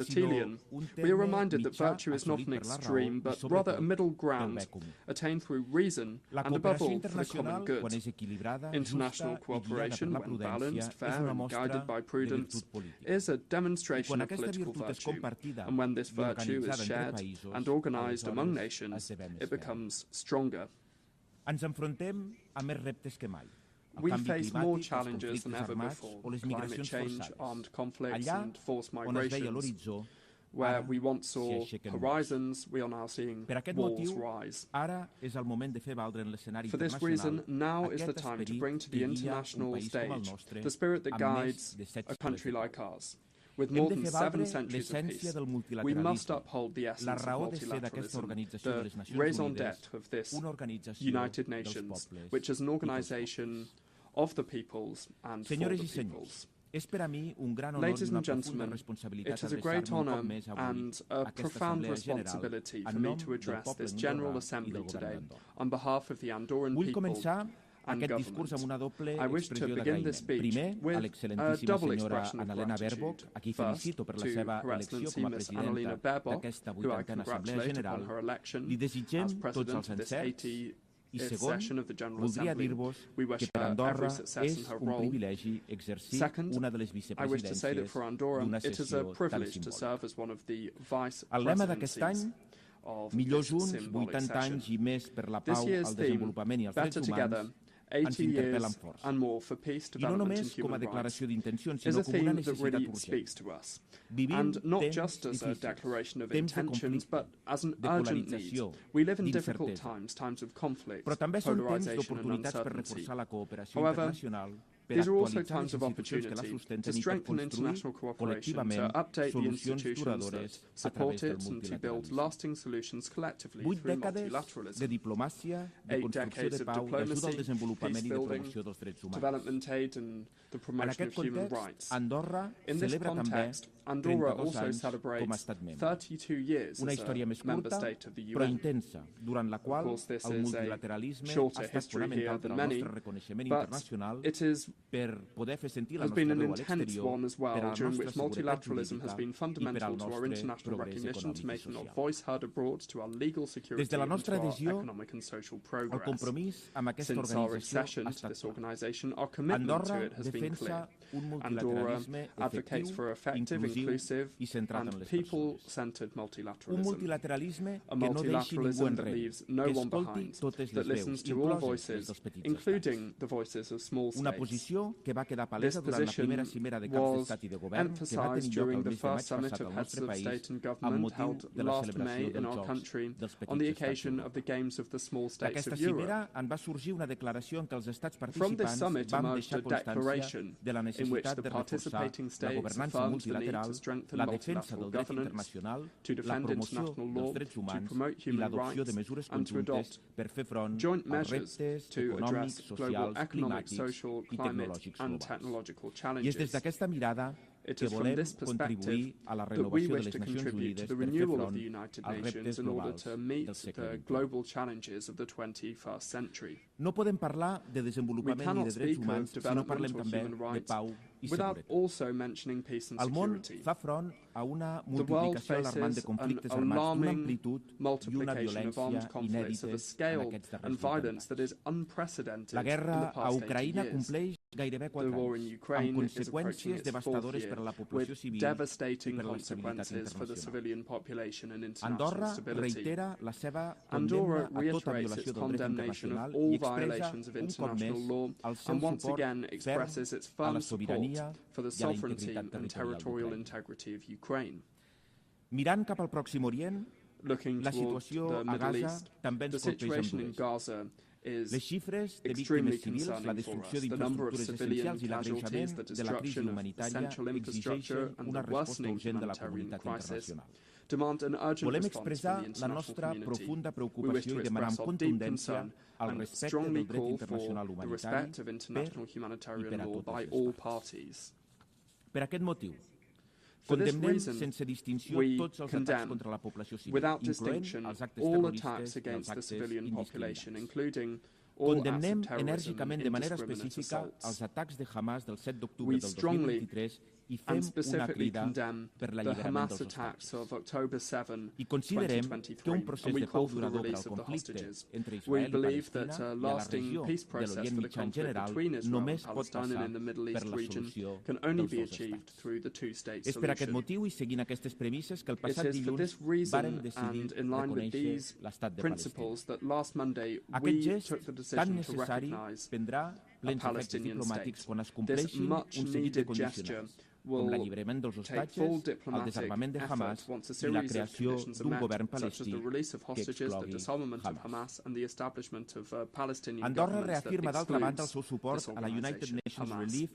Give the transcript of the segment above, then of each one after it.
Aristotelian, we are reminded that virtue is not an extreme, but rather a middle ground, attained through reason, and above all, for the common good. International cooperation, when balanced, fair, and guided by prudence, is a demonstration of political virtue, and when this virtue is shared and organized among nations, it becomes stronger. We face more challenges than ever before: climate change, armed conflicts, and forced migrations. Where we once saw horizons, we are now seeing walls rise. For this reason, now is the time to bring to the international stage the spirit that guides a country like ours. With more than 7 centuries of peace, we must uphold the essence of multilateralism, the raison d'etre of this United Nations, which is an organization of the peoples and for the peoples. Ladies and gentlemen, it is a great honor and a profound responsibility for me to address this General Assembly today on behalf of the Andorran people and government. I wish to begin this speech with a double expression of gratitude. First, to Her Excellency Ms. Annalena Baerbock, who I congratulate upon her election as President of this 80th session of the General Assembly. We wish her every success in her role. Second, I wish to say that for Andorra, it is a privilege to serve as one of the vice presidencies of this symbolic session. This year's theme, Better Together, 80 years and more for peace, development and human rights, is a theme that really speaks to us. And not just as a declaration of intentions, but as an urgent need. We live in difficult times, times of conflict, polarization and uncertainty. However, these are also times of opportunity to strengthen international cooperation, to update the institutions that support it, and to build lasting solutions collectively through multilateralism. 8 decades of diplomacy, peace building, development aid, and the promotion of human rights. In this context, Andorra also celebrates 32 years as a member state of the UN. Of course, this is a shorter history here than many, but it has been an intense one as well, during which multilateralism has been fundamental to our international recognition, to making our voice heard abroad, to our legal security, and to our economic and social progress. Since our accession to this organization, our commitment to it has been clear. Andorra advocates for effective, inclusive, and people-centered multilateralism. A multilateralism that leaves no one behind, that listens to all voices, including the voices of small states. This position was emphasized during the first summit of heads of state and government held last May in our country on the occasion of the Games of the Small States of Europe. From this summit emerged a declaration in which the participating states affirmed the need to strengthen multilateral governance, to defend international law, to promote human rights, and to adopt joint measures to address global economic, social, climate, and technological challenges. It is from this perspective that we wish to contribute to the renewal of the United Nations in order to meet the global challenges of the 21st century. We cannot speak of development or human rights without also mentioning peace and security. The world faces an alarming multiplication of armed conflicts of a scale and violence that is unprecedented in the past 80 years. The war in Ukraine is approaching its 4th year, with devastating consequences for the civilian population and international stability. Andorra reiterates its condemnation of all violations of international law and once again expresses its firm support for the sovereignty and territorial integrity of Ukraine. Looking towards the Middle East, the situation in Gaza is extremely concerning for us. The number of civilian casualties, the destruction of essential infrastructure, and the worsening humanitarian crisis demand an urgent response from the international community. We wish to express our deep concern and strongly call for the respect of international humanitarian law by all parties. For this reason, we condemn, without distinction, all attacks against the civilian population, including all acts of terrorism and indiscriminate assaults. We strongly and specifically condemn the Hamas attacks of October 7, 2023, and we call for the release of the hostages. We believe that a lasting peace process for the conflict between Israel and Palestine and in the Middle East region can only be achieved through the two-state solution. It is for this reason and in line with these principles that last Monday we took the decision to recognize a Palestinian state. This much-needed gesture will take full diplomatic effort once a series of conditions are met, such as the release of hostages, the disarmament of Hamas, and the establishment of a Palestinian government that excludes this organization, Hamas.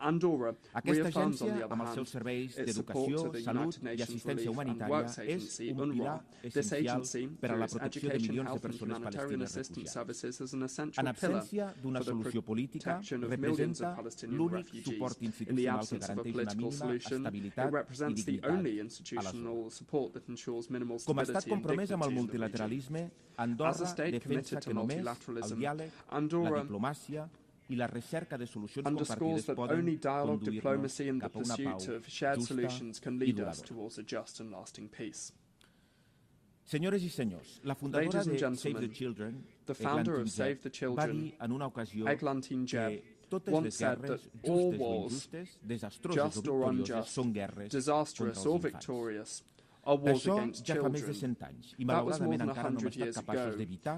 Andorra reaffirms, on the other hand, its support to the United Nations Relief and Works Agency, UNRWA. This agency, through its education, health and humanitarian assistance services, is an essential pillar for the protection of millions of Palestinian refugees. In the absence of a political solution, it represents the only institutional support that ensures minimal stability and dignity in the region. As a state committed to multilateralism, Andorra underscores that only dialogue, diplomacy, and the pursuit of shared solutions can lead us towards a just and lasting peace. Ladies and gentlemen, the founder of Save the Children, Eglantine Jeb, once said that all wars, just or unjust, disastrous or victorious, are wars against children. That was more than 100 years ago,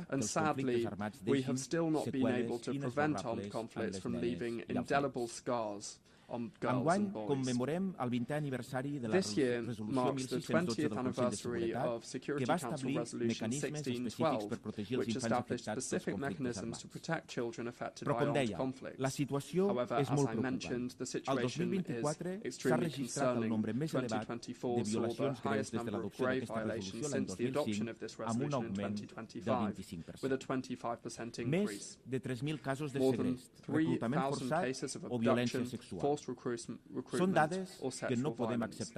and sadly, we have still not been able to prevent armed conflicts from leaving indelible scars on girls and boys. This year marks the 20th anniversary of Security Council Resolution 1612, which established specific mechanisms to protect children affected by armed conflicts. However, as I mentioned, the situation is extremely concerning. 2024 saw the highest number of grave violations since the adoption of this resolution in 2025, with a 25% increase. More than 3,000 cases of abduction, forced recruitment or sexual violence.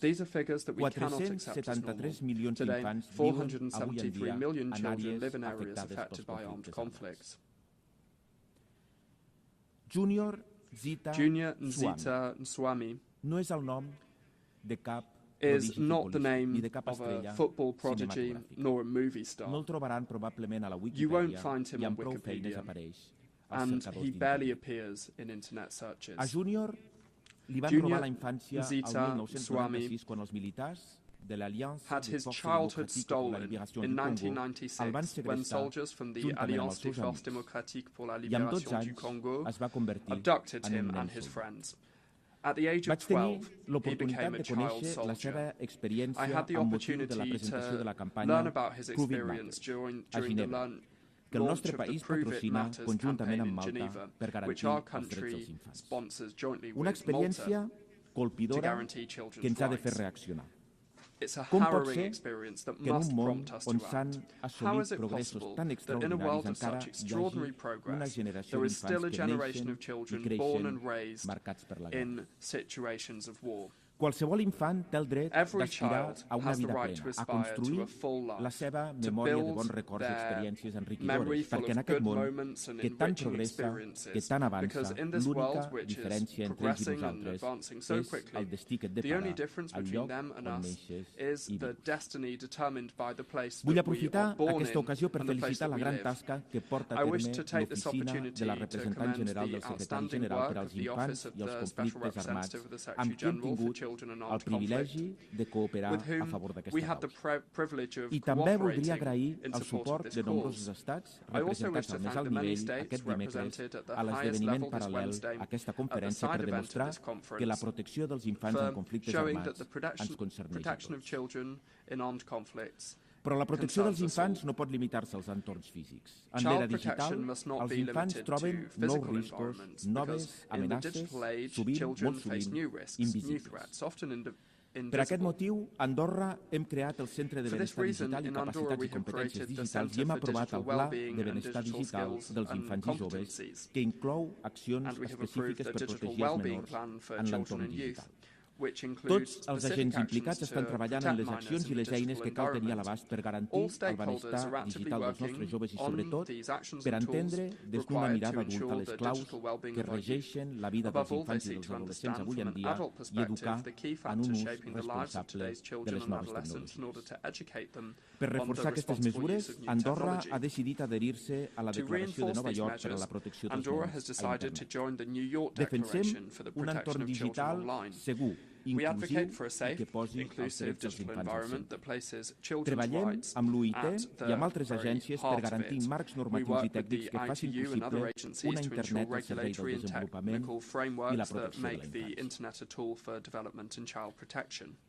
These are figures that we cannot accept as normal. Today, 473 million children live in areas affected by armed conflicts. Junior Nzita Nswami is not the name of a football prodigy nor a movie star. You won't find him on Wikipedia, and he barely appears in internet searches. Junior Nzita Nswami had his childhood stolen in 1996 when soldiers from the Alliance des Forces démocratiques pour la libération du Congo abducted him and his friends. At the age of 12, he became a child soldier. I had the opportunity to learn about his experience during the launch of the Prove It Matters campaign in Geneva, which our country sponsors jointly with Malta to guarantee children's rights. It's a harrowing experience that must prompt us to act. How is it possible that in a world of such extraordinary progress, there is still a generation of children born and raised in situations of war? Every child has the right to aspire to a full life, to build their memory full of good moments and enriching experiences, because in this world which is progressing and advancing so quickly, the only difference between them and us is the destiny determined by the place that we are born in and the place that we live. I wish to take this opportunity to commend the outstanding work of the Office of the Special Representative of the Secretary General for Children and Armed Conflict, with whom we had the privilege of cooperating in support of this cause. I also wish to thank the many states represented at the highest level this Wednesday at the side event of this conference for showing that the protection of children in armed conflicts. Però la protecció dels infants no pot limitar-se als entorns físics. En l'era digital, els infants troben nous riscos, noves amenaces, sovint molt sovint invisibles. Per aquest motiu, a Andorra hem creat el Centre de Benestar Digital i Capacitats i Competències Digitals i hem aprovat el Pla de Benestar Digital dels Infants i Joves, que inclou accions específiques per protegir els menors en l'entorn digital. Tots els agents implicats estan treballant en les accions i les eines que cal tenir a l'abast per garantir el benestar digital dels nostres joves i, sobretot, per entendre des d'una mirada adulta les claus que regeixen la vida dels infants i dels adolescents avui en dia i educar en un ús responsable de les noves tecnologies. Per reforçar aquestes mesures, Andorra ha decidit adherir-se a la Declaració de Nova York per a la protecció dels nens a Internet. Defensem un entorn digital segur, inclusiu i que posi els drets dels infants al centre. Treballem amb l'UIT i amb altres agències per garantir marcs normatius i tècnics que facin possible una Internet al servei del desenvolupament i la protecció de la infància.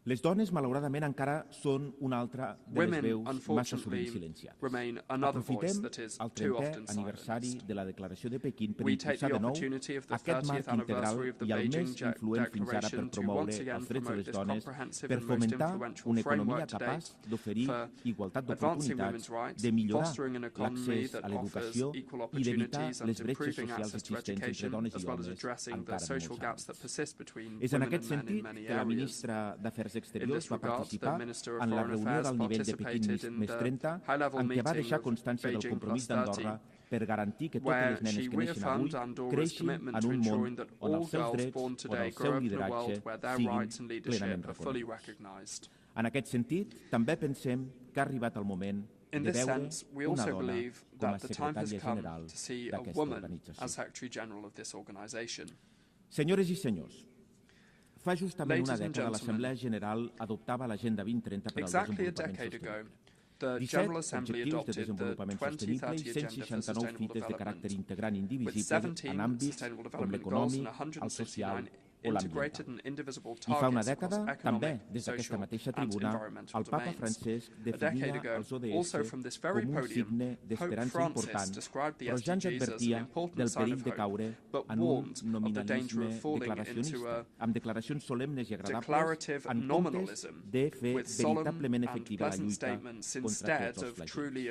Les dones, malauradament, encara són una altra de les veus massa sovint silenciades. Aprofitem el 30è aniversari de la Declaració de Pequín per impulsar de nou aquest marc integral i el més influent fins ara per promoure els drets de les dones, per fomentar una economia capaç d'oferir igualtat d'oportunitats, de millorar l'accés a l'educació i d'evitar les bretxes socials existents entre dones i homes encara molts anys. És en aquest sentit que la ministra d'Afers Exteriors va participar en la reunió del nivell de Pequín més 30, en què va deixar constància del compromís d'Andorra per garantir que totes les nenes que neixen avui creixin en un món on els seus drets o el seu lideratge siguin plenament reconeguts. En aquest sentit, també pensem que ha arribat el moment de veure una dona com a secretària general d'aquesta organització. Senyores i senyors, fa justament una dècada l'Assemblea General adoptava l'Agenda 2030 per al desenvolupament sostenible. 17 objectius de desenvolupament sostenible i 169 fites de caràcter integrant indivisible en àmbits com l'econòmic, el social o l'ambiental. I fa una dècada, també des d'aquesta mateixa tribuna, el papa Francesc definia els ODS com un signe d'esperança important, però ja ens advertia del perill de caure en un nominalisme declaracionista, amb declaracions solemnes i agradables, en comptes de fer veritablement efectiva la lluita contra tots els flagels.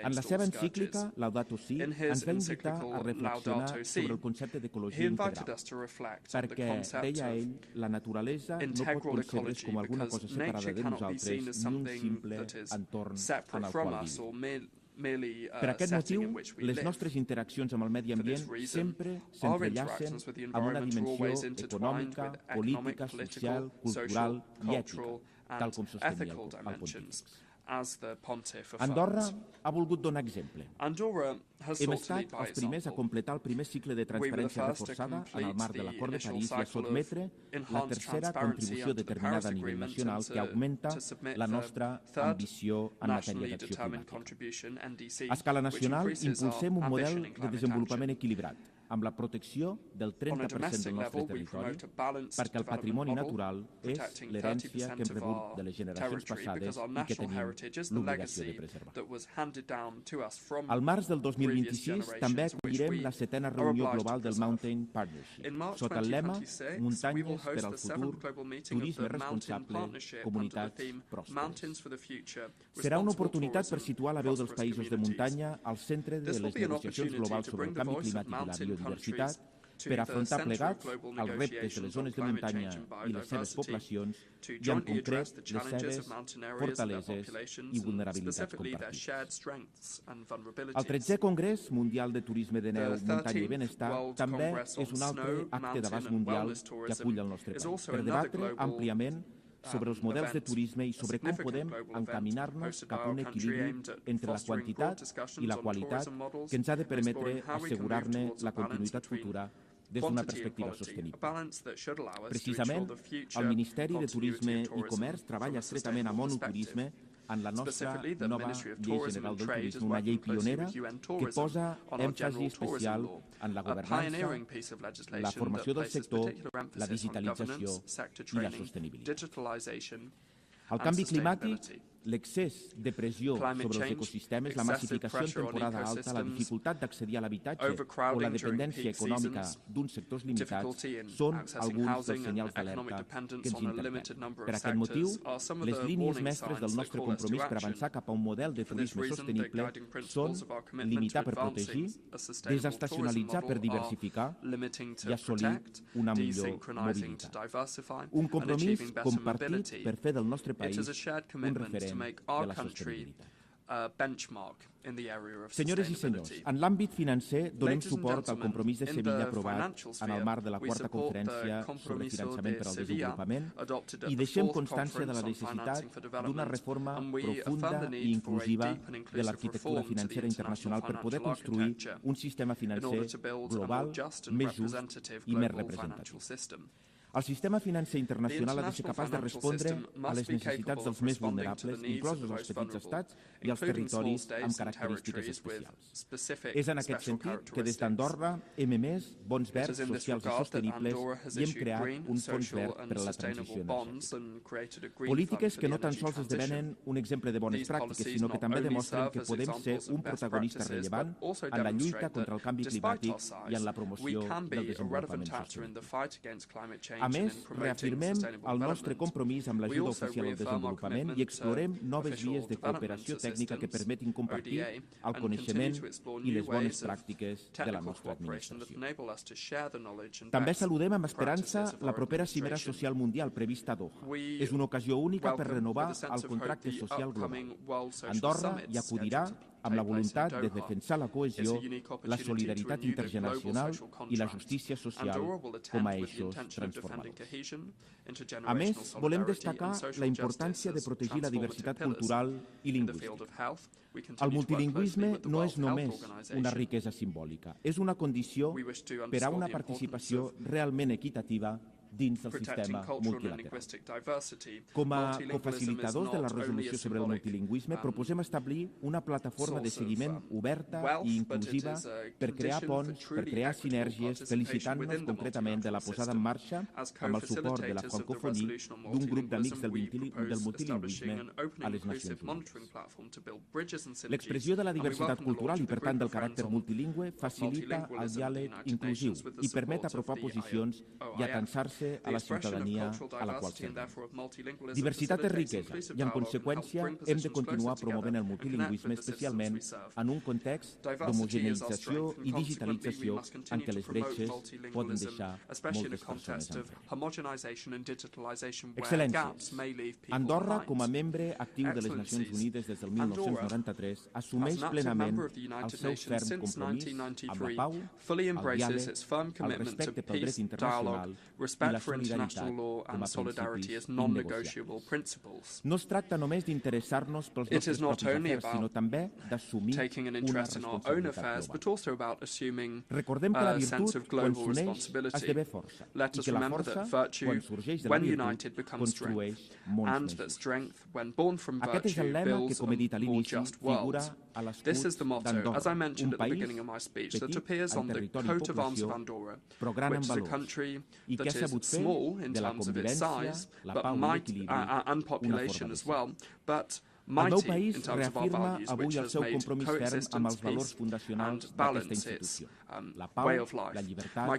En la seva encíclica, Laudato Si, ens va invitar a reflexionar sobre el concepte d'ecologia integral, perquè, deia ell, la naturalesa no pot concebre's com alguna cosa separada de nosaltres ni un simple entorn en el qual vivim. Per aquest motiu, les nostres interaccions amb el medi ambient sempre s'entrellacen amb una dimensió econòmica, política, social, cultural i ètica, tal com sostenia el pontífex. Andorra ha volgut donar exemple. Hem estat els primers a completar el primer cicle de transparència reforçada en el marc de l'Acord de París i a sotmetre la tercera contribució determinada a nivell nacional que augmenta la nostra ambició en matèria d'acció climàtica. A escala nacional, impulsem un model de desenvolupament equilibrat, amb la protecció del 30% del nostre territori, perquè el patrimoni natural és l'herència que hem rebut de les generacions passades i que tenim l'obligació de preservar. Al març del 2026 també acollirem la 7a reunió global del Mountain Partnership, sota el lema Muntanyes per al futur, turisme responsable, comunitats pròsperes. Serà una oportunitat per situar la veu dels països de muntanya al centre de les negociacions globals sobre el canvi climàtic i la biodiversitat, per afrontar plegats els reptes de les zones de muntanya i les seves poblacions i, en concret, les seves fortaleses i vulnerabilitats compartides. El 13è Congrés Mundial de Turisme de Neu, Muntanya i Benestar també és un altre acte d'abast mundial que acull el nostre país, per debatre àmpliament sobre els models de turisme i sobre com podem encaminar-nos cap a un equilibri entre la quantitat i la qualitat que ens ha de permetre assegurar-ne la continuïtat futura des d'una perspectiva sostenible. Precisament, el Ministeri de Turisme i Comerç treballa estretament amb ONU Turisme en la nostra nova Llei General del Turisme, una llei pionera que posa èmfasi especial en la governança, la formació del sector, la digitalització i la sostenibilitat. El canvi climàtic, l'excés de pressió sobre els ecosistemes, la massificació en temporada alta, la dificultat d'accedir a l'habitatge o la dependència econòmica d'uns sectors limitats són alguns dels senyals d'alerta que ens interpel·len. Per aquest motiu, les línies mestres del nostre compromís per avançar cap a un model de turisme sostenible són limitar per protegir, desestacionalitzar per diversificar i assolir una millor mobilitat. Un compromís compartit per fer del nostre país un referent de la sostenibilitat. Senyores i senyors, en l'àmbit financer donem suport al compromís de Sevilla aprovat en el marc de la quarta conferència sobre finançament per al desenvolupament i deixem constància de la necessitat d'una reforma profunda i inclusiva de l'arquitectura financera internacional per poder construir un sistema financer global, més just i més representatiu. El sistema financer internacional ha de ser capaç de respondre a les necessitats dels més vulnerables, inclosos els petits estats i els territoris amb característiques especials. És en aquest sentit que des d'Andorra hem emès bons verds socials i sostenibles i hem creat un fons verd per a la transició energètica. Polítiques que no tan sols esdevenen un exemple de bones pràctiques, sinó que també demostren que podem ser un protagonista rellevant en la lluita contra el canvi climàtic i en la promoció del desenvolupament sostenible. A més, reafirmem el nostre compromís amb l'ajuda oficial al desenvolupament i explorem noves vies de cooperació tècnica que permetin compartir el coneixement i les bones pràctiques de la nostra administració. També saludem amb esperança la propera cimera social mundial prevista a Doha. És una ocasió única per renovar el contracte social global. Andorra hi acudirà amb la voluntat de defensar la cohesió, la solidaritat intergeneracional i la justícia social com a eixos transformadors. A més, volem destacar la importància de protegir la diversitat cultural i lingüística. El multilingüisme no és només una riquesa simbòlica, és una condició per a una participació realment equitativa dins del sistema multilateral. Com a cofacilitadors de la resolució sobre el multilingüisme, proposem establir una plataforma de seguiment oberta i inclusiva per crear ponts, per crear sinergies, felicitant-nos concretament de la posada en marxa, amb el suport de la francofonia, d'un grup d'amics del multilingüisme a les Nacions Unides. L'expressió de la diversitat cultural i, per tant, del caràcter multilingüe facilita el diàleg inclusiu i permet apropar posicions i atansar-se a la ciutadania a la qual servem. Diversitat és riquesa i, en conseqüència, hem de continuar promovent el multilingüisme, especialment en un context d'homogeneïtzació i digitalització en què les bretxes poden deixar moltes persones enrere. Excel·lències, Andorra, com a membre actiu de les Nacions Unides des del 1993, assumeix plenament el seu ferm compromís amb la pau, el diàleg, el respecte pel dret internacional i la solidaritat com a principis innegociables. No es tracta només d'interessar-nos pels nostres propis afers, sinó també d'assumir una responsabilitat global. Recordem que la virtut, quan s'uneix, esdevé força, i que la força, quan sorgeix de la virtut, construeix mons més justos. Aquest és el lema que, com he dit a l'inici, figura a l'escut d'Andorra, un país petit en territori i població, però gran en valors, i que ha sabut fer de la convivència, la pau i l'equilibri una forma de ser. El meu país reafirma avui el seu compromís ferm amb els valors fundacionals d'aquesta institució, la pau, la llibertat, la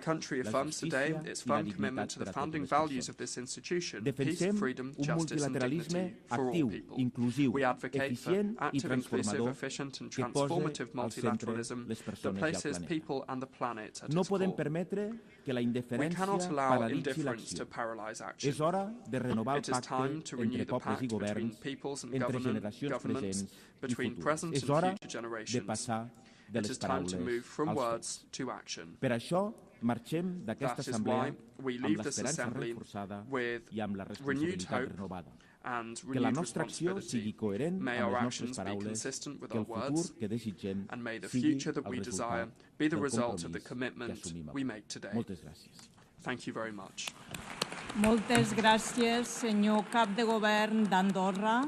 justícia i la dignitat per a totes les persones. Defensem un multilateralisme actiu, inclusiu, eficient i transformador que posa al centre les persones i el planeta. No podem permetre que la indiferència paralitzi l'acció. És hora de renovar el pacte entre pobles i governs, entre generacions presents i futures. És hora de passar de les paraules als fets. Per això, marxem d'aquesta assemblea amb l'esperança reforçada i amb la responsabilitat renovada. Que la nostra acció sigui coherent amb les nostres paraules, que el futur que desitgem sigui el resultat del compromís que assumim avui. Moltes gràcies. Moltes gràcies, senyor cap de govern d'Andorra.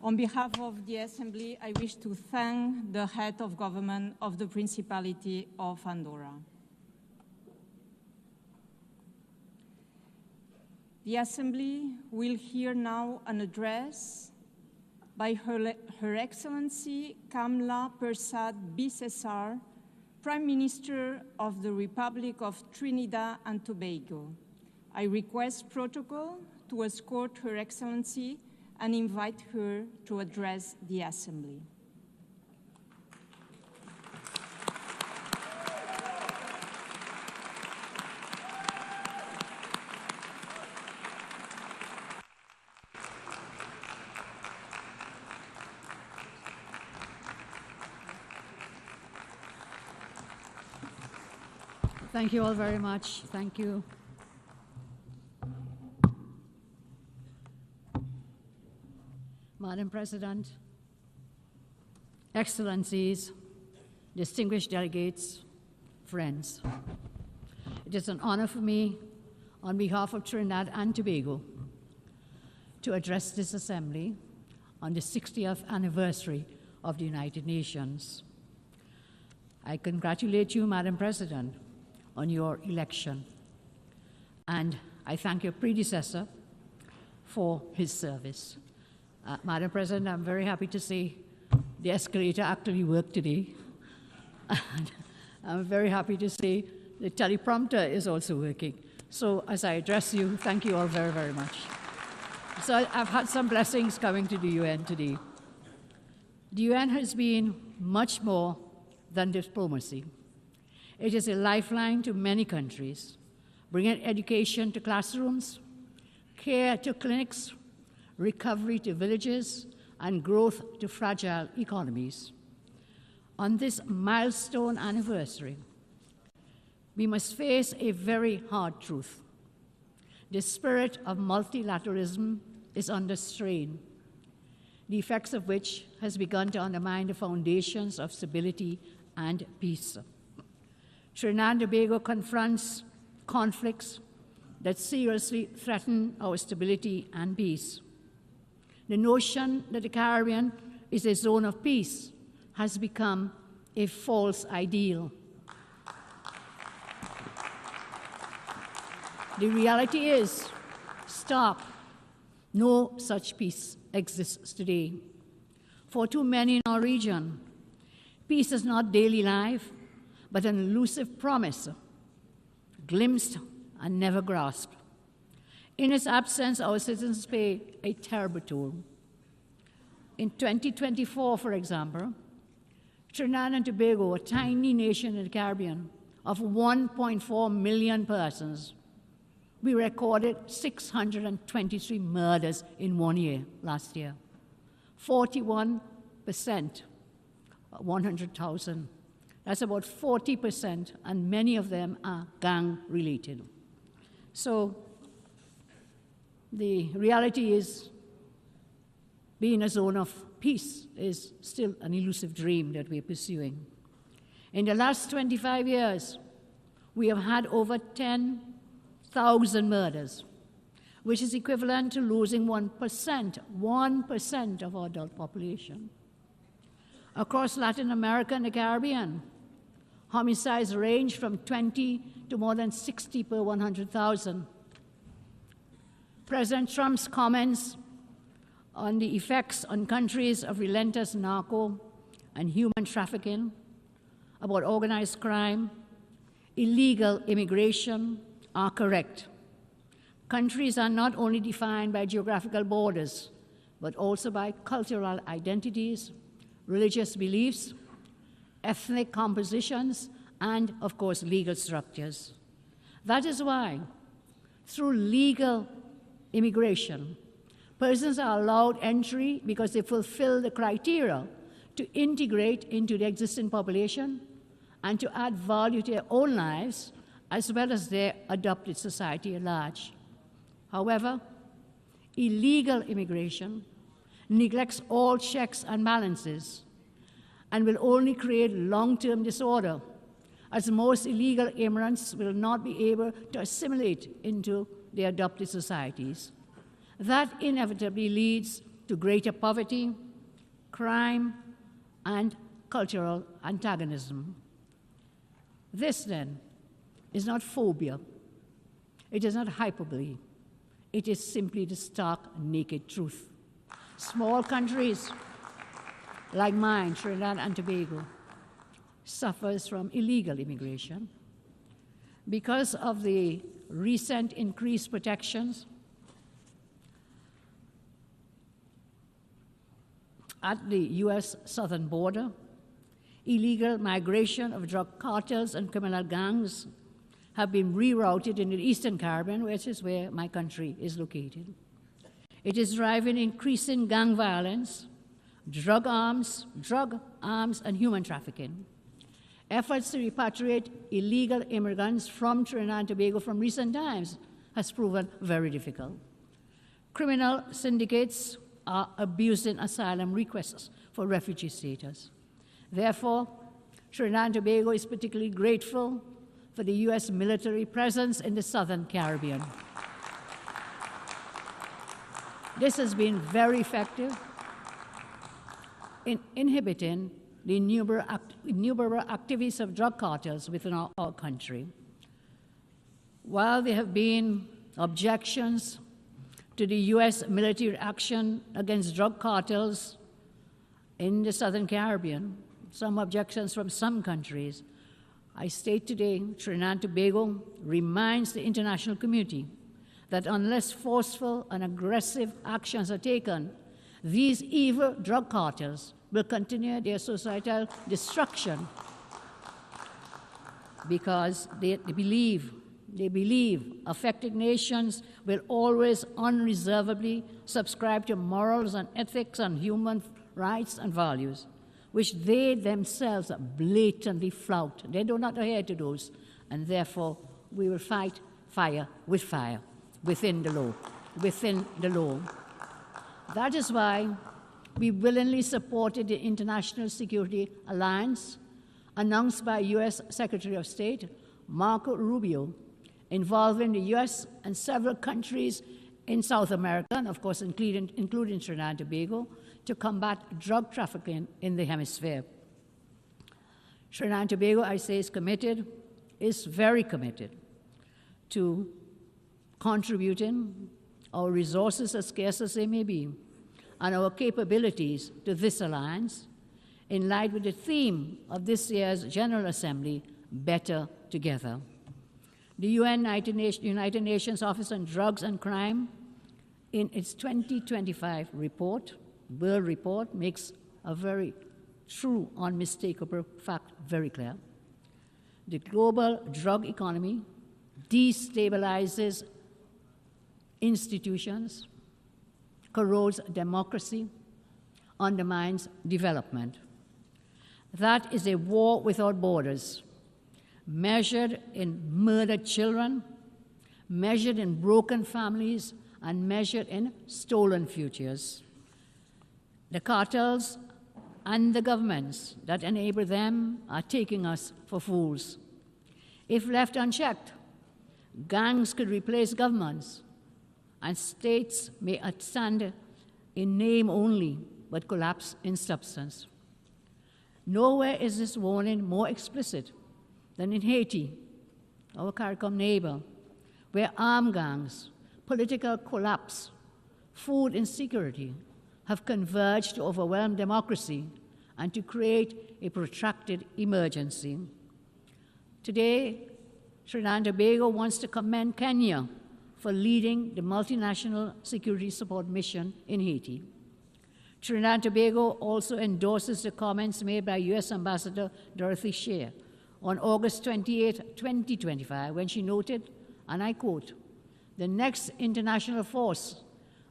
On behalf of the Assembly, I wish to thank the head of government of the Principality of Andorra. The Assembly will hear now an address by Her Excellency Kamla Persad Bissessar, Prime Minister of the Republic of Trinidad and Tobago. I request protocol to escort Her Excellency and invite her to address the Assembly. Thank you all very much. Thank you. Madam President, Excellencies, distinguished delegates, friends. It is an honor for me, on behalf of Trinidad and Tobago, to address this Assembly on the 60th anniversary of the United Nations. I congratulate you, Madam President, on your election, and I thank your predecessor for his service. Madam President, I'm very happy to see the escalator actually worked today. And I'm very happy to see the teleprompter is also working. So as I address you, thank you all very, very much. So I've had some blessings coming to the UN today. The UN has been much more than diplomacy. It is a lifeline to many countries, bringing education to classrooms, care to clinics, recovery to villages, and growth to fragile economies. On this milestone anniversary, we must face a very hard truth. The spirit of multilateralism is under strain, the effects of which has begun to undermine the foundations of stability and peace. Trinidad and Tobago confronts conflicts that seriously threaten our stability and peace. The notion that the Caribbean is a zone of peace has become a false ideal. The reality is stark. No such peace exists today. For too many in our region, peace is not daily life, but an elusive promise, glimpsed and never grasped. In its absence, our citizens pay a terrible toll. In 2024, for example, Trinidad and Tobago, a tiny nation in the Caribbean of 1.4 million persons, we recorded 623 murders in 1 year last year. 41%, 100,000. That's about 40%, and many of them are gang-related. So the reality is being a zone of peace is still an elusive dream that we're pursuing. In the last 25 years, we have had over 10,000 murders, which is equivalent to losing 1% of our adult population. Across Latin America and the Caribbean, homicides range from 20 to more than 60 per 100,000. President Trump's comments on the effects on countries of relentless narco and human trafficking, about organized crime, illegal immigration, are correct. Countries are not only defined by geographical borders, but also by cultural identities, religious beliefs, ethnic compositions, and, of course, legal structures. That is why, through legal immigration, persons are allowed entry because they fulfill the criteria to integrate into the existing population and to add value to their own lives as well as their adopted society at large. However, illegal immigration neglects all checks and balances and will only create long-term disorder, as most illegal immigrants will not be able to assimilate into their adopted societies. That inevitably leads to greater poverty, crime, and cultural antagonism. This, then, is not phobia. It is not hyperbole. it is simply the stark, naked truth. Small countries like mine, Trinidad and Tobago, suffers from illegal immigration because of the recent increased protections at the U.S. southern border. Illegal migration of drug cartels and criminal gangs have been rerouted in the Eastern Caribbean, which is where my country is located. It is driving increasing gang violence, drug arms, and human trafficking. Efforts to repatriate illegal immigrants from Trinidad and Tobago from recent times has proven very difficult. Criminal syndicates are abusing asylum requests for refugee status. Therefore, Trinidad and Tobago is particularly grateful for the U.S. military presence in the Southern Caribbean. This has been very effective in inhibiting the innumerable activities of drug cartels within our country. While there have been objections to the U.S. military action against drug cartels in the Southern Caribbean, some objections from some countries, I state today, Trinidad and Tobago reminds the international community that unless forceful and aggressive actions are taken, these evil drug cartels will continue their societal destruction because they believe affected nations will always unreservedly subscribe to morals and ethics and human rights and values, which they themselves blatantly flout. They do not adhere to those, and therefore we will fight fire with fire within the law. That is why we willingly supported the International Security Alliance announced by U.S. Secretary of State Marco Rubio, involving the U.S. and several countries in South America, and of course including Trinidad and Tobago, to combat drug trafficking in the hemisphere. Trinidad and Tobago, I say, is very committed to contributing our resources, as scarce as they may be, and our capabilities to this alliance, in line with the theme of this year's General Assembly, Better Together. The United Nations Office on Drugs and Crime, in its 2025 World Report, makes a very true, unmistakable fact very clear. The global drug economy destabilizes institutions, corrodes democracy, undermines development. That is a war without borders, measured in murdered children, measured in broken families, and measured in stolen futures. The cartels and the governments that enable them are taking us for fools. If left unchecked, gangs could replace governments, and states may stand in name only, but collapse in substance. Nowhere is this warning more explicit than in Haiti, our CARICOM neighbor, where armed gangs, political collapse, food insecurity have converged to overwhelm democracy and to create a protracted emergency. Today, Trinidad and Tobago wants to commend Kenya for leading the multinational security support mission in Haiti. Trinidad and Tobago also endorses the comments made by U.S. Ambassador Dorothy Shea on August 28, 2025, when she noted, and I quote, "The next international force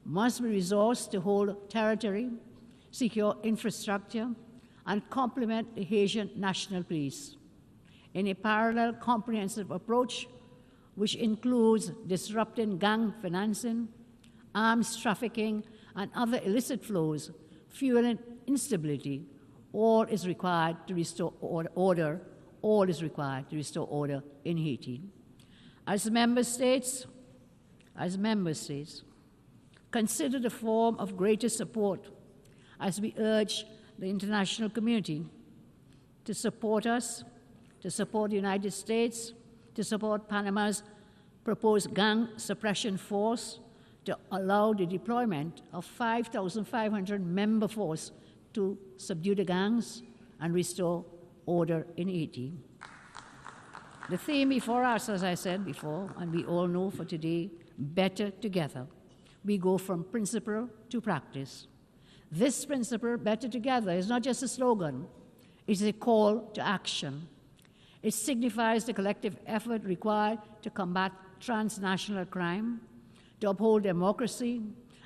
must be resourced to hold territory, secure infrastructure, and complement the Haitian National Police in a parallel comprehensive approach which includes disrupting gang financing, arms trafficking, and other illicit flows, fueling instability. All is required to restore order. All is required to restore order in Haiti." As member states, consider the form of greater support as we urge the international community to support us, to support the United States, to support Panama's proposed gang suppression force, to allow the deployment of 5,500 member force to subdue the gangs and restore order in Haiti. The theme before us, as I said before, and we all know for today, better together. We go from principle to practice. This principle, better together, is not just a slogan, it is a call to action. It signifies the collective effort required to combat transnational crime, to uphold democracy,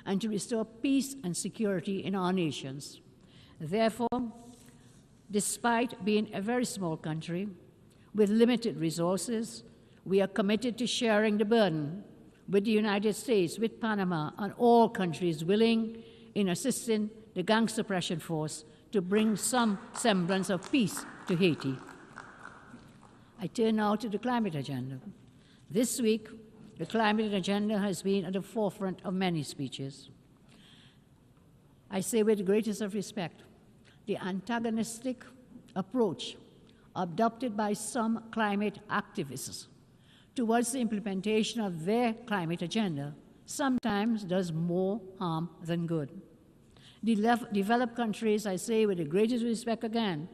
and to restore peace and security in our nations. Therefore, despite being a very small country with limited resources, we are committed to sharing the burden with the United States, with Panama, and all countries willing in assisting the gang suppression force to bring some semblance of peace to Haiti. I turn now to the climate agenda. This week, the climate agenda has been at the forefront of many speeches. I say with the greatest of respect, the antagonistic approach adopted by some climate activists towards the implementation of their climate agenda sometimes does more harm than good. Developed countries, I say with the greatest respect again,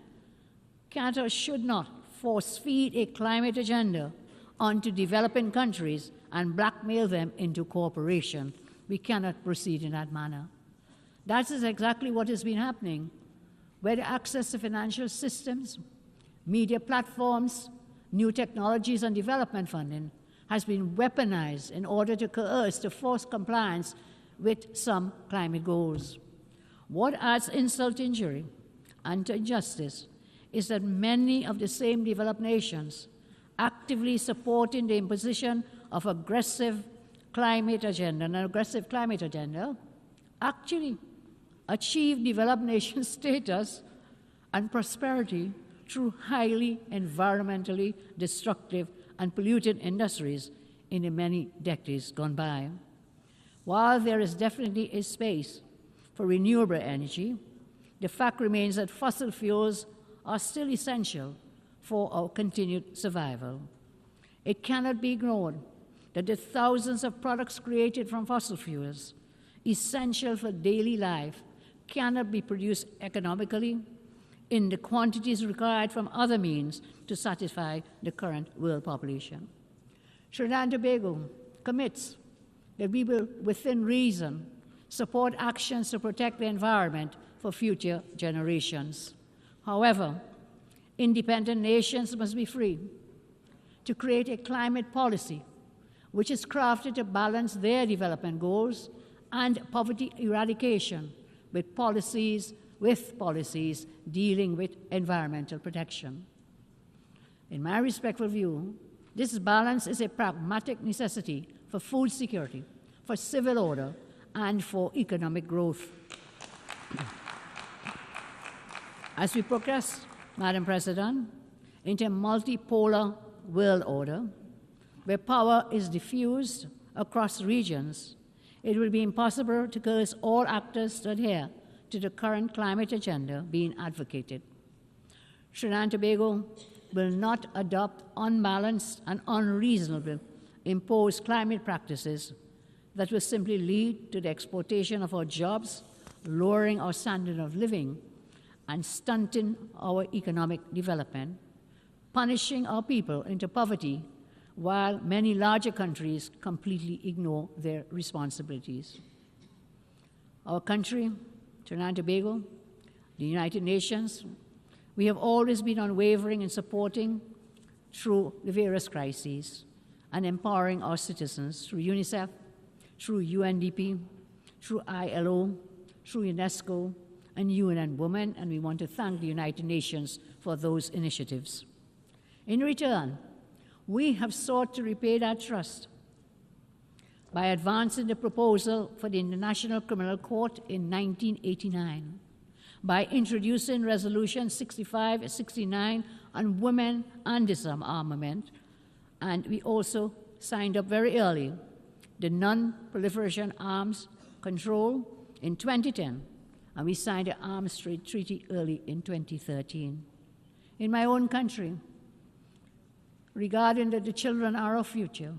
can't or should not force-feed a climate agenda onto developing countries and blackmail them into cooperation. We cannot proceed in that manner. That is exactly what has been happening, where the access to financial systems, media platforms, new technologies, and development funding has been weaponized in order to coerce, to force compliance with some climate goals. What adds insult to injury and to injustice is that many of the same developed nations actively supporting the imposition of aggressive climate agenda, an aggressive climate agenda, actually achieve developed nation status and prosperity through highly environmentally destructive and polluting industries in the many decades gone by. While there is definitely a space for renewable energy, the fact remains that fossil fuels are still essential for our continued survival. It cannot be ignored that the thousands of products created from fossil fuels, essential for daily life, cannot be produced economically in the quantities required from other means to satisfy the current world population. Trinidad and Tobago commits that we will, within reason, support actions to protect the environment for future generations. However, independent nations must be free to create a climate policy which is crafted to balance their development goals and poverty eradication with policies dealing with environmental protection. In my respectful view, this balance is a pragmatic necessity for food security, for civil order, and for economic growth. As we progress, Madam President, into a multipolar world order, where power is diffused across regions, it will be impossible to coerce all actors to adhere to the current climate agenda being advocated. Trinidad and Tobago will not adopt unbalanced and unreasonable imposed climate practices that will simply lead to the exploitation of our jobs, lowering our standard of living, and stunting our economic development, punishing our people into poverty, while many larger countries completely ignore their responsibilities. Our country, Trinidad and Tobago, the United Nations, we have always been unwavering in supporting through the various crises and empowering our citizens through UNICEF, through UNDP, through ILO, through UNESCO, and UN Women, and we want to thank the United Nations for those initiatives. In return, we have sought to repay that trust by advancing the proposal for the International Criminal Court in 1989, by introducing Resolution 6569 on women and disarmament, and we also signed up very early the Non-Proliferation Arms Control in 2010, and we signed the Arms Trade Treaty early in 2013. In my own country, regarding that the children are our future,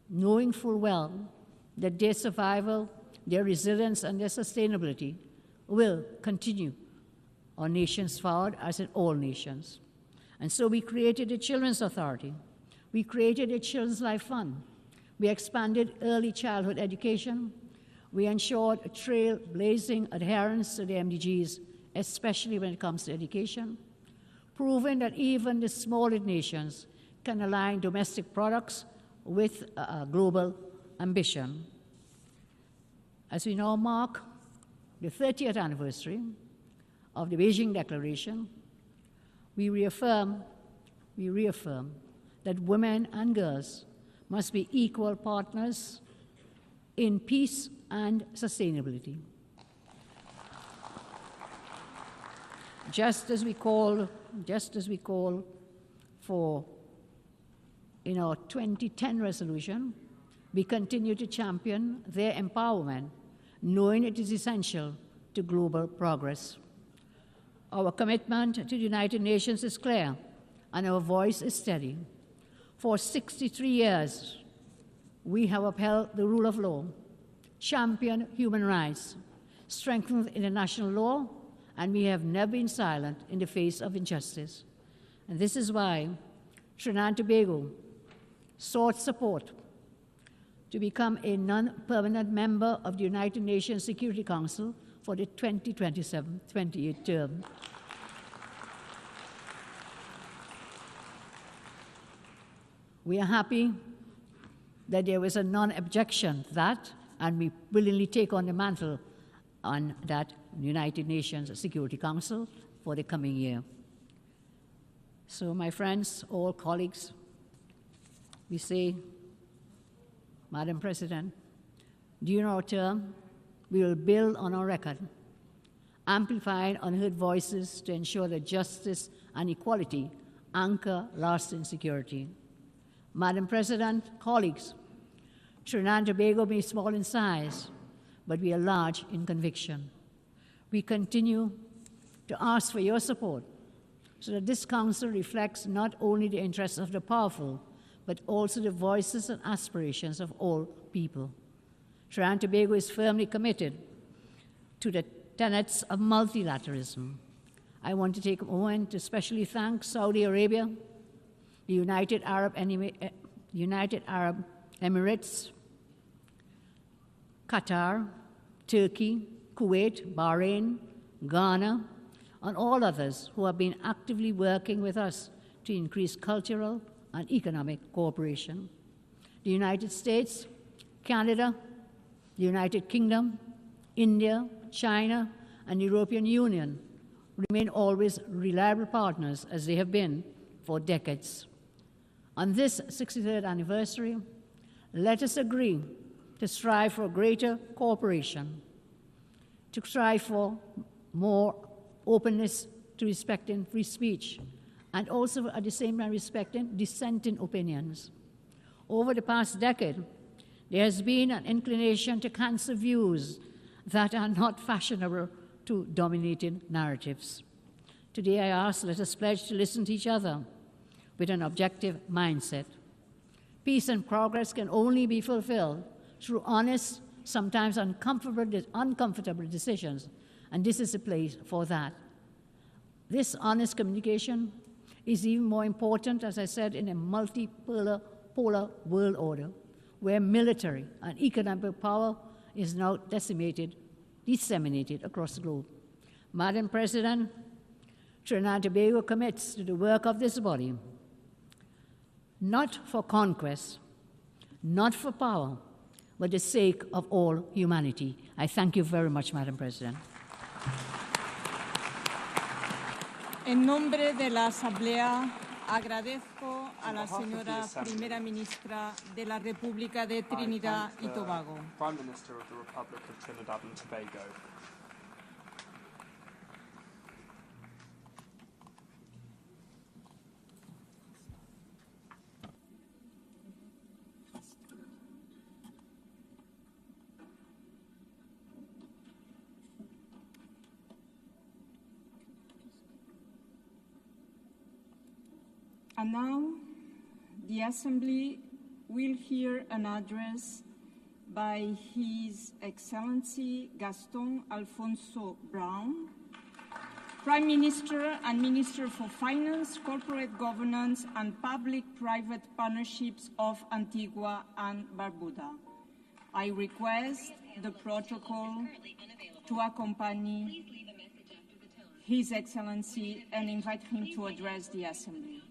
knowing full well that their survival, their resilience, and their sustainability will continue our nations forward, as in all nations. And so we created a Children's Authority. We created a Children's Life Fund. We expanded early childhood education. We ensured a trailblazing adherence to the MDGs, especially when it comes to education, proving that even the smallest nations can align domestic products with global ambition. As we now mark the 30th anniversary of the Beijing Declaration, we reaffirm that women and girls must be equal partners in peace and sustainability. Just as we call for in our 2010 resolution, we continue to champion their empowerment, knowing it is essential to global progress. Our commitment to the United Nations is clear, and our voice is steady. For 63 years, we have upheld the rule of law, championed human rights, strengthened international law, and we have never been silent in the face of injustice. And this is why Trinidad and Tobago sought support to become a non-permanent member of the United Nations Security Council for the 2027-28 term. We are happy that there was a non-objection to that, and we willingly take on the mantle on that United Nations Security Council for the coming year. So, my friends, all colleagues, we say, Madam President, during our term, we will build on our record, amplifying unheard voices to ensure that justice and equality anchor lasting security. Madam President, colleagues, Trinidad and Tobago may be small in size, but we are large in conviction. We continue to ask for your support so that this Council reflects not only the interests of the powerful, but also the voices and aspirations of all people. Trinidad and Tobago is firmly committed to the tenets of multilateralism. I want to take a moment to especially thank Saudi Arabia, the United Arab Emirates, Qatar, Turkey, Kuwait, Bahrain, Ghana, and all others who have been actively working with us to increase cultural and economic cooperation. The United States, Canada, the United Kingdom, India, China, and the European Union remain always reliable partners, as they have been for decades. On this 63rd anniversary, let us agree to strive for greater cooperation, to strive for more openness to respecting free speech, and also at the same time respecting dissenting opinions. Over the past decade, there has been an inclination to cancel views that are not fashionable to dominating narratives. Today I ask, let us pledge to listen to each other with an objective mindset. Peace and progress can only be fulfilled through honest, sometimes uncomfortable decisions, and this is a place for that. This honest communication is even more important, as I said, in a multipolar world order, where military and economic power is now disseminated across the globe. Madam President, Trinidad and Tobago commits to the work of this body, not for conquest, not for power, but the sake of all humanity. I thank you very much, Madam President. En nombre de la Asamblea, agradezco a la señora Primera Ministra de la República de Trinidad y Tobago. Prime Minister of the Republic of Trinidad and Tobago. And now, the Assembly will hear an address by His Excellency Gaston Alfonso Brown, Prime Minister and Minister for Finance, Corporate Governance and Public-Private Partnerships of Antigua and Barbuda. I request the protocol to accompany His Excellency and invite him to address the Assembly.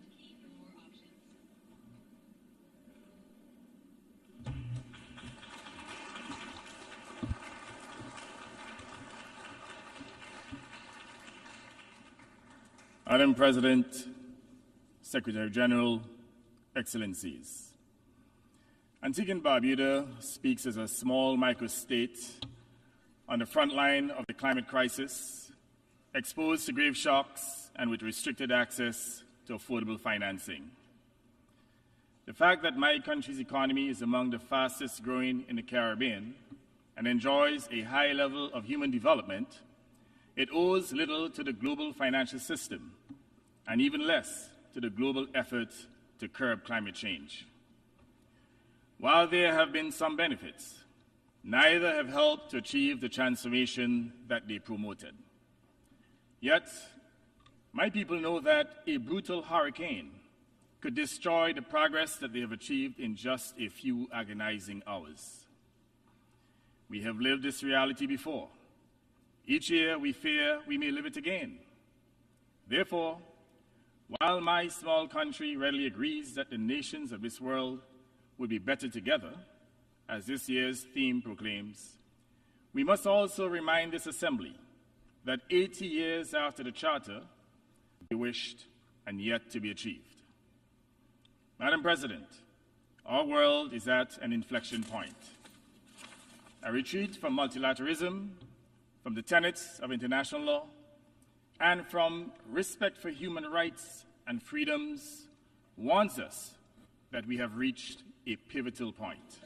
Madam President, Secretary General, Excellencies, Antigua and Barbuda speaks as a small microstate on the front line of the climate crisis, exposed to grave shocks and with restricted access to affordable financing. The fact that my country's economy is among the fastest growing in the Caribbean and enjoys a high level of human development, it owes little to the global financial system and even less to the global effort to curb climate change. While there have been some benefits, neither have helped to achieve the transformation that they promoted. Yet, my people know that a brutal hurricane could destroy the progress that they have achieved in just a few agonizing hours. We have lived this reality before. Each year we fear we may live it again. Therefore, while my small country readily agrees that the nations of this world would be better together, as this year's theme proclaims, we must also remind this Assembly that 80 years after the Charter, we wished and yet to be achieved. Madam President, our world is at an inflection point. A retreat from multilateralism, from the tenets of international law, and from respect for human rights and freedoms warns us that we have reached a pivotal point.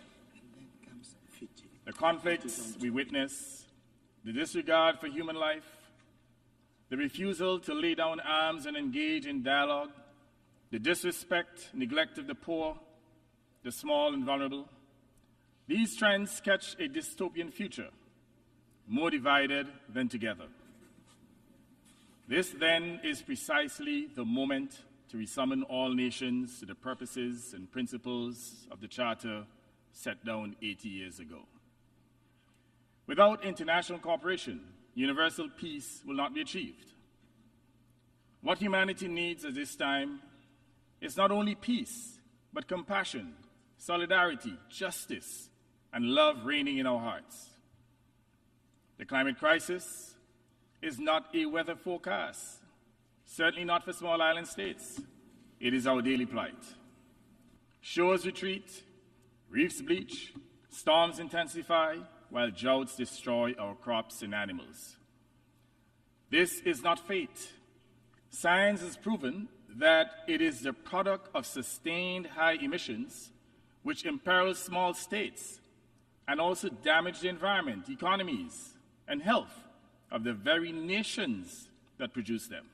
The conflicts we witness, the disregard for human life, the refusal to lay down arms and engage in dialogue, the disrespect, neglect of the poor, the small and vulnerable, these trends sketch a dystopian future, more divided than together. This, then, is precisely the moment to resummon all nations to the purposes and principles of the Charter set down 80 years ago. Without international cooperation, universal peace will not be achieved. What humanity needs at this time is not only peace, but compassion, solidarity, justice, and love reigning in our hearts. The climate crisis is not a weather forecast, certainly not for small island states. It is our daily plight. Shores retreat, reefs bleach, storms intensify, while droughts destroy our crops and animals. This is not fate. Science has proven that it is the product of sustained high emissions which imperil small states and also damage the environment, economies, and health of the very nations that produce them.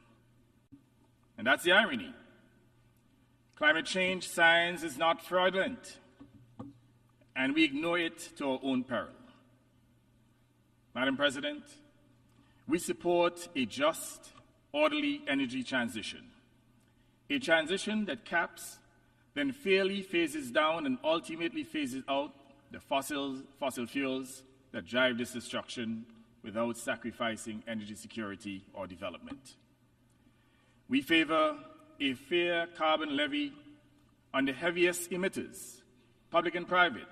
And that's the irony. Climate change science is not fraudulent, and we ignore it to our own peril. Madam President, we support a just, orderly energy transition, a transition that caps, then fairly phases down and ultimately phases out the fossil fuels that drive this destruction without sacrificing energy security or development. We favor a fair carbon levy on the heaviest emitters, public and private,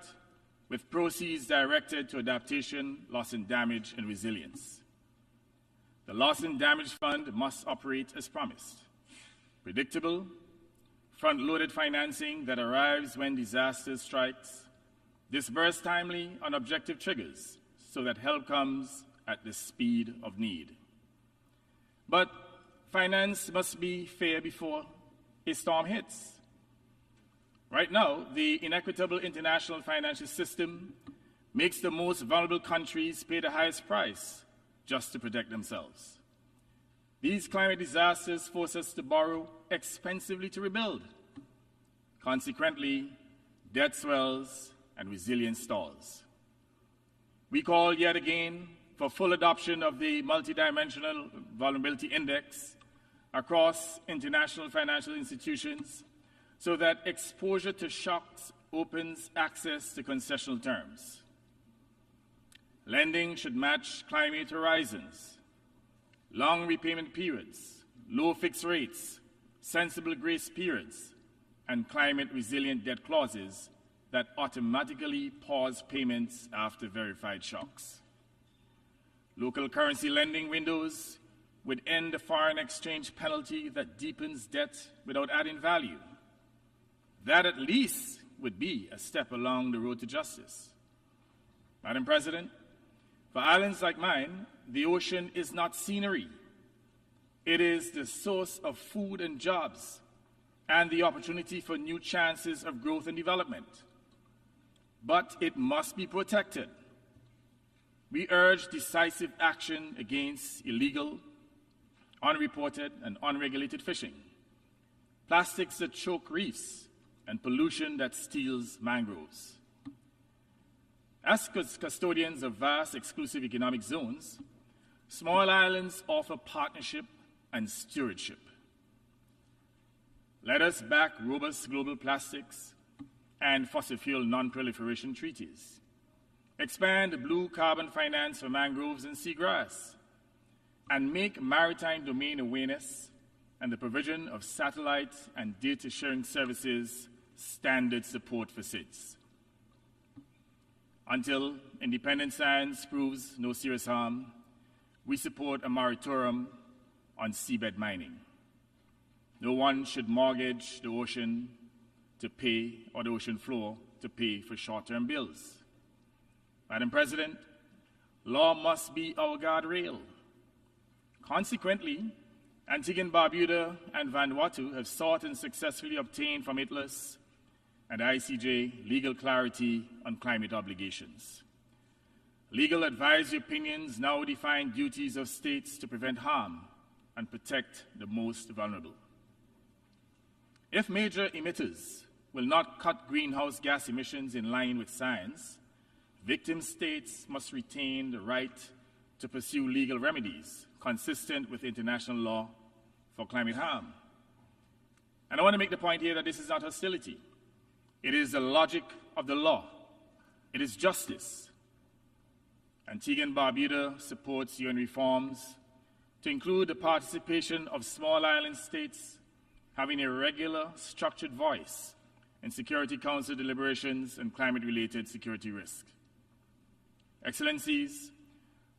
with proceeds directed to adaptation, loss and damage, and resilience. The Loss and Damage Fund must operate as promised. Predictable, front-loaded financing that arrives when disaster strikes, disbursed timely on objective triggers so that help comes at the speed of need. But finance must be fair before a storm hits. Right now, the inequitable international financial system makes the most vulnerable countries pay the highest price just to protect themselves. These climate disasters force us to borrow expensively to rebuild. Consequently, debt swells and resilience stalls. We call yet again for full adoption of the Multidimensional Vulnerability Index across international financial institutions so that exposure to shocks opens access to concessional terms. Lending should match climate horizons, long repayment periods, low fixed rates, sensible grace periods, and climate-resilient debt clauses that automatically pause payments after verified shocks. Local currency lending windows would end the foreign exchange penalty that deepens debt without adding value. That at least would be a step along the road to justice. Madam President, for islands like mine, the ocean is not scenery. It is the source of food and jobs and the opportunity for new chances of growth and development. But it must be protected. We urge decisive action against illegal, unreported, and unregulated fishing, plastics that choke reefs, and pollution that steals mangroves. As custodians of vast exclusive economic zones, small islands offer partnership and stewardship. Let us back robust global plastics and fossil fuel non-proliferation treaties. Expand blue carbon finance for mangroves and seagrass, and make maritime domain awareness and the provision of satellite and data sharing services standard support for SIDS. Until independent science proves no serious harm, we support a moratorium on seabed mining. No one should mortgage the ocean to pay, or the ocean floor to pay for short-term bills. Madam President, law must be our guardrail. Consequently, Antigua and Barbuda and Vanuatu have sought and successfully obtained from ITLAS and ICJ legal clarity on climate obligations. Legal advisory opinions now define duties of states to prevent harm and protect the most vulnerable. If major emitters will not cut greenhouse gas emissions in line with science, victim states must retain the right to pursue legal remedies consistent with international law for climate harm. And I want to make the point here that this is not hostility. It is the logic of the law. It is justice. Antigua and Barbuda supports UN reforms to include the participation of small island states having a regular, structured voice in Security Council deliberations and climate-related security risk. Excellencies,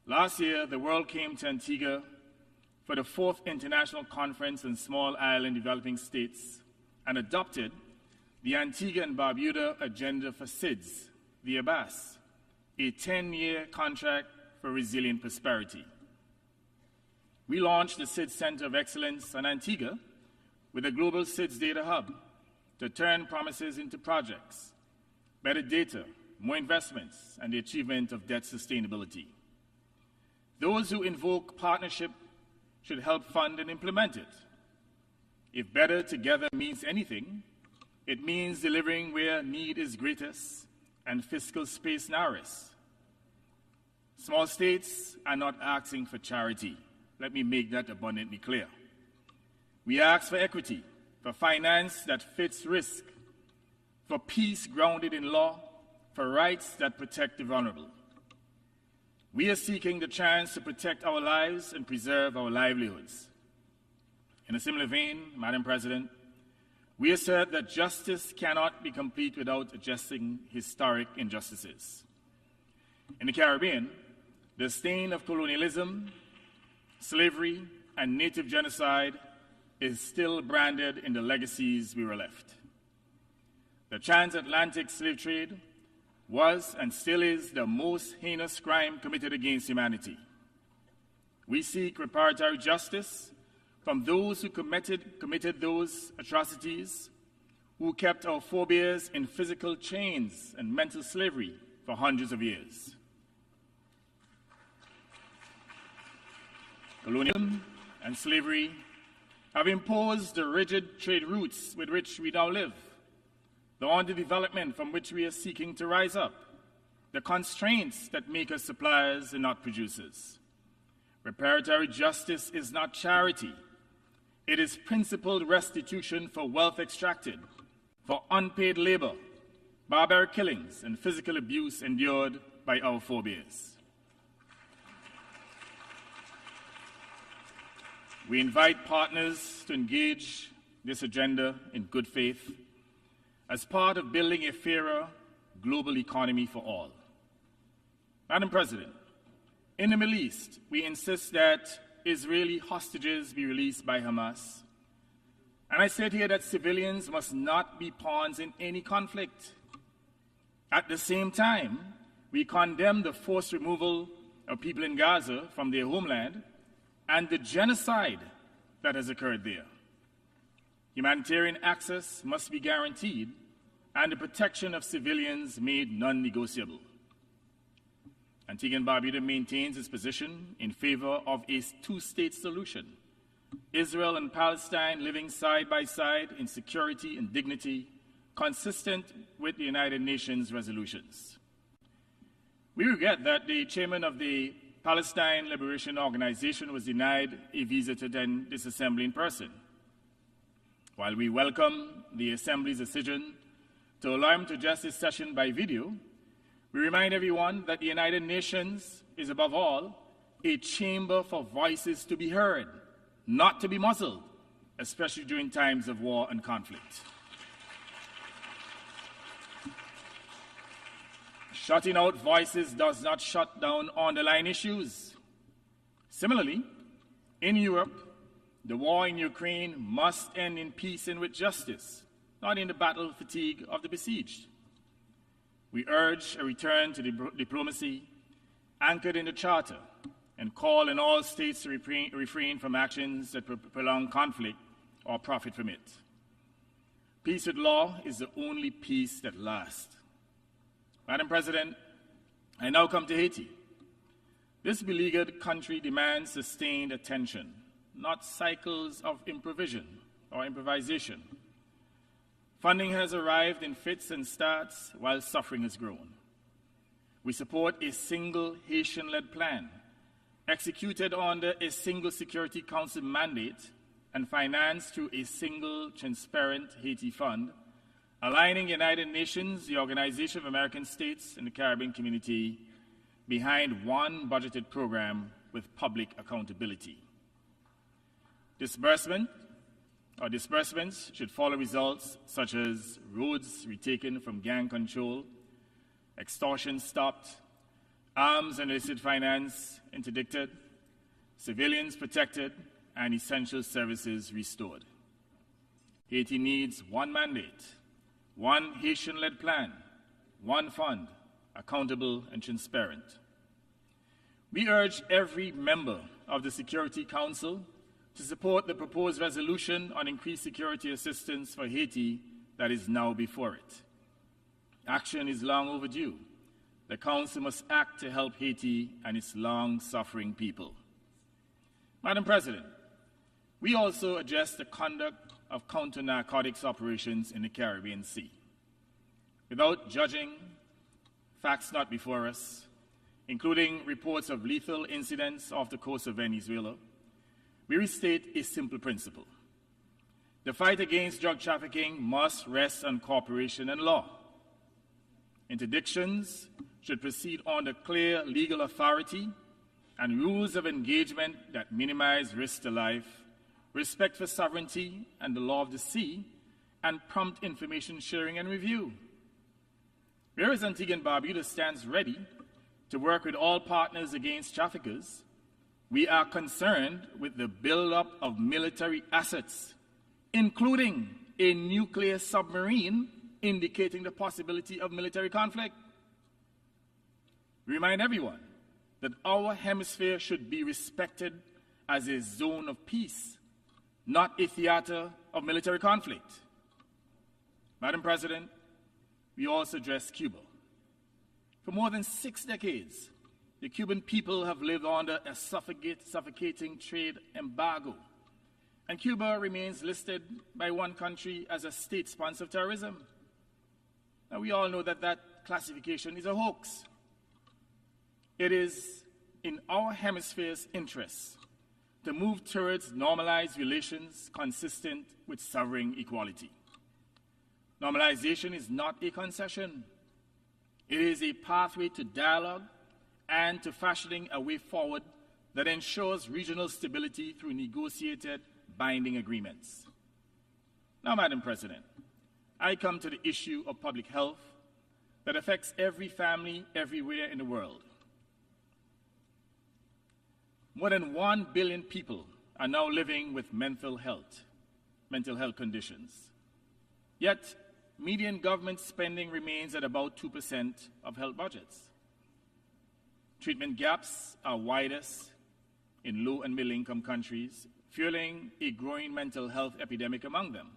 last year the world came to Antigua for the 4th International Conference on Small Island Developing States and adopted the Antigua and Barbuda Agenda for SIDS, the ABAS, a 10-year contract for resilient prosperity. We launched the SIDS Center of Excellence on Antigua with a global SIDS data hub to turn promises into projects, better data, more investments, and the achievement of debt sustainability. Those who invoke partnership should help fund and implement it. If better together means anything, it means delivering where need is greatest and fiscal space narrowest. Small states are not asking for charity. Let me make that abundantly clear. We ask for equity, for finance that fits risk, for peace grounded in law, for rights that protect the vulnerable. We are seeking the chance to protect our lives and preserve our livelihoods. In a similar vein, Madam President, we assert that justice cannot be complete without addressing historic injustices. In the Caribbean, the stain of colonialism, slavery, and native genocide is still branded in the legacies we were left. The transatlantic slave trade was and still is the most heinous crime committed against humanity. We seek reparatory justice from those who committed those atrocities, who kept our forebears in physical chains and mental slavery for hundreds of years. Colonialism and slavery have imposed the rigid trade routes with which we now live, the underdevelopment from which we are seeking to rise up. the constraints that make us suppliers and not producers. Reparatory justice is not charity. It is principled restitution for wealth extracted, for unpaid labor, barbaric killings, and physical abuse endured by our forebears. We invite partners to engage this agenda in good faith as part of building a fairer global economy for all. Madam President, in the Middle East, we insist that Israeli hostages be released by Hamas. And I said here that civilians must not be pawns in any conflict. At the same time, we condemn the forced removal of people in Gaza from their homeland and the genocide that has occurred there. Humanitarian access must be guaranteed and the protection of civilians made non-negotiable. Antigua and Barbuda maintains its position in favor of a two-state solution, Israel and Palestine living side by side in security and dignity, consistent with the United Nations resolutions. We regret that the chairman of the Palestine Liberation Organization was denied a visa to attend this assembly in person. While we welcome the Assembly's decision to allow him to address this session by video, we remind everyone that the United Nations is, above all, a chamber for voices to be heard, not to be muzzled, especially during times of war and conflict. Shutting out voices does not shut down underlying issues. Similarly, in Europe, the war in Ukraine must end in peace and with justice, not in the battle fatigue of the besieged. We urge a return to diplomacy anchored in the Charter and call on all states to refrain from actions that prolong conflict or profit from it. Peace with law is the only peace that lasts. Madam President, I now come to Haiti. This beleaguered country demands sustained attention, not cycles of improvisation. Funding has arrived in fits and starts while suffering has grown. We support a single Haitian-led plan, executed under a single Security Council mandate and financed through a single transparent Haiti fund, aligning the United Nations, the Organization of American States, and the Caribbean community behind one budgeted program with public accountability. Disbursements should follow results such as roads retaken from gang control, extortion stopped, arms and illicit finance interdicted, civilians protected, and essential services restored. Haiti needs one mandate, one Haitian-led plan, one fund, accountable and transparent. We urge every member of the Security Council to support the proposed resolution on increased security assistance for Haiti that is now before it. Action is long overdue. The Council must act to help Haiti and its long-suffering people. Madam President, we also address the conduct of counter-narcotics operations in the Caribbean Sea. Without judging facts not before us, including reports of lethal incidents off the coast of Venezuela, we restate a simple principle. The fight against drug trafficking must rest on cooperation and law. Interdictions should proceed under clear legal authority and rules of engagement that minimize risk to life, respect for sovereignty and the law of the sea, and prompt information sharing and review. Whereas Antigua and Barbuda stands ready to work with all partners against traffickers, we are concerned with the buildup of military assets, including a nuclear submarine indicating the possibility of military conflict. We remind everyone that our hemisphere should be respected as a zone of peace, not a theater of military conflict. Madam President, we also address Cuba. For more than 6 decades, the Cuban people have lived under a suffocating trade embargo, and Cuba remains listed by one country as a state sponsor of terrorism. Now, we all know that that classification is a hoax. It is in our hemisphere's interests to move towards normalized relations consistent with sovereign equality. Normalization is not a concession. It is a pathway to dialogue and to fashioning a way forward that ensures regional stability through negotiated, binding agreements. Now, Madam President, I come to the issue of public health that affects every family everywhere in the world. More than 1 billion people are now living with mental health conditions. Yet, median government spending remains at about 2% of health budgets. Treatment gaps are widest in low and middle-income countries, fueling a growing mental health epidemic among them.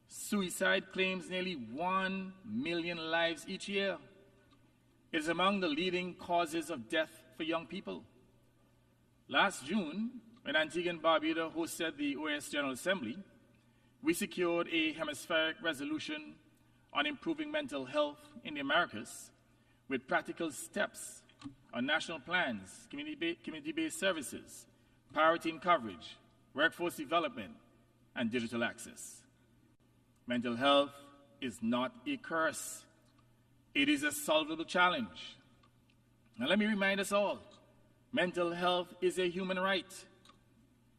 Suicide claims nearly 1 million lives each year. It is among the leading causes of death for young people. Last June, when Antigua and Barbuda hosted the OAS General Assembly, we secured a hemispheric resolution on improving mental health in the Americas with practical steps on national plans, community-based services, priority in coverage, workforce development, and digital access. Mental health is not a curse. It is a solvable challenge. Now let me remind us all, mental health is a human right.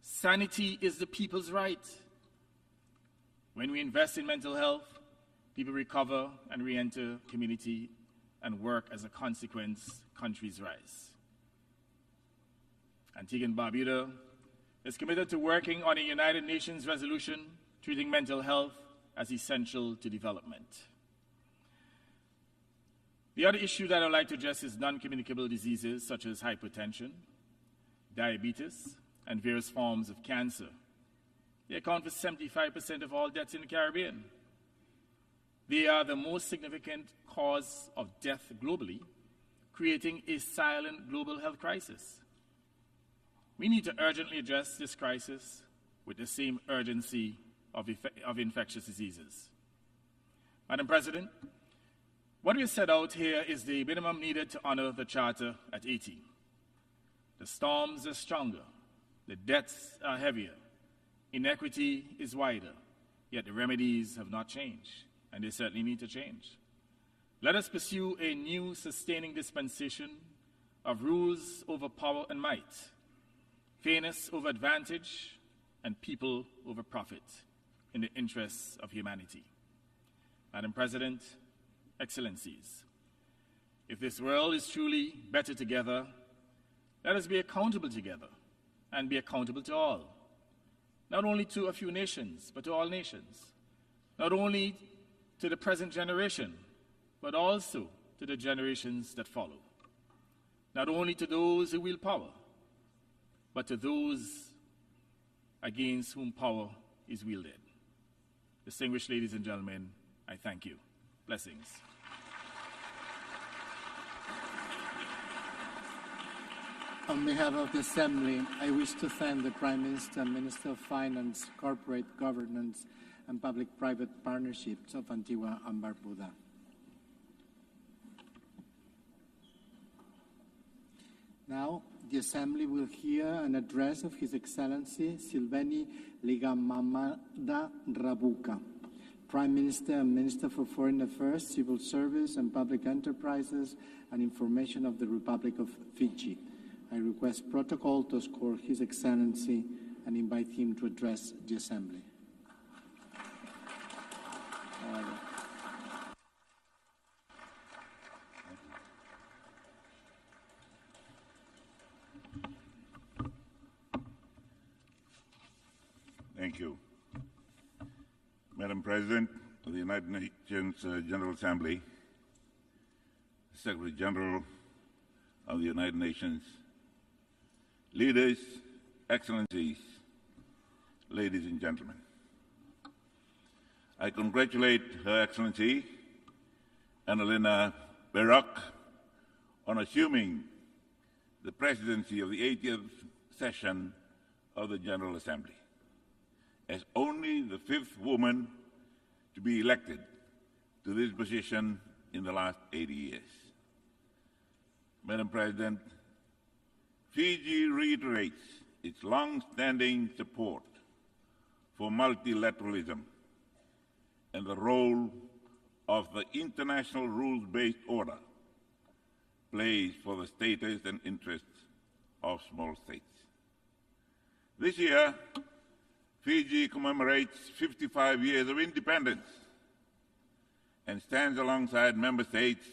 Sanity is the people's right. When we invest in mental health, people recover and re-enter community and work. As a consequence, countries rise. Antigua and Barbuda is committed to working on a United Nations resolution treating mental health as essential to development. The other issue that I'd like to address is non-communicable diseases such as hypertension, diabetes, and various forms of cancer. They account for 75% of all deaths in the Caribbean. They are the most significant cause of death globally, creating a silent global health crisis. We need to urgently address this crisis with the same urgency of infectious diseases. Madam President, what we set out here is the minimum needed to honor the Charter at 80. The storms are stronger, the debts are heavier, inequity is wider, yet the remedies have not changed, and they certainly need to change. Let us pursue a new sustaining dispensation of rules over power and might, fairness over advantage, and people over profit in the interests of humanity. Madam President, Excellencies, if this world is truly better together, let us be accountable together and be accountable to all, not only to a few nations, but to all nations, not only to the present generation, but also to the generations that follow, not only to those who wield power, but to those against whom power is wielded. Distinguished ladies and gentlemen, I thank you. Blessings. On behalf of the Assembly, I wish to thank the Prime Minister and Minister of Finance, Corporate Governance and Public-Private Partnerships of Antigua and Barbuda. Now, the Assembly will hear an address of His Excellency Silveni Ligamamada Rabuka, Prime Minister and Minister for Foreign Affairs, Civil Service and Public Enterprises and Information of the Republic of Fiyi. I request protocol to escort His Excellency and invite him to address the Assembly. Thank you. Madam President of the United Nations General Assembly, Secretary General of the United Nations, leaders, excellencies, ladies and gentlemen. I congratulate Her Excellency Annalena Baerbock on assuming the presidency of the 80th session of the General Assembly, as only the 5th woman to be elected to this position in the last 80 years. Madam President, Fiji reiterates its long-standing support for multilateralism and the role of the international rules-based order plays for the status and interests of small states. This year, Fiji commemorates 55 years of independence and stands alongside member states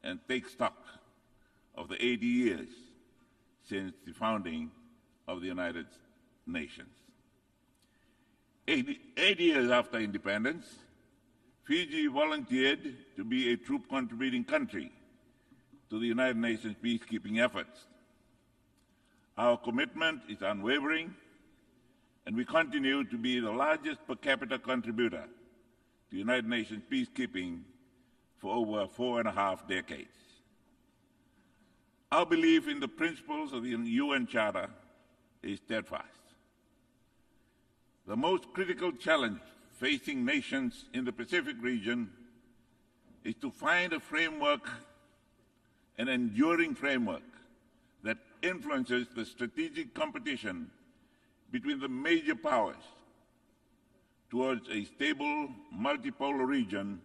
and takes stock of the 80 years since the founding of the United Nations. 80 years after independence, Fiji volunteered to be a troop contributing country to the United Nations peacekeeping efforts. Our commitment is unwavering, and we continue to be the largest per capita contributor to United Nations peacekeeping for over 4.5 decades. Our belief in the principles of the UN Charter is steadfast. The most critical challenge facing nations in the Pacific region is to find a framework, an enduring framework, that influences the strategic competition between the major powers towards a stable, multipolar region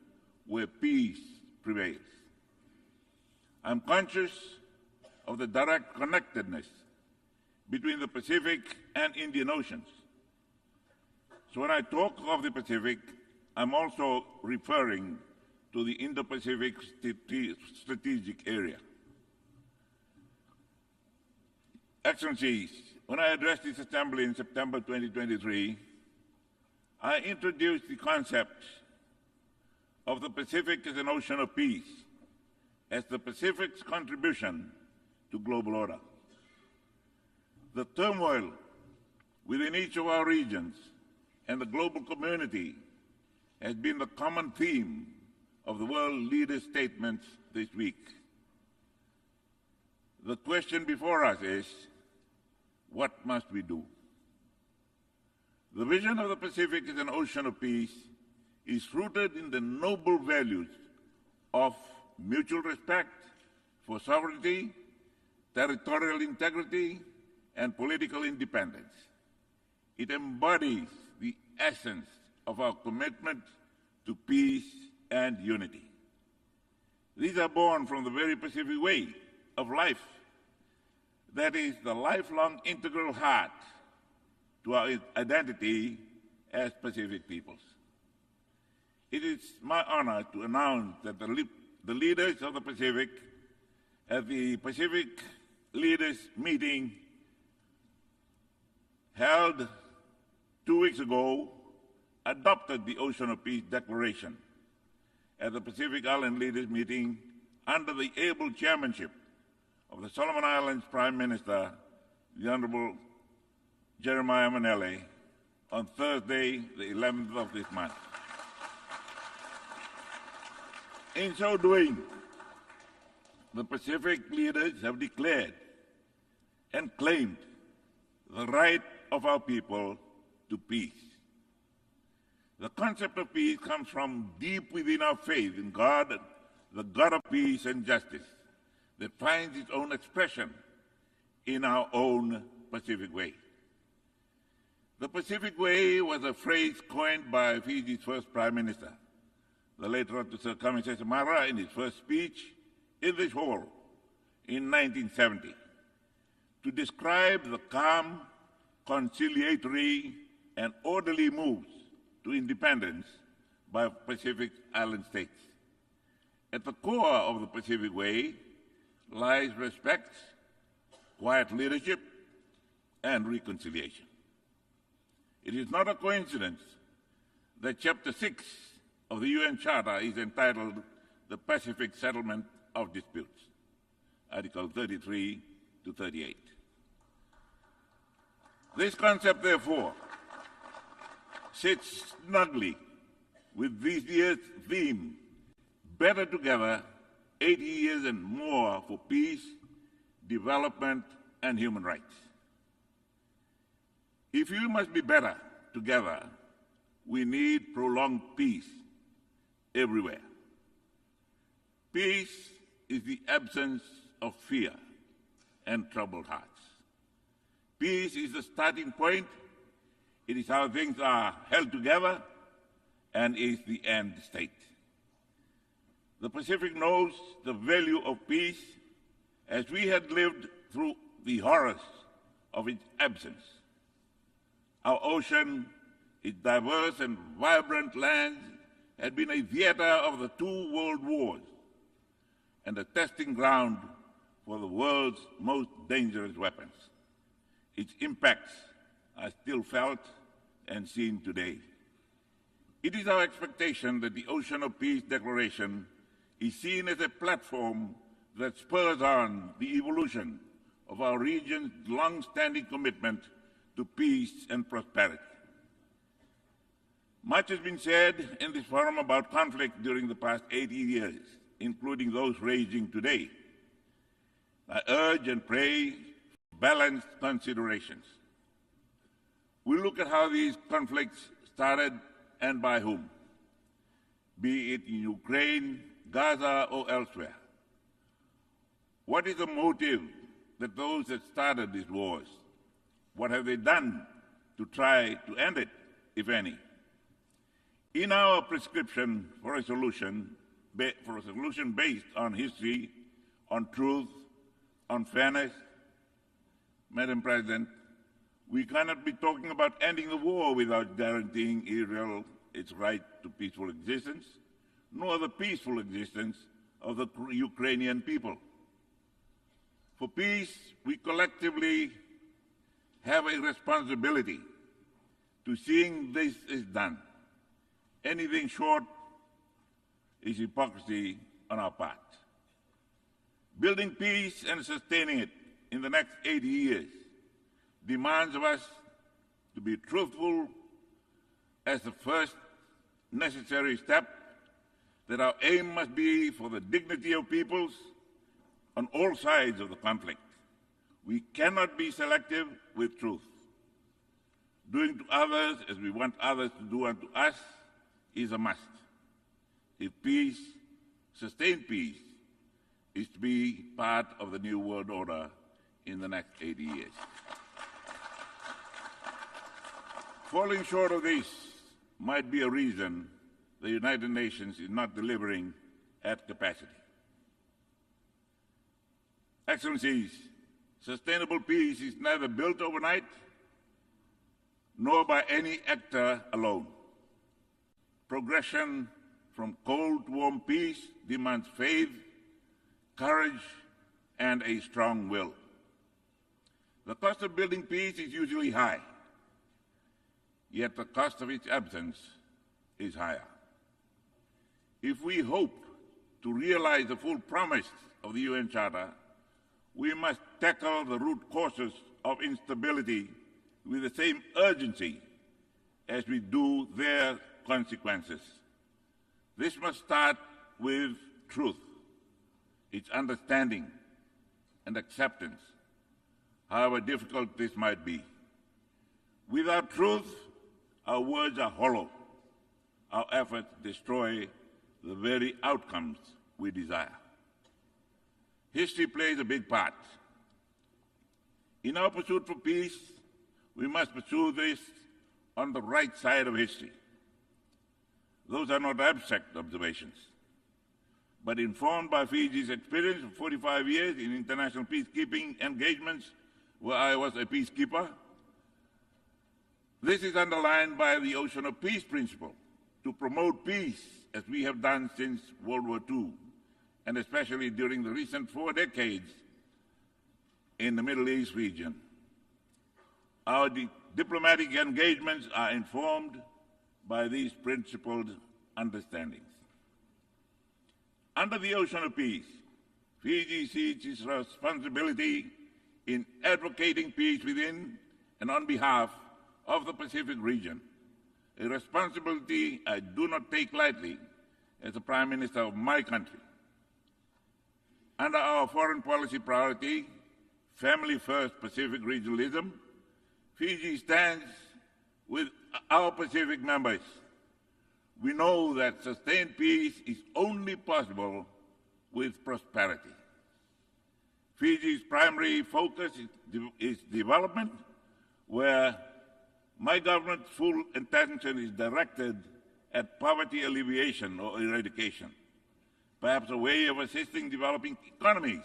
where peace prevails. I'm conscious of the direct connectedness between the Pacific and Indian Oceans. So when I talk of the Pacific, I'm also referring to the Indo-Pacific strategic area. Excellencies, when I addressed this Assembly in September 2023, I introduced the concept of the Pacific as an ocean of peace, as the Pacific's contribution to global order. The turmoil within each of our regions and the global community has been the common theme of the world leaders' statements this week. The question before us is, what must we do? The vision of the Pacific as an ocean of peace is rooted in the noble values of mutual respect for sovereignty, territorial integrity, and political independence. It embodies the essence of our commitment to peace and unity. These are born from the very Pacific way of life. That is the lifelong integral heart to our identity as Pacific peoples. It is my honor to announce that the leaders of the Pacific at the Pacific Leaders Meeting held 2 weeks ago adopted the Ocean of Peace Declaration at the Pacific Island Leaders Meeting under the able chairmanship of the Solomon Islands Prime Minister, the Honorable Jeremiah Manele, on Thursday, the 11th of this month. In so doing, the Pacific leaders have declared and claimed the right of our people to peace. The concept of peace comes from deep within our faith in God, the God of peace and justice, that finds its own expression in our own Pacific way. The Pacific way was a phrase coined by Fiji's first Prime Minister, the late Sir Kamisesa Samara, in his first speech in this hall in 1970, to describe the calm, conciliatory, and orderly moves to independence by Pacific Island states. At the core of the Pacific way lies respect, quiet leadership, and reconciliation. It is not a coincidence that Chapter 6 of the UN Charter is entitled The Pacific Settlement of Disputes, Article 33 to 38. This concept, therefore, sits snugly with this year's theme, Better Together, 80 years and more for peace, development, and human rights. If we must be better together, we need prolonged peace everywhere. Peace is the absence of fear and troubled hearts. Peace is the starting point. It is how things are held together and is the end state. The Pacific knows the value of peace as we had lived through the horrors of its absence. Our ocean, its diverse and vibrant lands, had been a theater of the two world wars and a testing ground for the world's most dangerous weapons. Its impacts are still felt and seen today. It is our expectation that the Ocean of Peace Declaration is seen as a platform that spurs on the evolution of our region's long-standing commitment to peace and prosperity. Much has been said in this forum about conflict during the past 80 years, including those raging today. I urge and pray for balanced considerations. We look at how these conflicts started and by whom, be it in Ukraine, Gaza, or elsewhere. What is the motive that those that started these wars? What have they done to try to end it, if any? In our prescription for a solution based on history, on truth, on fairness, Madam President, we cannot be talking about ending the war without guaranteeing Israel its right to peaceful existence, nor the peaceful existence of the Ukrainian people. For peace, we collectively have a responsibility to seeing this is done. Anything short is hypocrisy on our part. Building peace and sustaining it in the next 80 years demands of us to be truthful as the first necessary step, that our aim must be for the dignity of peoples on all sides of the conflict. We cannot be selective with truth. Doing to others as we want others to do unto us is a must. If peace, sustained peace, is to be part of the new world order in the next 80 years. Falling short of this might be a reason the United Nations is not delivering at capacity. Excellencies, sustainable peace is neither built overnight nor by any actor alone. Progression from cold to warm peace demands faith, courage, and a strong will. The cost of building peace is usually high, yet the cost of its absence is higher. If we hope to realize the full promise of the UN Charter, we must tackle the root causes of instability with the same urgency as we do their consequences. This must start with truth, its understanding and acceptance, however difficult this might be. Without truth, our words are hollow. Our efforts destroy the very outcomes we desire. History plays a big part. In our pursuit for peace, we must pursue this on the right side of history. Those are not abstract observations, but informed by Fiji's experience of 45 years in international peacekeeping engagements where I was a peacekeeper. This is underlined by the Ocean of Peace principle to promote peace as we have done since World War II, and especially during the recent 4 decades in the Middle East region. Our diplomatic engagements are informed by these principled understandings. Under the Ocean of Peace, Fiji sees its responsibility in advocating peace within and on behalf of the Pacific region, a responsibility I do not take lightly as the Prime Minister of my country. Under our foreign policy priority, Family First Pacific Regionalism, Fiji stands with our Pacific members. We know that sustained peace is only possible with prosperity. Fiji's primary focus is development, where my government's full attention is directed at poverty alleviation or eradication. Perhaps a way of assisting developing economies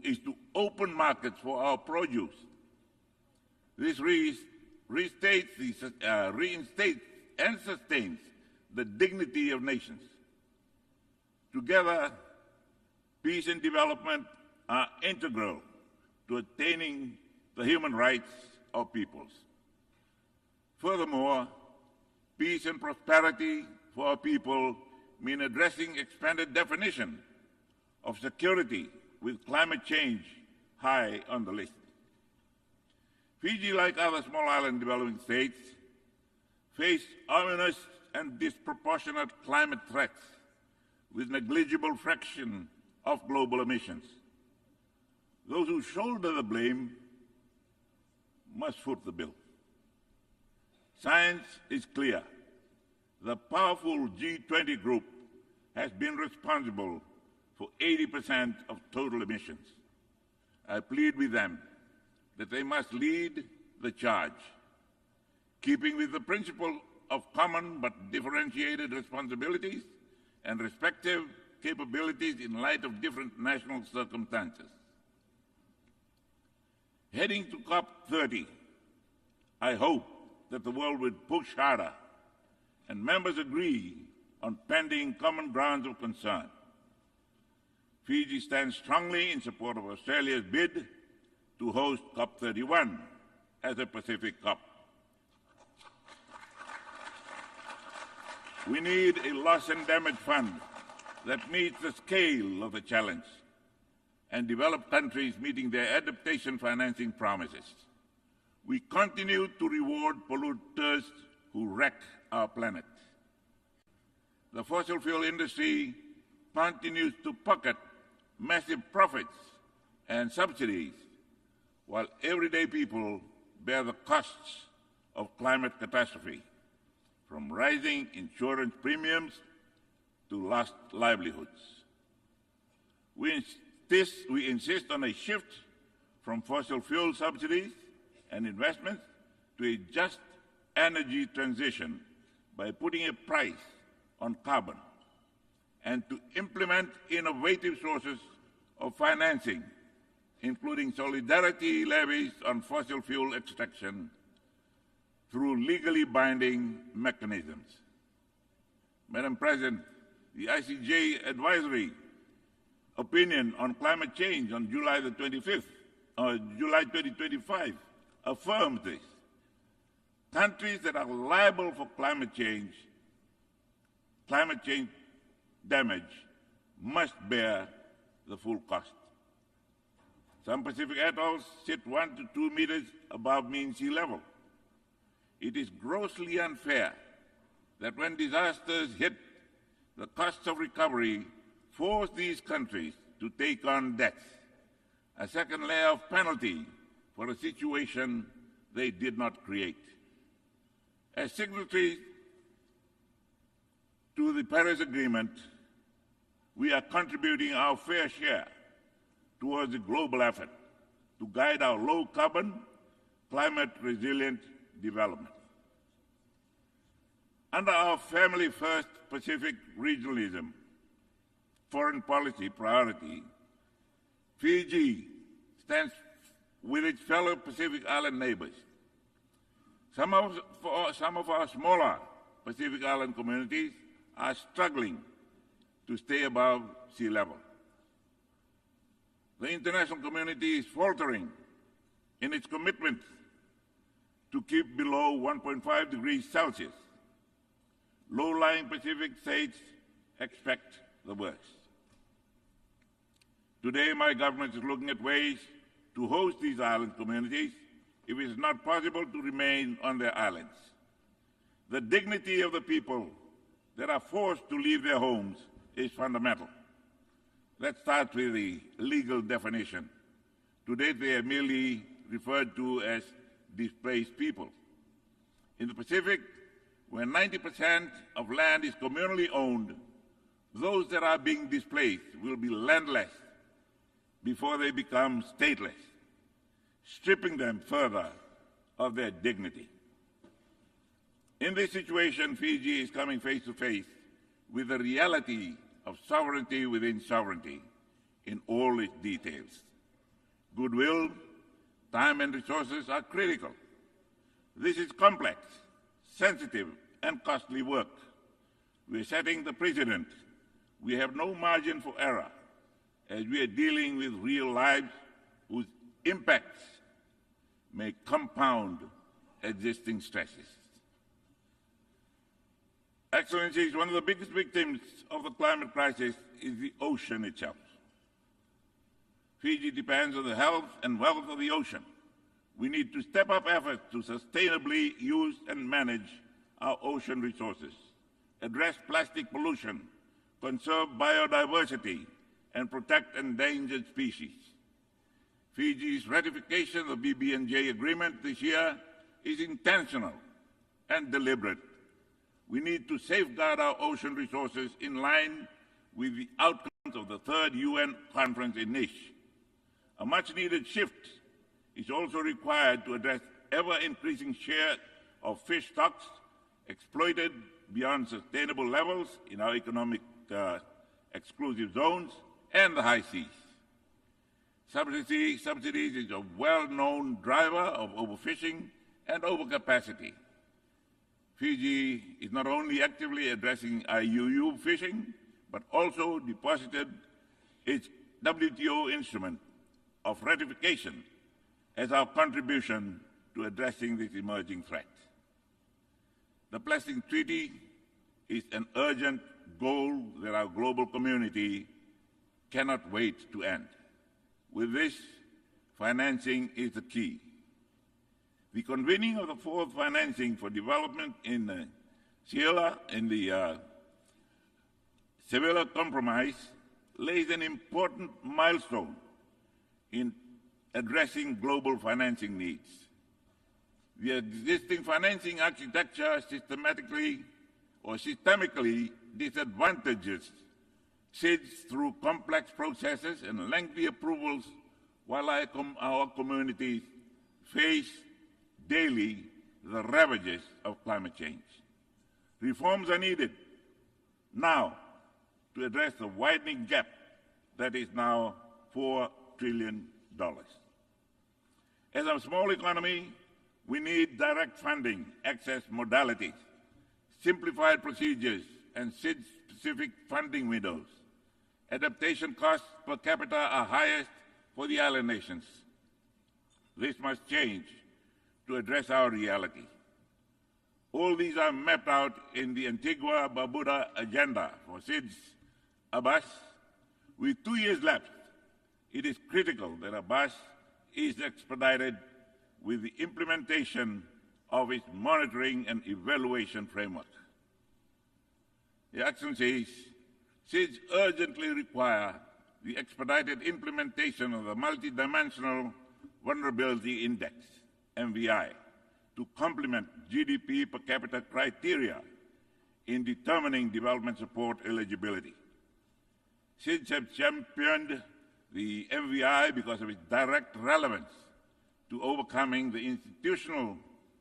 is to open markets for our produce. This reinstates and sustains the dignity of nations. Together, peace and development are integral to attaining the human rights of peoples. Furthermore, peace and prosperity for our people mean addressing expanded definition of security with climate change high on the list. Fiji, like other small island developing states, face ominous and disproportionate climate threats with negligible fraction of global emissions. Those who shoulder the blame must foot the bill. Science is clear. The powerful G20 group has been responsible for 80% of total emissions. I plead with them that they must lead the charge, keeping with the principle of common but differentiated responsibilities and respective capabilities in light of different national circumstances. Heading to COP30, I hope that the world will push harder and members agree on pending common grounds of concern. Fiji stands strongly in support of Australia's bid to host COP31 as a Pacific COP. We need a loss and damage fund that meets the scale of the challenge and developed countries meeting their adaptation financing promises. We continue to reward polluters who wreck our planet. The fossil fuel industry continues to pocket massive profits and subsidies, while everyday people bear the costs of climate catastrophe, from rising insurance premiums to lost livelihoods. We insist on a shift from fossil fuel subsidies and investments to a just energy transition by putting a price on carbon and to implement innovative sources of financing, including solidarity levies on fossil fuel extraction through legally binding mechanisms. Madam President, the ICJ advisory opinion on climate change on July the 25th, or July 2025, affirms this. Countries that are liable for climate change damage must bear the full cost. Some Pacific atolls sit 1 to 2 meters above mean sea level. It is grossly unfair that when disasters hit, the costs of recovery force these countries to take on debts, a second layer of penalty for a situation they did not create. As signatories to the Paris Agreement, we are contributing our fair share towards the global effort to guide our low-carbon, climate-resilient development. Under our family-first Pacific regionalism foreign policy priority, Fiji stands with its fellow Pacific Island neighbors. Some of our smaller Pacific Island communities are struggling to stay above sea level. The international community is faltering in its commitment to keep below 1.5 degrees Celsius. Low-lying Pacific states expect the worst. Today, my government is looking at ways to host these island communities if it is not possible to remain on their islands. The dignity of the people that are forced to leave their homes is fundamental. Let's start with the legal definition. Today, they are merely referred to as displaced people. In the Pacific, where 90% of land is communally owned, those that are being displaced will be landless before they become stateless, stripping them further of their dignity. In this situation, Fiji is coming face to face with the reality of sovereignty within sovereignty in all its details. Goodwill, time and resources are critical. This is complex, sensitive, and costly work. We are setting the precedent. We have no margin for error as we are dealing with real lives whose impacts may compound existing stresses. Excellencies, one of the biggest victims of the climate crisis is the ocean itself. Fiji depends on the health and wealth of the ocean. We need to step up efforts to sustainably use and manage our ocean resources, address plastic pollution, conserve biodiversity, and protect endangered species. Fiji's ratification of the BBNJ agreement this year is intentional and deliberate. We need to safeguard our ocean resources in line with the outcomes of the third UN conference in Nice. A much-needed shift is also required to address ever-increasing share of fish stocks exploited beyond sustainable levels in our economic exclusive zones and the high seas. Subsidies is a well-known driver of overfishing and overcapacity. Fiji is not only actively addressing IUU fishing, but also deposited its WTO instrument of ratification as our contribution to addressing this emerging threat. The Plastic Treaty is an urgent goal that our global community cannot wait to end. With this, financing is the key. The convening of the fourth financing for development in Sevilla Compromise lays an important milestone in addressing global financing needs. The existing financing architecture systemically disadvantages SIDS through complex processes and lengthy approvals, while our communities face daily the ravages of climate change. Reforms are needed now to address the widening gap that is now $4 trillion. As a small economy, we need direct funding, access modalities, simplified procedures, and SID-specific funding windows. Adaptation costs per capita are highest for the island nations. This must change to address our reality. All these are mapped out in the Antigua y Barbuda agenda for SIDS ABAS. With 2 years left, it is critical that ABAS is expedited with the implementation of its monitoring and evaluation framework. Your Excellencies, SIDS urgently require the expedited implementation of the Multidimensional Vulnerability Index, MVI, to complement GDP per capita criteria in determining development support eligibility. SIDS have championed the MVI because of its direct relevance to overcoming the institutional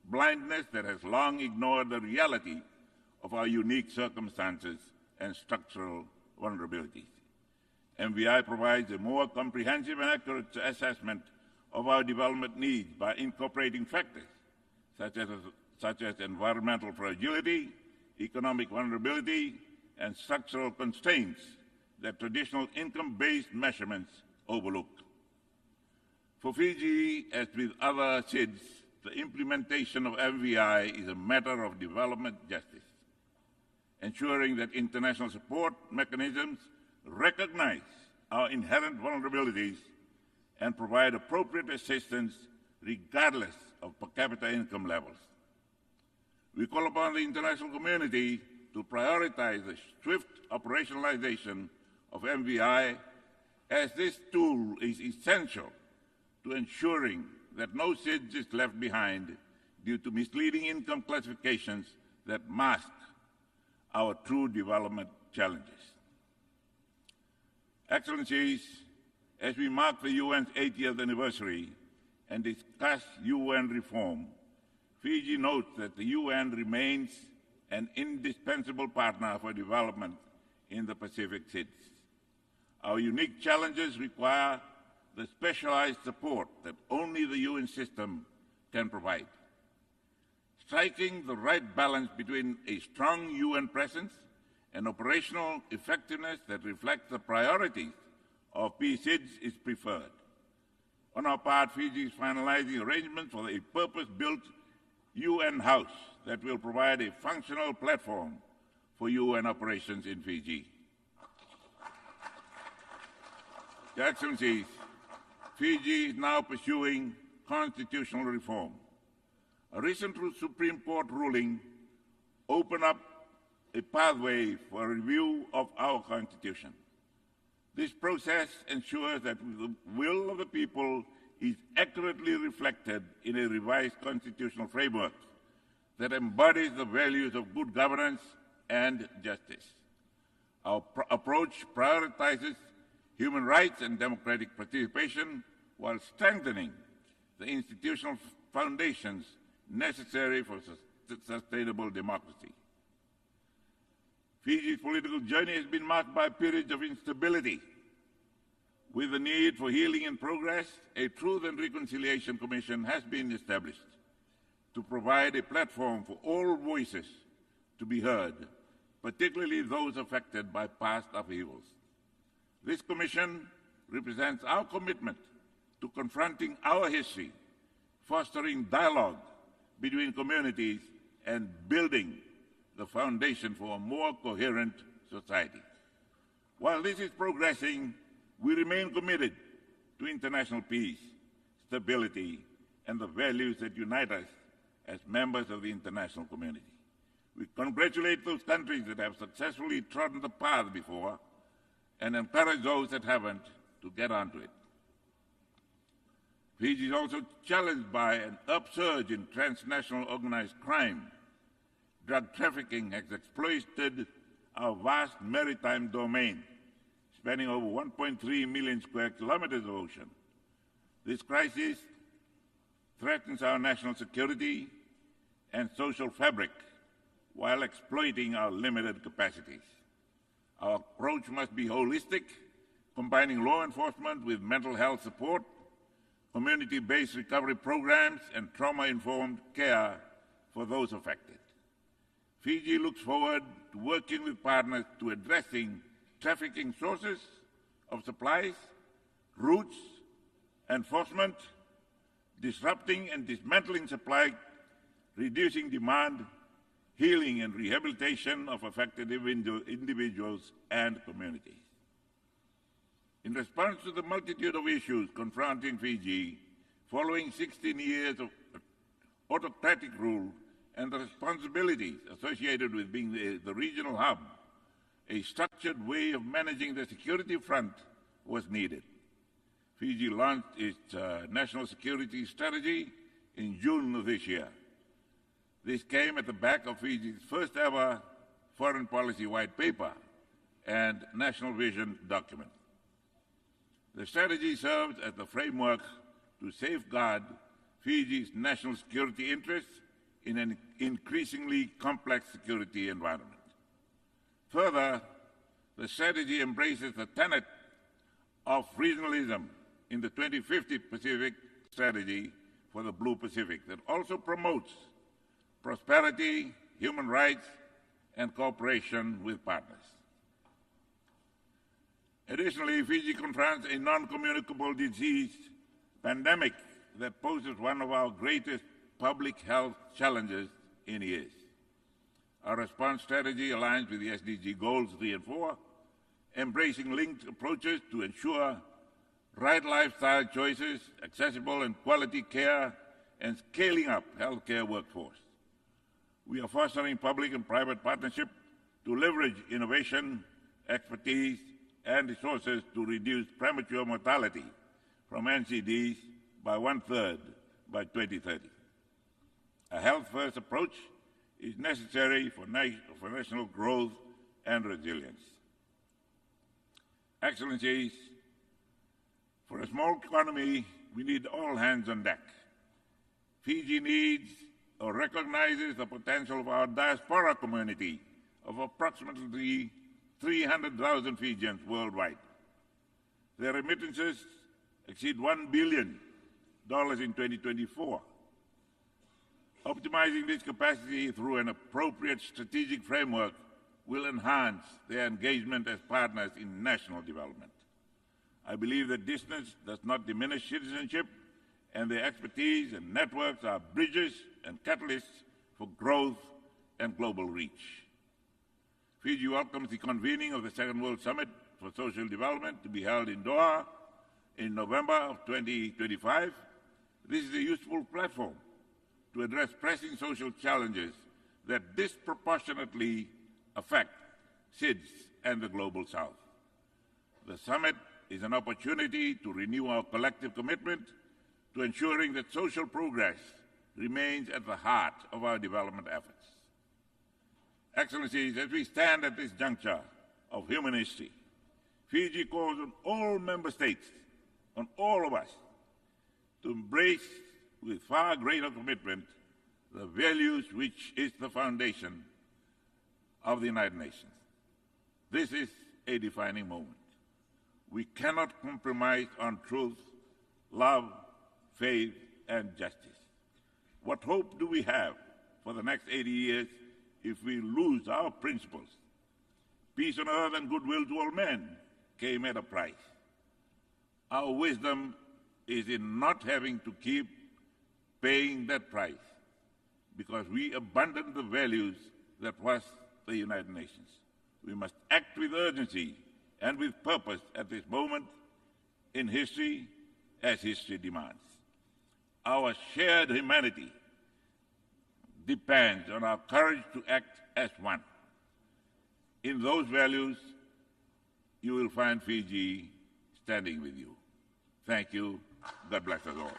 blindness that has long ignored the reality of our unique circumstances and structural vulnerabilities. MVI provides a more comprehensive and accurate assessment of our development needs by incorporating factors such as environmental fragility, economic vulnerability, and structural constraints that traditional income-based measurements overlook. For Fiji, as with other SIDS, the implementation of MVI is a matter of development justice, ensuring that international support mechanisms recognize our inherent vulnerabilities and provide appropriate assistance regardless of per capita income levels. We call upon the international community to prioritize the swift operationalization of MVI, as this tool is essential to ensuring that no SIDS is left behind due to misleading income classifications that mask our true development challenges. Excellencies, As we mark the UN's 80th anniversary and discuss UN reform, Fiji notes that the UN remains an indispensable partner for development in the Pacific States. Our unique challenges require the specialized support that only the UN system can provide. Striking the right balance between a strong UN presence and operational effectiveness that reflects the priorities of PSIDS is preferred. On our part, Fiji is finalizing arrangements for a purpose-built UN house that will provide a functional platform for UN operations in Fiji. Your Excellencies, Fiji is now pursuing constitutional reform. A recent Supreme Court ruling opened up a pathway for a review of our Constitution. This process ensures that the will of the people is accurately reflected in a revised constitutional framework that embodies the values of good governance and justice. Our approach prioritizes human rights and democratic participation while strengthening the institutional foundations necessary for sustainable democracy. Fiji's political journey has been marked by periods of instability. With the need for healing and progress, a Truth and Reconciliation Commission has been established to provide a platform for all voices to be heard, particularly those affected by past upheavals. This commission represents our commitment to confronting our history, fostering dialogue between communities, and building the foundation for a more coherent society. While this is progressing, we remain committed to international peace, stability, and the values that unite us as members of the international community. We congratulate those countries that have successfully trodden the path before and encourage those that haven't to get onto it. Fiji is also challenged by an upsurge in transnational organized crime. Drug trafficking has exploited our vast maritime domain, spanning over 1.3 million square kilometers of ocean. This crisis threatens our national security and social fabric while exploiting our limited capacities. Our approach must be holistic, combining law enforcement with mental health support, community-based recovery programs, and trauma-informed care for those affected. Fiji looks forward to working with partners to addressing trafficking sources of supplies, routes, enforcement, disrupting and dismantling supply, reducing demand, healing and rehabilitation of affected individuals and communities. In response to the multitude of issues confronting Fiji, following 16 years of autocratic rule and the responsibilities associated with being the regional hub, a structured way of managing the security front was needed. Fiji launched its national security strategy in June of this year. This came at the back of Fiji's first ever foreign policy white paper and national vision document. The strategy serves as the framework to safeguard Fiji's national security interests in an increasingly complex security environment. Further, the strategy embraces the tenet of regionalism in the 2050 Pacific Strategy for the Blue Pacific that also promotes prosperity, human rights, and cooperation with partners. Additionally, Fiji confronts a non-communicable disease pandemic that poses one of our greatest public health challenges in years. Our response strategy aligns with the SDG goals 3 and 4, embracing linked approaches to ensure right lifestyle choices, accessible and quality care, and scaling up healthcare workforce. We are fostering public and private partnership to leverage innovation, expertise, and resources to reduce premature mortality from NCDs by 1/3 by 2030. A health-first approach is necessary for national growth and resilience. Excellencies, For a small economy, we need all hands on deck. Fiji needs or recognizes the potential of our diaspora community of approximately 300,000 Fijians worldwide. Their remittances exceed $1 billion in 2024. Optimizing this capacity through an appropriate strategic framework will enhance their engagement as partners in national development. I believe that distance does not diminish citizenship, and their expertise and networks are bridges and catalysts for growth and global reach. Fiji welcomes the convening of the Second World Summit for Social Development to be held in Doha in November of 2025. This is a useful platform to address pressing social challenges that disproportionately affect SIDS and the Global South. The summit is an opportunity to renew our collective commitment to ensuring that social progress remains at the heart of our development efforts. Excellencies, as we stand at this juncture of human history, Fiji calls on all member states, on all of us, to embrace with far greater commitment the values which is the foundation of the United Nations. This is a defining moment. We cannot compromise on truth, love, faith, and justice. What hope do we have for the next 80 years if we lose our principles? Peace on earth and goodwill to all men came at a price. Our wisdom is in not having to keep paying that price because we abandoned the values that was the United Nations. We must act with urgency and with purpose at this moment in history as history demands. Our shared humanity depends on our courage to act as one. In those values, you will find Fiji standing with you. Thank you. God bless us all.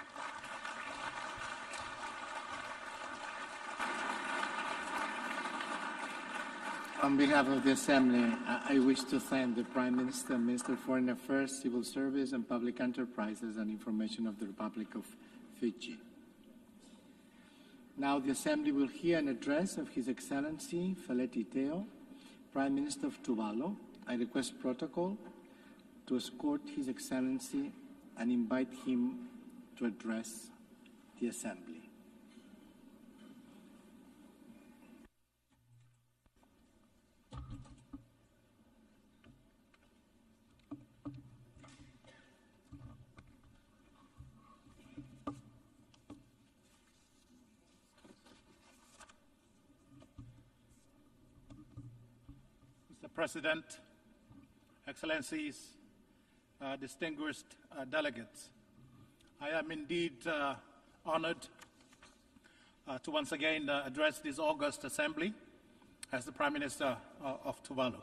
On behalf of the Assembly, I wish to thank the Prime Minister, Minister of Foreign Affairs, Civil Service and Public Enterprises and Information of the Republic of Fiji. Now the Assembly will hear an address of His Excellency Feleti Teo, Prime Minister of Tuvalu. I request protocol to escort His Excellency and invite him to address the Assembly. President, Excellencies, distinguished delegates, I am indeed honored to once again address this august assembly as the Prime Minister of Tuvalu.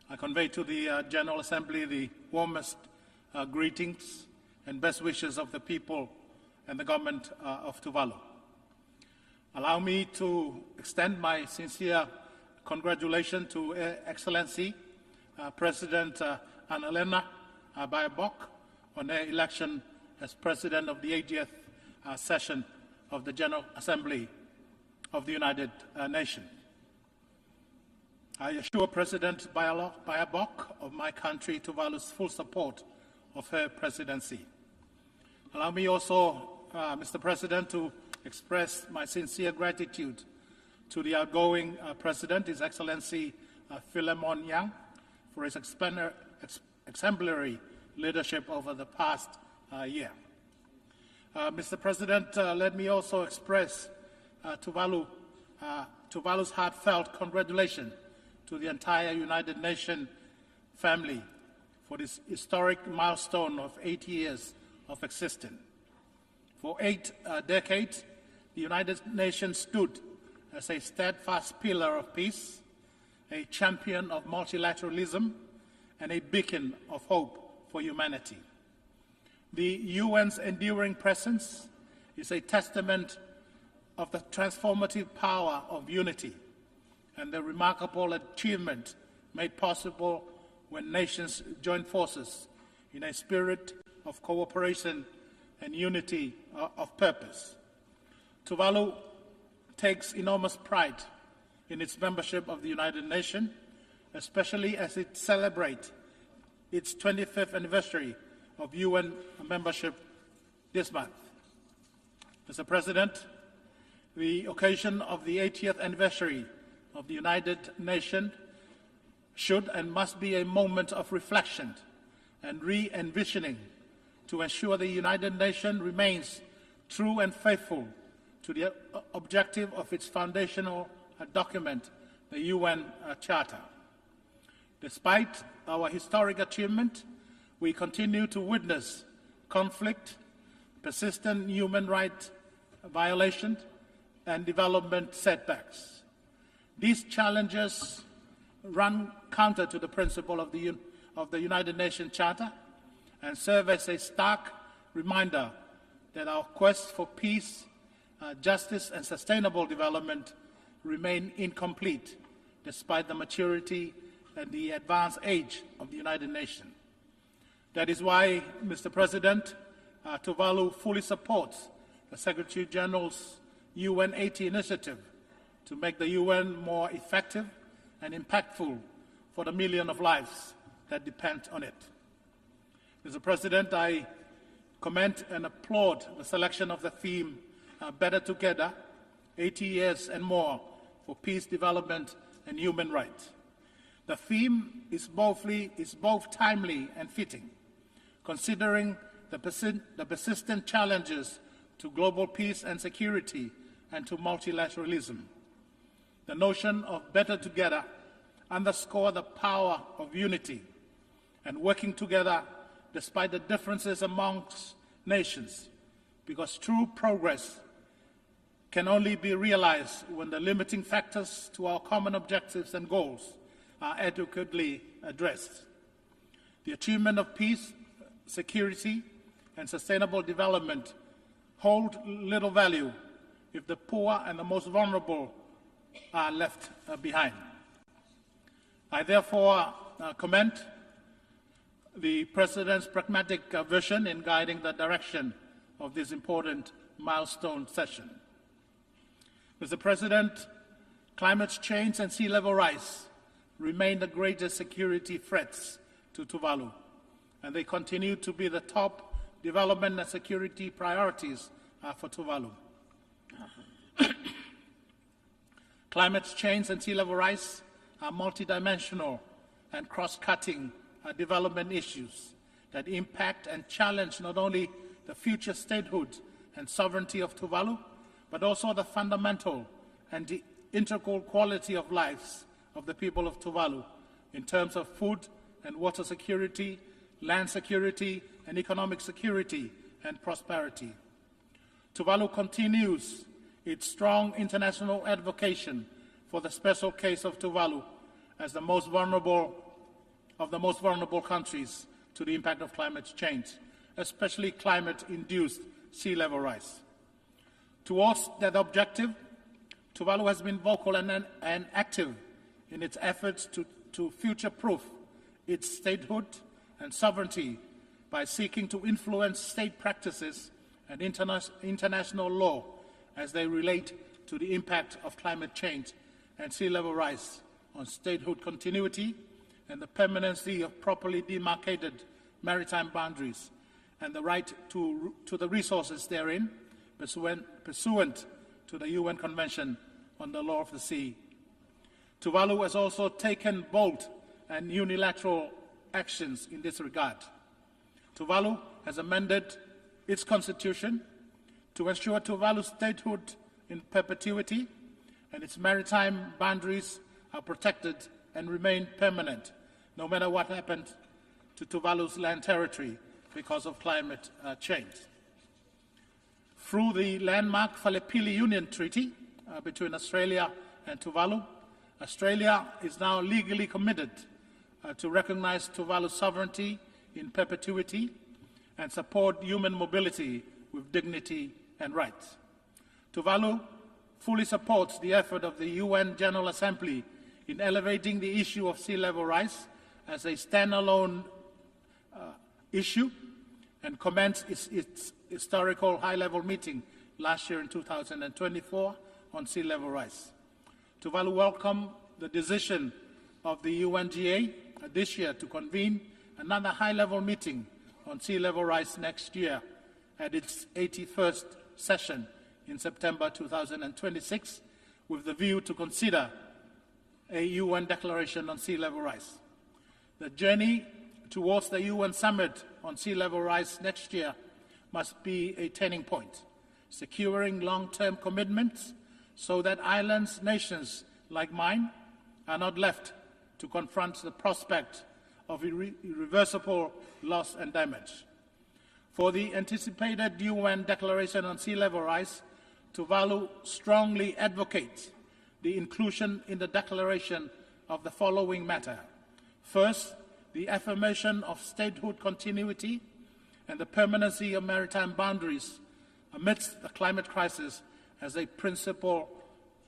I convey to the General Assembly the warmest greetings and best wishes of the people and the government of Tuvalu. Allow me to extend my sincere congratulations to Excellency President Annalena Baerbock on their election as President of the 80th session of the General Assembly of the United Nations. I assure President Baerbock of my country Tuvalu's full support of her presidency. Allow me also, Mr. President, to express my sincere gratitude to the outgoing President, His Excellency Philemon Yang, for his exemplary leadership over the past year. Mr. President, let me also express Tuvalu's heartfelt congratulations to the entire United Nations family for this historic milestone of 80 years of existence. For 8 decades, the United Nations stood as a steadfast pillar of peace, a champion of multilateralism, and a beacon of hope for humanity. The UN's enduring presence is a testament of the transformative power of unity and the remarkable achievement made possible when nations join forces in a spirit of cooperation and unity of purpose. Tuvalu takes enormous pride in its membership of the United Nations, especially as it celebrates its 25th anniversary of UN membership this month. Mr. President, the occasion of the 80th anniversary of the United Nations should and must be a moment of reflection and re-envisioning to ensure the United Nations remains true and faithful to the objective of its foundational document, the UN Charter. Despite our historic achievement, we continue to witness conflict, persistent human rights violations, and development setbacks. These challenges run counter to the principle of the United Nations Charter and serve as a stark reminder that our quest for peace, justice, and sustainable development remain incomplete despite the maturity and the advanced age of the United Nations. That is why, Mr. President, Tuvalu fully supports the Secretary General's UN 80 initiative to make the UN more effective and impactful for the millions of lives that depend on it. Mr. President, I commend and applaud the selection of the theme Better Together, 80 years and more for peace, development, and human rights. The theme is both timely and fitting, considering the persistent challenges to global peace and security and to multilateralism. The notion of better together underscores the power of unity and working together despite the differences amongst nations, because true progress can only be realized when the limiting factors to our common objectives and goals are adequately addressed. The achievement of peace, security, and sustainable development hold little value if the poor and the most vulnerable are left behind. I therefore commend the President's pragmatic vision in guiding the direction of this important milestone session. Mr. President, climate change and sea level rise remain the greatest security threats to Tuvalu, and they continue to be the top development and security priorities for Tuvalu. Climate change and sea level rise are multidimensional and cross-cutting development issues that impact and challenge not only the future statehood and sovereignty of Tuvalu, but also the fundamental and the integral quality of lives of the people of Tuvalu in terms of food and water security, land security, and economic security and prosperity. Tuvalu continues its strong international advocacy for the special case of Tuvalu as the most vulnerable of the most vulnerable countries to the impact of climate change, especially climate-induced sea level rise. Towards that objective, Tuvalu has been vocal and active in its efforts to future-proof its statehood and sovereignty by seeking to influence state practices and international law as they relate to the impact of climate change and sea level rise on statehood continuity and the permanency of properly demarcated maritime boundaries and the right to the resources therein pursuant to the UN Convention on the Law of the Sea. Tuvalu has also taken bold and unilateral actions in this regard. Tuvalu has amended its constitution to ensure Tuvalu's statehood in perpetuity and its maritime boundaries are protected and remain permanent, no matter what happened to Tuvalu's land territory because of climate change. Through the landmark Falepili Union Treaty between Australia and Tuvalu, Australia is now legally committed to recognize Tuvalu's sovereignty in perpetuity and support human mobility with dignity and rights. Tuvalu fully supports the effort of the UN General Assembly in elevating the issue of sea level rise as a standalone issue and commenced its historical high-level meeting last year in 2024 on sea level rise. Tuvalu welcomed the decision of the UNGA this year to convene another high-level meeting on sea level rise next year at its 81st session in September 2026, with the view to consider a UN declaration on sea level rise. The journey towards the UN summit on sea level rise next year must be a turning point, securing long-term commitments so that islands, nations like mine, are not left to confront the prospect of irreversible loss and damage. For the anticipated UN Declaration on Sea Level Rise, Tuvalu strongly advocates the inclusion in the declaration of the following matter. First, the affirmation of statehood continuity and the permanency of maritime boundaries amidst the climate crisis as a principle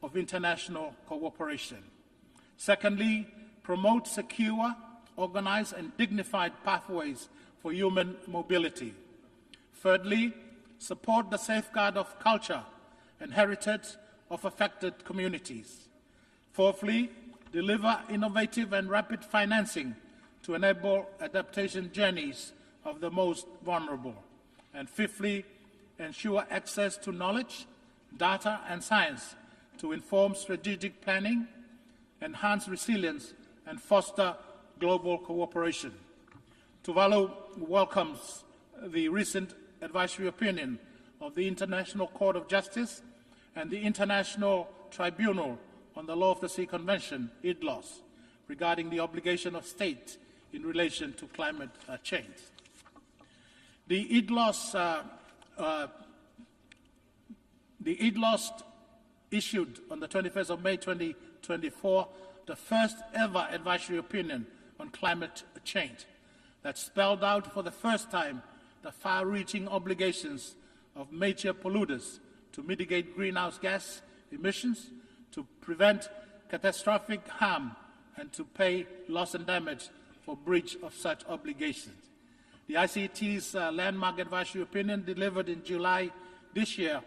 of international cooperation. Secondly, promote secure, organized and dignified pathways for human mobility. Thirdly, support the safeguard of culture and heritage of affected communities. Fourthly, deliver innovative and rapid financing to enable adaptation journeys of the most vulnerable. And fifthly, ensure access to knowledge, data and science to inform strategic planning, enhance resilience and foster global cooperation. Tuvalu welcomes the recent advisory opinion of the International Court of Justice and the International Tribunal on the Law of the Sea Convention, IDLOS, regarding the obligation of states in relation to climate change. The IDLOS issued on the 21st of May 2024 the first ever advisory opinion on climate change that spelled out for the first time the far-reaching obligations of major polluters to mitigate greenhouse gas emissions, to prevent catastrophic harm, and to pay loss and damage for breach of such obligations. The ICT's landmark advisory opinion delivered in July this year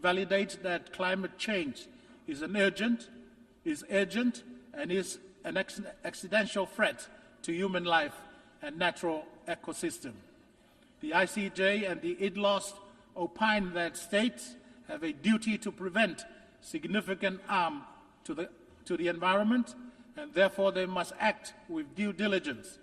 validates that climate change is urgent and is an existential threat to human life and natural ecosystem. The ICJ and the IDLOS opine that states have a duty to prevent significant harm to the environment, and therefore they must act with due diligence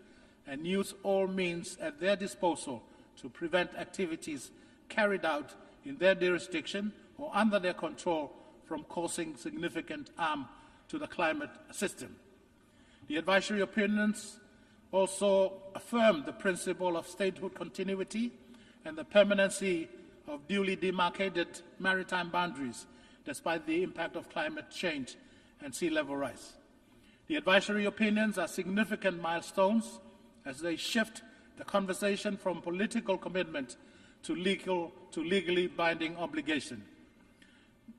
and use all means at their disposal to prevent activities carried out in their jurisdiction or under their control from causing significant harm to the climate system. The advisory opinions also affirm the principle of statehood continuity and the permanency of duly demarcated maritime boundaries despite the impact of climate change and sea level rise. The advisory opinions are significant milestones as they shift the conversation from political commitment to legally binding obligation.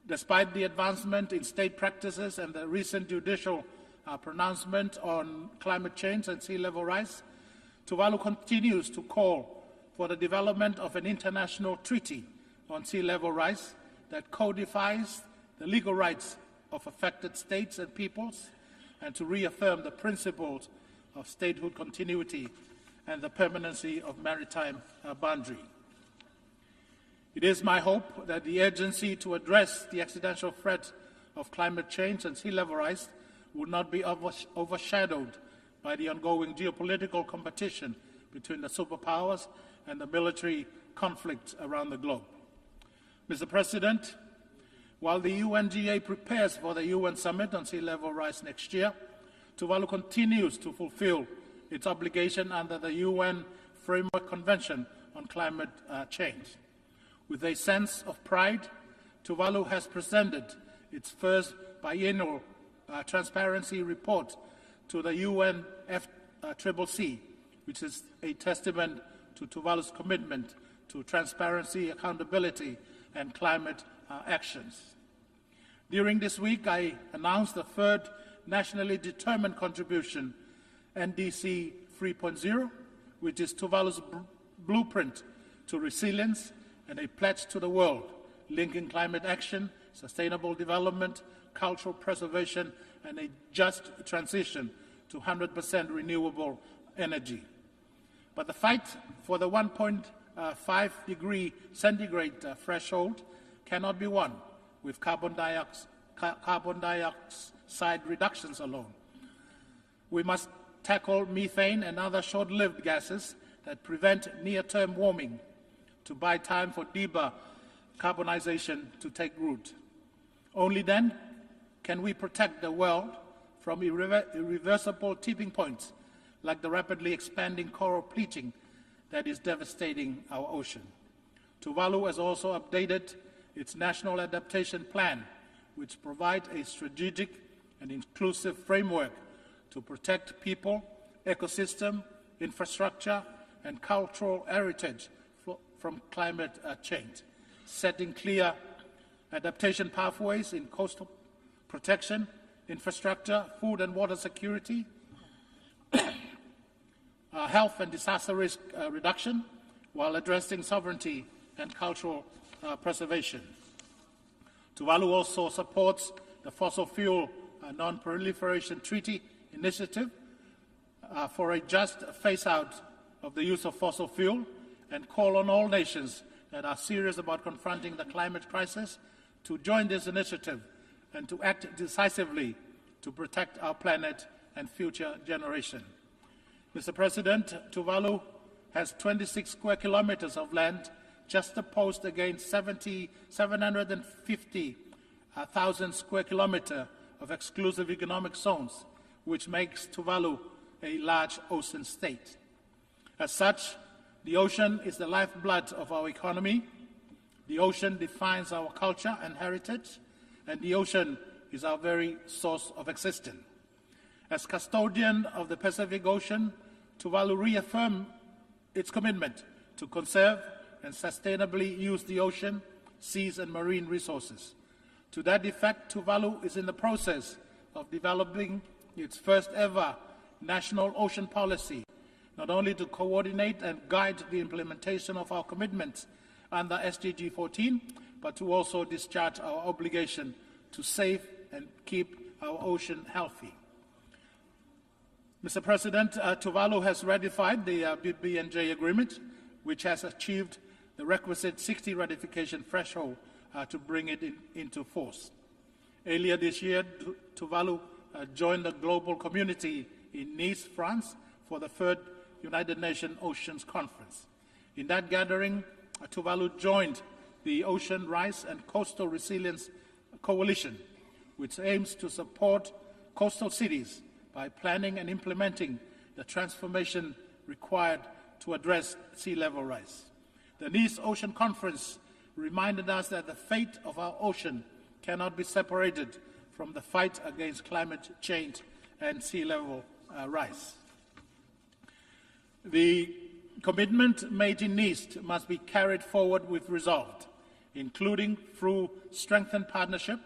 Despite the advancement in state practices and the recent judicial pronouncement on climate change and sea level rise, Tuvalu continues to call for the development of an international treaty on sea level rise that codifies the legal rights of affected states and peoples, and to reaffirm the principles of statehood continuity and the permanency of maritime boundary. It is my hope that the urgency to address the existential threat of climate change and sea level rise will not be overshadowed by the ongoing geopolitical competition between the superpowers and the military conflicts around the globe. Mr. President, while the UNGA prepares for the UN Summit on sea level rise next year, Tuvalu continues to fulfill its obligation under the UN Framework Convention on Climate Change. With a sense of pride, Tuvalu has presented its first biennial transparency report to the UNFCCC, which is a testament to Tuvalu's commitment to transparency, accountability, and climate actions. During this week, I announced the third nationally determined contribution, NDC 3.0, which is Tuvalu's blueprint to resilience and a pledge to the world, linking climate action, sustainable development, cultural preservation, and a just transition to 100% renewable energy. But the fight for the 1.5 degree centigrade threshold cannot be won with carbon dioxide reductions alone. We must tackle methane and other short-lived gases that prevent near-term warming to buy time for deeper carbonization to take root. Only then can we protect the world from irreversible tipping points like the rapidly expanding coral bleaching that is devastating our ocean. Tuvalu has also updated its National Adaptation Plan, which provides a strategic and inclusive framework to protect people, ecosystem, infrastructure, and cultural heritage from climate change, setting clear adaptation pathways in coastal protection, infrastructure, food and water security, health and disaster risk reduction, while addressing sovereignty and cultural preservation. Tuvalu also supports the Fossil Fuel Non-Proliferation Treaty Initiative for a just phase-out of the use of fossil fuel and call on all nations that are serious about confronting the climate crisis to join this initiative and to act decisively to protect our planet and future generations. Mr. President, Tuvalu has 26 square kilometers of land just opposed against 750,000 square kilometers of exclusive economic zones, which makes Tuvalu a large ocean state. As such, the ocean is the lifeblood of our economy, the ocean defines our culture and heritage, and the ocean is our very source of existence. As custodian of the Pacific Ocean, Tuvalu reaffirmed its commitment to conserve and sustainably use the ocean, seas, and marine resources. To that effect, Tuvalu is in the process of developing its first ever national ocean policy, not only to coordinate and guide the implementation of our commitments under SDG 14, but to also discharge our obligation to save and keep our ocean healthy. Mr. President, Tuvalu has ratified the BBNJ agreement, which has achieved the requisite 60 ratification threshold to bring it into force. Earlier this year, Tuvalu joined the global community in Nice, France, for the third United Nations Oceans Conference. In that gathering, Tuvalu joined the Ocean Rise and Coastal Resilience Coalition, which aims to support coastal cities by planning and implementing the transformation required to address sea level rise. The Nice Ocean Conference reminded us that the fate of our ocean cannot be separated from the fight against climate change and sea level rise. The commitment made in Nice must be carried forward with resolve, including through strengthened partnership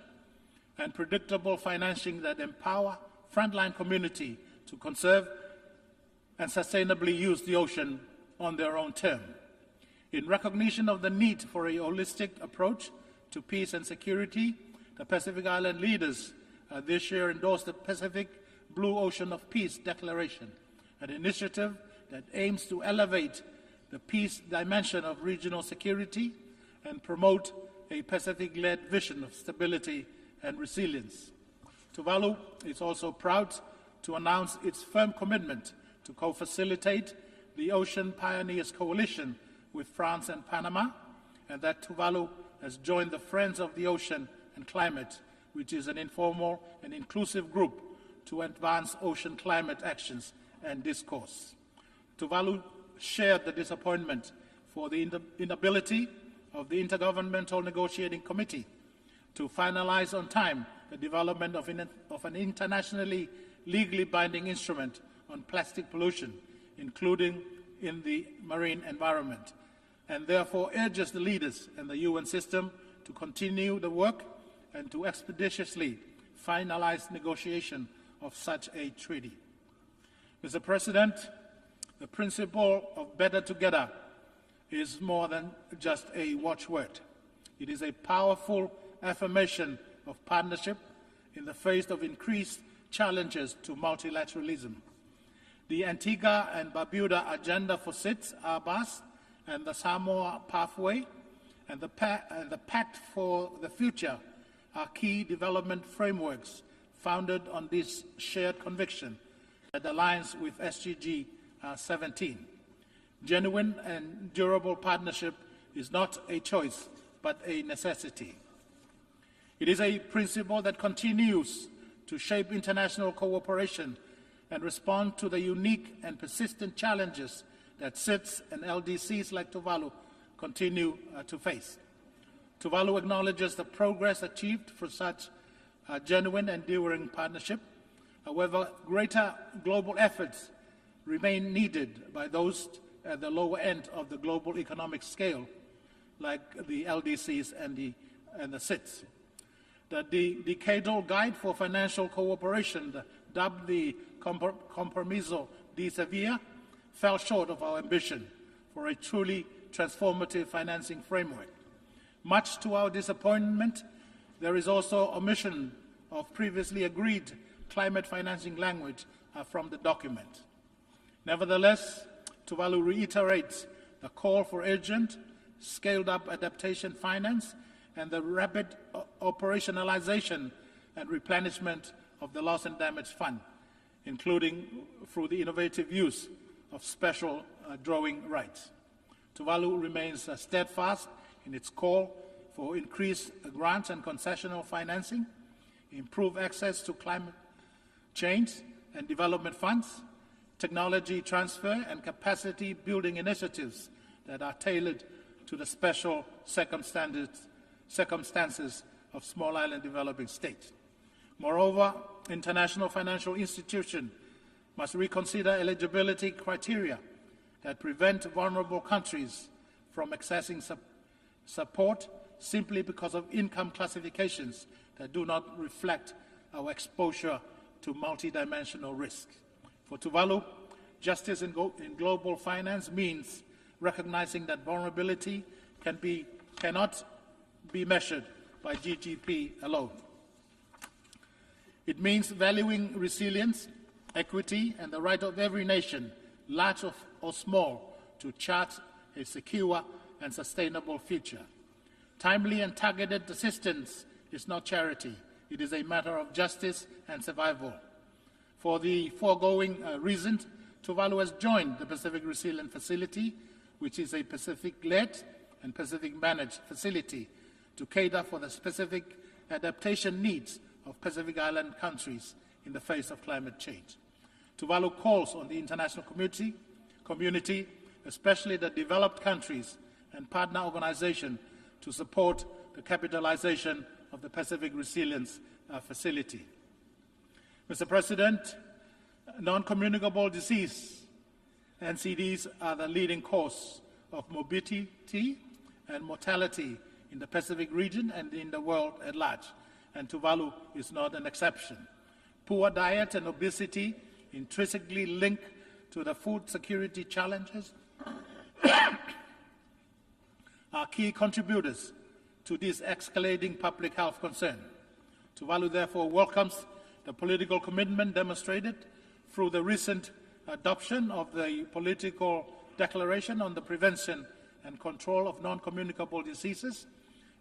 and predictable financing that empower frontline community to conserve and sustainably use the ocean on their own terms. In recognition of the need for a holistic approach to peace and security, the Pacific Island leaders this year endorsed the Pacific Blue Ocean of Peace Declaration, an initiative that aims to elevate the peace dimension of regional security and promote a Pacific-led vision of stability and resilience. Tuvalu is also proud to announce its firm commitment to co-facilitate the Ocean Pioneers Coalition with France and Panama, and that Tuvalu has joined the Friends of the Ocean and Climate, which is an informal and inclusive group to advance ocean climate actions and discourse. Tuvalu shared the disappointment for the inability of the Intergovernmental Negotiating Committee to finalize on time the development of an internationally legally binding instrument on plastic pollution, including in the marine environment, and therefore urges the leaders and the UN system to continue the work and to expeditiously finalize negotiation of such a treaty. Mr. President, The principle of better together is more than just a watchword. It is a powerful affirmation of partnership in the face of increased challenges to multilateralism. The Antigua and Barbuda Agenda for SIDS, ABAS, and the Samoa Pathway, and the Pact for the Future are key development frameworks founded on this shared conviction that aligns with SDG 17. Genuine and durable partnership is not a choice, but a necessity. It is a principle that continues to shape international cooperation and respond to the unique and persistent challenges that SIDS and LDCs like Tuvalu continue to face. Tuvalu acknowledges the progress achieved for such genuine and enduring partnership. However, greater global efforts remain needed by those at the lower end of the global economic scale, like the LDCs and the SIDS. The decadal guide for financial cooperation, dubbed the Compromiso de Sevilla, fell short of our ambition for a truly transformative financing framework. Much to our disappointment, there is also omission of previously agreed climate financing language from the document. Nevertheless, Tuvalu reiterates the call for urgent, scaled-up adaptation finance and the rapid operationalization and replenishment of the Loss and Damage Fund, including through the innovative use of special drawing rights. Tuvalu remains steadfast in its call for increased grants and concessional financing, improved access to climate change and development funds, technology transfer and capacity building initiatives that are tailored to the special circumstances of small island developing states. Moreover, international financial institutions must reconsider eligibility criteria that prevent vulnerable countries from accessing support simply because of income classifications that do not reflect our exposure to multidimensional risk. For Tuvalu, justice in global finance means recognizing that vulnerability cannot be measured by GDP alone. It means valuing resilience, equity, and the right of every nation, large or small, to chart a secure and sustainable future. Timely and targeted assistance is not charity. It is a matter of justice and survival. For the foregoing reasons, Tuvalu has joined the Pacific Resilience Facility, which is a Pacific-led and Pacific-managed facility to cater for the specific adaptation needs of Pacific Island countries in the face of climate change. Tuvalu calls on the international community, especially the developed countries and partner organizations, to support the capitalization of the Pacific Resilience Facility. Mr. President, non-communicable disease, NCDs, are the leading cause of morbidity and mortality in the Pacific region and in the world at large, and Tuvalu is not an exception. Poor diet and obesity, intrinsically linked to the food security challenges, are key contributors to this escalating public health concern. Tuvalu therefore welcomes the political commitment demonstrated through the recent adoption of the political declaration on the prevention and control of non-communicable diseases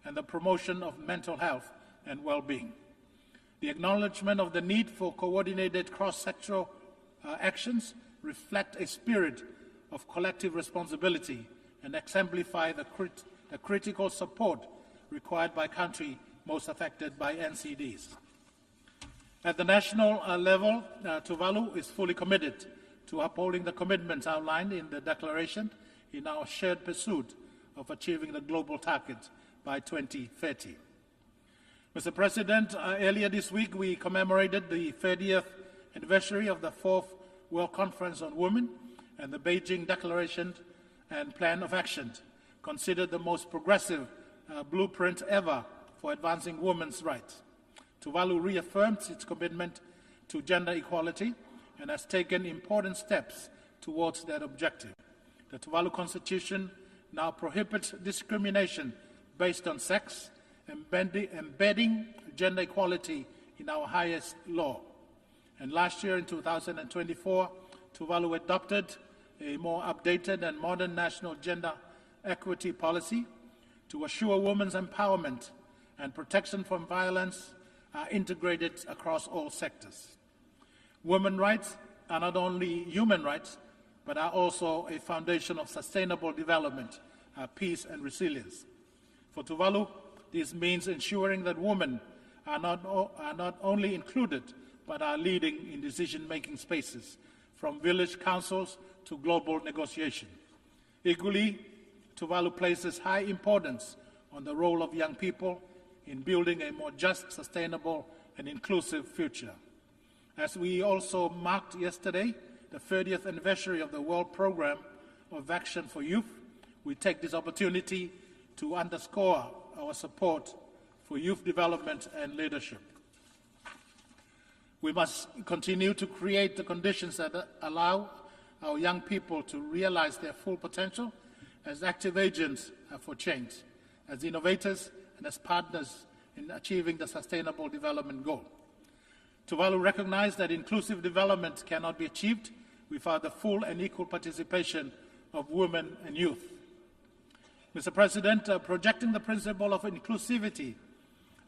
and the promotion of mental health and well-being. The acknowledgement of the need for coordinated cross-sectoral actions reflect a spirit of collective responsibility and exemplify the critical support required by countries most affected by NCDs. At the national level, Tuvalu is fully committed to upholding the commitments outlined in the declaration in our shared pursuit of achieving the global target by 2030. Mr. President, earlier this week we commemorated the 30th anniversary of the 4th World Conference on Women, and the Beijing Declaration and Plan of Action, considered the most progressive blueprint ever for advancing women's rights. Tuvalu reaffirms its commitment to gender equality and has taken important steps towards that objective. The Tuvalu Constitution now prohibits discrimination based on sex, embedding gender equality in our highest law. And last year, in 2024, Tuvalu adopted a more updated and modern national gender equity policy to assure women's empowerment and protection from violence are integrated across all sectors. Women's rights are not only human rights, but are also a foundation of sustainable development, peace and resilience. For Tuvalu, this means ensuring that women are not only included, but are leading in decision-making spaces, from village councils to global negotiation. Equally, Tuvalu places high importance on the role of young people in building a more just, sustainable, and inclusive future. As we also marked yesterday, the 30th anniversary of the World Programme of Action for Youth, we take this opportunity to underscore our support for youth development and leadership. We must continue to create the conditions that allow our young people to realize their full potential as active agents for change, as innovators and as partners in achieving the Sustainable Development Goal. Tuvalu recognizes that inclusive development cannot be achieved without the full and equal participation of women and youth. Mr. President, projecting the principle of inclusivity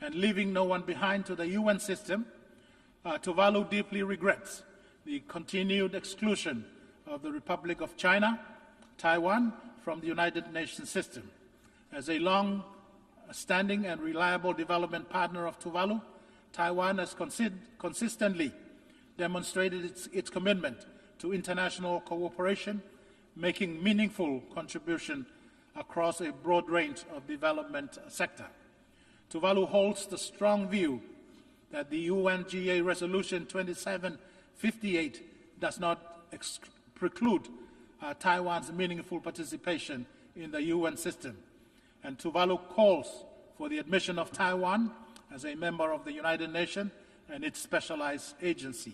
and leaving no one behind to the UN system, Tuvalu deeply regrets the continued exclusion of the Republic of China, Taiwan, from the United Nations system. As a long-standing and reliable development partner of Tuvalu, Taiwan has consistently demonstrated its commitment to international cooperation, making meaningful contribution across a broad range of development sector. Tuvalu holds the strong view that the UNGA Resolution 2758 does not preclude Taiwan's meaningful participation in the UN system, and Tuvalu calls for the admission of Taiwan as a member of the United Nations and its specialized agency.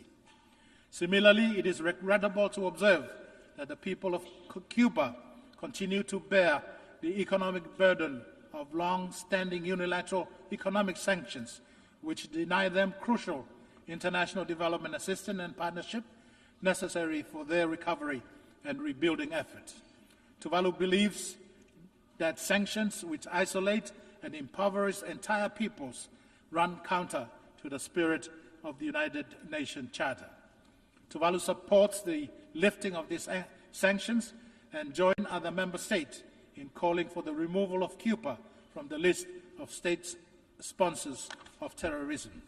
Similarly, it is regrettable to observe that the people of Cuba continue to bear the economic burden of long-standing unilateral economic sanctions, which deny them crucial international development assistance and partnership necessary for their recovery and rebuilding efforts. Tuvalu believes that sanctions which isolate and impoverish entire peoples run counter to the spirit of the United Nations Charter. Tuvalu supports the lifting of these sanctions and joins other member states in calling for the removal of Cuba from the list of state sponsors of terrorism.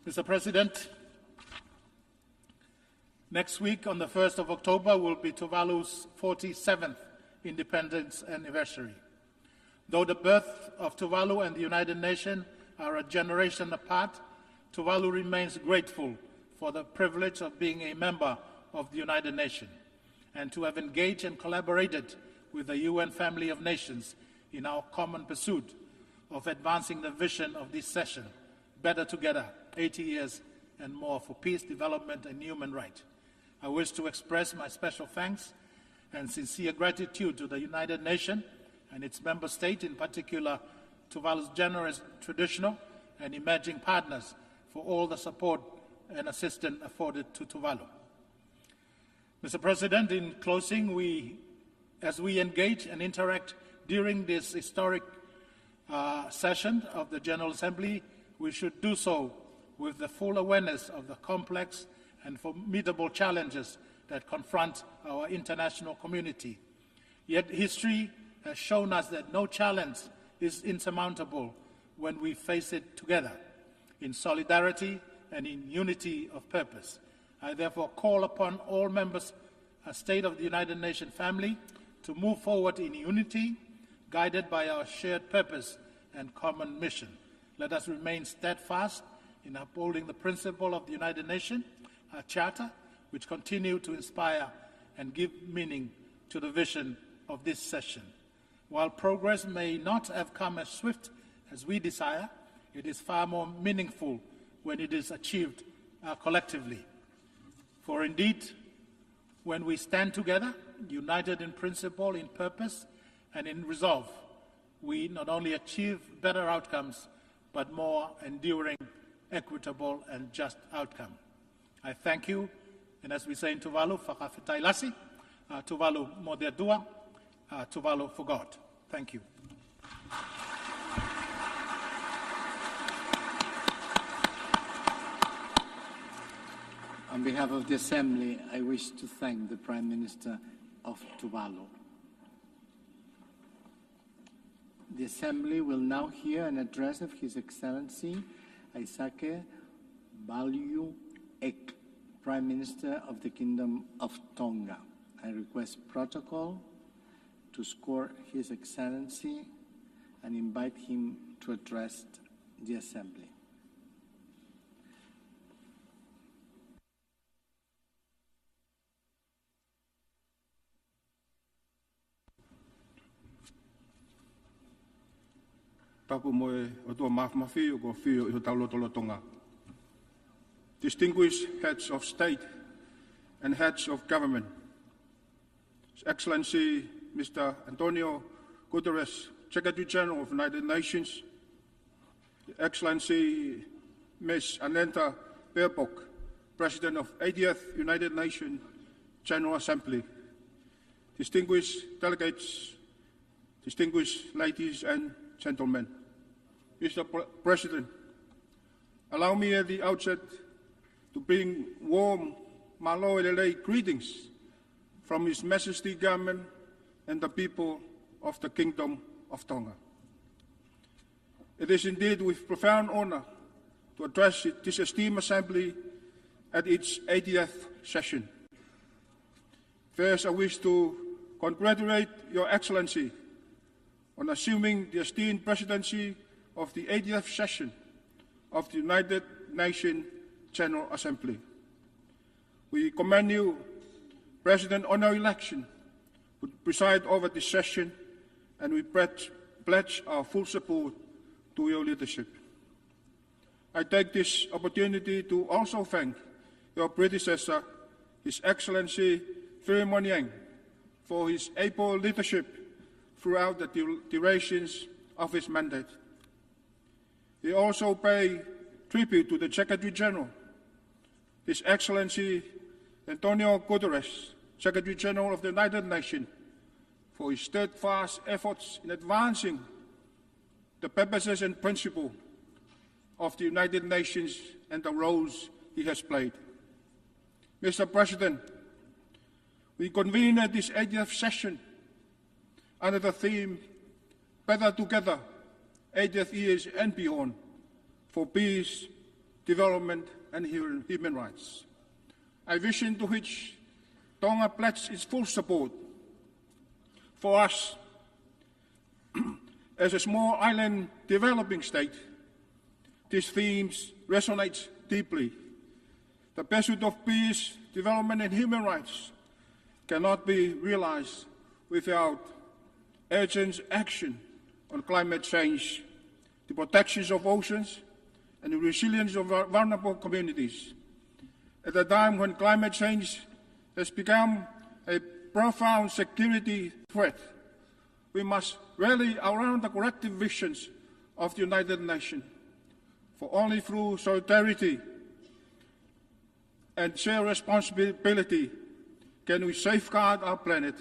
Mr. President, next week on the 1st of October will be Tuvalu's 47th independence anniversary. Though the birth of Tuvalu and the United Nations are a generation apart, Tuvalu remains grateful for the privilege of being a member of the United Nations and to have engaged and collaborated with the UN family of nations in our common pursuit of advancing the vision of this session, Better Together, 80 years and more for peace, development and human rights. I wish to express my special thanks and sincere gratitude to the United Nations and its member states, in particular Tuvalu's generous traditional and emerging partners, for all the support and assistance afforded to Tuvalu. Mr. President, in closing, as we engage and interact during this historic session of the General Assembly, we should do so with the full awareness of the complex and formidable challenges that confront our international community. Yet history has shown us that no challenge is insurmountable when we face it together, in solidarity and in unity of purpose. I therefore call upon all members of state of the United Nations family to move forward in unity, guided by our shared purpose and common mission. Let us remain steadfast in upholding the principle of the United Nations, our Charter, which continue to inspire and give meaning to the vision of this session. While progress may not have come as swift as we desire, it is far more meaningful when it is achieved collectively. For indeed, When we stand together, united in principle, in purpose, and in resolve, we not only achieve better outcomes, but more enduring, equitable, and just outcome. I thank you, and as we say in Tuvalu, whakawhetailasi, Tuvalu moderdua, Tuvalu for God. Thank you. On behalf of the Assembly, I wish to thank the Prime Minister of Tuvalu. The Assembly will now hear an address of His Excellency Isake Balyu Ek, Prime Minister of the Kingdom of Tonga. I request protocol to score His Excellency and invite him to address the Assembly. Tapu moe o tua mafi o ko whio i taulotola Tonga. Distinguished heads of state and heads of government, His Excellency Mr. Antonio Guterres, Secretary General of the United Nations, His Excellency Ms. Anenta Baerbock, President of 80th United Nations General Assembly, distinguished delegates, distinguished ladies and gentlemen. Mr. President, allow me at the outset to bring warm malo elelei greetings from His Majesty Government and the people of the Kingdom of Tonga. It is indeed with profound honor to address this esteemed Assembly at its 80th session. First, I wish to congratulate Your Excellency on assuming the esteemed presidency of the 80th session of the United Nations General Assembly. We commend you, President on our election, who preside over this session, and we pledge our full support to your leadership. I take this opportunity to also thank your predecessor, His Excellency Firimoniang, for his able leadership throughout the durations of his mandate. He also paid tribute to the Secretary General, His Excellency Antonio Guterres, Secretary General of the United Nations, for his steadfast efforts in advancing the purposes and principles of the United Nations and the roles he has played. Mr. President, we convene at this 80th session under the theme, Better Together, 80th years and beyond, for peace, development, and human rights. A vision to which Tonga pledges its full support. For us, as a small island developing state, these themes resonate deeply. The pursuit of peace, development, and human rights cannot be realized without urgent action on climate change, the protection of oceans, and the resilience of vulnerable communities. At a time when climate change has become a profound security threat, we must rally around the collective visions of the United Nations. For only through solidarity and shared responsibility can we safeguard our planet,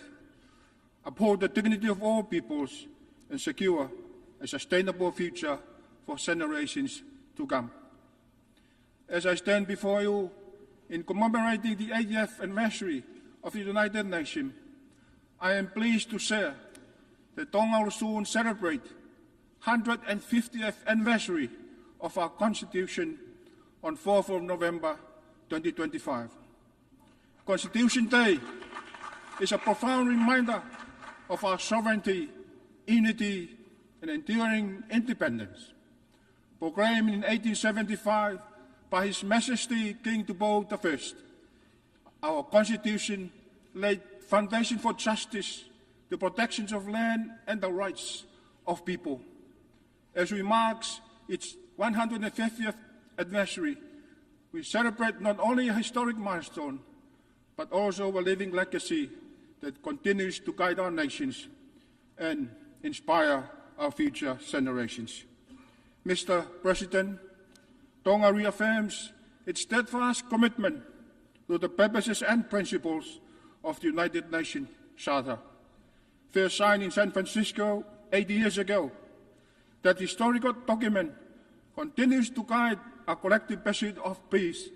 uphold the dignity of all peoples, and secure a sustainable future for generations to come. As I stand before you in commemorating the 80th anniversary of the United Nations, I am pleased to share that Tonga will soon celebrate 150th anniversary of our Constitution on 4th of November 2025. Constitution Day is a profound reminder of our sovereignty, unity, and enduring independence. Proclaimed in 1875 by His Majesty King Tuvalu I, our Constitution laid foundation for justice, the protection of land, and the rights of people. As we mark its 150th anniversary, we celebrate not only a historic milestone, but also a living legacy that continues to guide our nations and inspire our future generations. Mr. President, Tonga reaffirms its steadfast commitment to the purposes and principles of the United Nations Charter, first signed in San Francisco 80 years ago. That historical document continues to guide our collective pursuit of peace,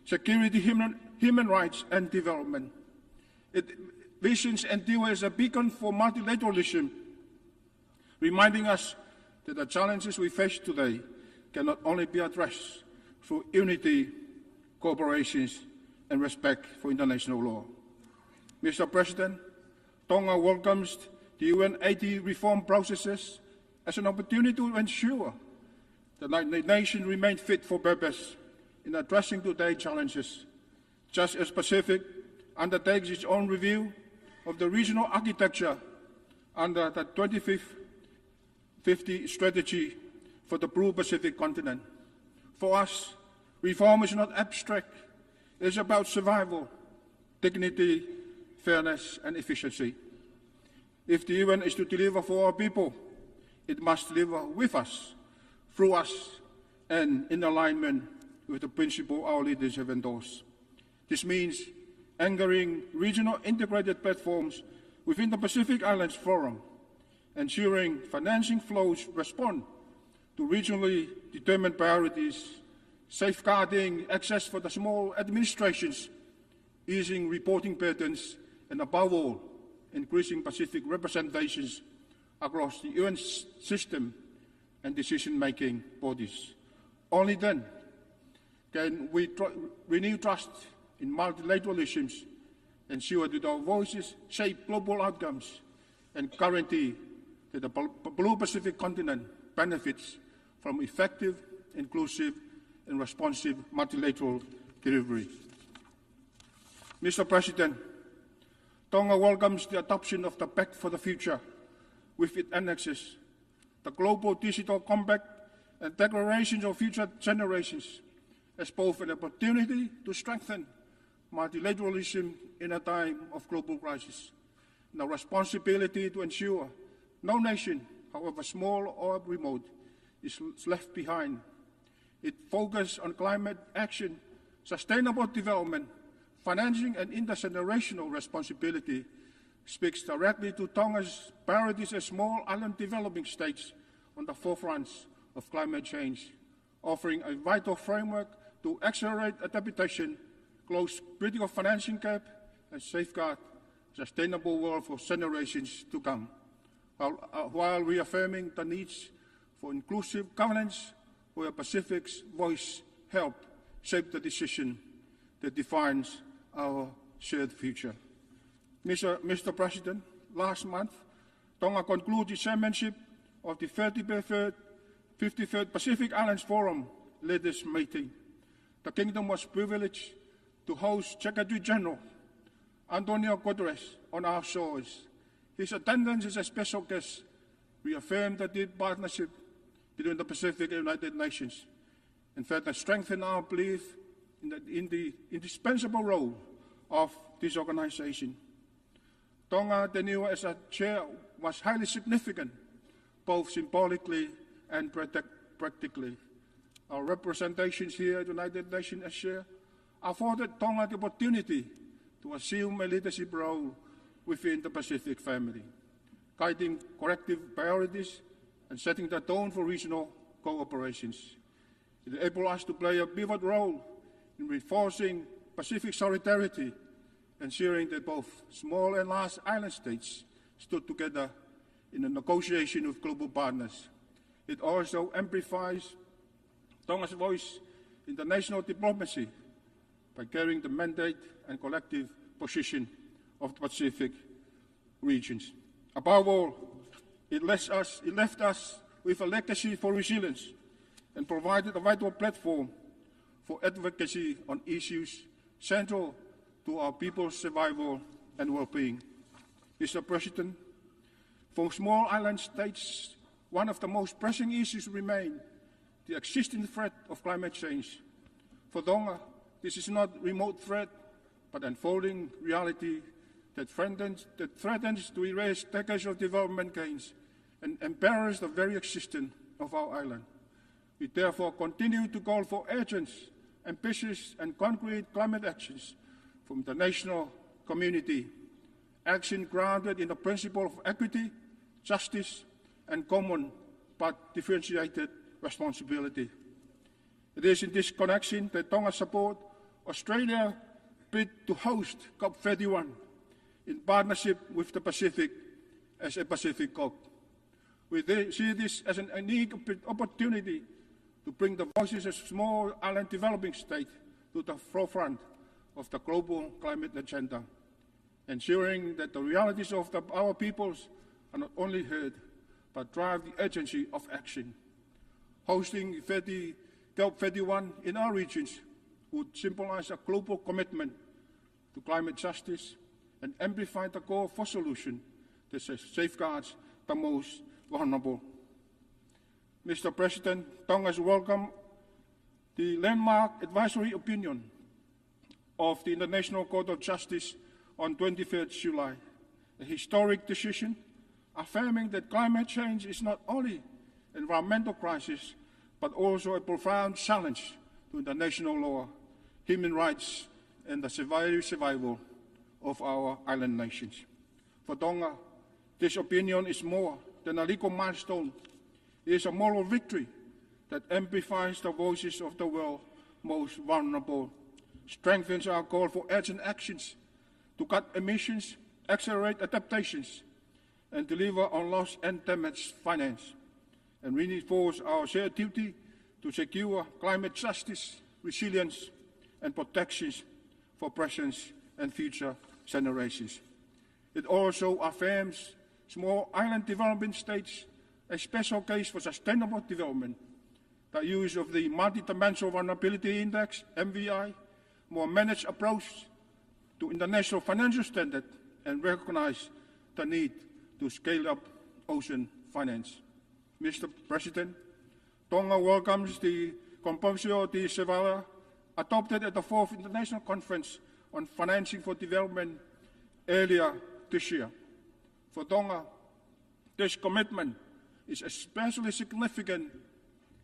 security, human rights, and development. It visions endure as a beacon for multilateralism, reminding us that the challenges we face today cannot only be addressed through unity, cooperation, and respect for international law. Mr. President, Tonga welcomes the UN 80 reform processes as an opportunity to ensure that the nation remains fit for purpose in addressing today's challenges. Just as Pacific undertakes its own review of the regional architecture under the 2050 strategy for the Blue Pacific continent. For us, reform is not abstract. It is about survival, dignity, fairness, and efficiency. If the UN is to deliver for our people, it must deliver with us, through us, and in alignment with the principle our leaders have endorsed. This means anchoring regional integrated platforms within the Pacific Islands Forum, ensuring financing flows respond to regionally determined priorities, safeguarding access for the small administrations, easing reporting patterns, and above all, increasing Pacific representations across the UN system and decision-making bodies. Only then can we renew trust in multilateralism, ensure that our voices shape global outcomes, and guarantee that the Blue Pacific continent benefits from effective, inclusive, and responsive multilateral delivery. Mr. President, Tonga welcomes the adoption of the Pact for the Future with its annexes, the Global Digital Compact and Declarations of Future Generations as both an opportunity to strengthen multilateralism in a time of global crisis, and a responsibility to ensure no nation, however small or remote, is left behind. It focuses on climate action, sustainable development, financing, and intergenerational responsibility, speaks directly to Tonga's priorities as small island developing states on the forefront of climate change, offering a vital framework to accelerate adaptation, close critical financing gap, and safeguard a sustainable world for generations to come, while reaffirming the needs for inclusive governance where Pacific's voice help shape the decision that defines our shared future. Mr. President, last month, Tonga concluded the chairmanship of the 53rd Pacific Islands Forum Leaders Meeting. The Kingdom was privileged to host Secretary General Antonio Guterres on our shores. His attendance as a special guest reaffirmed the deep partnership between the Pacific and United Nations, and further strengthened our belief in the indispensable role of this organization. Tonga tenure as a chair was highly significant, both symbolically and practically. Our representations here at the United Nations as chair afforded Tonga the opportunity to assume a leadership role within the Pacific family, guiding collective priorities and setting the tone for regional cooperations. It enabled us to play a pivot role in reinforcing Pacific solidarity, ensuring that both small and large island states stood together in a negotiation with global partners. It also amplifies Tonga's voice in international diplomacy by carrying the mandate and collective position of the Pacific regions. Above all, it left us with a legacy for resilience and provided a vital platform for advocacy on issues central to our people's survival and well-being. Mr. President, for small island states, one of the most pressing issues remain the existing threat of climate change. For Tonga, this is not a remote threat, but unfolding reality that threatens to erase decades of development gains and embarrass the very existence of our island. We therefore continue to call for urgent, ambitious and concrete climate actions from the national community, action grounded in the principle of equity, justice and common but differentiated responsibility. It is in this connection that Tonga support Australia bid to host COP31 in partnership with the Pacific as a Pacific COP. We see this as an unique opportunity to bring the voices of small island developing states to the forefront of the global climate agenda, ensuring that the realities of our peoples are not only heard, but drive the urgency of action. Hosting COP31 in our regions would symbolize a global commitment to climate justice and amplify the call for solutions that safeguards the most vulnerable. Mr. President, Tonga's welcome the landmark advisory opinion of the International Court of Justice on 23rd July, a historic decision affirming that climate change is not only an environmental crisis, but also a profound challenge to international law, human rights, and the survival of our island nations. For Tonga, this opinion is more than a legal milestone. It is a moral victory that amplifies the voices of the world's most vulnerable, strengthens our call for urgent actions to cut emissions, accelerate adaptations, and deliver on lost and damaged finance, and reinforce our shared duty to secure climate justice, resilience, and protections for present and future generations. It also affirms small island developing states a special case for sustainable development. The use of the Multidimensional Vulnerability Index, MVI, more managed approach to international financial standards, and recognize the need to scale up ocean finance. Mr. President, Tonga welcomes the Convention de Sevilla adopted at the 4th International Conference on Financing for Development earlier this year. For Tonga, this commitment is especially significant.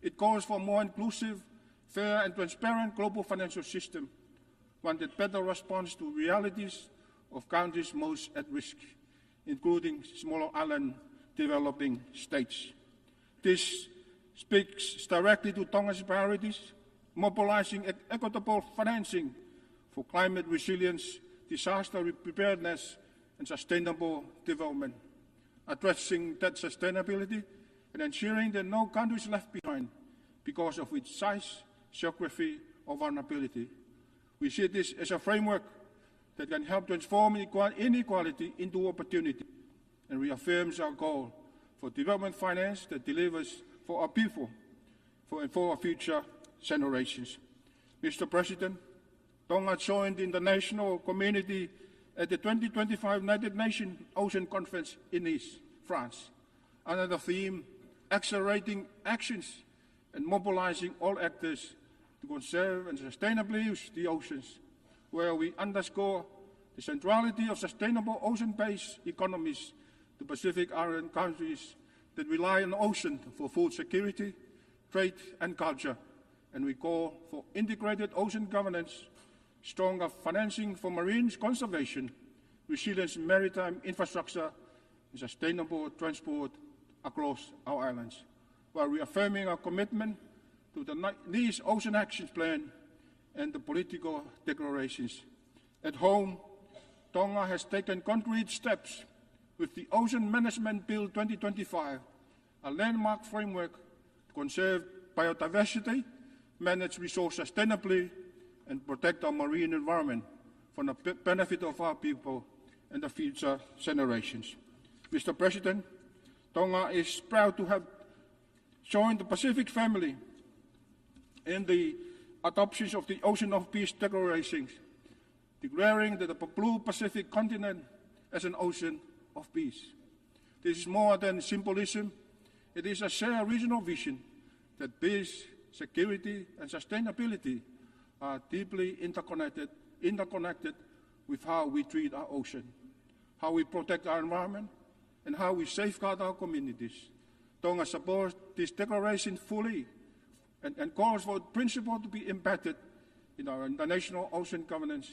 It calls for a more inclusive, fair and transparent global financial system, one that better responds to realities of countries most at risk, including smaller island developing states. This speaks directly to Tonga's priorities, mobilizing equitable financing for climate resilience, disaster preparedness, and sustainable development, addressing that sustainability and ensuring that no country is left behind because of its size, geography, or vulnerability. We see this as a framework that can help transform inequality into opportunity and reaffirms our goal for development finance that delivers for our people and for our future generations. Mr. President, Tonga joined the international community at the 2025 United Nations Ocean Conference in Nice, France, under the theme Accelerating Actions and Mobilizing All Actors to Conserve and Sustainably Use the Oceans, where we underscore the centrality of sustainable ocean-based economies to Pacific Island countries that rely on the ocean for food security, trade and culture, and we call for integrated ocean governance, stronger financing for marine conservation, resilient maritime infrastructure, and sustainable transport across our islands, while reaffirming our commitment to the Nice Ocean Action Plan and the political declarations. At home, Tonga has taken concrete steps with the Ocean Management Bill 2025, a landmark framework to conserve biodiversity, manage resources sustainably, and protect our marine environment for the benefit of our people and the future generations. Mr. President, Tonga is proud to have joined the Pacific family in the adoption of the Ocean of Peace declarations, declaring that the Blue Pacific continent as an ocean of peace. This is more than symbolism. It is a shared regional vision that peace, security, and sustainability are deeply interconnected with how we treat our ocean, how we protect our environment, and how we safeguard our communities. Tonga supports this declaration fully and calls for the principle to be embedded in our international ocean governance,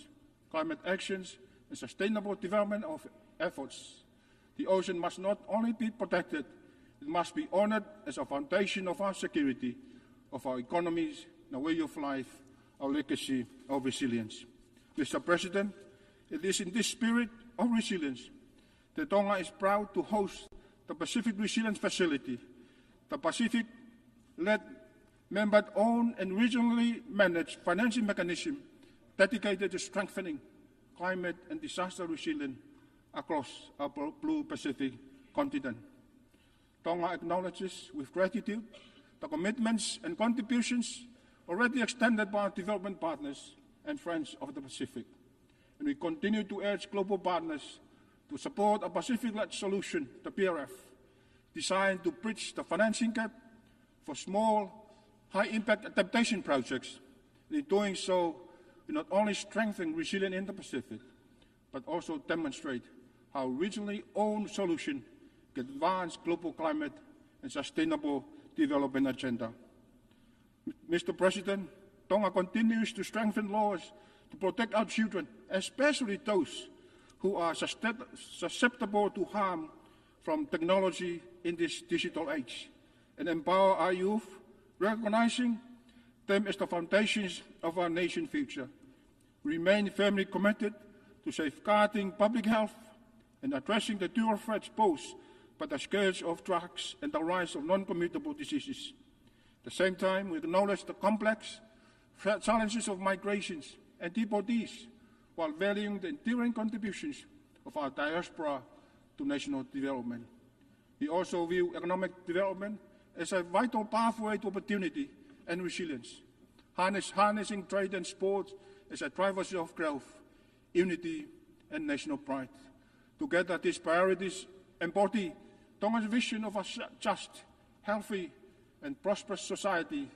climate actions, and sustainable development of efforts. The ocean must not only be protected, it must be honored as a foundation of our security, of our economies, our way of life, our legacy of resilience. Mr. President, it is in this spirit of resilience that Tonga is proud to host the Pacific Resilience Facility, the Pacific-led, member-owned and regionally managed financing mechanism dedicated to strengthening climate and disaster resilience across our blue Pacific continent. Tonga acknowledges with gratitude the commitments and contributions already extended by our development partners and friends of the Pacific. And we continue to urge global partners to support a Pacific-led solution, the PRF, designed to bridge the financing gap for small, high-impact adaptation projects. And in doing so, we not only strengthen resilience in the Pacific, but also demonstrate how regionally owned solutions can advance global climate and sustainable development agenda. Mr. President, Tonga continues to strengthen laws to protect our children, especially those who are susceptible to harm from technology in this digital age, and empower our youth, recognizing them as the foundations of our nation's future. We remain firmly committed to safeguarding public health and addressing the dual threats posed by the scourge of drugs and the rise of non-communicable diseases. At the same time, we acknowledge the complex challenges of migrations and deportees, while valuing the enduring contributions of our diaspora to national development. We also view economic development as a vital pathway to opportunity and resilience, harnessing trade and sport as a drivers of growth, unity, and national pride. Together, these priorities embody Tonga's vision of a just, healthy, and prosperous society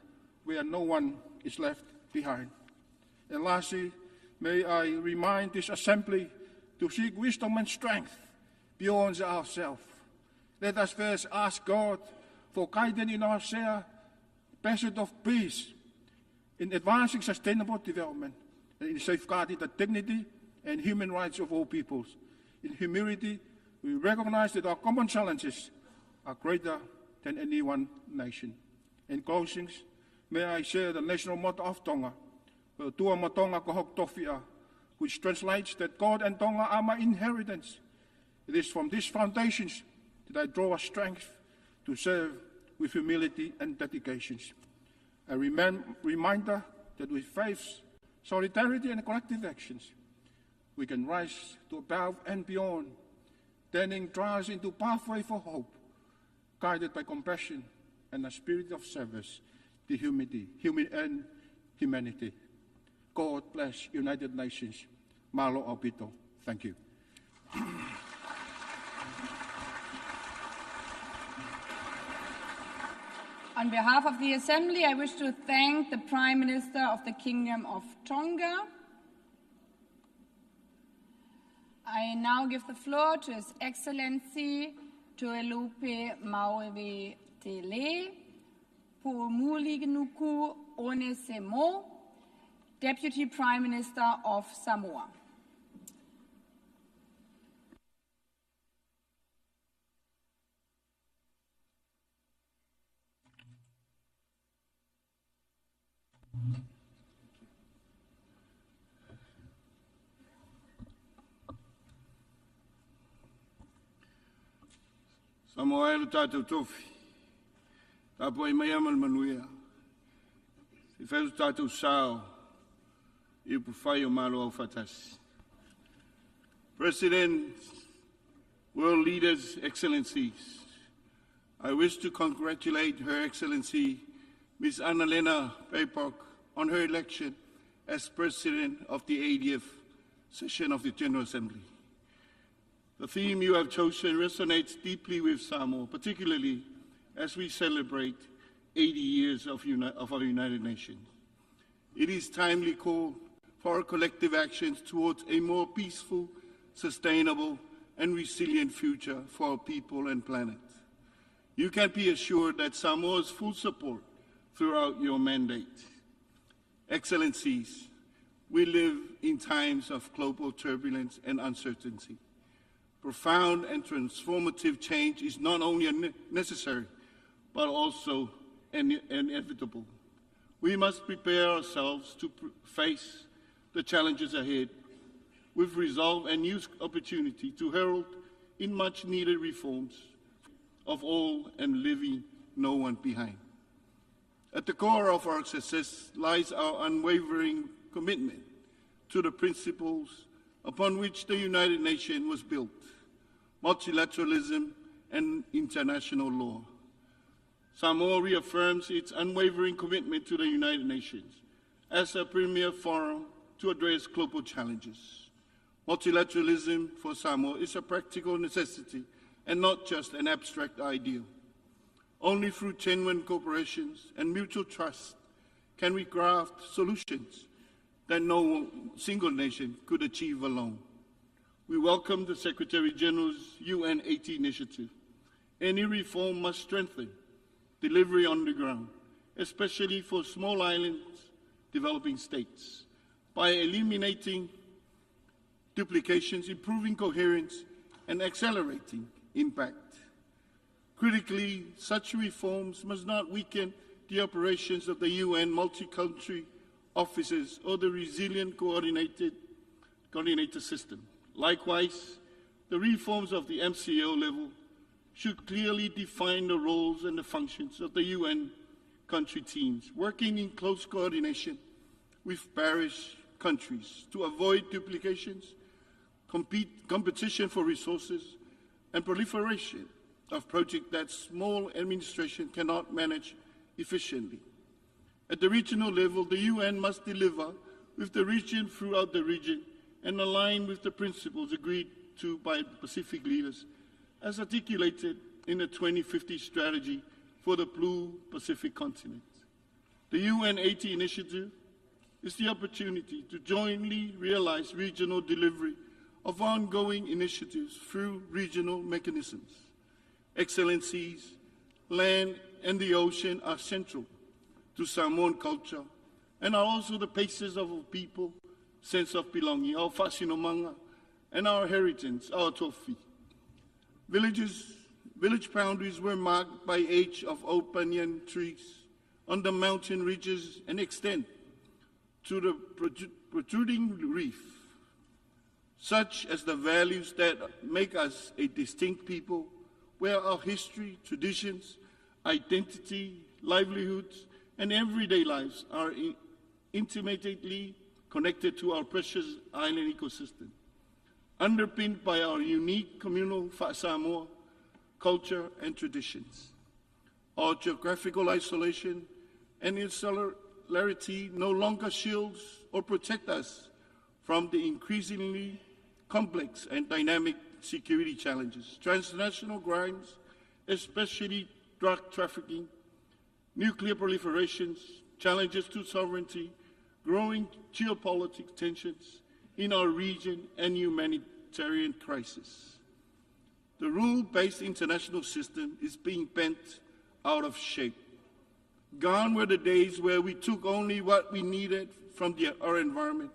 where no one is left behind. And lastly, may I remind this Assembly to seek wisdom and strength beyond ourselves. Let us first ask God for guidance in our shared pursuit of peace, in advancing sustainable development, and in safeguarding the dignity and human rights of all peoples. In humility, we recognize that our common challenges are greater than any one nation. In closing, may I share the national motto of Tonga, Tua Matonga Kohok Tofia, which translates that God and Tonga are my inheritance. It is from these foundations that I draw a strength to serve with humility and dedication. A reminder that with faith, solidarity, and collective actions, we can rise to above and beyond, turning trials into pathway for hope, guided by compassion and a spirit of service to humanity. God bless United Nations. Malo Opito. Thank you. On behalf of the Assembly, I wish to thank the Prime Minister of the Kingdom of Tonga. I now give the floor to His Excellency Tuvalu Mauri Tele Pumulinuku Onesemo, Deputy Prime Minister of Samoa. Samoa elu tātou tofi, tāpua I mai amal manuia, se whelu tātou sao, I upuwhai o malo au whatasi. President, world leaders, excellencies, I wish to congratulate Her Excellency Ms. Annalena Baerbock on her election as President of the 80th Session of the General Assembly. The theme you have chosen resonates deeply with Samoa, particularly as we celebrate 80 years of our United Nations. It is timely call for our collective actions towards a more peaceful, sustainable, and resilient future for our people and planet. You can be assured that Samoa's full support throughout your mandate. Excellencies, we live in times of global turbulence and uncertainty. Profound and transformative change is not only necessary, but also inevitable. We must prepare ourselves to face the challenges ahead with resolve and use opportunity to herald in much needed reforms of all and leaving no one behind. At the core of our success lies our unwavering commitment to the principles upon which the United Nations was built: multilateralism and international law. Samoa reaffirms its unwavering commitment to the United Nations as a premier forum to address global challenges. Multilateralism for Samoa is a practical necessity and not just an abstract ideal. Only through genuine cooperation and mutual trust can we craft solutions that no single nation could achieve alone. We welcome the Secretary General's UN 80 initiative. Any reform must strengthen delivery on the ground, especially for small islands, developing states, by eliminating duplications, improving coherence, and accelerating impact. Critically, such reforms must not weaken the operations of the UN multi-country offices or the resilient coordinator system. Likewise, the reforms of the MCO level should clearly define the roles and the functions of the UN country teams, working in close coordination with parish countries to avoid duplications, competition for resources, and proliferation of projects that small administration cannot manage efficiently. At the regional level, the UN must deliver with the region throughout the region and align with the principles agreed to by the Pacific leaders as articulated in the 2050 strategy for the Blue Pacific continent. The UN 80 initiative is the opportunity to jointly realize regional delivery of ongoing initiatives through regional mechanisms. Excellencies, land and the ocean are central to Samoan culture and are also the basis of our people, sense of belonging, our whasinomanga, and our heritage, our tofi. Village boundaries were marked by age of oak banyan trees on the mountain ridges and extend to the protruding reef, such as the values that make us a distinct people, where our history, traditions, identity, livelihoods, and everyday lives are intimately connected to our precious island ecosystem, underpinned by our unique communal Samoa culture and traditions. Our geographical isolation and insularity no longer shields or protect us from the increasingly complex and dynamic security challenges, transnational crimes, especially drug trafficking, nuclear proliferations, challenges to sovereignty, growing geopolitical tensions in our region, and humanitarian crisis. The rule-based international system is being bent out of shape. Gone were the days where we took only what we needed from our environment,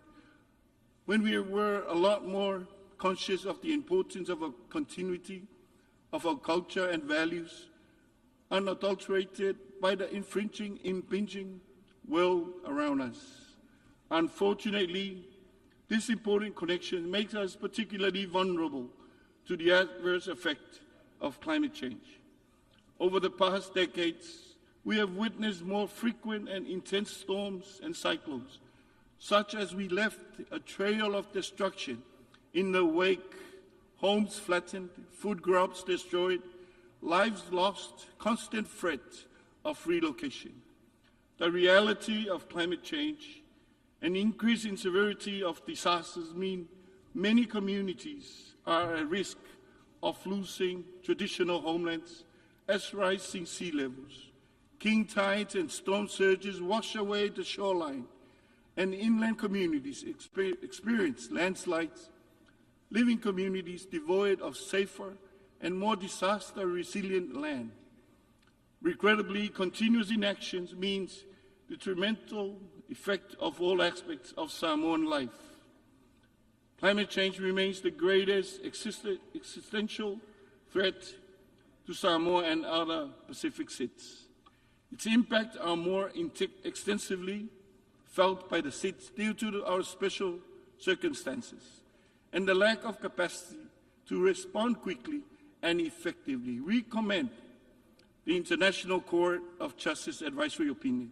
when we were a lot more conscious of the importance of a continuity of our culture and values, unadulterated by the impinging world around us. Unfortunately, this important connection makes us particularly vulnerable to the adverse effect of climate change. Over the past decades, we have witnessed more frequent and intense storms and cyclones, such as we left a trail of destruction in the wake, homes flattened, food crops destroyed, lives lost, constant threat of relocation. The reality of climate change and increase in severity of disasters mean many communities are at risk of losing traditional homelands as rising sea levels, king tides and storm surges wash away the shoreline, and inland communities experience landslides, living communities devoid of safer and more disaster-resilient land. Regrettably, continuous inaction means detrimental effect of all aspects of Samoan life. Climate change remains the greatest existential threat to Samoa and other Pacific states. Its impacts are more extensively felt by the states due to our special circumstances and the lack of capacity to respond quickly and effectively. We commend the International Court of Justice advisory opinion,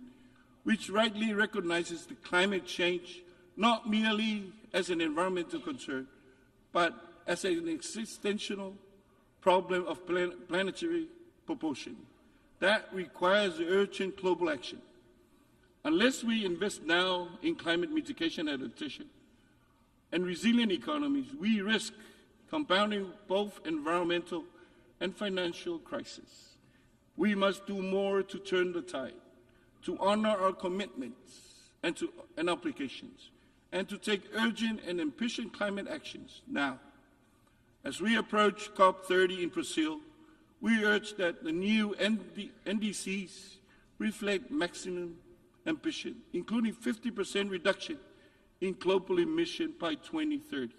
which rightly recognizes the climate change not merely as an environmental concern, but as an existential problem of planetary proportion that requires urgent global action. Unless we invest now in climate mitigation adaptation and resilient economies, we risk compounding both environmental and financial crises. We must do more to turn the tide, to honor our commitments and obligations, and to take urgent and ambitious climate actions now. As we approach COP30 in Brazil, we urge that the new NDCs reflect maximum ambition, including 50% reduction in global emission by 2030.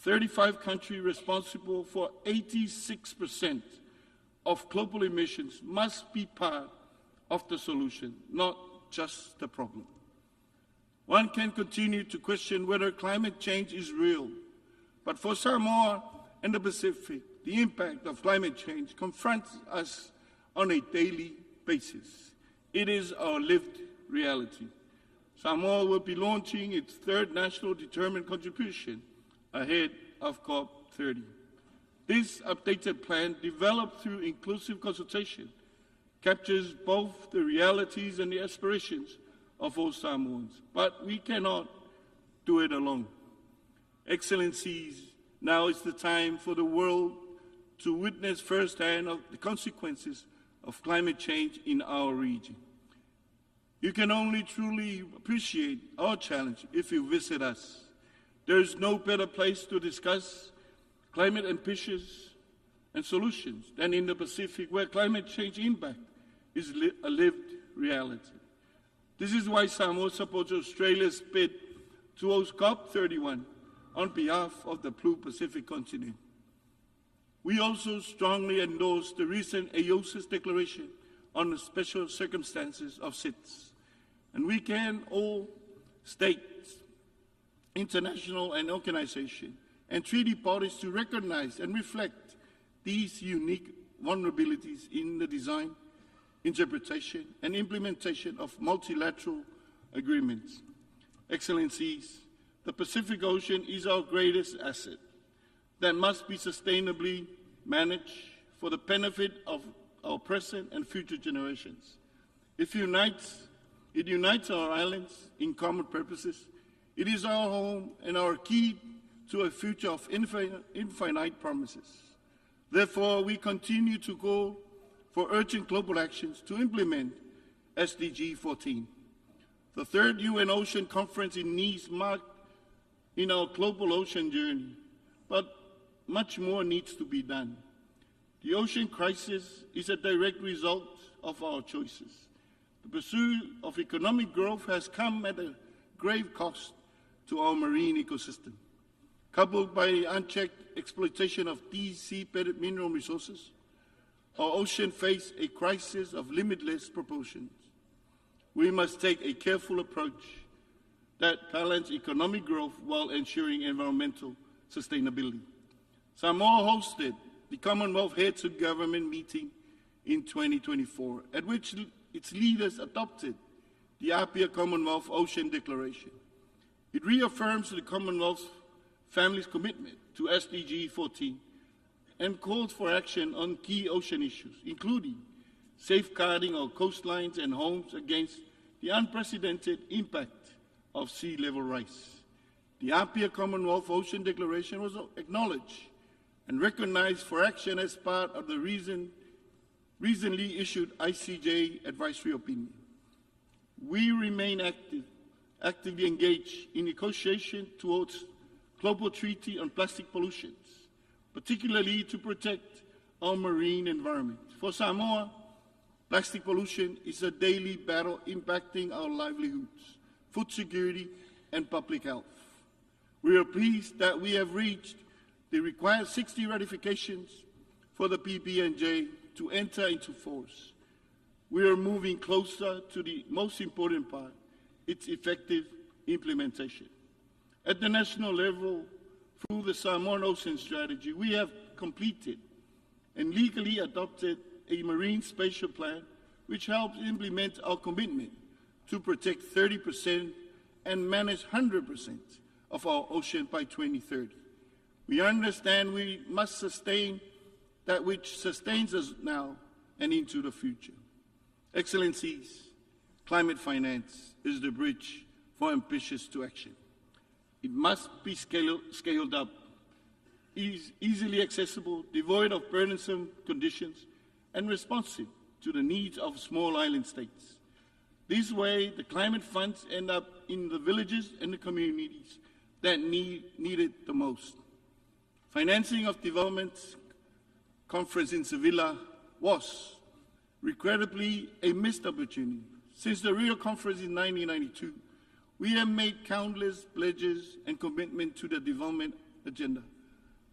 35 countries responsible for 86% of global emissions must be part of the solution, not just the problem. One can continue to question whether climate change is real, but for Samoa and the Pacific, the impact of climate change confronts us on a daily basis. It is our lived reality. Samoa will be launching its third national determined contribution ahead of COP30. This updated plan, developed through inclusive consultation, captures both the realities and the aspirations of all Samoans, but we cannot do it alone. Excellencies, now is the time for the world to witness firsthand of the consequences of climate change in our region. You can only truly appreciate our challenge if you visit us. There is no better place to discuss climate ambitions and solutions than in the Pacific, where climate change impact is a lived reality. This is why Samoa supports Australia's bid to host COP31 on behalf of the Blue Pacific continent. We also strongly endorse the recent AOSIS declaration on the special circumstances of SIDS. And we can all states, international and organization, and treaty parties to recognize and reflect these unique vulnerabilities in the design, interpretation, and implementation of multilateral agreements. Excellencies, the Pacific Ocean is our greatest asset that must be sustainably managed for the benefit of our present and future generations. It unites our islands in common purposes. It is our home and our key to a future of infinite promises. Therefore, we continue to go for urgent global actions to implement SDG 14. The third UN Ocean Conference in Nice marked in our global ocean journey, but much more needs to be done. The ocean crisis is a direct result of our choices. The pursuit of economic growth has come at a grave cost to our marine ecosystem. Coupled by unchecked exploitation of deep sea-bedded mineral resources, our ocean face a crisis of limitless proportions. We must take a careful approach that balances economic growth while ensuring environmental sustainability. Samoa hosted the Commonwealth Heads of Government meeting in 2024, at which its leaders adopted the Apia Commonwealth Ocean Declaration. It reaffirms the Commonwealth family's commitment to SDG 14 and calls for action on key ocean issues, including safeguarding our coastlines and homes against the unprecedented impact of sea level rise. The Apia Commonwealth Ocean Declaration was acknowledged and recognized for action as part of the recently issued ICJ advisory opinion. We remain active actively engaged in negotiation towards global treaty on plastic pollution, particularly to protect our marine environment. For Samoa, plastic pollution is a daily battle impacting our livelihoods, food security, and public health. We are pleased that we have reached the required 60 ratifications for the PB&J to enter into force. We are moving closer to the most important part, its effective implementation. At the national level, through the Samoan Ocean Strategy, we have completed and legally adopted a marine spatial plan which helps implement our commitment to protect 30% and manage 100% of our ocean by 2030. We understand we must sustain that which sustains us now and into the future. Excellencies, climate finance is the bridge for ambitious to action. It must be scaled up, easily accessible, devoid of burdensome conditions, and responsive to the needs of small island states. This way, the climate funds end up in the villages and the communities that need it the most. Financing of development conference in Sevilla was regrettably a missed opportunity. Since the Rio conference in 1992, we have made countless pledges and commitments to the development agenda.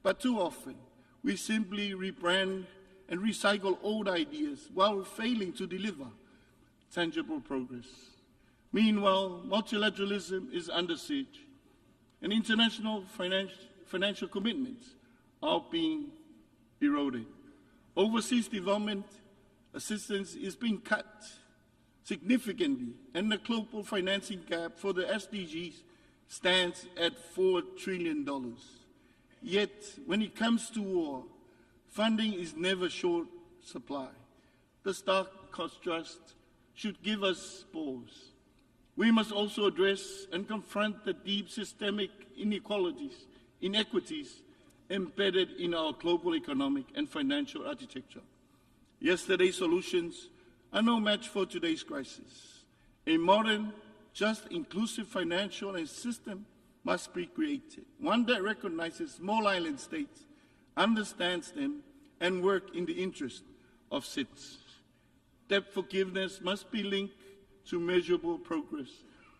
But too often, we simply rebrand and recycle old ideas while failing to deliver tangible progress. Meanwhile, multilateralism is under siege, and international financial commitments are being eroded. Overseas development assistance is being cut significantly, and the global financing gap for the SDGs stands at $4 trillion. Yet, when it comes to war, funding is never short supply. The stark contrast should give us pause. We must also address and confront the deep systemic inequities embedded in our global economic and financial architecture. Yesterday's solutions are no match for today's crisis. A modern, just, inclusive financial and system must be created, one that recognizes small island states, understands them, and work in the interest of citizens. Debt forgiveness must be linked to measurable progress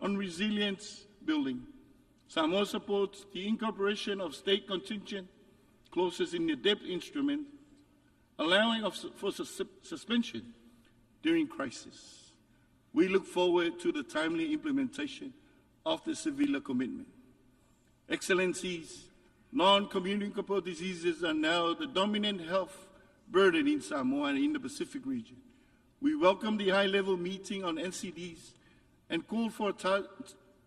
on resilience building. Samoa supports the incorporation of state contingent clauses in the debt instrument, allowing for suspension during crisis. We look forward to the timely implementation of the Sevilla commitment. Excellencies, non-communicable diseases are now the dominant health burden in Samoa and in the Pacific region. We welcome the high-level meeting on NCDs and call for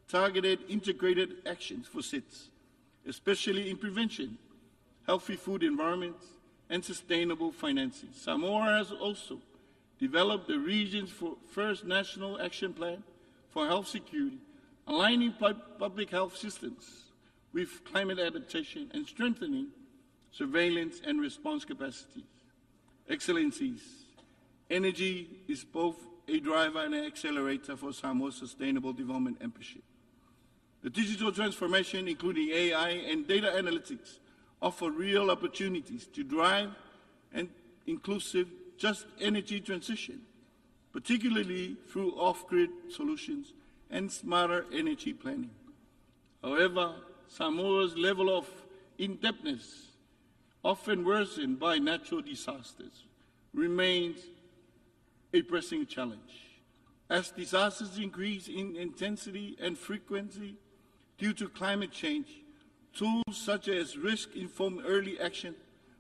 targeted integrated actions for SIDS, especially in prevention, healthy food environments, and sustainable financing. Samoa has also developed the region's first national action plan for health security, aligning public health systems with climate adaptation and strengthening surveillance and response capacities. Excellencies, energy is both a driver and an accelerator for Samoa's sustainable development ambition. The digital transformation, including AI and data analytics, offer real opportunities to drive an inclusive, just energy transition, particularly through off-grid solutions and smarter energy planning. However, Samoa's level of indebtedness, often worsened by natural disasters, remains a pressing challenge. As disasters increase in intensity and frequency due to climate change, tools such as risk-informed early action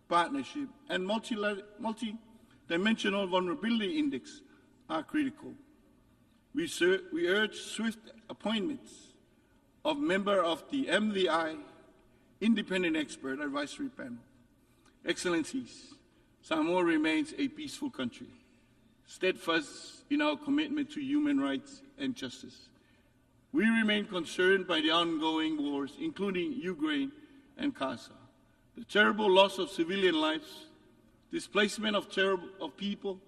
partnership and multi-dimensional vulnerability index are critical. We urge swift appointments of members of the MVI Independent Expert Advisory Panel. Excellencies, Samoa remains a peaceful country, steadfast in our commitment to human rights and justice. We remain concerned by the ongoing wars, including Ukraine and Gaza, the terrible loss of civilian lives, displacement of people,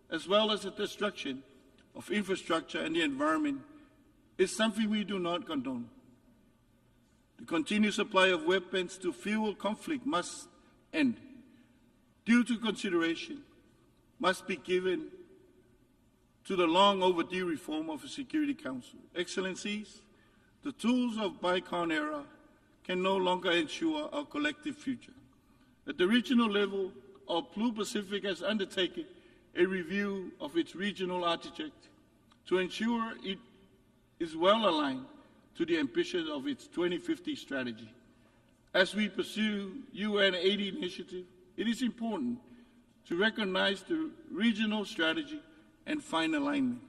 as well as the destruction of infrastructure and the environment is something we do not condone. The continued supply of weapons to fuel conflict must end. Due to consideration must be given to the long overdue reform of the Security Council. Excellencies, the tools of bygone era can no longer ensure our collective future. At the regional level, our Blue Pacific has undertaken a review of its regional architecture to ensure it is well aligned to the ambitions of its 2050 strategy. As we pursue UN 80 initiative, it is important to recognize the regional strategy and find alignment.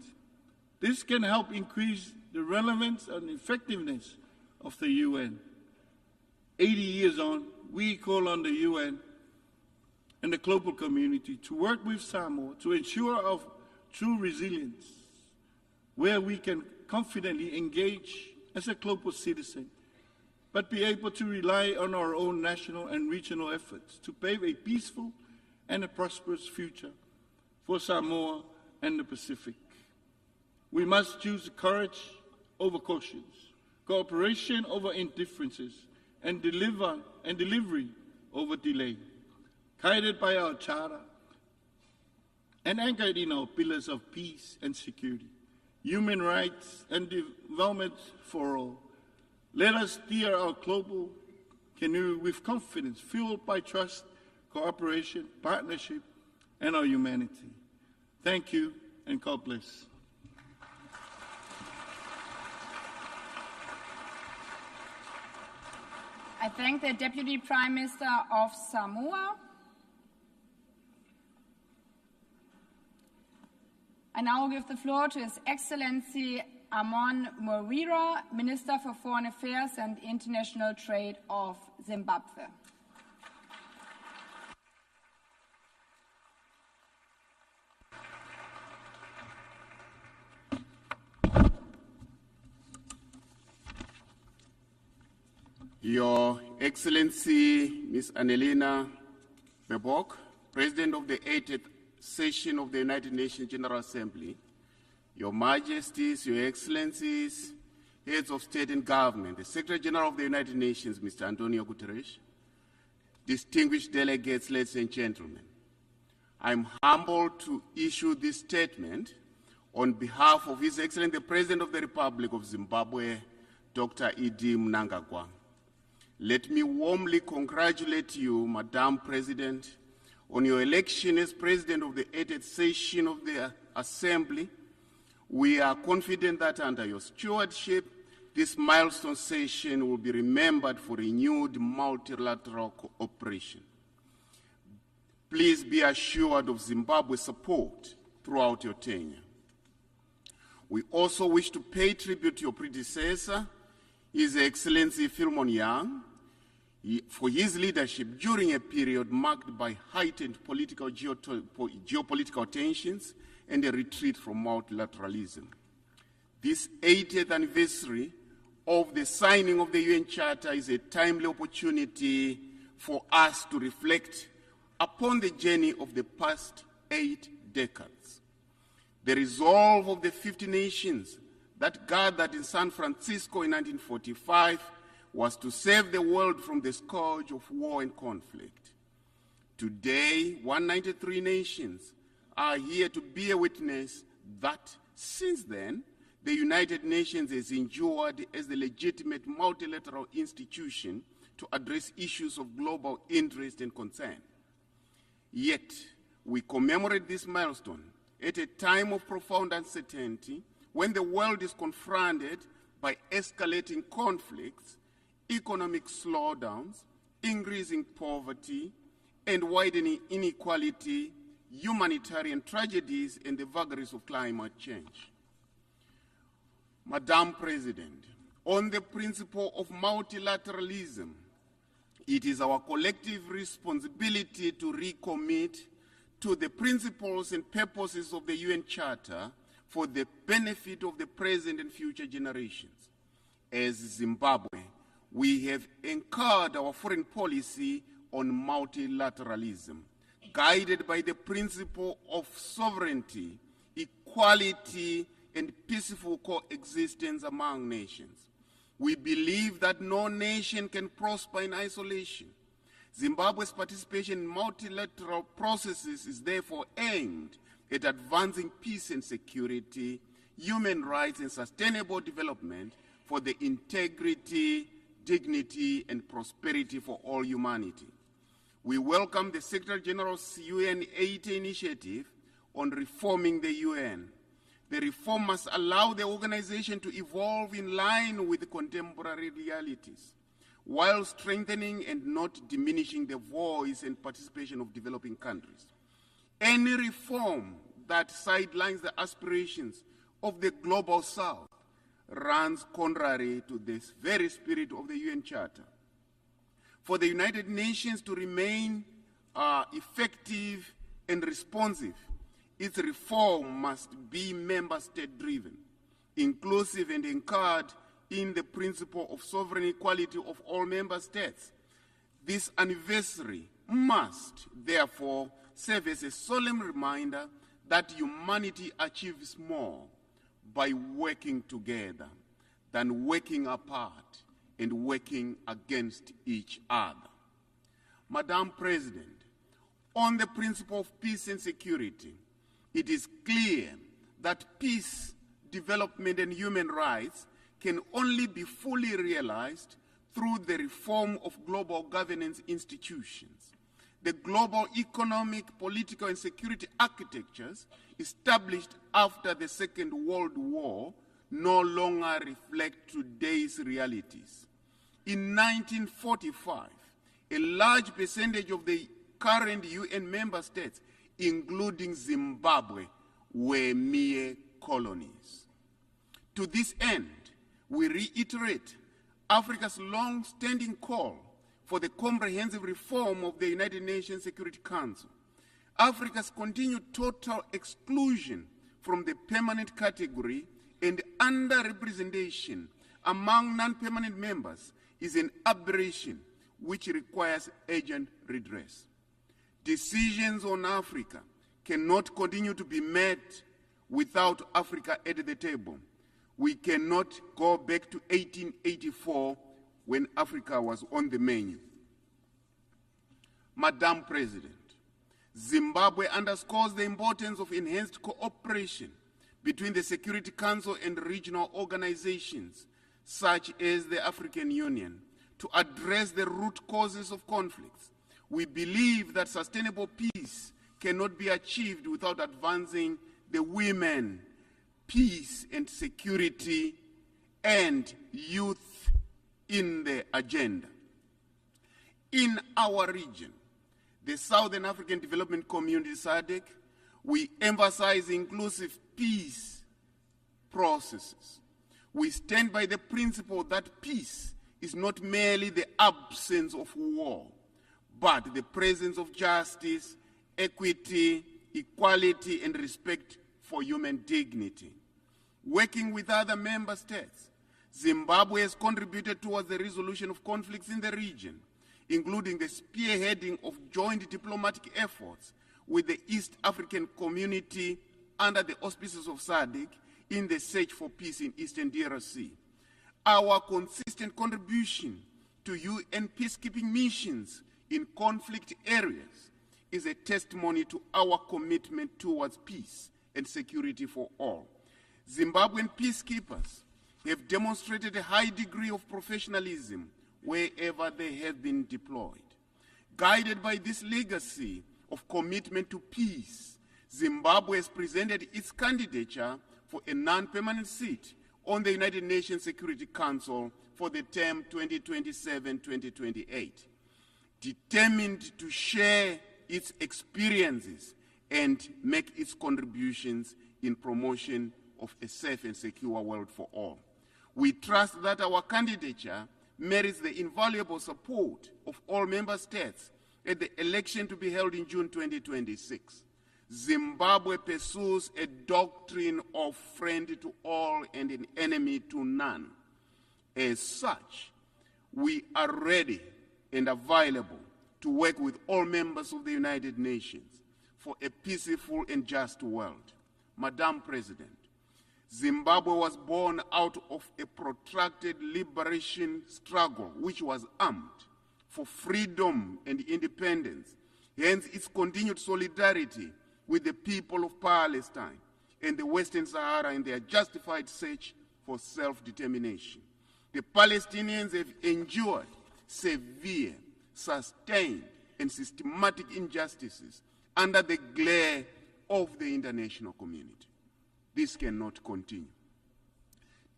This can help increase the relevance and effectiveness of the UN. 80 years on, we call on the UN and the global community to work with Samoa to ensure of true resilience, where we can confidently engage as a global citizen, but be able to rely on our own national and regional efforts to pave a peaceful and a prosperous future for Samoa and the Pacific. We must choose courage over cautions, cooperation over indifferences, and delivery over delay, guided by our charter and anchored in our pillars of peace and security, human rights and development for all. Let us steer our global canoe with confidence, fueled by trust, cooperation, partnership, and our humanity. Thank you, and God bless. I thank the Deputy Prime Minister of Samoa. I now give the floor to His Excellency Amon Mawira, Minister for Foreign Affairs and International Trade of Zimbabwe. Your Excellency, Ms. Annelina Baerbock, President of the 80th Session of the United Nations General Assembly, Your Majesties, Your Excellencies, Heads of State and Government, the Secretary General of the United Nations, Mr. Antonio Guterres, distinguished delegates, ladies and gentlemen, I'm humbled to issue this statement on behalf of His Excellency, the President of the Republic of Zimbabwe, Dr. Idi Mnangagwa. Let me warmly congratulate you, Madam President, on your election as President of the 80th Session of the Assembly. We are confident that under your stewardship, this milestone session will be remembered for renewed multilateral cooperation. Please be assured of Zimbabwe's support throughout your tenure. We also wish to pay tribute to your predecessor, His Excellency Philemon Young, for his leadership during a period marked by heightened geopolitical tensions and a retreat from multilateralism. This 80th anniversary of the signing of the UN Charter is a timely opportunity for us to reflect upon the journey of the past 8 decades. The resolve of the 50 nations that gathered in San Francisco in 1945 was to save the world from the scourge of war and conflict. Today, 193 nations are here to bear witness that since then, the United Nations has endured as the legitimate multilateral institution to address issues of global interest and concern. Yet, we commemorate this milestone at a time of profound uncertainty when the world is confronted by escalating conflicts, economic slowdowns, increasing poverty, and widening inequality, humanitarian tragedies, and the vagaries of climate change. Madam President, on the principle of multilateralism, it is our collective responsibility to recommit to the principles and purposes of the UN Charter for the benefit of the present and future generations. As Zimbabwe, we have anchored our foreign policy on multilateralism, guided by the principle of sovereignty, equality, and peaceful coexistence among nations. We believe that no nation can prosper in isolation. Zimbabwe's participation in multilateral processes is therefore aimed at advancing peace and security, human rights, and sustainable development for the integrity, dignity, and prosperity for all humanity. We welcome the Secretary General's UN 80 initiative on reforming the UN. The reform must allow the organization to evolve in line with contemporary realities, while strengthening and not diminishing the voice and participation of developing countries. Any reform that sidelines the aspirations of the Global South runs contrary to this very spirit of the UN Charter. For the United Nations to remain effective and responsive, its reform must be member state-driven, inclusive and anchored in the principle of sovereign equality of all member states. This anniversary must, therefore, serve as a solemn reminder that humanity achieves more by working together than working apart and working against each other. Madam President, on the principle of peace and security, it is clear that peace, development, and human rights can only be fully realized through the reform of global governance institutions. The global economic, political, and security architectures established after the Second World War no longer reflect today's realities. In 1945, a large percentage of the current UN member states, including Zimbabwe, were mere colonies. To this end, we reiterate Africa's long-standing call for the comprehensive reform of the United Nations Security Council. Africa's continued total exclusion from the permanent category and underrepresentation among non-permanent members is an aberration which requires urgent redress. Decisions on Africa cannot continue to be made without Africa at the table. We cannot go back to 1884 when Africa was on the menu. Madam President, Zimbabwe underscores the importance of enhanced cooperation between the Security Council and regional organizations, such as the African Union, to address the root causes of conflicts. We believe that sustainable peace cannot be achieved without advancing the women, peace and security, and youth in the agenda. In our region, the Southern African Development Community, SADC, we emphasize inclusive peace processes. We stand by the principle that peace is not merely the absence of war, but the presence of justice, equity, equality, and respect for human dignity. Working with other member states, Zimbabwe has contributed towards the resolution of conflicts in the region, including the spearheading of joint diplomatic efforts with the East African Community under the auspices of SADC in the search for peace in Eastern DRC. Our consistent contribution to UN peacekeeping missions in conflict areas is a testimony to our commitment towards peace and security for all. Zimbabwean peacekeepers have demonstrated a high degree of professionalism wherever they have been deployed. Guided by this legacy of commitment to peace, Zimbabwe has presented its candidature for a non-permanent seat on the United Nations Security Council for the term 2027-2028, determined to share its experiences and make its contributions in promotion of a safe and secure world for all. We trust that our candidature merits the invaluable support of all member states at the election to be held in June 2026. Zimbabwe pursues a doctrine of friend to all and an enemy to none. As such, we are ready and available to work with all members of the United Nations for a peaceful and just world. Madam President, Zimbabwe was born out of a protracted liberation struggle, which was armed for freedom and independence. Hence, its continued solidarity with the people of Palestine and the Western Sahara in their justified search for self-determination. The Palestinians have endured severe, sustained, and systematic injustices under the glare of the international community. This cannot continue.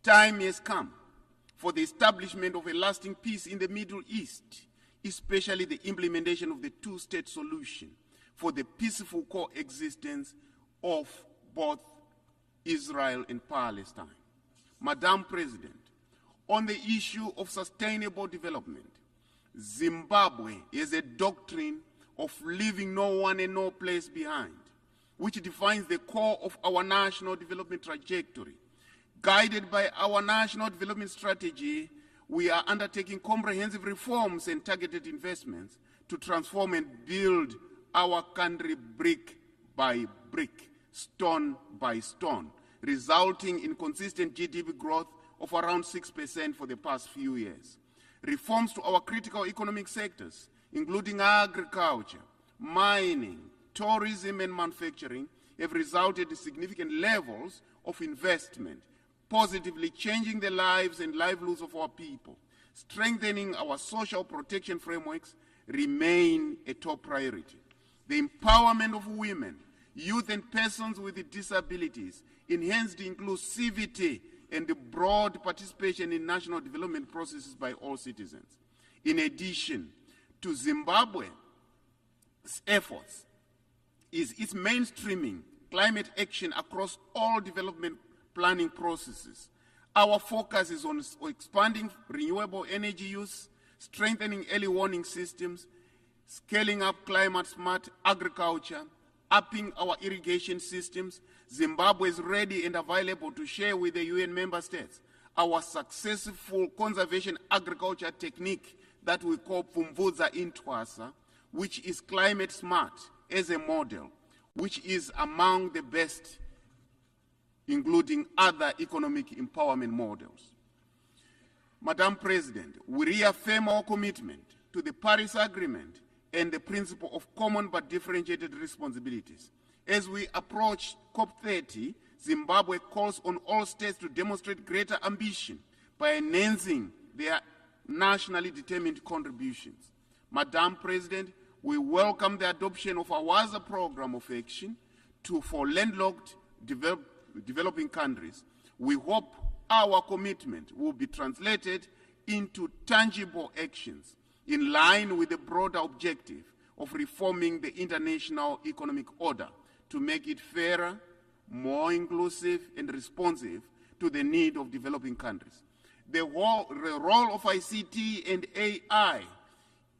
Time has come for the establishment of a lasting peace in the Middle East, especially the implementation of the two-state solution for the peaceful coexistence of both Israel and Palestine. Madam President, on the issue of sustainable development, Zimbabwe is a doctrine of leaving no one and no place behind, which defines the core of our national development trajectory. Guided by our national development strategy, we are undertaking comprehensive reforms and targeted investments to transform and build our country brick by brick, stone by stone, resulting in consistent GDP growth of around 6% for the past few years. Reforms to our critical economic sectors, including agriculture, mining, tourism, and manufacturing, have resulted in significant levels of investment, positively changing the lives and livelihoods of our people. Strengthening our social protection frameworks remain a top priority. The empowerment of women, youth, and persons with disabilities, enhanced inclusivity, and the broad participation in national development processes by all citizens. In addition to Zimbabwe's efforts, is its mainstreaming climate action across all development planning processes. Our focus is on expanding renewable energy use, strengthening early warning systems, scaling up climate-smart agriculture, upping our irrigation systems. Zimbabwe is ready and available to share with the UN member states our successful conservation agriculture technique that we call Pfumvudza Intwasa, which is climate-smart as a model, which is among the best, including other economic empowerment models. Madam President, we reaffirm our commitment to the Paris Agreement and the principle of common but differentiated responsibilities. As we approach COP30, Zimbabwe calls on all states to demonstrate greater ambition by enhancing their nationally determined contributions. Madam President, we welcome the adoption of our WAZA program of action for landlocked developing countries. We hope our commitment will be translated into tangible actions in line with the broader objective of reforming the international economic order to make it fairer, more inclusive, and responsive to the need of developing countries. The role of ICT and AI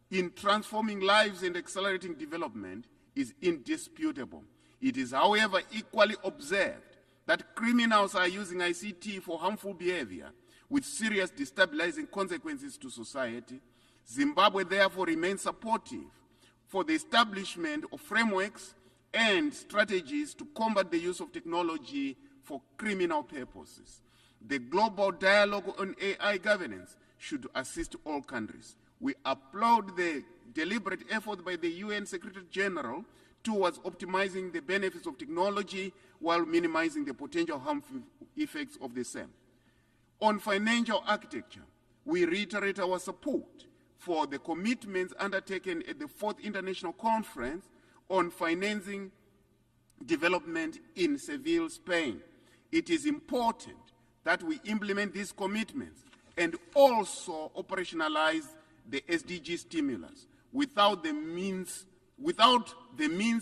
in transforming lives and accelerating development is indisputable. It is, however, equally observed that criminals are using ICT for harmful behavior with serious destabilizing consequences to society. Zimbabwe therefore remains supportive for the establishment of frameworks and strategies to combat the use of technology for criminal purposes. The global dialogue on AI governance should assist all countries. We applaud the deliberate effort by the UN Secretary General towards optimizing the benefits of technology while minimizing the potential harmful effects of the same. On financial architecture, we reiterate our support for the commitments undertaken at the 4th International Conference on Financing Development in Seville, Spain. It is important that we implement these commitments and also operationalize the SDG stimulus. Without the means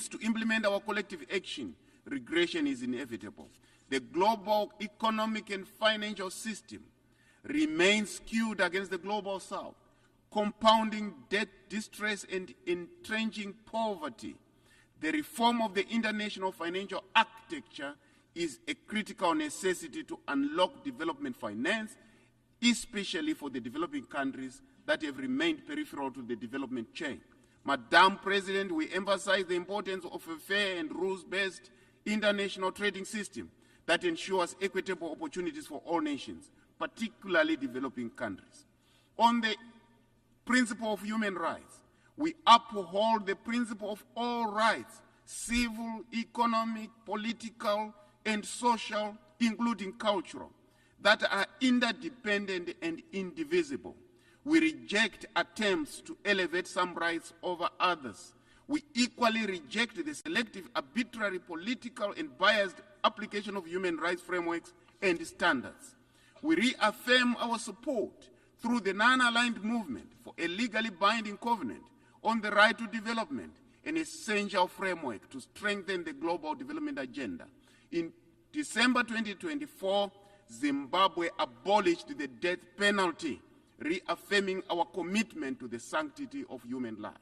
to implement our collective action, regression is inevitable. The global economic and financial system remains skewed against the global south, compounding debt distress and entrenching poverty. The reform of the international financial architecture is a critical necessity to unlock development finance, especially for the developing countries that have remained peripheral to the development chain. Madam President, we emphasize the importance of a fair and rules-based international trading system that ensures equitable opportunities for all nations, particularly developing countries. On the principle of human rights, we uphold the principle of all rights, civil, economic, political, and social, including cultural, that are interdependent and indivisible. We reject attempts to elevate some rights over others. We equally reject the selective, arbitrary, political, and biased application of human rights frameworks and standards. We reaffirm our support through the non-aligned movement for a legally binding covenant on the right to development, an essential framework to strengthen the global development agenda. In December 2024, Zimbabwe abolished the death penalty, reaffirming our commitment to the sanctity of human life.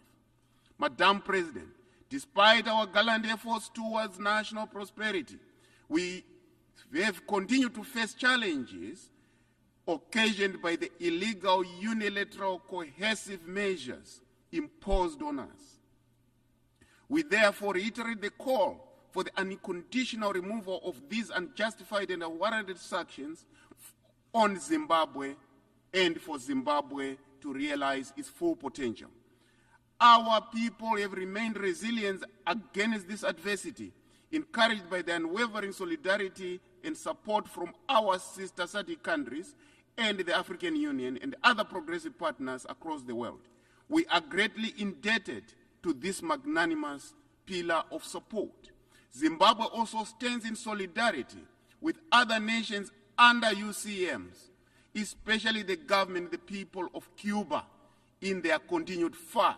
Madam President, despite our gallant efforts towards national prosperity, we have continued to face challenges occasioned by the illegal, unilateral, coercive measures imposed on us. We therefore reiterate the call for the unconditional removal of these unjustified and unwarranted sanctions on Zimbabwe and for Zimbabwe to realize its full potential. Our people have remained resilient against this adversity, encouraged by the unwavering solidarity and support from our sister SADC countries and the African Union and other progressive partners across the world. We are greatly indebted to this magnanimous pillar of support. Zimbabwe also stands in solidarity with other nations under UCMs, especially the government and the people of Cuba, in their continued fight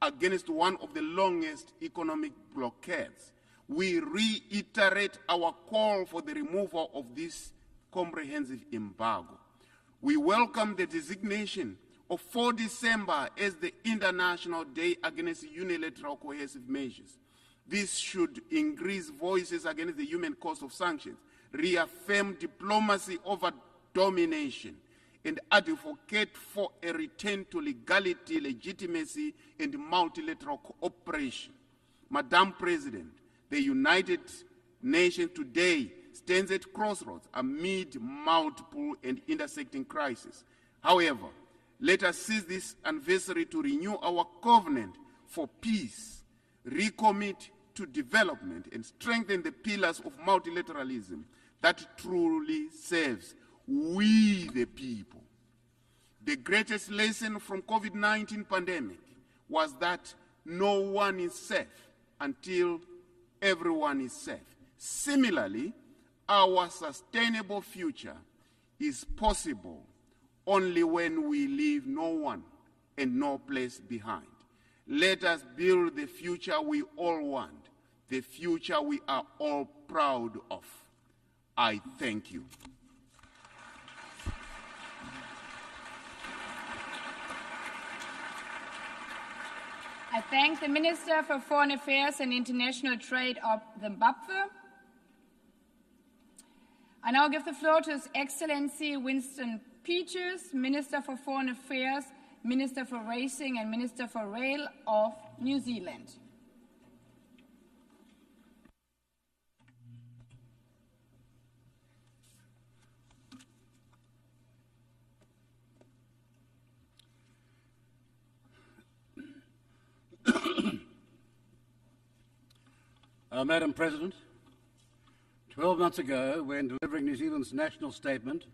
against one of the longest economic blockades. We reiterate our call for the removal of this comprehensive embargo. We welcome the designation of 4 December as the International Day Against Unilateral Coercive Measures. This should increase voices against the human cost of sanctions, reaffirm diplomacy over domination, and advocate for a return to legality, legitimacy, and multilateral cooperation. Madam President, the United Nations today stands at crossroads amid multiple and intersecting crises. However, let us seize this anniversary to renew our covenant for peace, recommit to development, and strengthen the pillars of multilateralism that truly serves we the people. The greatest lesson from COVID-19 pandemic was that no one is safe until everyone is safe. Similarly, our sustainable future is possible only when we leave no one and no place behind. Let us build the future we all want, the future we are all proud of. I thank you. I thank the Minister for Foreign Affairs and International Trade of Zimbabwe. I now give the floor to His Excellency Winston Peters, Minister for Foreign Affairs, Minister for Racing and Minister for Rail of New Zealand. Madam President, 12 months ago, when delivering New Zealand's national statement,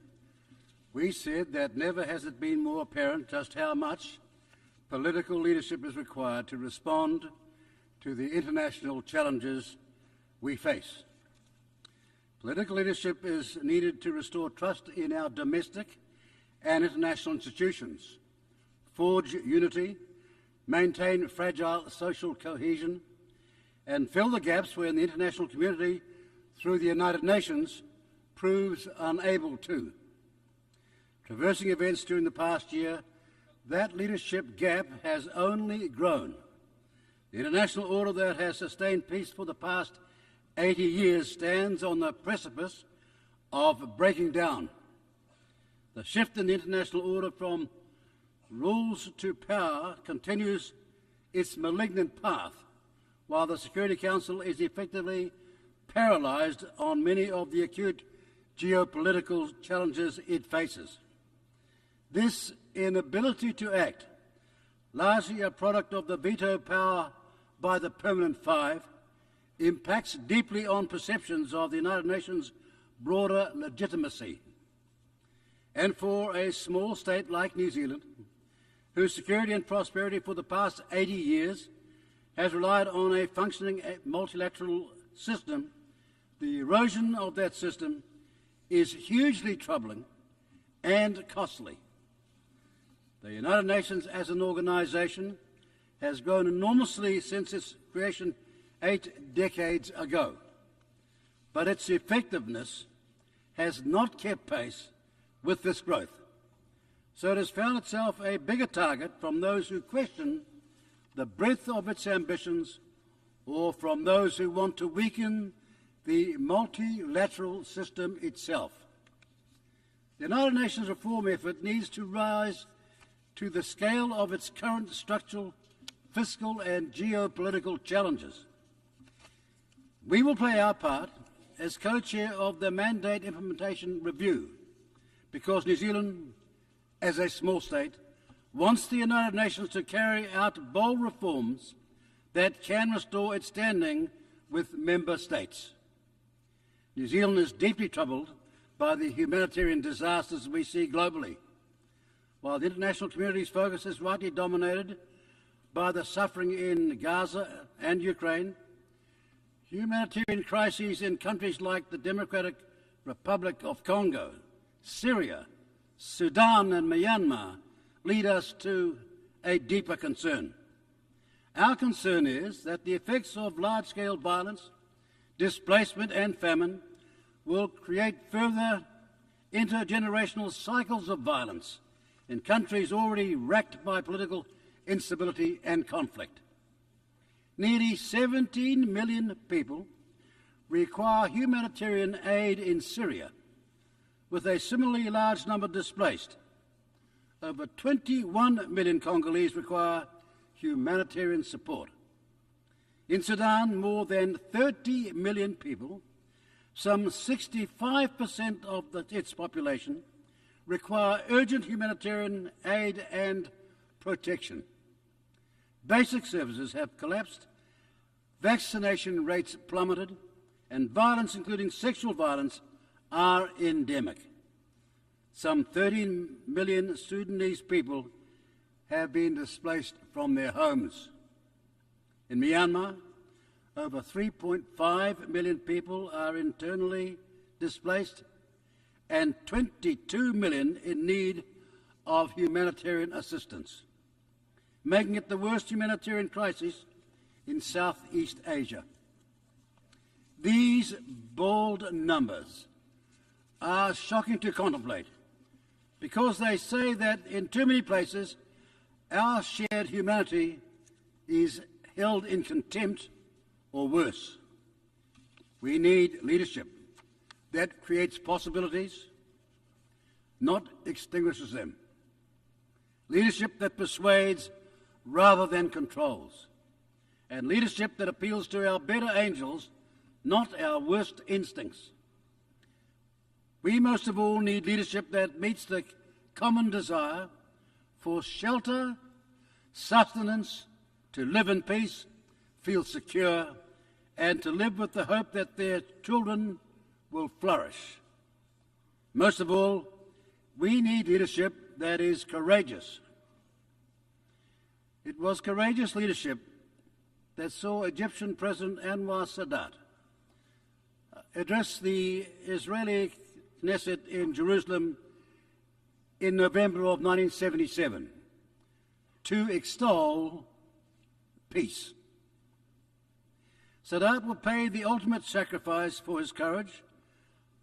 we said that never has it been more apparent just how much political leadership is required to respond to the international challenges we face. Political leadership is needed to restore trust in our domestic and international institutions, forge unity, maintain fragile social cohesion, and fill the gaps where the international community, through the United Nations, proves unable to. Traversing events during the past year, that leadership gap has only grown. The international order that has sustained peace for the past 80 years stands on the precipice of breaking down. The shift in the international order from rules to power continues its malignant path, while the Security Council is effectively paralysed on many of the acute geopolitical challenges it faces. This inability to act, largely a product of the veto power by the Permanent Five, impacts deeply on perceptions of the United Nations' broader legitimacy. And for a small state like New Zealand, whose security and prosperity for the past 80 years has relied on a functioning multilateral system, the erosion of that system is hugely troubling and costly. The United Nations as an organisation has grown enormously since its creation 8 decades ago, but its effectiveness has not kept pace with this growth. So it has found itself a bigger target from those who question the breadth of its ambitions or from those who want to weaken the multilateral system itself. The United Nations reform effort needs to rise to the scale of its current structural, fiscal and geopolitical challenges. We will play our part as co-chair of the Mandate Implementation Review because New Zealand, as a small state, wants the United Nations to carry out bold reforms that can restore its standing with member states. New Zealand is deeply troubled by the humanitarian disasters we see globally. While the international community's focus is rightly dominated by the suffering in Gaza and Ukraine, humanitarian crises in countries like the Democratic Republic of Congo, Syria, Sudan and Myanmar lead us to a deeper concern. Our concern is that the effects of large-scale violence, displacement and famine will create further intergenerational cycles of violence in countries already racked by political instability and conflict. Nearly 17 million people require humanitarian aid in Syria, with a similarly large number displaced. Over 21 million Congolese require humanitarian support. In Sudan, more than 30 million people, some 65% of its population, require urgent humanitarian aid and protection. Basic services have collapsed, vaccination rates plummeted, and violence, including sexual violence, are endemic. Some 13 million Sudanese people have been displaced from their homes. In Myanmar, over 3.5 million people are internally displaced and 22 million in need of humanitarian assistance, making it the worst humanitarian crisis in Southeast Asia. These bold numbers are shocking to contemplate because they say that in too many places our shared humanity is held in contempt or worse. We need leadership that creates possibilities, not extinguishes them. Leadership that persuades rather than controls. And leadership that appeals to our better angels, not our worst instincts. We most of all need leadership that meets the common desire for shelter, sustenance, to live in peace, feel secure, and to live with the hope that their children will flourish. Most of all, we need leadership that is courageous. It was courageous leadership that saw Egyptian President Anwar Sadat address the Israeli Knesset in Jerusalem in November of 1977 to extol peace. Sadat will pay the ultimate sacrifice for his courage,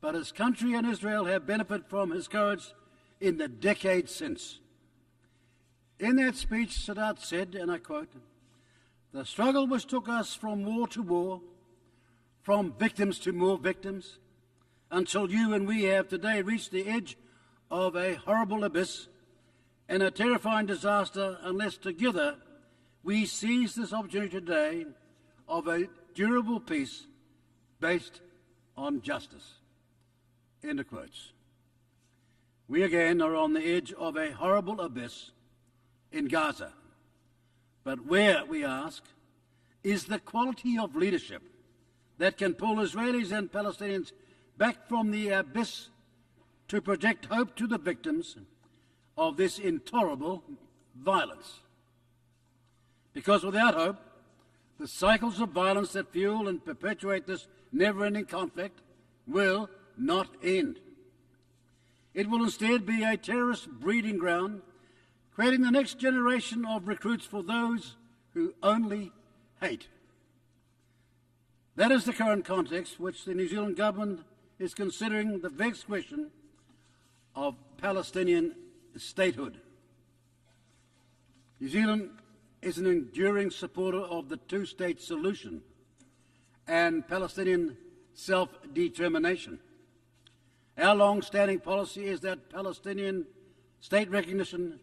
but his country and Israel have benefited from his courage in the decades since. In that speech, Sadat said, and I quote, "The struggle which took us from war to war, from victims to more victims, until you and we have today reached the edge of a horrible abyss and a terrifying disaster unless together we seize this opportunity today of a durable peace, based on justice. End of quotes. We again are on the edge of a horrible abyss in Gaza. But where, we ask, is the quality of leadership that can pull Israelis and Palestinians back from the abyss to project hope to the victims of this intolerable violence? Because without hope, the cycles of violence that fuel and perpetuate this never-ending conflict will not end. It will instead be a terrorist breeding ground, creating the next generation of recruits for those who only hate. That is the current context which the New Zealand government is considering the vexed question of Palestinian statehood. New Zealand is an enduring supporter of the two-state solution and Palestinian self-determination. Our long-standing policy is that Palestinian state recognition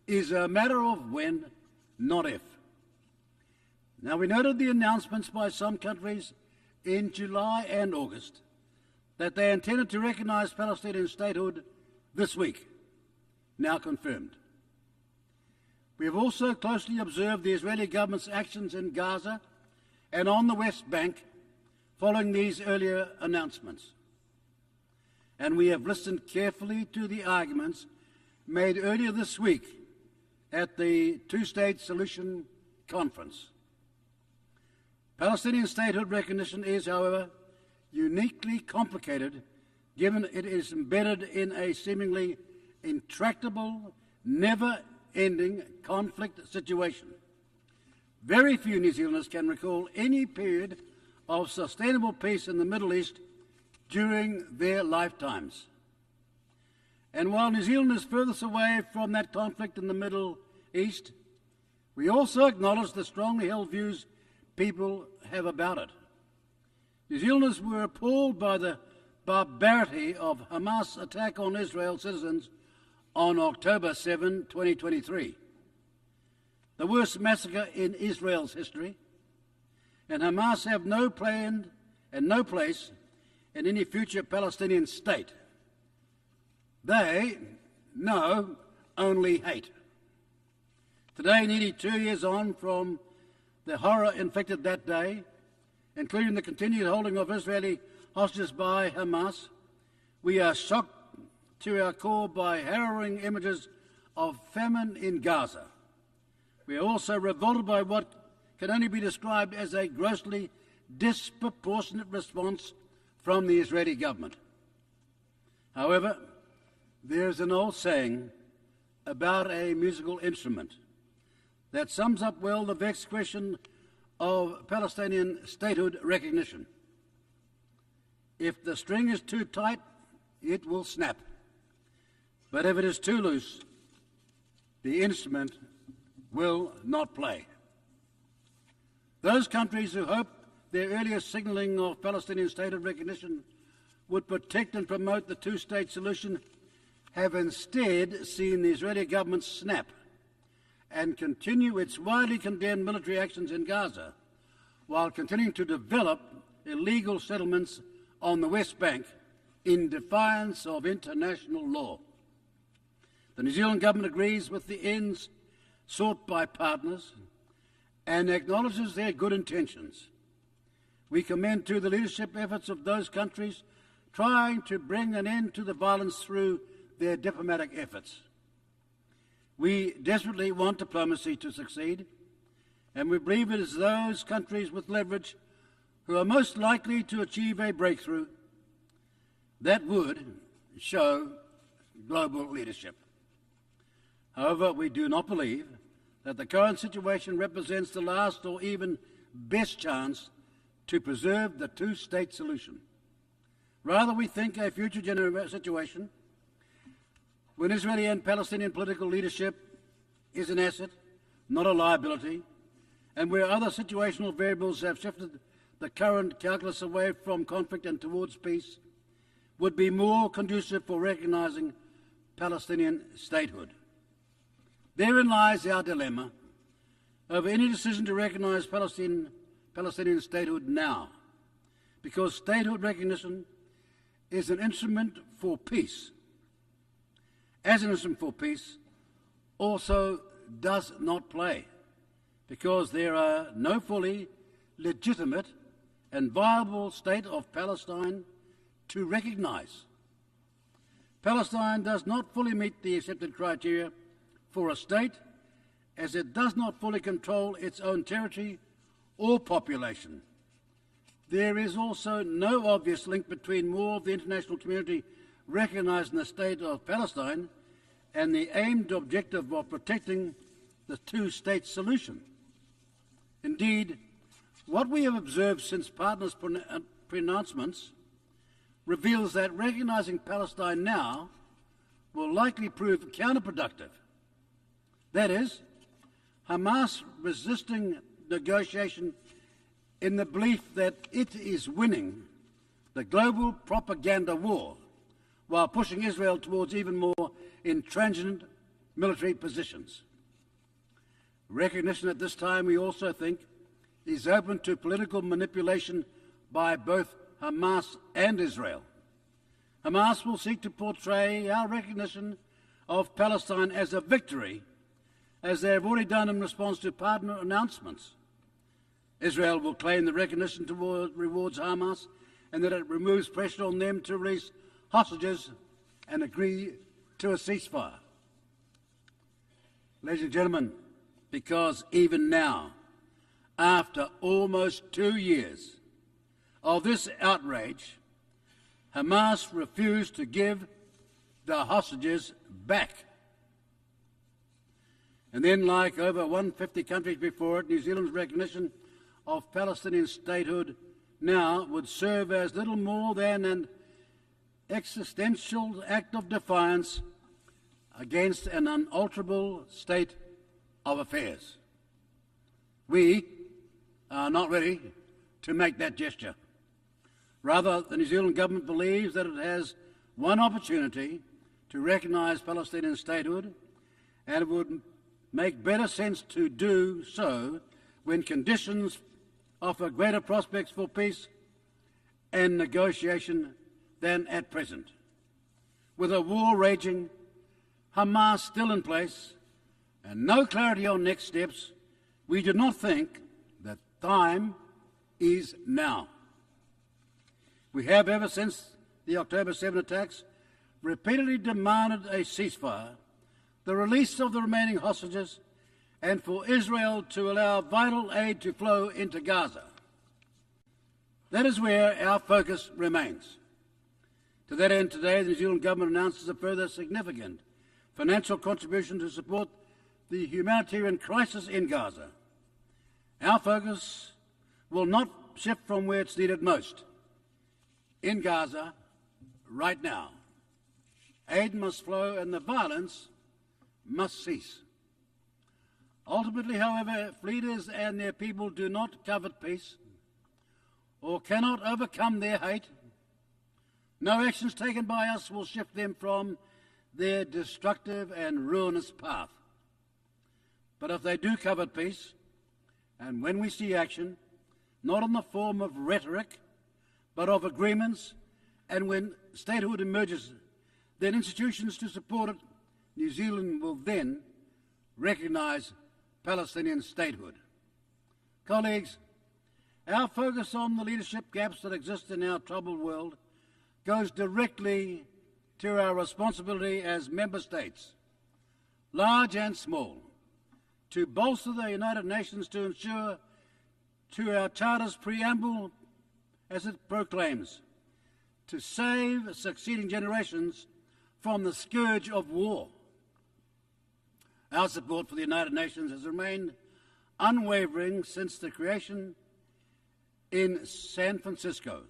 is a matter of when, not if. Now, we noted the announcements by some countries in July and August that they intended to recognise Palestinian statehood this week, now confirmed. We have also closely observed the Israeli government's actions in Gaza and on the West Bank following these earlier announcements. And we have listened carefully to the arguments made earlier this week at the Two-State Solution Conference. Palestinian statehood recognition is, however, uniquely complicated given it is embedded in a seemingly intractable, never-ending conflict situation. Very few New Zealanders can recall any period of sustainable peace in the Middle East during their lifetimes. And while New Zealand is furthest away from that conflict in the Middle East, we also acknowledge the strongly held views people have about it. New Zealanders were appalled by the barbarity of Hamas' attack on Israel citizens on October 7, 2023. The worst massacre in Israel's history, and Hamas have no plan and no place in any future Palestinian state. They know only hate. Today, nearly 2 years on from the horror inflicted that day, including the continued holding of Israeli hostages by Hamas, we are shocked to our core by harrowing images of famine in Gaza. We are also revolted by what can only be described as a grossly disproportionate response from the Israeli government. However, there is an old saying about a musical instrument that sums up well the vexed question of Palestinian statehood recognition. If the string is too tight, it will snap. But if it is too loose, the instrument will not play. Those countries who hope their earlier signalling of Palestinian statehood recognition would protect and promote the two-state solution have instead seen the Israeli government snap and continue its widely condemned military actions in Gaza, while continuing to develop illegal settlements on the West Bank in defiance of international law. The New Zealand government agrees with the ends sought by partners and acknowledges their good intentions. We commend to the leadership efforts of those countries trying to bring an end to the violence through their diplomatic efforts. We desperately want diplomacy to succeed, and we believe it is those countries with leverage who are most likely to achieve a breakthrough that would show global leadership. However, we do not believe that the current situation represents the last or even best chance to preserve the two-state solution. Rather, we think a future situation when Israeli and Palestinian political leadership is an asset, not a liability, and where other situational variables have shifted the current calculus away from conflict and towards peace, would be more conducive for recognising Palestinian statehood. Therein lies our dilemma over any decision to recognise Palestinian statehood now. because statehood recognition is an instrument for peace. As an instrument for peace, also does not play, because there are no fully legitimate and viable state of Palestine to recognise. Palestine does not fully meet the accepted criteria for a state, as it does not fully control its own territory or population. There is also no obvious link between more of the international community recognising the state of Palestine and the aimed objective of protecting the two-state solution. Indeed, what we have observed since partners' pronouncements reveals that recognising Palestine now will likely prove counterproductive. That is, Hamas resisting negotiation in the belief that it is winning the global propaganda war while pushing Israel towards even more intransigent military positions. Recognition at this time, we also think, is open to political manipulation by both Hamas and Israel. Hamas will seek to portray our recognition of Palestine as a victory, as they have already done in response to partner announcements. Israel will claim the recognition rewards Hamas and that it removes pressure on them to release hostages and agree to a ceasefire. Ladies and gentlemen, because even now, after almost 2 years of this outrage, Hamas refused to give the hostages back. And then, like over 150 countries before it, New Zealand's recognition of Palestinian statehood now would serve as little more than an existential act of defiance against an unalterable state of affairs. We are not ready to make that gesture. Rather, the New Zealand government believes that it has one opportunity to recognise Palestinian statehood, and it would make better sense to do so when conditions offer greater prospects for peace and negotiation than at present. With a war raging, Hamas still in place, and no clarity on next steps, we do not think that time is now. We have, ever since the October 7 attacks, repeatedly demanded a ceasefire, the release of the remaining hostages, and for Israel to allow vital aid to flow into Gaza. That is where our focus remains. To that end, today the New Zealand government announces a further significant financial contribution to support the humanitarian crisis in Gaza. Our focus will not shift from where it's needed most. In Gaza, right now, aid must flow and the violence must cease. Ultimately, however, if leaders and their people do not covet peace or cannot overcome their hate, no actions taken by us will shift them from their destructive and ruinous path. But if they do covet peace, and when we see action, not in the form of rhetoric, but of agreements, and when statehood emerges, then institutions to support it, New Zealand will then recognise Palestinian statehood. Colleagues, our focus on the leadership gaps that exist in our troubled world goes directly to our responsibility as member states, large and small, to bolster the United Nations to ensure, to our Charter's preamble, as it proclaims, to save succeeding generations from the scourge of war. Our support for the United Nations has remained unwavering since the creation in San Francisco.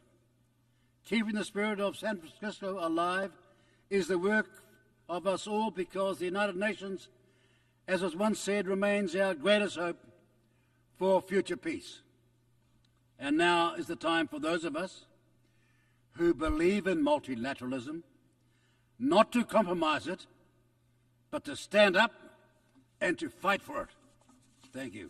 Keeping the spirit of San Francisco alive is the work of us all, because the United Nations, as was once said, remains our greatest hope for future peace. And now is the time for those of us who believe in multilateralism not to compromise it, but to stand up and to fight for it. Thank you.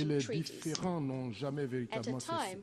et les treaties différends n'ont jamais at a véritablement cessé. time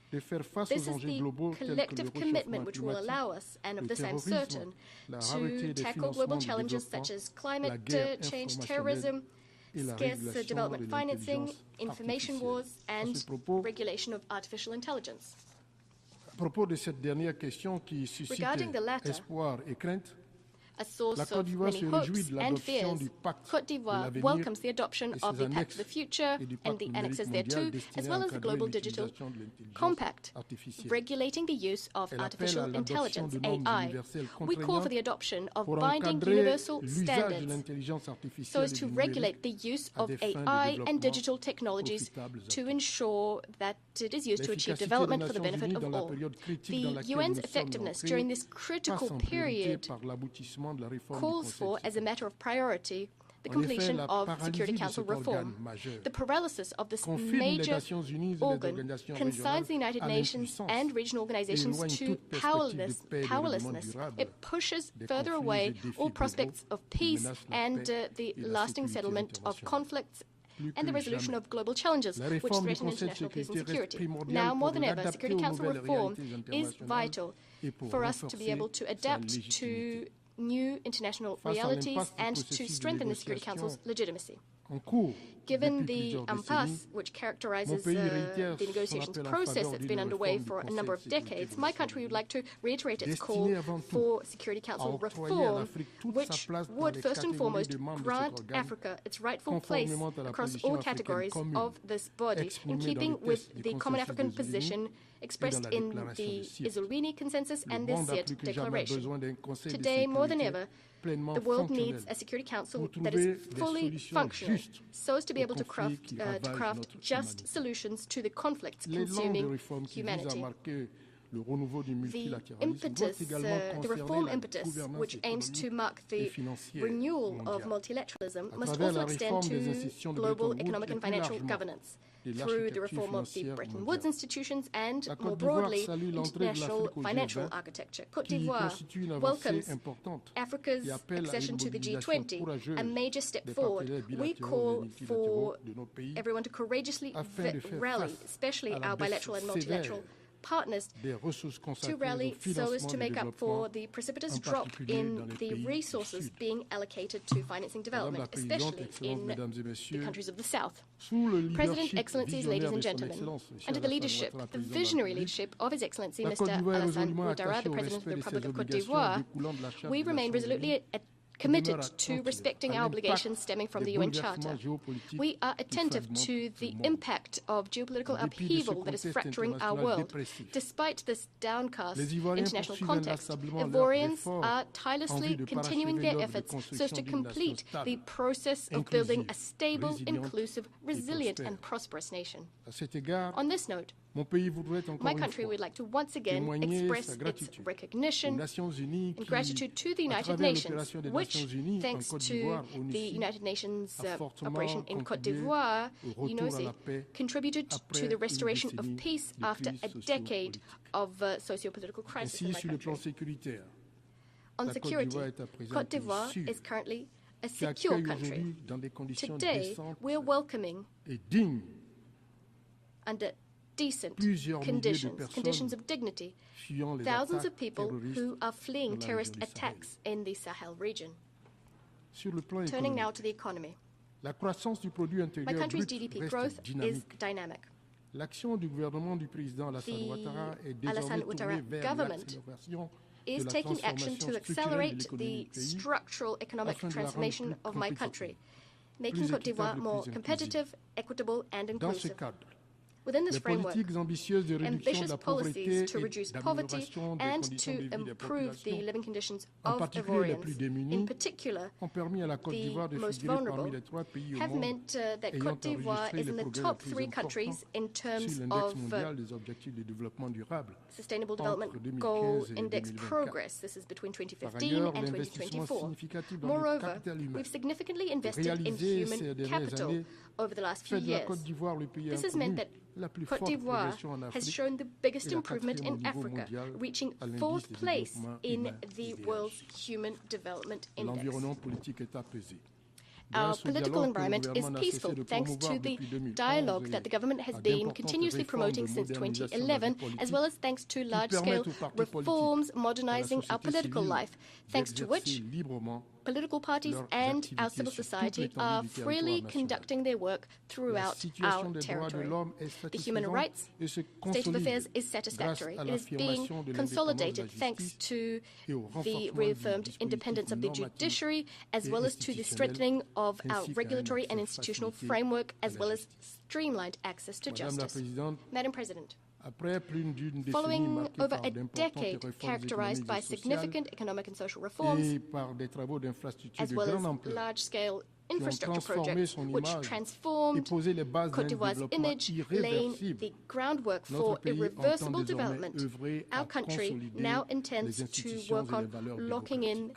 de faire face This aux is enjeux the globaux tels que le collective commitment réchauffement which will climatique, allow us, and of le this I'm certain, terrorisme, la rareté to des tackle global financements du challenges développement, such as la climate guerre change, informationnelle terrorism, et la scarce régulation development de financing, l'intelligence information artificielle. wars, À and ce propos, regulation of artificial intelligence. à propos de cette dernière question qui suscite Regarding the latter, espoir et crainte, a source la Côte of d'Ivoire many se hopes réjouit de and l'adoption fears, du pacte Côte de d'Ivoire l'avenir welcomes the adoption et of ses the Pact annexes of the Future et du and pacte the numérique annexes mondial thereto, destiné as à well as the encadrer Global Digital l'utilisation de l'intelligence Compact, artificielle. regulating the use of Elle appelle à artificial l'adoption intelligence, de normes AI. universelles We call for contraignantes the adoption of pour binding encadrer universal l'usage de standards l'intelligence so artificielle as et to du regulate numérique the use à of des fins de AI and développement digital technologies profitables à to tous. ensure that it is used to achieve L'efficacité des development for the Nations benefit Unies of dans la all. période critique dans The laquelle UN's nous sommes effectiveness entrés during this passe critical en priorité period par l'aboutissement de la réforme du calls Conseil for, as a matter of priority, the completion of Security Council reform. The paralysis of this major organ consigns the United Nations and regional organizations to powerlessness. It pushes further away all prospects of peace and the lasting settlement of conflicts and the resolution of global challenges which threaten international peace and security. Now, more than ever, Security Council reform is vital for us to be able to adapt to new international realities and to strengthen the Security Council's legitimacy. Given the impasse which characterizes the negotiations process that's been underway for a number of decades, my country would like to reiterate its call for Security Council reform, which would first and foremost grant Africa its rightful place across all categories of this body, in keeping with the Common African position expressed in the Isolini Consensus and the Sète Declaration. Today, more than ever, the world needs a Security Council that is fully functional, so as to be able to craft just solutions to the conflicts consuming humanity. The reform impetus, which aims to mark the renewal of multilateralism, must also extend to global economic and financial governance through the reform of the Bretton Woods institutions and, more broadly, international financial architecture. Côte d'Ivoire welcomes Africa's accession to the G20, a major step forward. We call for everyone to courageously rally, especially our bilateral and multilateral partners, to rally so as to make up for the precipitous drop in the resources being allocated to financing development, especially in the countries of the South. President, Excellencies, ladies and gentlemen, under the leadership, the visionary leadership of His Excellency Mr. Alassane Ouattara, the President of the Republic of Côte d'Ivoire, we remain resolutely committed to respecting our obligations stemming from the UN Charter. We are attentive to the impact of geopolitical upheaval that is fracturing our world. Despite this downcast international context, Ivorians are tirelessly continuing their efforts so as to complete the process of building a stable, inclusive, resilient and prosperous nation. On this note, my country would like to once again express its recognition and gratitude to the United Nations, which, thanks to the United Nations operation in Côte d'Ivoire, contributed to the restoration of peace after a decade of socio-political crisis in my country. On security, Côte d'Ivoire is currently a secure country. Today, we are welcoming under decent conditions of dignity, thousands of people who are fleeing terrorist attacks in the Sahel region. Turning now to the economy. My country's GDP growth is dynamic. The Alassane Ouattara government is taking action to accelerate the structural economic transformation of my country, making Côte d'Ivoire more competitive, equitable and inclusive. Within this framework, ambitious policies to reduce poverty and to improve the living conditions of Ivorians, in particular the most vulnerable, have meant that Côte d'Ivoire is in the top 3 countries in terms of Sustainable Development Goal Index progress. This is between 2015 and 2024. Moreover, we've significantly invested in human capital over the last few years. This has meant that Côte d'Ivoire has shown the biggest improvement in Africa, reaching 4th place in the World's Human Development Index. Our political environment is peaceful thanks to the dialogue that the government has been continuously promoting since 2011, as well as thanks to large-scale reforms modernizing our political life, thanks to which political parties and our civil society are freely conducting their work throughout our territory. The human rights state of affairs is satisfactory. It is being consolidated thanks to the reaffirmed independence of the judiciary, as well as to the strengthening of our regulatory and institutional framework, as well as streamlined access to justice. Madam President, following over a decade characterized by significant economic and social reforms, as well as large-scale infrastructure projects which transformed Côte d'Ivoire's image, laying the groundwork for irreversible development, our country now intends to work on locking in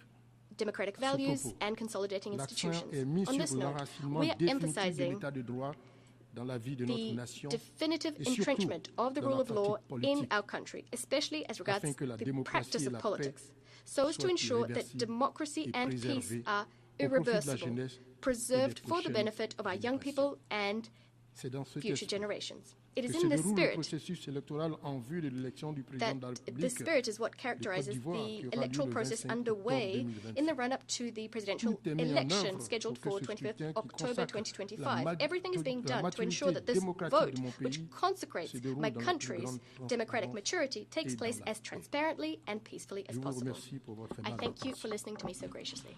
democratic values and consolidating institutions. On this note, we are emphasizing the definitive entrenchment of the rule of law in our country, especially as regards the practice of politics, so as to ensure that democracy and peace are irreversible, preserved for the benefit of our young people and future generations. It is in this spirit that this spirit is what characterizes the electoral process underway in the run-up to the presidential election scheduled for 25th October 2025. Everything is being done to ensure that this vote, which consecrates my country's democratic maturity, takes place as transparently and peacefully as possible. I thank you for listening to me so graciously.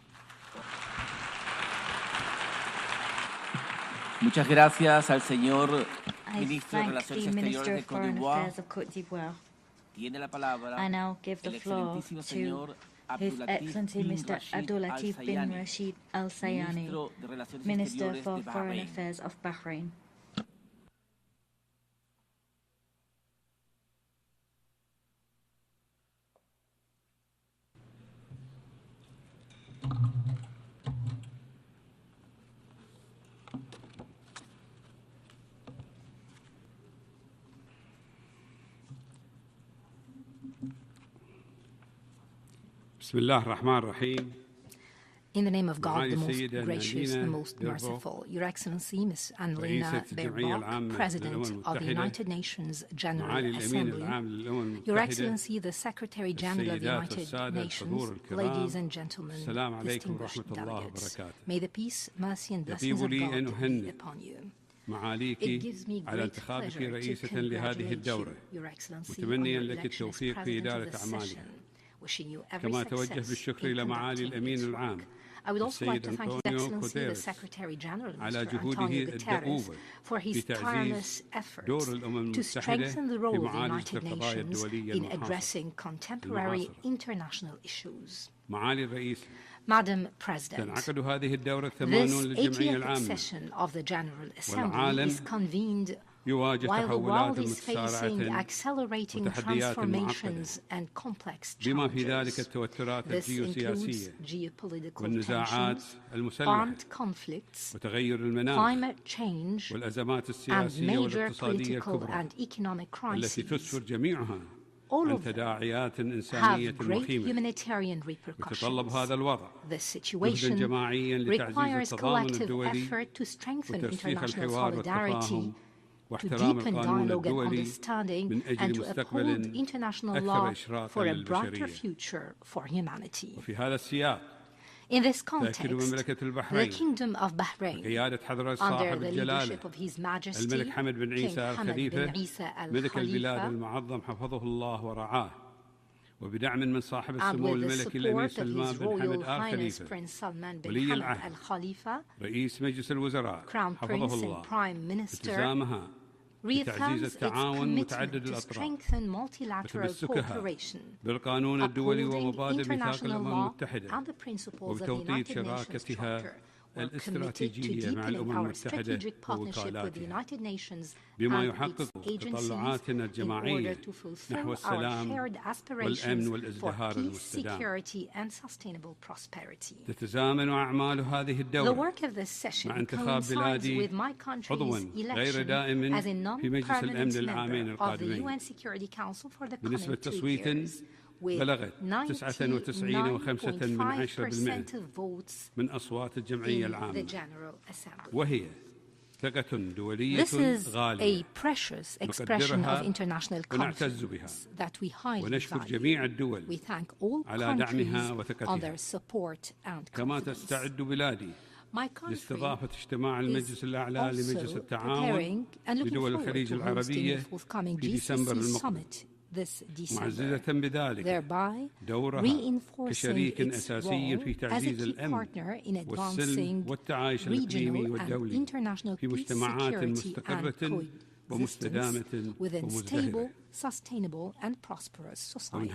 Muchas gracias al señor Ministro de Relaciones Exteriores de Côte d'Ivoire. Tiene la palabra I now give the floor to His Excellency Mr. Abdulatif bin Rashid Al Sayani, Minister for Foreign Affairs of Bahrain. In the name of God, the most gracious, the most merciful, Your Excellency, Ms. Annalena Baerbock, President of the United Nations General Assembly, Your Excellency, the Secretary General of the United Nations, ladies and gentlemen, distinguished delegates, may the peace, mercy, and blessings of God be upon you. It gives me great pleasure to congratulate you, Your Excellency, on your election as President of the Session. Wishing you every success in conducting this work. I would also like to thank His Excellency the Secretary General, Mr. Antonio Guterres, for his tireless efforts to strengthen the role of the United Nations in addressing contemporary international issues. Madam President, this 80th session of the General Assembly is convened while the world is facing accelerating transformations and complex challenges. This includes geopolitical tensions, armed conflicts, climate change, and major political and economic crises. All of them have great humanitarian repercussions. This situation requires collective effort to strengthen international solidarity, to deepen dialogue and understanding, and to uphold international law for a brighter future for humanity. In this context, the Kingdom of Bahrain, under the leadership of His Majesty King Hamad bin Isa Al Khalifa, and with the support of His Royal Highness Prince Salman bin Hamad Al Khalifa, Crown Prince and Prime Minister, reaffirms its commitment to strengthen multilateral cooperation, upholding international law and the principles of the United Nations Charter. We're committed to deepening our strategic partnership with the United Nations and its agencies in order to fulfill our shared aspirations for peace, security, and sustainable prosperity. The work of this session coincides with my country's election as a non-permanent member of the UN Security Council for the coming 2 years. With 99.5% of votes in the General Assembly. This is a precious expression of international confidence that we highly value. We thank all countries on their support and confidence. My country is also preparing and looking forward to hosting the forthcoming GCC Summit this December, thereby reinforcing its role as a key partner in advancing regional and international peace, security, and coexistence within stable, sustainable, and prosperous societies.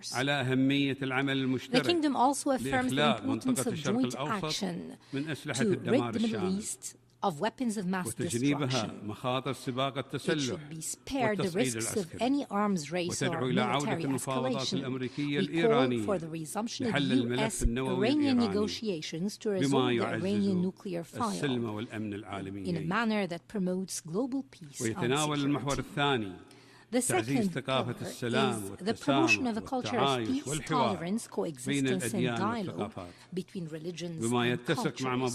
force. The Kingdom also affirms the importance of joint action to rid the Middle East of weapons of mass destruction. It should be spared the risks of any arms race or military escalation. We call for the resumption of U.S.-Iranian negotiations to resolve the Iranian nuclear file in a manner that promotes global peace and security. The second pillar is the promotion of a culture of peace, tolerance, coexistence and dialogue between religions and cultures.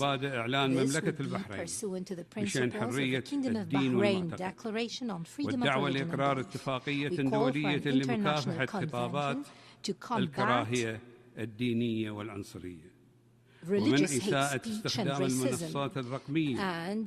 This would be pursuant to the principles of the Kingdom of Bahrain Declaration on Freedom of Religion and Belief. We call for an international convention to combat religious hate speech and racism, and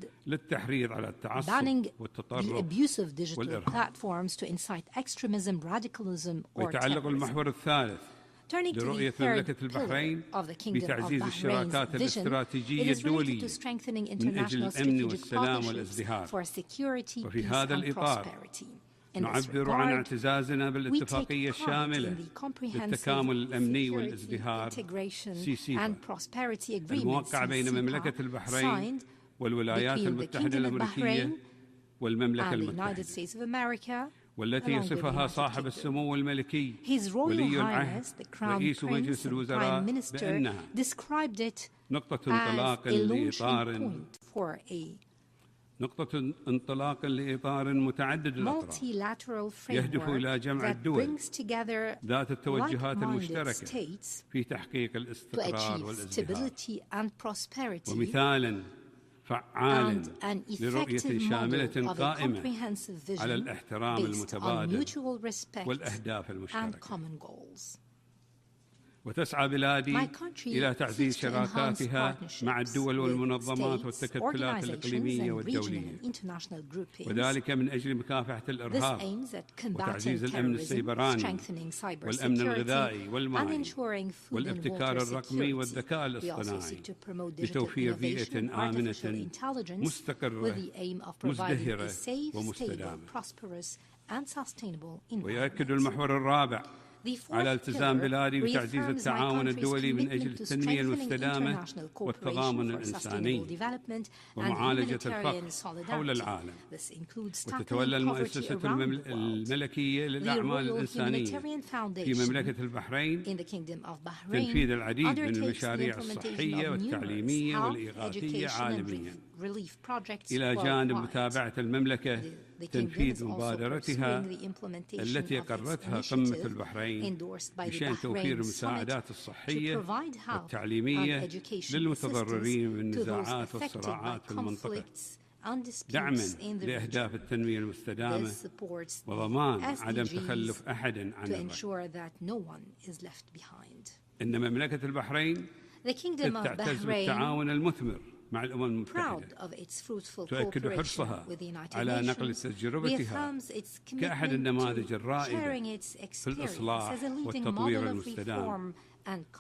banning the abuse of digital platforms to incite extremism, radicalism, or terrorism. Turning to the third pillar of the Kingdom of Bahrain's vision, it is related to strengthening international strategic partnerships for security, peace, and prosperity. In this regard, we take part in the comprehensive security, integration and prosperity agreements signed between the Kingdom of Bahrain and the United States of America, والتي يصفها صاحب السمو الملكي His Royal Highness the Crown Prince and Prime Minister described it نقطة as a launching point for a انطلاق لإطار متعدد الأطراف يهدف إلى جمع الدول ذات التوجهات المشتركة في تحقيق الاستقرار والازدهار ومثالا فعالا لرؤية شاملة قائمة على الاحترام المتبادل والأهداف المشتركة. وتسعى بلادي إلى تعزيز شراكاتها مع الدول والمنظمات والتكتلات الإقليمية والدولية وذلك من أجل مكافحة الإرهاب وتعزيز الأمن السيبراني والأمن الغذائي والمائي والابتكار الرقمي والذكاء الاصطناعي لتوفير بيئة آمنة مستقرة مزدهرة ومستدامة. ويؤكد المحور الرابع على التزام بلادي بتعزيز التعاون الدولي من أجل التنمية المستدامة والتضامن الإنساني ومعالجة الفقر حول العالم. وتتولى المؤسسة الملكية للأعمال الإنسانية في مملكة البحرين تنفيذ العديد من المشاريع الصحية والتعليمية والإغاثية عالميا إلى جانب متابعة المملكة تنفيذ مبادرتها التي قررتها قمة البحرين بشأن توفير المساعدات الصحية والتعليمية للمتضررين من النزاعات والصراعات في المنطقة دعما لأهداف التنمية المستدامة وضمان عدم تخلف أحد عن الرأي. إن مملكة البحرين تعتز بالتعاون المثمر مع الأمم المتحدة تؤكد حرصها على نقل تجربتها كأحد النماذج الرائدة في الإصلاح والتطوير المستدام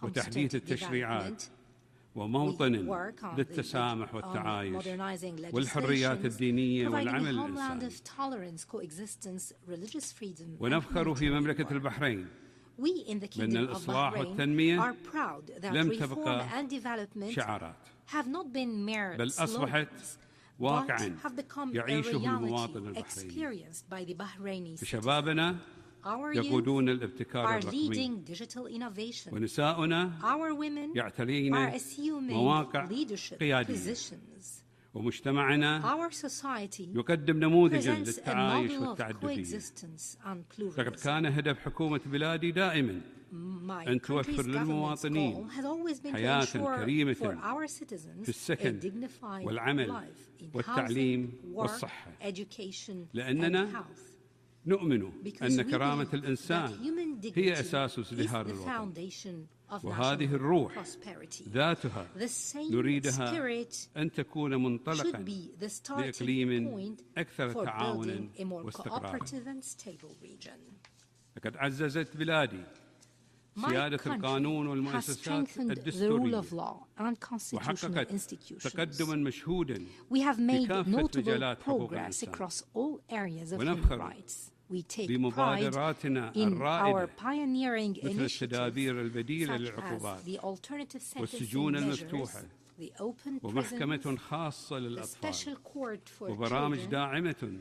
وتحديث التشريعات وموطن للتسامح والتعايش والحريات الدينية والعمل الإنساني. ونفخر في مملكة البحرين بأن الإصلاح والتنمية لم تبقى شعارات بل أصبحت واقعاً يعيشه المواطن البحريني. فشبابنا يقودون الابتكار الرقمي ونساؤنا يعتلين مواقع قيادية ومجتمعنا يقدم نموذجاً للتعايش والتعددية. لقد كان هدف حكومة بلادي دائماً أن توفر للمواطنين حياة كريمة في السكن والعمل والتعليم والصحة لأننا نؤمن أن كرامة الإنسان هي أساس ازدهار الوطن وهذه الروح ذاتها نريدها أن تكون منطلقاً لإقليم أكثر تعاوناً واستقراراً. لقد عززت بلادي سيادة القانون والمؤسسات الدستورية وحققت تقدماً مشهوداً في كافة مجالات حقوق الإنسان. ونفخر بمبادراتنا الرائدة مثل التدابير البديلة للعقوبات والسجون المفتوحة ومحكمة خاصة للأطفال وبرامج داعمة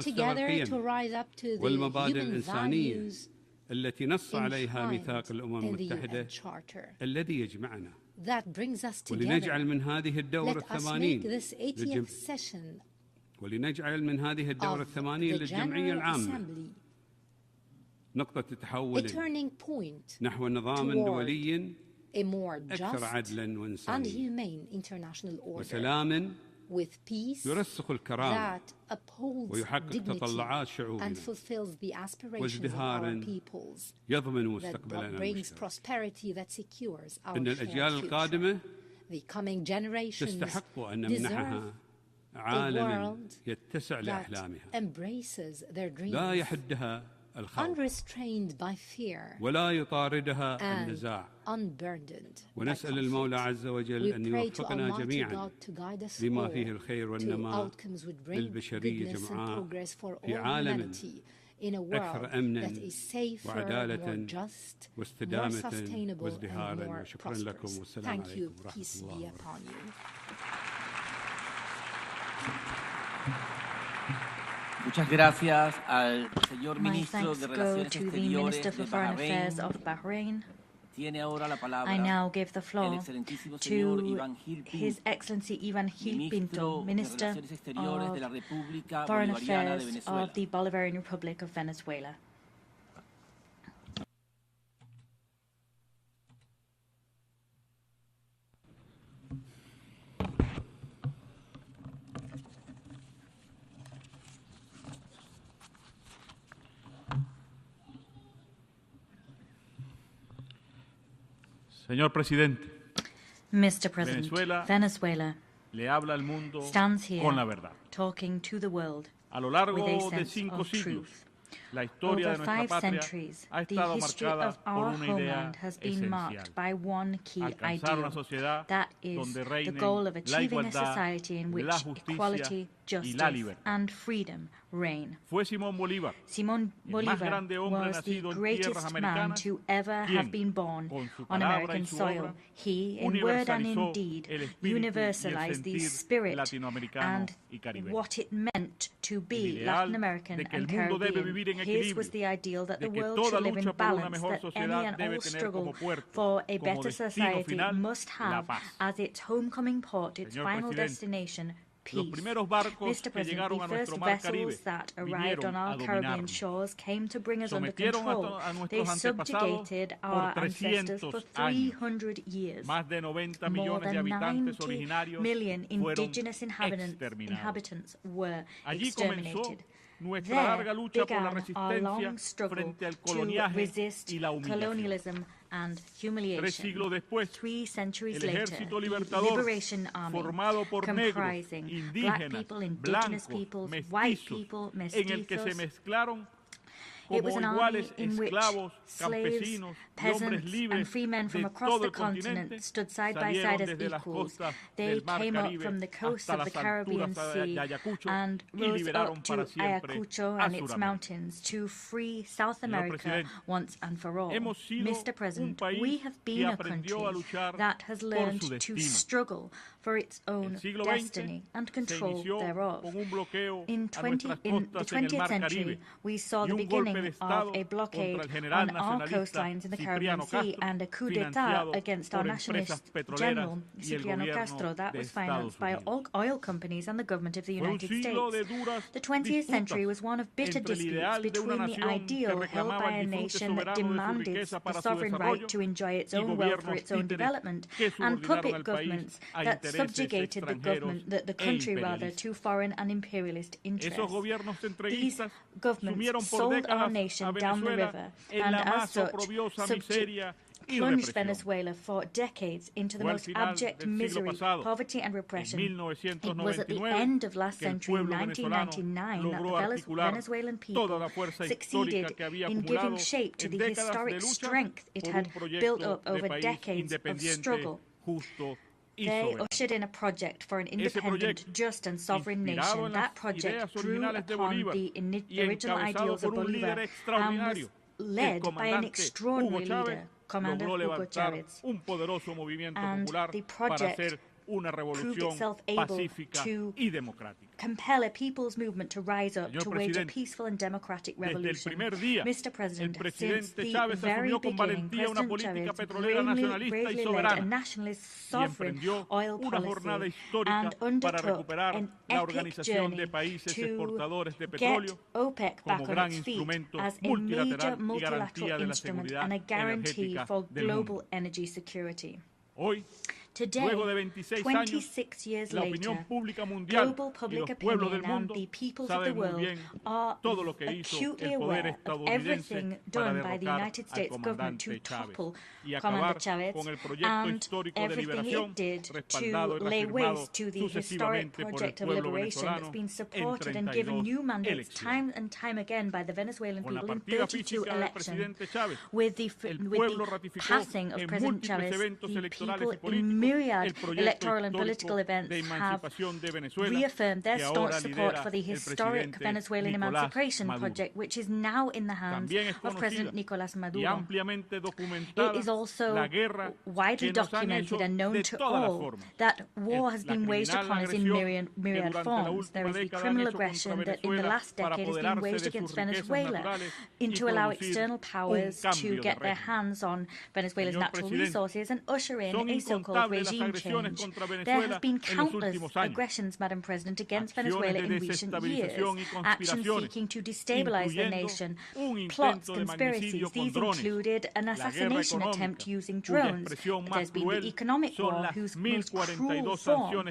together to rise up to the human values التي نص عليها enshrined ميثاق الأمم in the UN المتحدة Charter, الذي يجمعنا. that brings us together. ولنجعل من هذه الدورة Let us make الثمانين this 80th session ولنجعل من هذه الدورة الثمانين للجمعية العامة نقطة تحول نحو نظام دولي a more أكثر just عدلا and وإنسانية humane international order وسلام with peace يرسخ الكرامة that upholds ويحقق dignity تطلعات شعوبنا and fulfills the aspirations of our وازدهارا peoples يضمن that مستقبلنا brings المشترك. prosperity that secures our إن shared الأجيال future. القادمة The coming generations تستحق أن deserve نمنحها a عالما world يتسع that لأحلامها embraces their dreams, لا يحدها الخوف unrestrained by fear ولا يطاردها and النزاع unburdened by ونسأل conflict. المولى عز وجل We أن pray to يوفقنا Almighty جميعا God to guide us لما all فيه الخير to والنماء outcomes would bring للبشرية goodness and جمعاء progress for all في عالم humanity in a world أكثر أمنا that is safer, وعدالة more just, more واستدامة sustainable, and وازدهارا more وشكرا لكم prosperous. والسلام Thank عليكم you. ورحمة Peace الله be وبركاته. upon you. Muchas gracias al señor My ministro thanks de go Relaciones to the Exteriores Minister for de Foreign Affairs Bahrein. of Bahrain. Tiene ahora la palabra I now give the el floor excelentísimo señor to Iván Gil His Pinto, Excellency Ivan Gil Pinto, ministro de Minister Relaciones Exteriores de la of República Foreign Bolivariana de Affairs Venezuela. of the Bolivarian Republic of Venezuela. Señor presidente, Mr. President, Venezuela le habla al mundo stands here con la verdad. talking to the world A lo largo with a de sense 5 of siglos, truth. la historia Over de nuestra 5 patria centuries, ha the estado history marcada of por our una idea homeland has been esencial: marked by one key alcanzar una ideal, sociedad that is donde the reinen goal of la achieving a igualdad, society in which la justicia equality, y la justice, libertad. and freedom reign. Fue Simón Bolívar, Simón el más Bolívar grande hombre was the nacido en tierras greatest man americanas, to ever quien, have been born con su on palabra American y su soil. obra, He, in word and in universalizó deed, el espíritu y el universalized the sentir spirit latinoamericano and y caribeño. what it meant to El be ideal Latin American de que el and mundo debe Caribbean. vivir en His was equilibrio, the ideal that de the que world toda should live in lucha por una balance, mejor that any sociedad and debe all tener struggle como puerto, for a como better destino society final, must la have paz. as its homecoming port, its Señor final presidente, destination, los peace. primeros barcos Mr. que President, llegaron the a first nuestro mar Caribe vessels that arrived on vinieron our a Caribbean dominarnos. shores came to bring us under Sometieron control. a They nuestros antepasados subjugated por our ancestors 300 for años. 300 years. Más de 90 More millones de than habitantes 90 originarios million fueron indigenous exterminados. inhabitants were Allí comenzó exterminated. nuestra There larga lucha por la began our long resistencia struggle frente al to coloniaje resist y la humillación. colonialism and 3 humiliation. siglos después, 3 centuries el later, ejército the libertador, Liberation Army, formado por negros, comprising black indígenas, people, indigenous blancos, peoples, white mestizos, people, en el que se mestizos. mezclaron It was como an iguales army in which esclavos, slaves, campesinos y hombres peasants, and libres free men from de across todo the el continent continente stood side by salieron side as desde las equals. costas They del mar came up Caribe from the coast hasta of the las Caribbean alturas Sea de Ayacucho and y rose liberaron up para to siempre Ayacucho a and its Sudamérica. mountains to free South America Presidente, once and for all. hemos sido Mr. President, un país we have que been a aprendió country a luchar that has por learned su to destino. struggle for its own El siglo destiny XX and se control inició thereof. con un bloqueo In a nuestras the costas en el 20th mar century, Caribe we saw y the un golpe de beginning Estado of a blockade contra el general on our nacionalista coastlines in the Caribbean Cipriano Sea Castro, and a coup d'etat financiado against our por empresas nationalist petroleras general, y el Cipriano gobierno Castro, that de was Estados financed by Unidos. oil companies and the government of the Fue un United siglo States. de duras The 20th century disputas was one of bitter entre el disputes ideal de una between the nación que ideal held reclamaba by a el disfrute nation that soberano de su demanded riqueza the para su sovereign desarrollo right to enjoy its y own wealth for gobiernos its own títeres development, que and subordinaron puppet al país governments a that intereses subjugated the government, the extranjeros country e rather, imperialistas. to foreign and imperialist interests. Esos gobiernos These centralistas governments sumieron por sold our décadas nation a down the Venezuela river en and la as más such oprobiosa miseria y plunged represión. Venezuela for decades into the Fue al most final abject del siglo misery, pasado, poverty and en repression. It was at the 1999 end of last que el century, pueblo venezolano 1999, that logró the articular Venezuelan toda la people fuerza succeeded histórica que había in giving acumulado shape to en the décadas de historic lucha strength it por had un proyecto built up de over país decades of independiente, struggle. justo y They soberano. ushered in a project for an independent, just and sovereign inspirado nation. en That las project ideas drew originales de upon Bolívar the y original encabezado ideals of por un líder Bolívar and was extraordinario, led el by an comandante extraordinary Hugo Chávez leader, Commander logró Hugo levantar Chávez. un poderoso movimiento And popular the para project hacer una revolución pacífica y democrática. Compel a people's movement to rise up to wage a peaceful and democratic revolution. Mr. President, since the very beginning, President Chávez bravely led a nationalist, sovereign oil policy and undertook an epic journey to get OPEC back on its feet as a major multilateral instrument and a guarantee for global energy security. Today, 26 years later, global public opinion and the peoples of the world are acutely aware of everything done by the United States government to topple Commander Chávez and everything it did to lay waste to the historic project of liberation that's been supported and given new mandates time and time again by the Venezuelan people in 32 elections. With the passing of President Chávez, the people in myriad electoral and political events have reaffirmed their staunch support for the historic Venezuelan emancipation project, which is now in the hands of President Nicolás Maduro. It is also widely documented and known to all that war has been waged upon us in myriad forms. There is the criminal aggression that in the last decade has been waged against Venezuela to allow external powers to get their hands on Venezuela's natural resources and usher in a so-called regime change. There have been countless aggressions, Madam President, against Venezuela in recent years, actions seeking to destabilize the nation, plots, conspiracies. These included an assassination attempt using drones. There's been the economic war, whose most cruel form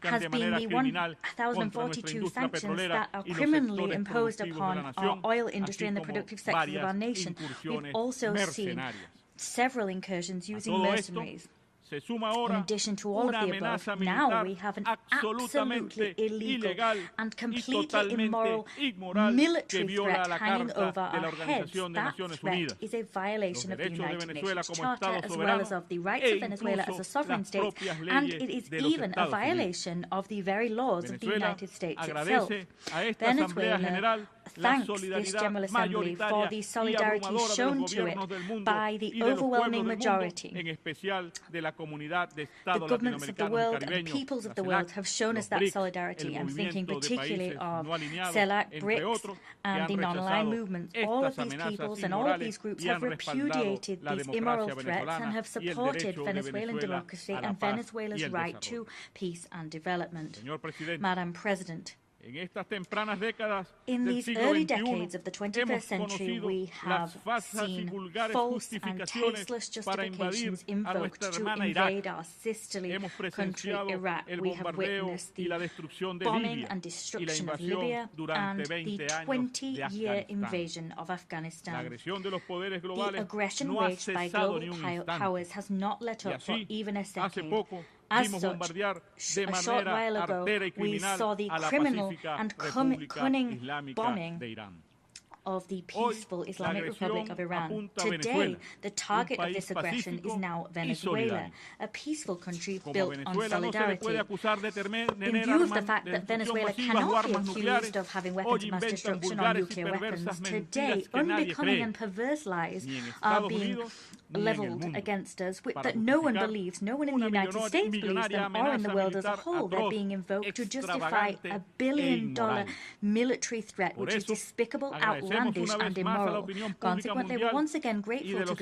has been the 1,042 sanctions that are criminally imposed upon our oil industry and the productive sectors of our nation. We've also seen several incursions using mercenaries. In addition to all of the above, now we have an absolutely illegal and completely immoral military threat hanging over our heads. That threat is a violation of the United Nations Charter as well as of the rights of Venezuela as a sovereign state, and it is even a violation of the very laws of the United States itself. Venezuela thanks this General Assembly for the solidarity shown to it by the overwhelming majority. The governments of the world and peoples of the world have shown us that solidarity. I'm thinking particularly of CELAC, BRICS, and the non-aligned movements. All of these peoples and all of these groups have repudiated these immoral threats and have supported Venezuelan democracy and Venezuela's right to peace and development. Madam President, in these early decades of the 21st century, we have seen false and tasteless justifications invoked to invade our sisterly country, Iraq. We have witnessed the bombing and destruction of Libya and the 20-year invasion of Afghanistan. The aggression waged by global powers has not let up for even a second. As such, a short while ago, we saw the criminal and cunning bombing of the peaceful Islamic Republic of Iran. Today, the target of this aggression is now Venezuela, a peaceful country built on solidarity. In view of the fact that Venezuela cannot be accused of having weapons of mass destruction or nuclear weapons, today unbecoming and perverse lies are being leveled against us that no one believes, no one in the United States believes them, or in the world as a whole. They're being invoked to justify a $1 billion military threat, which is despicable, outlandish and immoral. Consequently, we're once again grateful to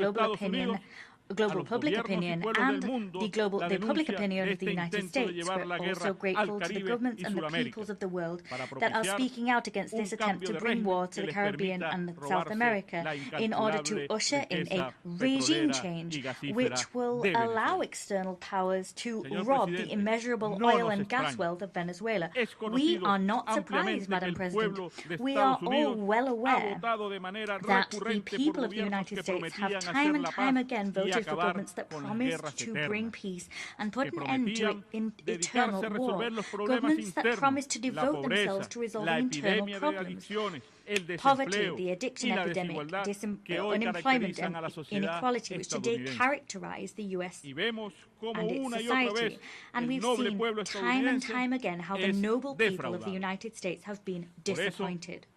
global public opinion and the public opinion of the United States. We're also grateful to the governments and the peoples of the world that are speaking out against this attempt to bring war to the Caribbean and South America in order to usher in a regime change which will allow external powers to rob the immeasurable oil and gas wealth of Venezuela. We are not surprised, Madam President. We are all well aware that the people of the United States have time and time again voted for governments that promised to bring peace and put an end to eternal war, governments that promised to devote themselves to resolving internal problems. Poverty, the addiction epidemic, unemployment and inequality, which today characterize the U.S. and its society. And we've seen time and time again how the noble people of the United States have been disappointed.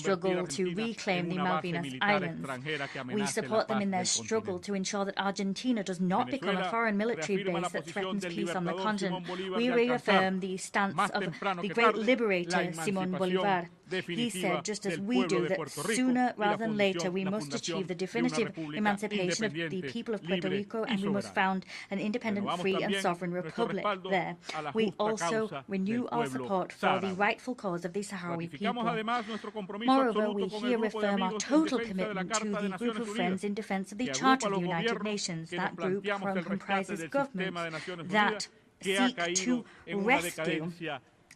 struggle to reclaim the Malvinas Islands. We support them in their struggle to ensure that Argentina does not become a foreign military base that threatens peace on the continent. We reaffirm the stance of the great liberator Simón Bolívar. He said, just as we do, that sooner rather than later we must achieve the definitive emancipation of the people of Puerto Rico, and we must found an independent, free and sovereign republic there. We also renew our support for the rightful cause of the Sahrawi people. Moreover, we here reaffirm our total commitment to the group of friends in defense of the Charter of the United Nations. That group comprises governments that seek to rescue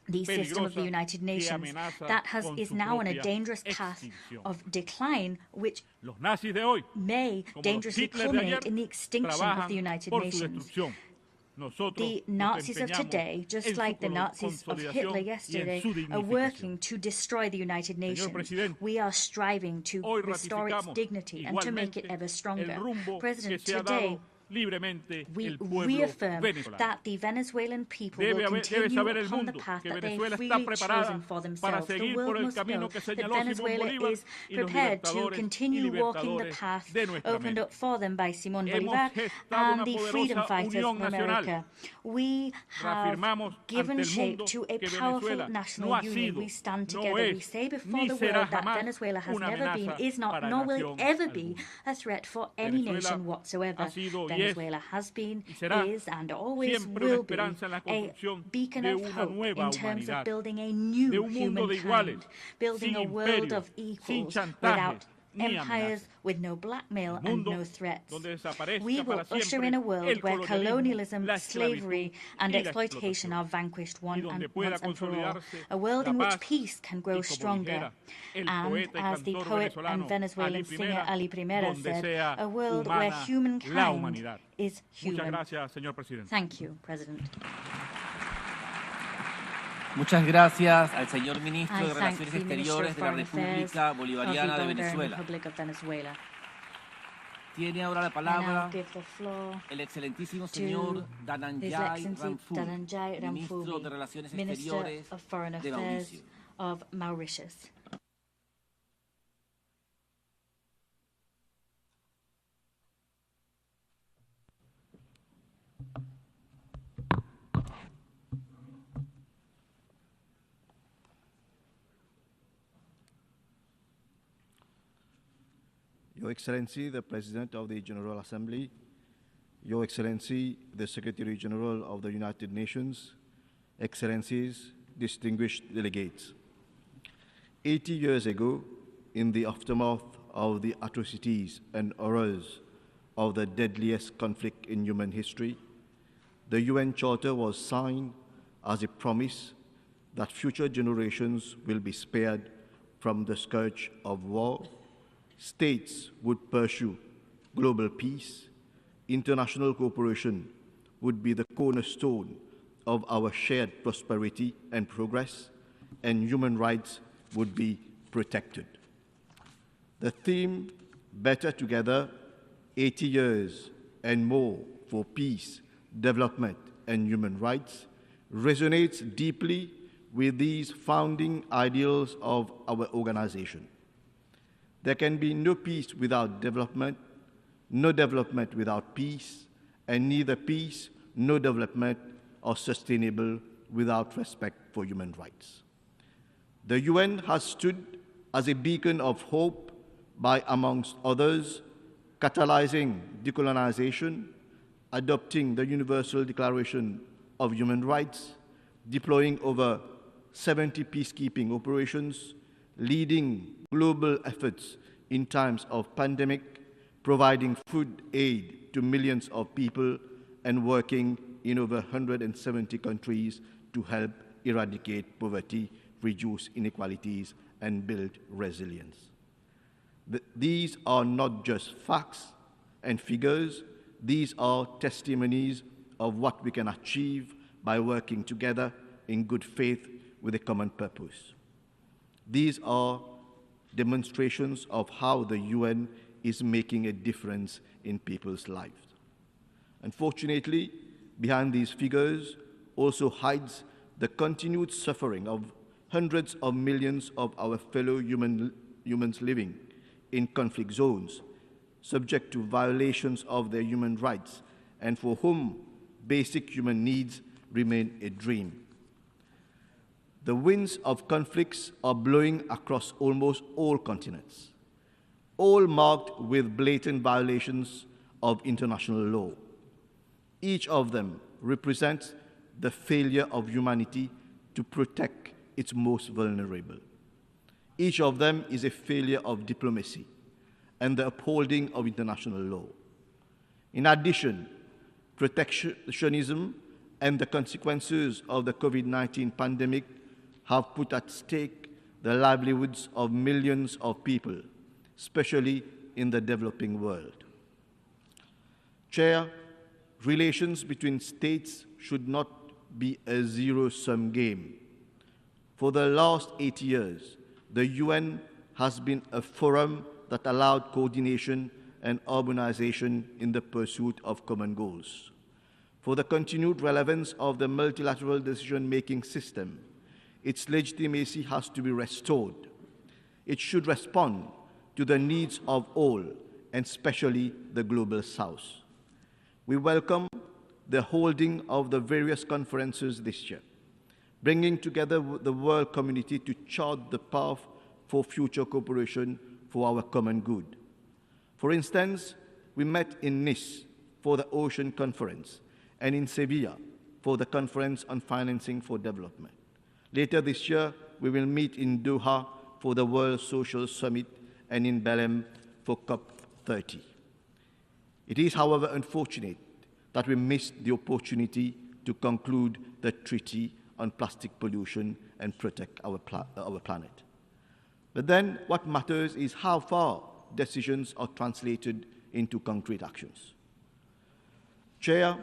the system of the United Nations that is now on a dangerous path of decline, which may dangerously culminate in the extinction of the United Nations. The Nazis of today, just like the Nazis of Hitler yesterday, are working to destroy the United Nations. We are striving to restore its dignity and to make it ever stronger. President, today, we reaffirm that the Venezuelan people will continue upon the path that they have freely chosen for themselves. The world must know that Venezuela is prepared to continue walking the path opened up for them by Simón Bolívar and the freedom fighters from America. We have given shape to a powerful national union. We stand together. We say before the world that Venezuela has never been, is not, nor will it ever be a threat for any nation whatsoever. Venezuela has been, is, and always will be a beacon of hope in terms of building a new humankind, building a world of equals without empires, with no blackmail and no threats. We will usher in a world where colonialism, slavery, and exploitation are vanquished once and for all. A world in which peace can grow stronger. And, as the poet and Venezuelan singer Ali Primera said, a world where humankind is human. Thank you, President. Muchas gracias al señor ministro de Relaciones Exteriores de la República Bolivariana de Venezuela. Tiene ahora la palabra el excelentísimo señor Dananjay Ramphul, ministro de Relaciones Exteriores de Mauricio. Your Excellency, the President of the General Assembly, Your Excellency, the Secretary General of the United Nations, Excellencies, distinguished delegates. 80 years ago, in the aftermath of the atrocities and horrors of the deadliest conflict in human history, the UN Charter was signed as a promise that future generations will be spared from the scourge of war. States would pursue global peace, international cooperation would be the cornerstone of our shared prosperity and progress, and human rights would be protected. The theme, Better Together, 80 years and more for peace, development, and human rights, resonates deeply with these founding ideals of our organization. There can be no peace without development, no development without peace, and neither peace nor development are sustainable without respect for human rights. The UN has stood as a beacon of hope by, amongst others, catalyzing decolonization, adopting the Universal Declaration of Human Rights, deploying over 70 peacekeeping operations, leading global efforts in times of pandemic, providing food aid to millions of people, and working in over 170 countries to help eradicate poverty, reduce inequalities, and build resilience. These are not just facts and figures, these are testimonies of what we can achieve by working together in good faith with a common purpose. These are demonstrations of how the UN is making a difference in people's lives. Unfortunately, behind these figures also hides the continued suffering of hundreds of millions of our fellow humans living in conflict zones, subject to violations of their human rights, and for whom basic human needs remain a dream. The winds of conflicts are blowing across almost all continents, all marked with blatant violations of international law. Each of them represents the failure of humanity to protect its most vulnerable. Each of them is a failure of diplomacy and the upholding of international law. In addition, protectionism and the consequences of the COVID-19 pandemic have put at stake the livelihoods of millions of people, especially in the developing world. Chair, relations between states should not be a zero-sum game. For the last 80 years, the UN has been a forum that allowed coordination and harmonization in the pursuit of common goals. For the continued relevance of the multilateral decision-making system, its legitimacy has to be restored. It should respond to the needs of all, and especially the global South. We welcome the holding of the various conferences this year, bringing together the world community to chart the path for future cooperation for our common good. For instance, we met in Nice for the Ocean Conference and in Sevilla for the Conference on Financing for Development. Later this year, we will meet in Doha for the World Social Summit and in Belém for COP30. It is, however, unfortunate that we missed the opportunity to conclude the Treaty on Plastic Pollution and protect our planet. But then what matters is how far decisions are translated into concrete actions. Chair,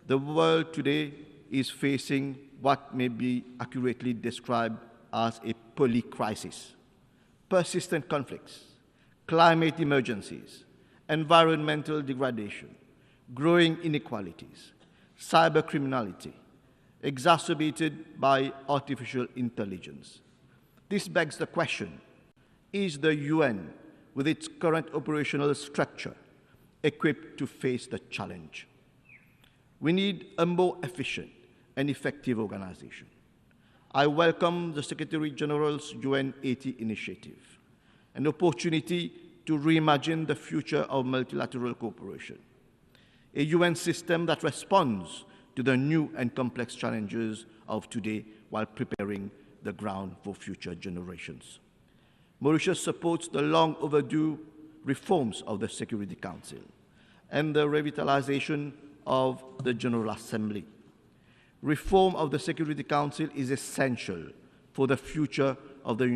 the world today is facing what may be accurately described as a polycrisis: persistent conflicts, climate emergencies, environmental degradation, growing inequalities, cybercriminality, exacerbated by artificial intelligence. This begs the question, is the UN, with its current operational structure, equipped to face the challenge? We need a more efficient and effective organization. I welcome the Secretary General's UN 80 initiative, an opportunity to reimagine the future of multilateral cooperation, a UN system that responds to the new and complex challenges of today while preparing the ground for future generations. Mauritius supports the long overdue reforms of the Security Council and the revitalization of the General Assembly. Reform of the Security Council is essential for the future of the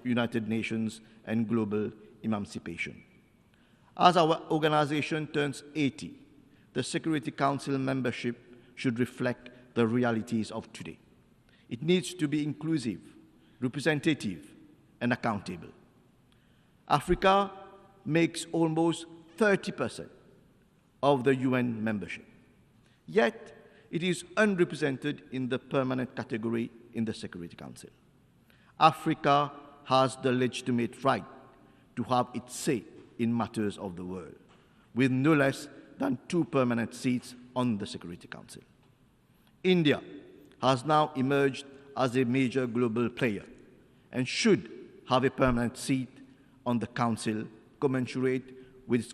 United Nations and global emancipation. As our organization turns 80, the Security Council membership should reflect the realities of today. It needs to be inclusive, representative, and accountable. Africa makes almost 30% of the UN membership, yet it is unrepresented in the permanent category in the Security Council. Africa has the legitimate right to have its say in matters of the world, with no less than 2 permanent seats on the Security Council. India has now emerged as a major global player and should have a permanent seat on the Council commensurate with its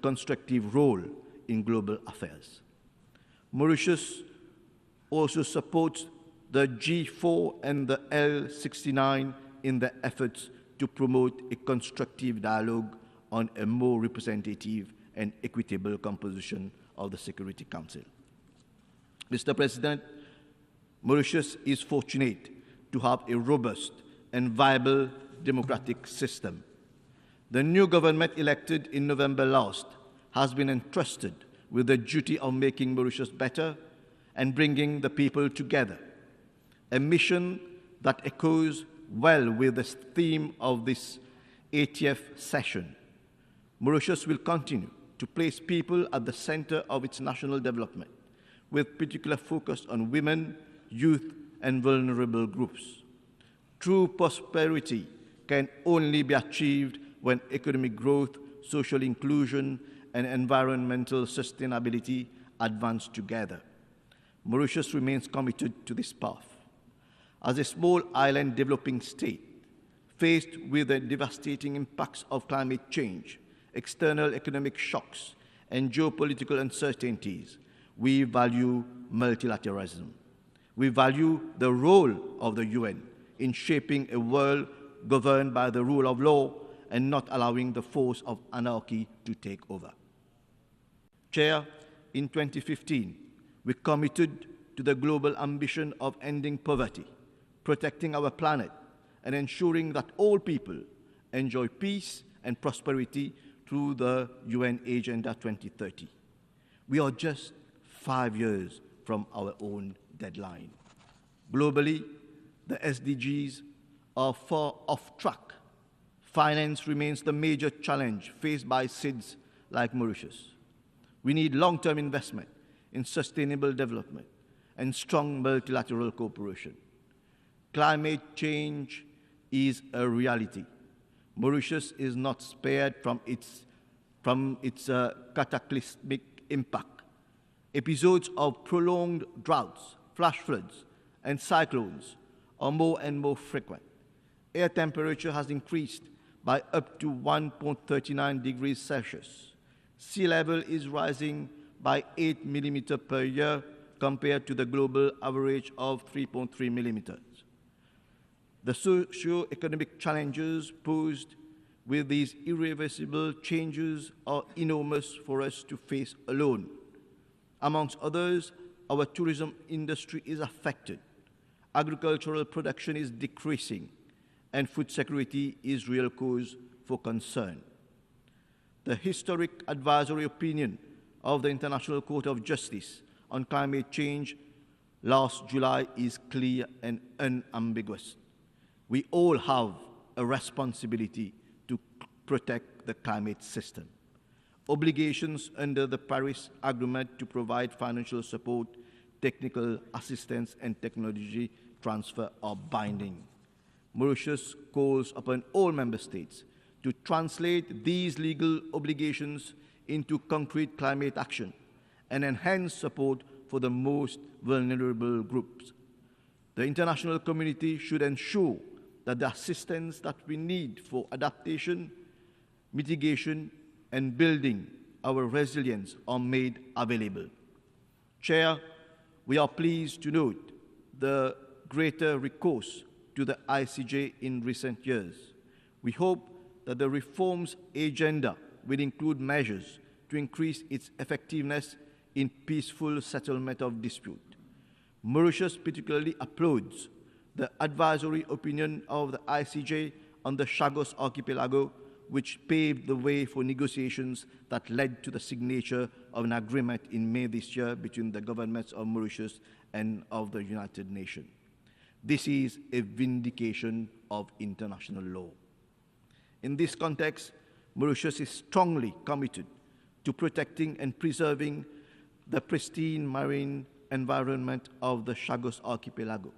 constructive role in global affairs. Mauritius also supports the G4 and the L69 in their efforts to promote a constructive dialogue on a more representative and equitable composition of the Security Council. Mr. President, Mauritius is fortunate to have a robust and viable democratic system. The new government elected in November last has been entrusted with the duty of making Mauritius better and bringing the people together, a mission that echoes well with the theme of this 80th session. Mauritius will continue to place people at the center of its national development, with particular focus on women, youth, and vulnerable groups. True prosperity can only be achieved when economic growth, social inclusion, and environmental sustainability advance together. Mauritius remains committed to this path. As a small island developing state, faced with the devastating impacts of climate change, external economic shocks, and geopolitical uncertainties, we value multilateralism. We value the role of the UN in shaping a world governed by the rule of law and not allowing the force of anarchy to take over. Chair, in 2015, we committed to the global ambition of ending poverty, protecting our planet, and ensuring that all people enjoy peace and prosperity through the UN Agenda 2030. We are just 5 years from our own deadline. Globally, the SDGs are far off track. Finance remains the major challenge faced by SIDS like Mauritius. We need long-term investment in sustainable development and strong multilateral cooperation. Climate change is a reality. Mauritius is not spared from its cataclysmic impact. Episodes of prolonged droughts, flash floods, and cyclones are more and more frequent. Air temperature has increased by up to 1.39 degrees Celsius. Sea level is rising by 8 millimeters per year compared to the global average of 3.3 millimeters. The socio-economic challenges posed with these irreversible changes are enormous for us to face alone. Amongst others, our tourism industry is affected. Agricultural production is decreasing, and food security is real cause for concern. The historic advisory opinion of the International Court of Justice on climate change last July is clear and unambiguous. We all have a responsibility to protect the climate system. Obligations under the Paris Agreement to provide financial support, technical assistance, and technology transfer are binding. Mauritius calls upon all member states to translate these legal obligations into concrete climate action and enhance support for the most vulnerable groups. The international community should ensure that the assistance that we need for adaptation, mitigation, and building our resilience are made available. Chair, we are pleased to note the greater recourse to the ICJ in recent years. We hope that the reforms agenda will include measures to increase its effectiveness in peaceful settlement of dispute. Mauritius particularly applauds the advisory opinion of the ICJ on the Chagos Archipelago, which paved the way for negotiations that led to the signature of an agreement in May this year between the governments of Mauritius and of the United Nations. This is a vindication of international law. In this context, Mauritius is strongly committed to protecting and preserving the pristine marine environment of the Chagos Archipelago.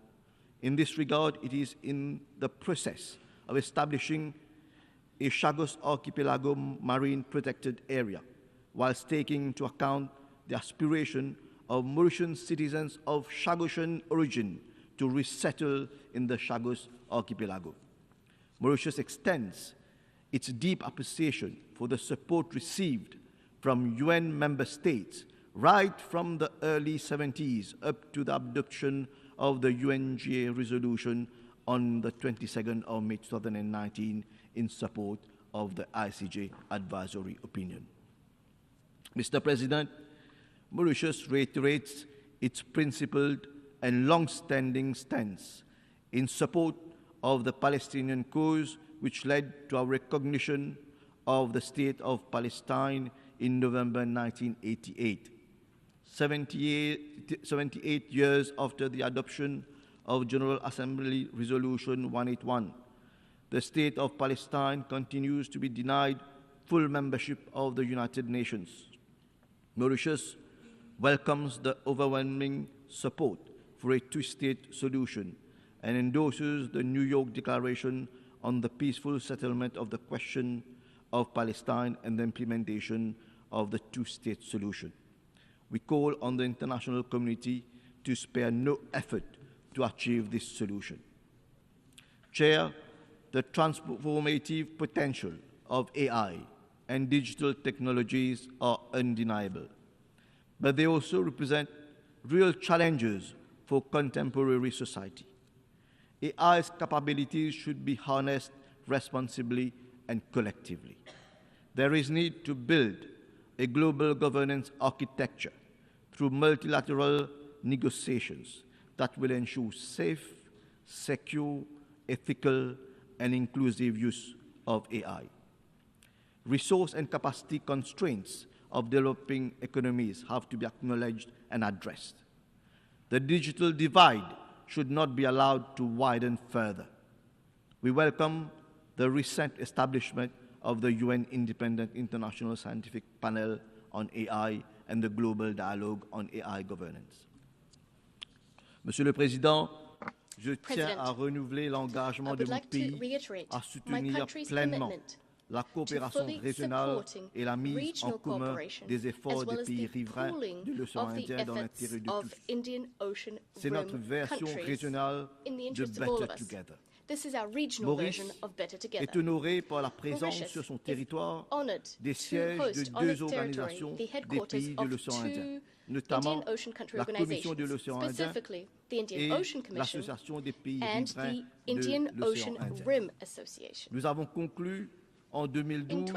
In this regard, it is in the process of establishing a Chagos Archipelago marine protected area, whilst taking into account the aspiration of Mauritian citizens of Chagosian origin to resettle in the Chagos Archipelago. Mauritius extends its deep appreciation for the support received from UN member states right from the early 70s up to the adoption of the UNGA resolution on the 22nd of May 2019 in support of the ICJ advisory opinion. Mr. President, Mauritius reiterates its principled and long-standing stance in support of the Palestinian cause, which led to our recognition of the State of Palestine in November 1988. 78 years after the adoption of General Assembly Resolution 181, the State of Palestine continues to be denied full membership of the United Nations. Mauritius welcomes the overwhelming support for a two-state solution and endorses the New York Declaration on the peaceful settlement of the question of Palestine and the implementation of the two-state solution. We call on the international community to spare no effort to achieve this solution. Chair, the transformative potential of AI and digital technologies are undeniable, but they also represent real challenges for contemporary society. AI's capabilities should be harnessed responsibly and collectively. There is need to build a global governance architecture through multilateral negotiations that will ensure safe, secure, ethical, and inclusive use of AI. Resource and capacity constraints of developing economies have to be acknowledged and addressed. The digital divide should not be allowed to widen further. We welcome the recent establishment of the UN Independent International Scientific Panel on AI and the Global Dialogue on AI Governance. Monsieur le Président, je tiens à renouveler l'engagement de mon pays à soutenir pleinement la coopération régionale et la mise en commun des efforts des pays riverains de l'océan Indien dans l'intérêt de tous. C'est notre version régionale de Better Together. This is our regional version of Better Together. Est honoré par la présence sur son territoire des sièges de deux organisations des pays de l'océan Indien, notamment la Commission de l'océan Indien et l'Association des pays riverains de l'océan Indien. Nous avons conclu en 2012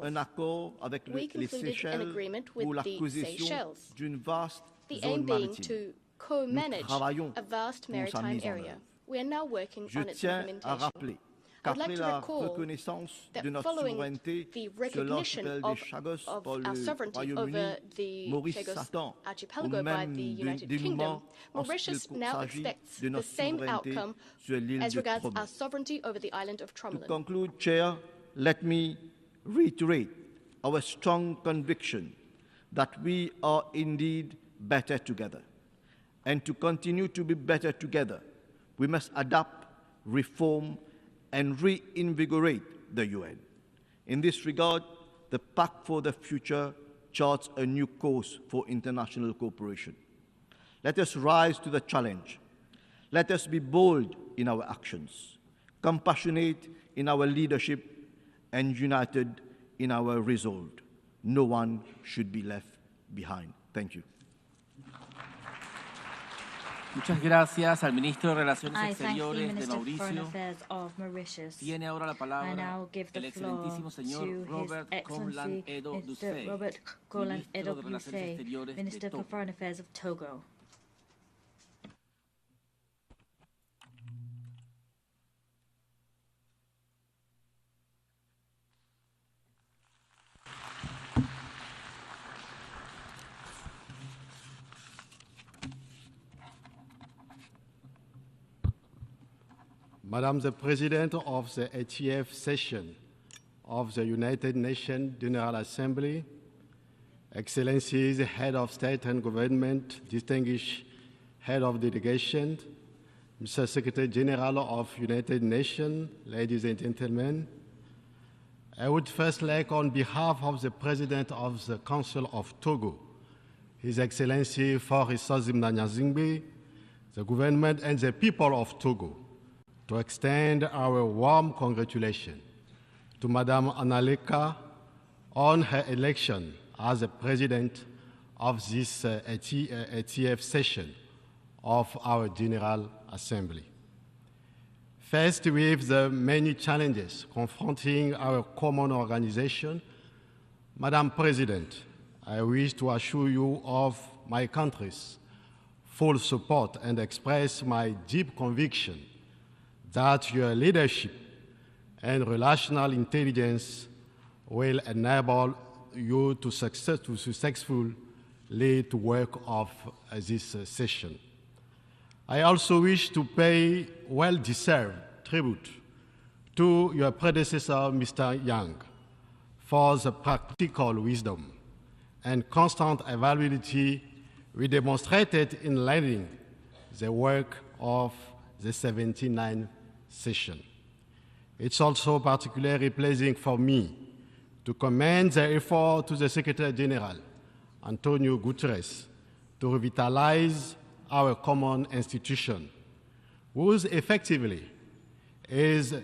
un accord avec les Seychelles pour l'acquisition d'une vaste zone maritime. Nous travaillons pour sa mise en œuvre. Je tiens à rappeler qu'après la reconnaissance de notre souveraineté sur l'archipel des Chagos par le Royaume-Uni, Maurice s'attend au même dénouement en ce qu'il s'agit de notre souveraineté sur l'île de Tromelin. To conclude, Chair, let me reiterate our strong conviction that we are indeed better together. And to continue to be better together, we must adapt, reform, and reinvigorate the UN. In this regard, the Pact for the Future charts a new course for international cooperation. Let us rise to the challenge. Let us be bold in our actions, compassionate in our leadership, and united in our resolve. No one should be left behind. Thank you. Muchas gracias al ministro de Relaciones Exteriores de Mauricio. Tiene ahora la palabra el excelentísimo señor Robert Comlan Edo Dusey, ministro de Relaciones Exteriores de Togo. Madam the President of the 80th session of the United Nations General Assembly, Excellencies, Head of State and Government, distinguished Head of Delegation, Mr. Secretary General of United Nations, ladies and gentlemen, I would first like, on behalf of the President of the Council of Togo, His Excellency Faure Nanyazingbe, the government and the people of Togo, to extend our warm congratulations to Madame Analeka on her election as the President of this 80th session of our General Assembly. Faced with the many challenges confronting our common organization, Madam President, I wish to assure you of my country's full support and express my deep conviction that your leadership and relational intelligence will enable you to successfully lead the work of this session. I also wish to pay well-deserved tribute to your predecessor, Mr. Yang, for the practical wisdom and constant availability we demonstrated in leading the work of the 79th session. It's also particularly pleasing for me to commend the effort to the Secretary General, Antonio Guterres, to revitalize our common institution, whose effectively is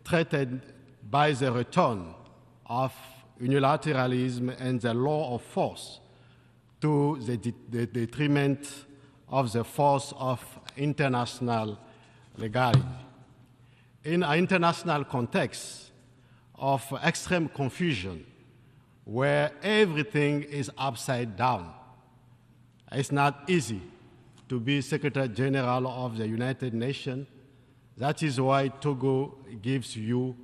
threatened by the return of unilateralism and the law of force to the detriment of the force of international legality. In an international context of extreme confusion, where everything is upside down, it's not easy to be Secretary General of the United Nations. That is why Togo gives you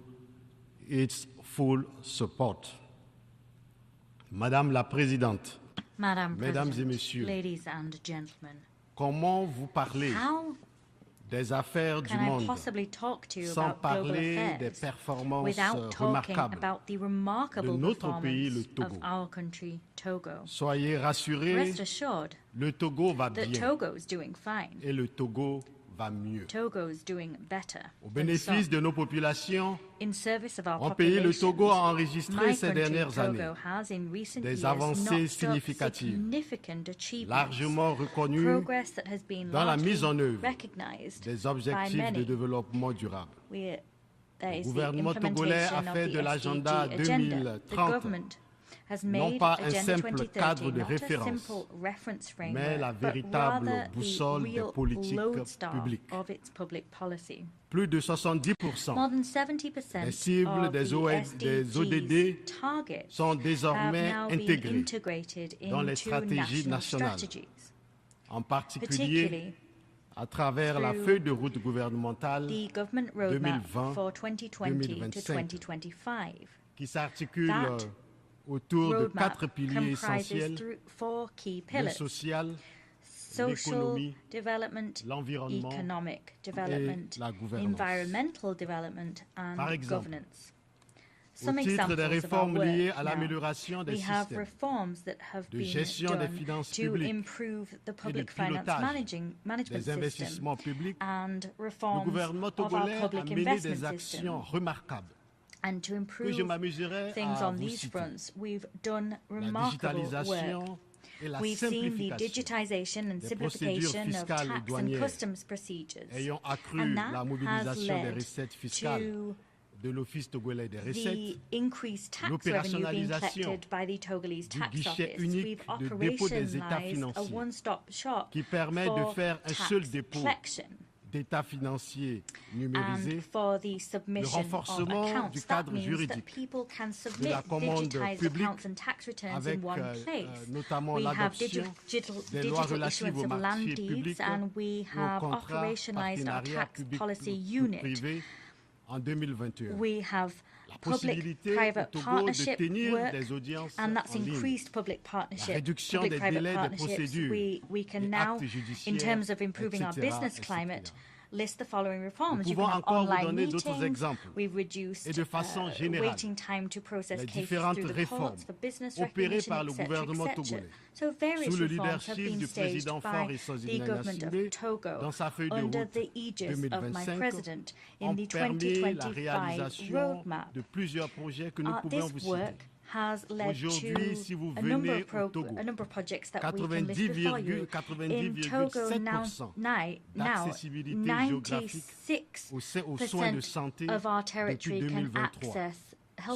its full support. Madame la Présidente, Madam Mesdames President, et Messieurs, ladies and gentlemen, comment vous parler how des affaires du can I monde possibly talk to you sans about global parler des affairs performances without talking remarquables about the de remarkable notre pays, le performance Togo? of our country, Togo? Soyez rassurés, Rest assured le Togo va that bien Togo is doing fine. et le Togo va mieux. Togo is doing better. Au than bénéfice some. de nos populations, In service of our mon pays, le populations, Togo, a enregistré my ces country, dernières années Togo, has in recent des years avancées notched up significatives, significant achievements, largement reconnues progress that has been dans la largely mise en œuvre recognized des by objectifs de many. développement durable. There Le is the gouvernement togolais a implementation fait of de the l'agenda SDG agenda. The 2030 government has non made pas un Agenda simple 2030 cadre de not a référence, simple reference mais framework, la but véritable rather boussole the des real politiques lodestar publiques. of its public policy. Plus de 70% More than 70% des cibles of des the ODD SDGs targets sont have désormais now been intégrées integrated dans les into stratégies national nationales, strategies, en particulier particularly à travers la through feuille de route gouvernementale the government roadmap 2020 for 2020 to 2025, 2025. qui s'articule That autour de roadmap 4 piliers comprises essentiels: four key le pillars: social, social l'économie, development, l'environnement economic development, et la gouvernance. environmental development, and Par exemple, governance. au Some titre examples des of our réformes work liées à now. l'amélioration des We have systèmes reforms that have de been gestion des done finances to publiques improve the et de public finance pilotage management des system investissements publics. and Le reforms gouvernement of our togolais a public mené des investment actions system. remarquables And to que je improve m'amuserai things à on vous these citer. fronts, we've done La remarkable work. digitalisation et la We've seen the simplification digitization and des simplification procédures of fiscales et tax and douanières customs procedures. ayant accru And that la has mobilisation des led recettes fiscales to de l'Office togolais des the recettes, increased tax revenue being l'opérationnalisation collected by the Togolese du tax guichet office. unique We've de dépôt des états operationalized a financiers one-stop shop qui permet de for faire un tax seul dépôt collection d'états financiers and numérisés, for the le submission of renforcement du accounts. That cadre means that juridique people can de submit la commande digitized publique accounts and tax returns avec in one place. notamment We have l'adoption des lois digital relatives issuance aux of land marchés deeds, publics and we et aux have contrats, operationalized our partenariats tax policy unit. public-privé en 2021. We have La possibilité public-private au Togo de partnership tenir work, des audiences and that's en ligne. increased public partnership, La réduction des public-private délais des partnerships. procédures, We can des now, actes in judiciaires, terms of improving our etc., business etc. climate, list the following reforms. Nous You can pouvons have encore vous online donner d'autres meetings. exemples. We've reduced Et de façon générale, waiting time to process les cases différentes through the réformes courts for business opérées recognition, par le etc., gouvernement etc. togolais, So various sous le reforms have leadership been du staged président fort by et sans the government of inaliénable, Togo dans sa feuille de under route the aegis of my 2025, president in ont the permis la 2025 réalisation roadmap. de plusieurs projets que nous pouvons vous This work citer. has led Aujourd'hui, to si vous a number venez of au Togo, a number of projects that we can list before you. In Togo now, 90,7% d'accessibilité géographique aux soins de 96% santé of our depuis territory can 2023, access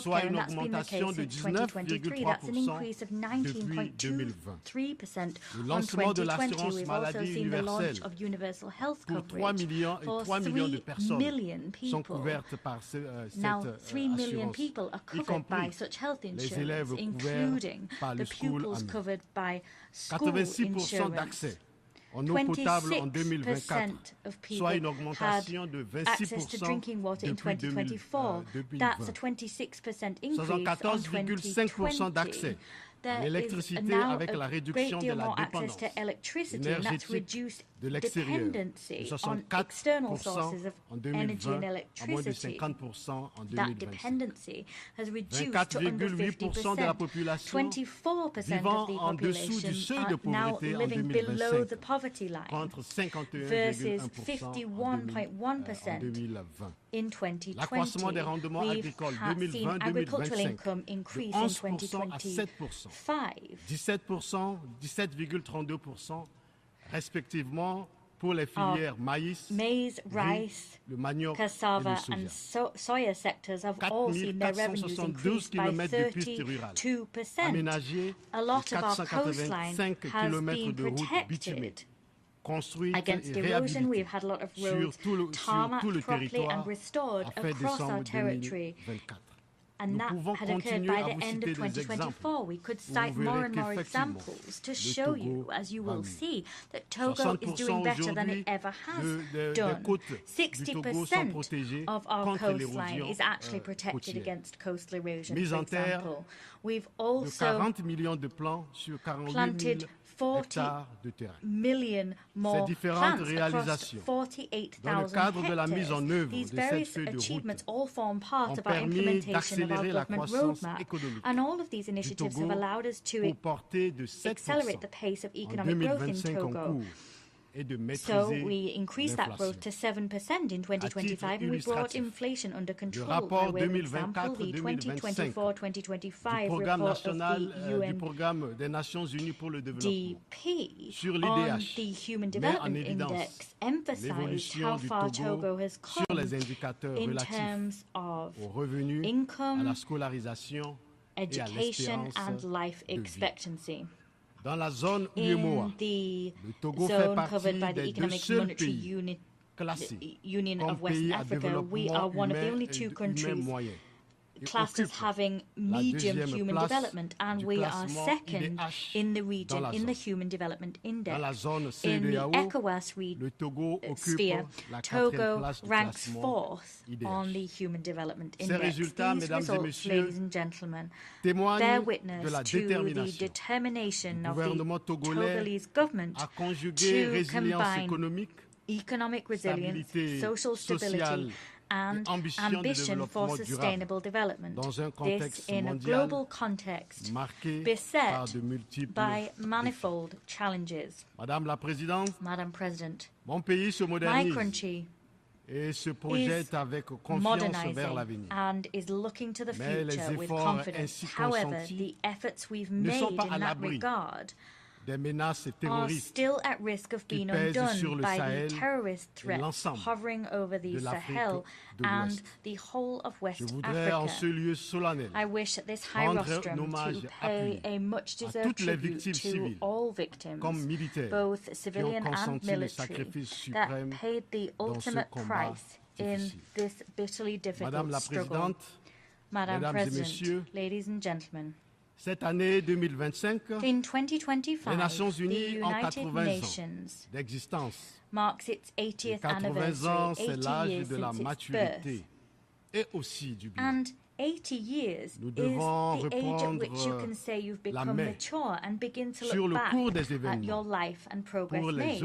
soit healthcare, une and that's been the augmentation case de since 2023. That's an increase of 19.23% Le on lancement de 2020. l'assurance We've also maladie seen the launch universelle of universal health pour 3 coverage millions for 3 millions de 3 personnes million sont people. couvertes par cette Now, 3 million assurance, people are y covered by compris such health les élèves insurance, couverts including par le the school pupils AMI. covered by school 86% d'accès insurance. en eau potable en 26% 2024, of soit une people augmentation had de access to 26% drinking water in depuis 2024. 2020. That's a 26% increase on 74,5% d'accès 2020. à There is l'électricité now avec la a réduction great de deal la more access dépendance to electricity, and that's énergétique reduced de l'extérieur de dependency on 64% external sources of en energy 2020 and à moins de electricity. 50% en That 2025. dependency has reduced to under 24,8% de la 50%. population 24% vivant of the en dessous du population seuil de are now pauvreté en living below 2025, the poverty line contre versus 51,1% en 51.1% 2020. in 2020. L'accroissement des rendements We've agricoles seen agricultural 2020-2025 income de increase in 11% à 7%, 2025. 17,32% respectivement pour les filières maïs, Maize, riz, rice, le manioc cassava, et and le soja. soya sectors have all seen their revenues 4 increase by kilomètres de pistes rurales 32%. aménagés A lot et of our coastline 485 has kilomètres been de routes bitumées protected construites against et erosion. We've réhabilitées had a lot of sur roads tout le tarmacked properly territoire and restored à fin across our décembre territory 2024. and that had occurred by the end of 2024. We could cite more and more examples to show you, as you will see, that Togo is doing better than it ever has done. 60% of our coastline is actually protected against coastal erosion, for example. We've also planted 40 million more plants across 48,000 hectares. These various achievements all form part of our implementation of our government roadmap. And all of these initiatives have allowed us to accelerate the pace of economic growth in Togo. So we increased that growth to 7% in 2025, and we brought inflation under control. By way of example, the 2024-2025 report of the UNDP on the Human Development Index emphasized how far Togo has come in terms of income, education, and life expectancy. Dans la zone UEMOA, in the zone covered by the Economic Monetary Union of West Africa, we are one of the only two countries classed as having medium human development, and we are second in the region in the Human Development Index. In the ECOWAS sphere, Togo ranks 4th on the Human Development Index. These results, ladies and gentlemen, bear witness to the determination of the Togolese government to combine economic resilience, social stability, and ambition for sustainable development. This in a global context beset by manifold challenges. Madame President, mon pays se modernise. My country et se projette avec confiance vers l'avenir. And is looking to the future with confidence. However, the efforts we've made in that regard are still at risk of being undone by the terrorist threats hovering over the Sahel and the whole of West Africa. I wish at this high rostrum to pay a much-deserved tribute to all victims, both civilian and military, that paid the ultimate price in this bitterly difficult struggle. Madam President, ladies and gentlemen, cette année 2025, in 2025, les Nations Unies ont 80 ans d'existence. Marks its 80th anniversary, 80 years since its birth. Et aussi du bien. And 80 years is the age at which you can say you've become mature and begin to look back at your life and progress made.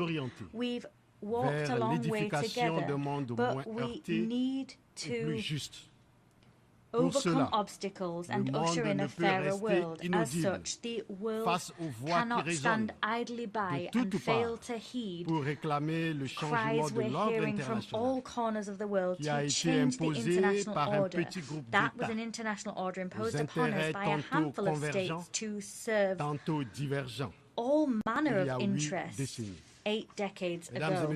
We've walked a long way together, but we need to overcome obstacles and usher in a fairer world. As such, the world cannot stand idly by and fail to heed cries we're hearing from all corners of the world to change the international order. That was an international order imposed upon us by a handful of states to serve all manner of interests 8 decades ago.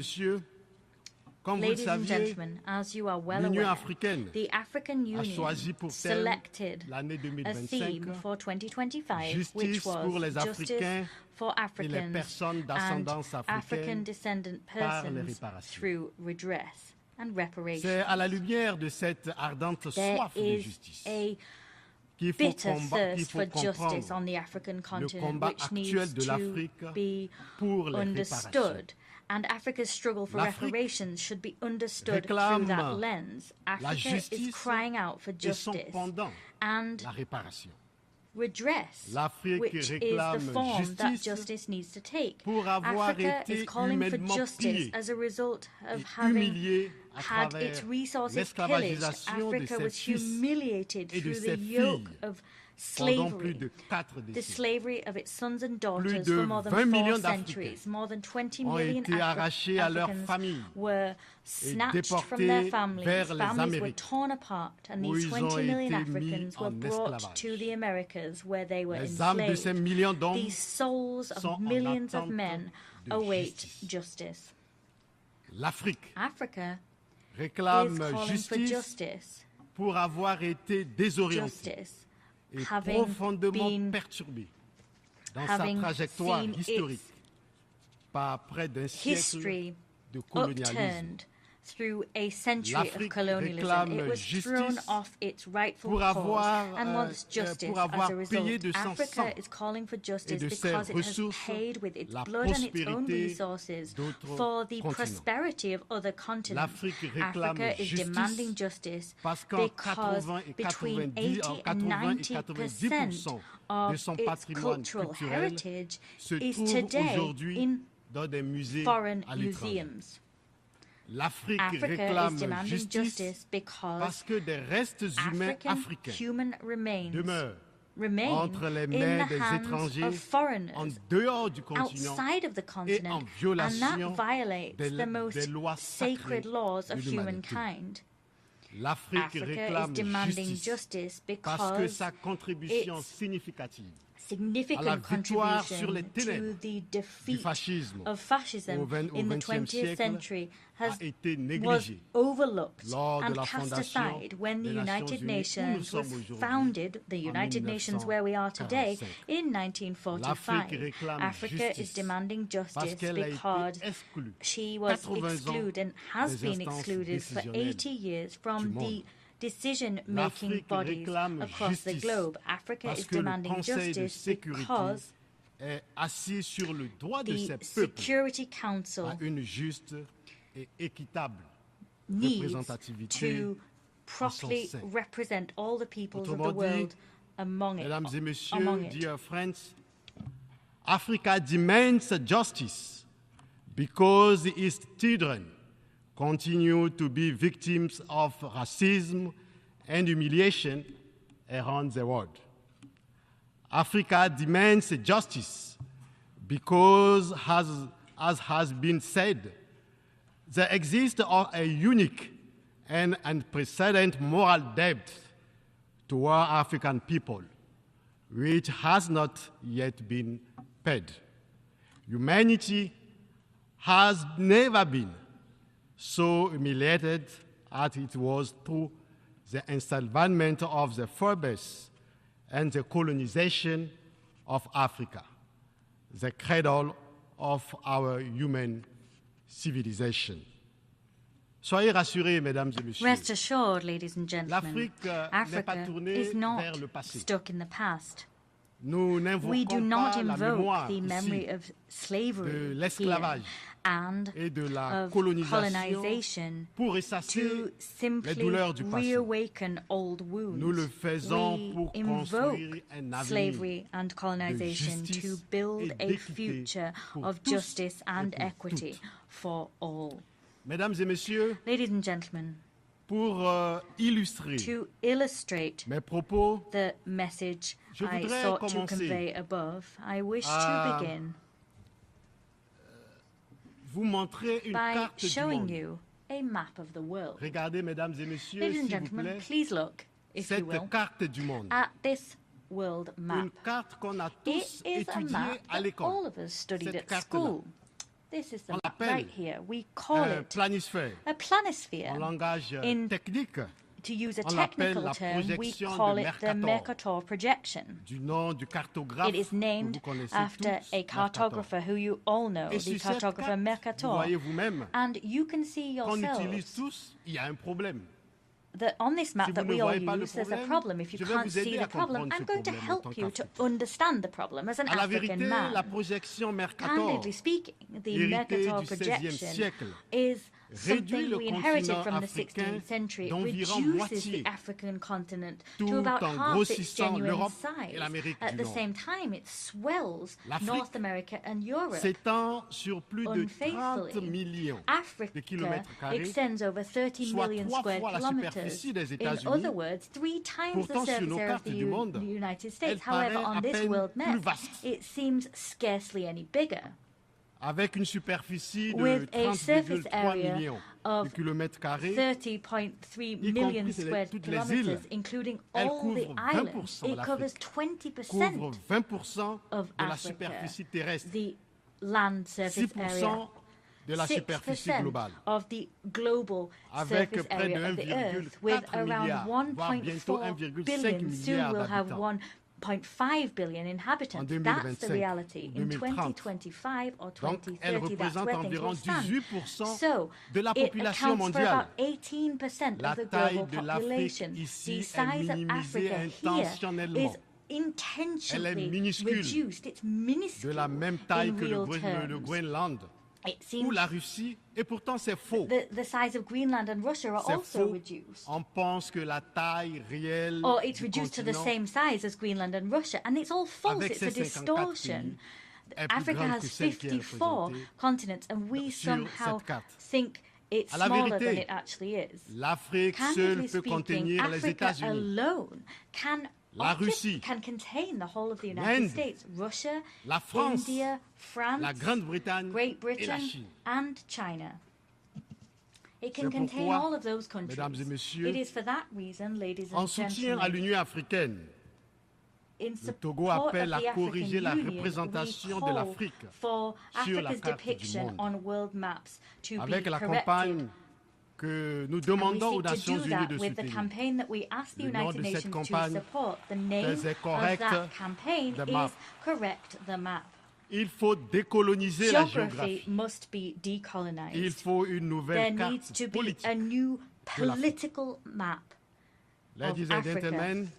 Ladies and gentlemen, as you are well aware, the African Union selected a theme for 2025, which was justice for Africans and African descendant persons through redress and reparations. There is a bitter thirst for justice on the African continent, which needs to be understood. And Africa's struggle for reparations should be understood through that lens. Africa is crying out for justice and redress, which is the form that justice needs to take. Africa is calling for justice as a result of having had its resources pillaged. Africa was humiliated through the yoke of slavery, the slavery of its sons and daughters for more than 4 centuries. More than 20 million Africans were snatched from their families. Families were torn apart, and these 20 million Africans were brought to the Americas, where they were enslaved. These souls of millions of men await justice. Africa is calling for justice. Pour avoir été désorientée et profondément perturbée dans sa trajectoire historique par près d'un siècle de colonialisme through a century of colonialism. It was thrown off its rightful course and wants justice as a result. Africa is calling for justice because it has paid with its blood and its own resources for the prosperity of other continents. Africa is demanding justice because between 80 and 90% of its cultural heritage is today in foreign museums. Africa is demanding justice because African human remains in the hands of foreigners outside of the continent, and that violates the most sacred laws of humankind. Africa is demanding justice because its significant contribution to the defeat of fascism in the 20th century was overlooked and cast aside when the United Nations was founded, the United Nations where we are today, in 1945. Africa is demanding justice because she was excluded and has been excluded for 80 years from the decision-making bodies across the globe. Africa is demanding justice because the Security Council needs to properly represent all the peoples of the world among it. Mesdames et messieurs, dear friends, Africa demands justice because its children continue to be victims of racism and humiliation around the world. Africa demands justice because, as has been said, there exists a unique and unprecedented moral debt toward African people, which has not yet been paid. Humanity has never been so humiliated as it was through the enslavement of the Forbes and the colonization of Africa, the cradle of our human civilization. Soyez rassurés, mesdames et messieurs. Rest assured, ladies and gentlemen, Africa is not stuck in the past. We do not invoke the memory of slavery here and of colonization to simply reawaken old wounds. We invoke slavery and colonization to build a future of justice and equity for all. Mesdames et messieurs, ladies and gentlemen, pour illustrer to illustrate mes propos, the message I sought to convey above, I wish to begin vous montrer une by carte showing du monde. you a map of the world. Regardez, mesdames et messieurs, Ladies and s'il vous gentlemen, plaît, please look, if you will, cette carte du monde. at this world map. Une carte qu'on a It tous is a étudiée map à that l'école. all of us studied Cette at carte-là. school. This is the On map l'appelle right here. We call un it planisphère. a planisphere. En langage In technique, To use a on l'appelle technical la term, we projection call de it the Mercator. Mercator projection. du nom du cartographe It is named que vous connaissez after tous, a cartographer who you all know, Et the sur cette cartographer carte, vous Mercator. voyez vous-même, And you can see qu'on utilise yourselves tous, il y a un problème. that on this map Si that vous ne we all voyez pas le use, there's a problème, problem. If you je vais can't vous see aider the à problem, comprendre I'm ce going to problème en help tant you to qu'Africain. understand the problem as an À la African vérité, man. la projection Mercator, Candidly speaking, the héritée Mercator du XVIe projection siècle, is réduit something le we inherited continent from the africain 16th century. It d'environ reduces the moitié, African continent tout to about en half its grossissant genuine l'Europe size. et l'Amérique At du the Nord. same time, it swells L'Afrique North America and Europe. s'étend sur plus de 30 Unfaithfully, millions de Africa kilomètres carrés, extends over 30 soit million 3 square fois la kilometers. superficie des In États-Unis. other words, 3 times Pourtant, the sur surface nos area of cartes the du monde, United elle States. However, paraît on à this peine world plus map, vaste. it seems scarcely any bigger. Avec une superficie de With a surface 30,3 area millions de of kilomètres carrés, 30.3 y million compris square toutes les îles, kilometers, including elle all couvre the islands. 20% de It covers l'Afrique, 20% couvre 20% of de la Africa, superficie terrestre, the land surface area, 6% de la superficie 6% globale. of the global Avec surface près de area of the Earth, with 1,4 around milliard, voire bientôt 1.4 1,5 billion. Soon milliard we'll have d'habitants. 1 1.5 billion inhabitants. That's the reality. In 2025 or 2030, that's where things will stand. So it accounts for about 18% of the global population. The size of Africa here is intentionally reduced. It's minuscule in real terms. It seems la Russie, et pourtant c'est faux. The size of Greenland and Russia are also reduced. On pense que la taille réelle or it's reduced to the same size as Greenland and Russia, and it's all false. It's a distortion. Africa has 54 continents, and we somehow think it's smaller than it actually is. L'Afrique seule peut contenir les États-Unis. Alone La Russie, can contain the whole of the United States, Russia, la France, India, France, la Grande-Bretagne, Great Britain, and China. It can contain all of those countries. Mesdames et messieurs, it is for that reason, ladies and en soutien à l'Union africaine, le Togo appelle à corriger la représentation de l'Afrique sur la carte du monde, avec la campagne que nous demandons aux Nations Unies de soutenir. Le nom de cette campagne, c'est Correct the Map. Il faut décoloniser la géographie. Il faut une nouvelle carte politique de l'Afrique. Ladies and gentlemen,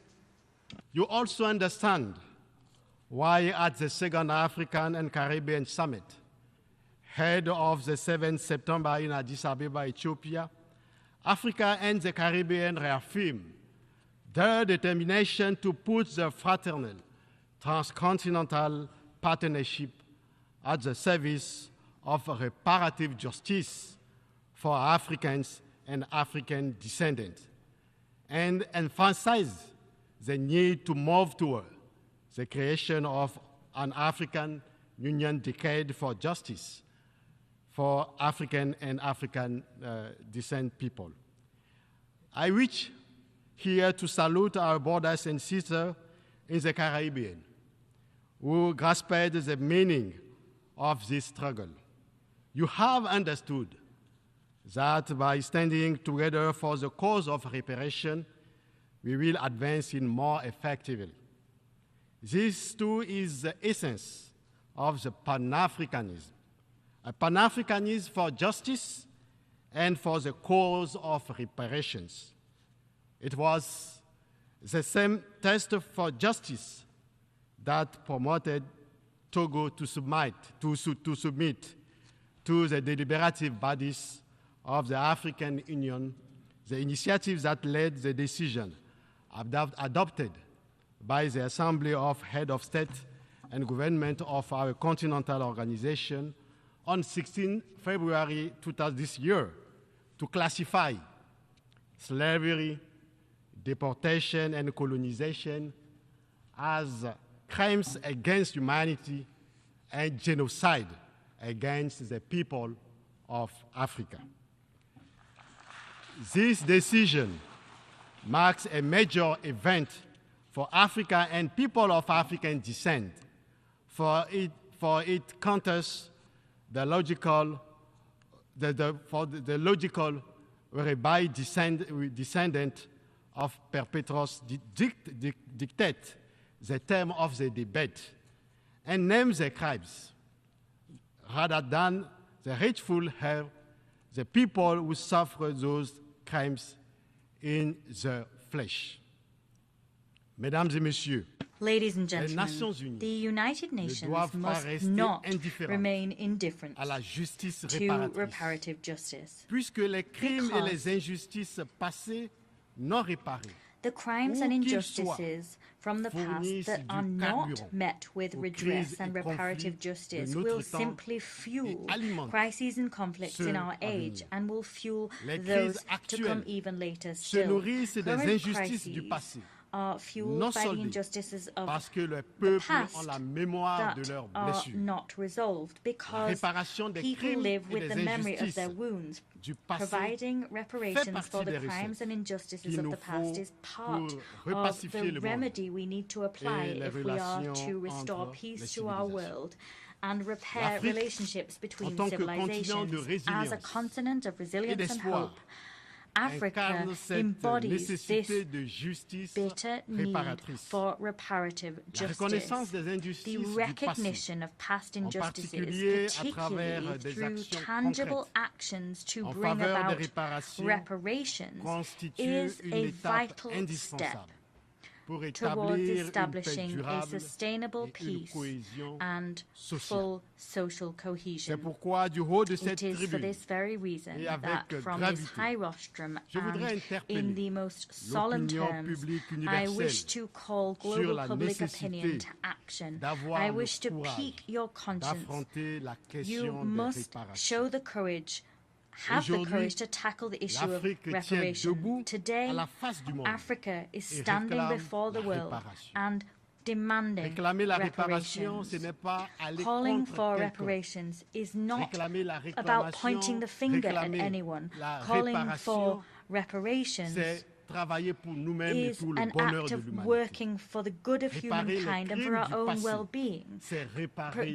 you also understand why at the second African and Caribbean Summit, head of the 7th September in Addis Ababa, Ethiopia, Africa and the Caribbean reaffirmed their determination to put the fraternal transcontinental partnership at the service of reparative justice for Africans and African descendants, and emphasize the need to move toward the creation of an African Union Decade for Justice for African and African descent people. I wish here to salute our brothers and sisters in the Caribbean who grasped the meaning of this struggle. You have understood that by standing together for the cause of reparation, we will advance in more effectively. This too is the essence of the Pan-Africanism. A Pan-Africanism for justice and for the cause of reparations. It was the same test for justice that promoted Togo to submit to the deliberative bodies of the African Union, the initiatives that led the decision adopted by the Assembly of Head of State and Government of our continental organization on 16 February 2000 this year to classify slavery, deportation, and colonization as crimes against humanity and genocide against the people of Africa. This decision marks a major event for Africa and people of African descent, for it counters the logical whereby descendant of perpetrators dictate the term of the debate and name the crimes, rather than the rightful have the people who suffer those crimes in the flesh. Mesdames et messieurs, ladies and gentlemen, the United Nations must not remain indifferent to reparative justice. Puisque les crimes et les injustices passées non réparées, the crimes and injustices from the past that are not met with redress and reparative justice will simply fuel crises and conflicts in our age and will fuel those to come even later still. Current crises are fueled by the injustices of the past that are not resolved because people live with the memory of their wounds. Providing reparations for the crimes and injustices of the past is part of the remedy we need to apply if we are to restore peace to our world and repair relationships between civilizations. As a continent of resilience and hope, Africa embodies this bitter need for reparative justice. The recognition of past injustices, particularly through tangible actions to bring about reparations, is a vital step towards establishing a sustainable peace and full social cohesion. It is for this very reason that from this high rostrum and in the most solemn terms, I wish to call global public opinion to action. I wish to pique your conscience. You must show the courage, have the courage to tackle the issue of reparation. Today, Africa is standing before the world and demanding reparations. Calling for reparations is not about pointing the finger at anyone. Calling for reparations is an act of working for the good of humankind and for our own well-being.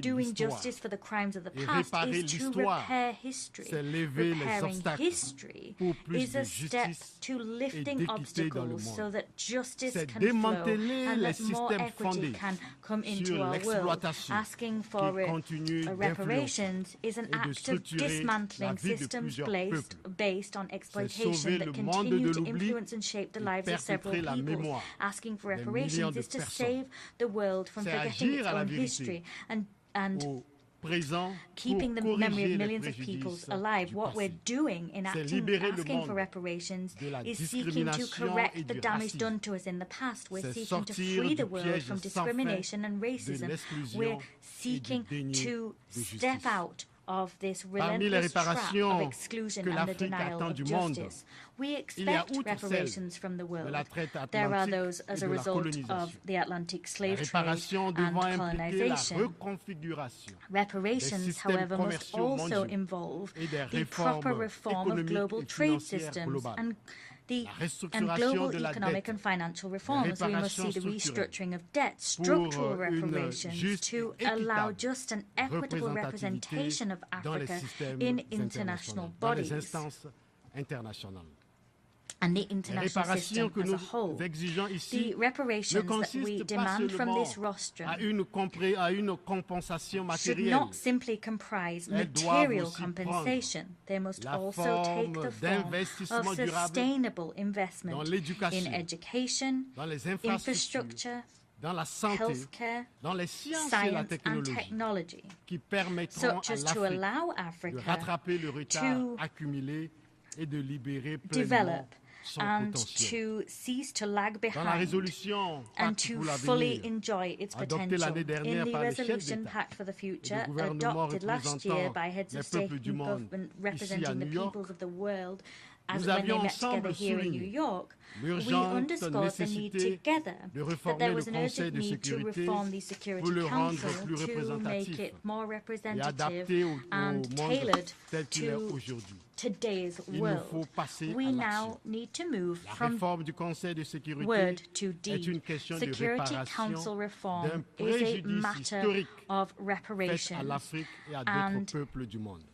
Doing justice for the crimes of the past is to repair history. Repairing history is a step to lifting obstacles so that justice can flow and that more equity can come into our world. Asking for reparations is an act of dismantling systems based on exploitation that continue to influence and shape the lives of several people. Asking for reparations is to save the world from forgetting its own history and keeping the memory of millions of people alive. What we're doing in asking for reparations is seeking to correct the damage done to us in the past. We're seeking to free the world from discrimination and racism. We're seeking to step out of this relentless trap of exclusion and the denial of justice. We expect reparations from the world. There are those as a result of the Atlantic slave trade and colonization. Reparations, however, must also involve the proper reform of global trade systems and global economic and financial reforms. We must see the restructuring of debt, structural reparations to allow just and equitable representation of Africa in international bodies and the international system as a whole. The reparations that we demand from this rostrum should not simply comprise material compensation. They must also take the form of sustainable investment in education, infrastructure, healthcare, science and technology, such as to allow Africa to develop and to cease to lag behind and to fully enjoy its potential. In the resolution pact for the future, adopted last year by heads of state and government representing the peoples of the world, as when they met together here in New York, we underscored the need together that there was an urgent need to reform the Security Council to make it more representative and tailored to today's world. We now need to move from word to deed. Security Council reform is a matter of reparations and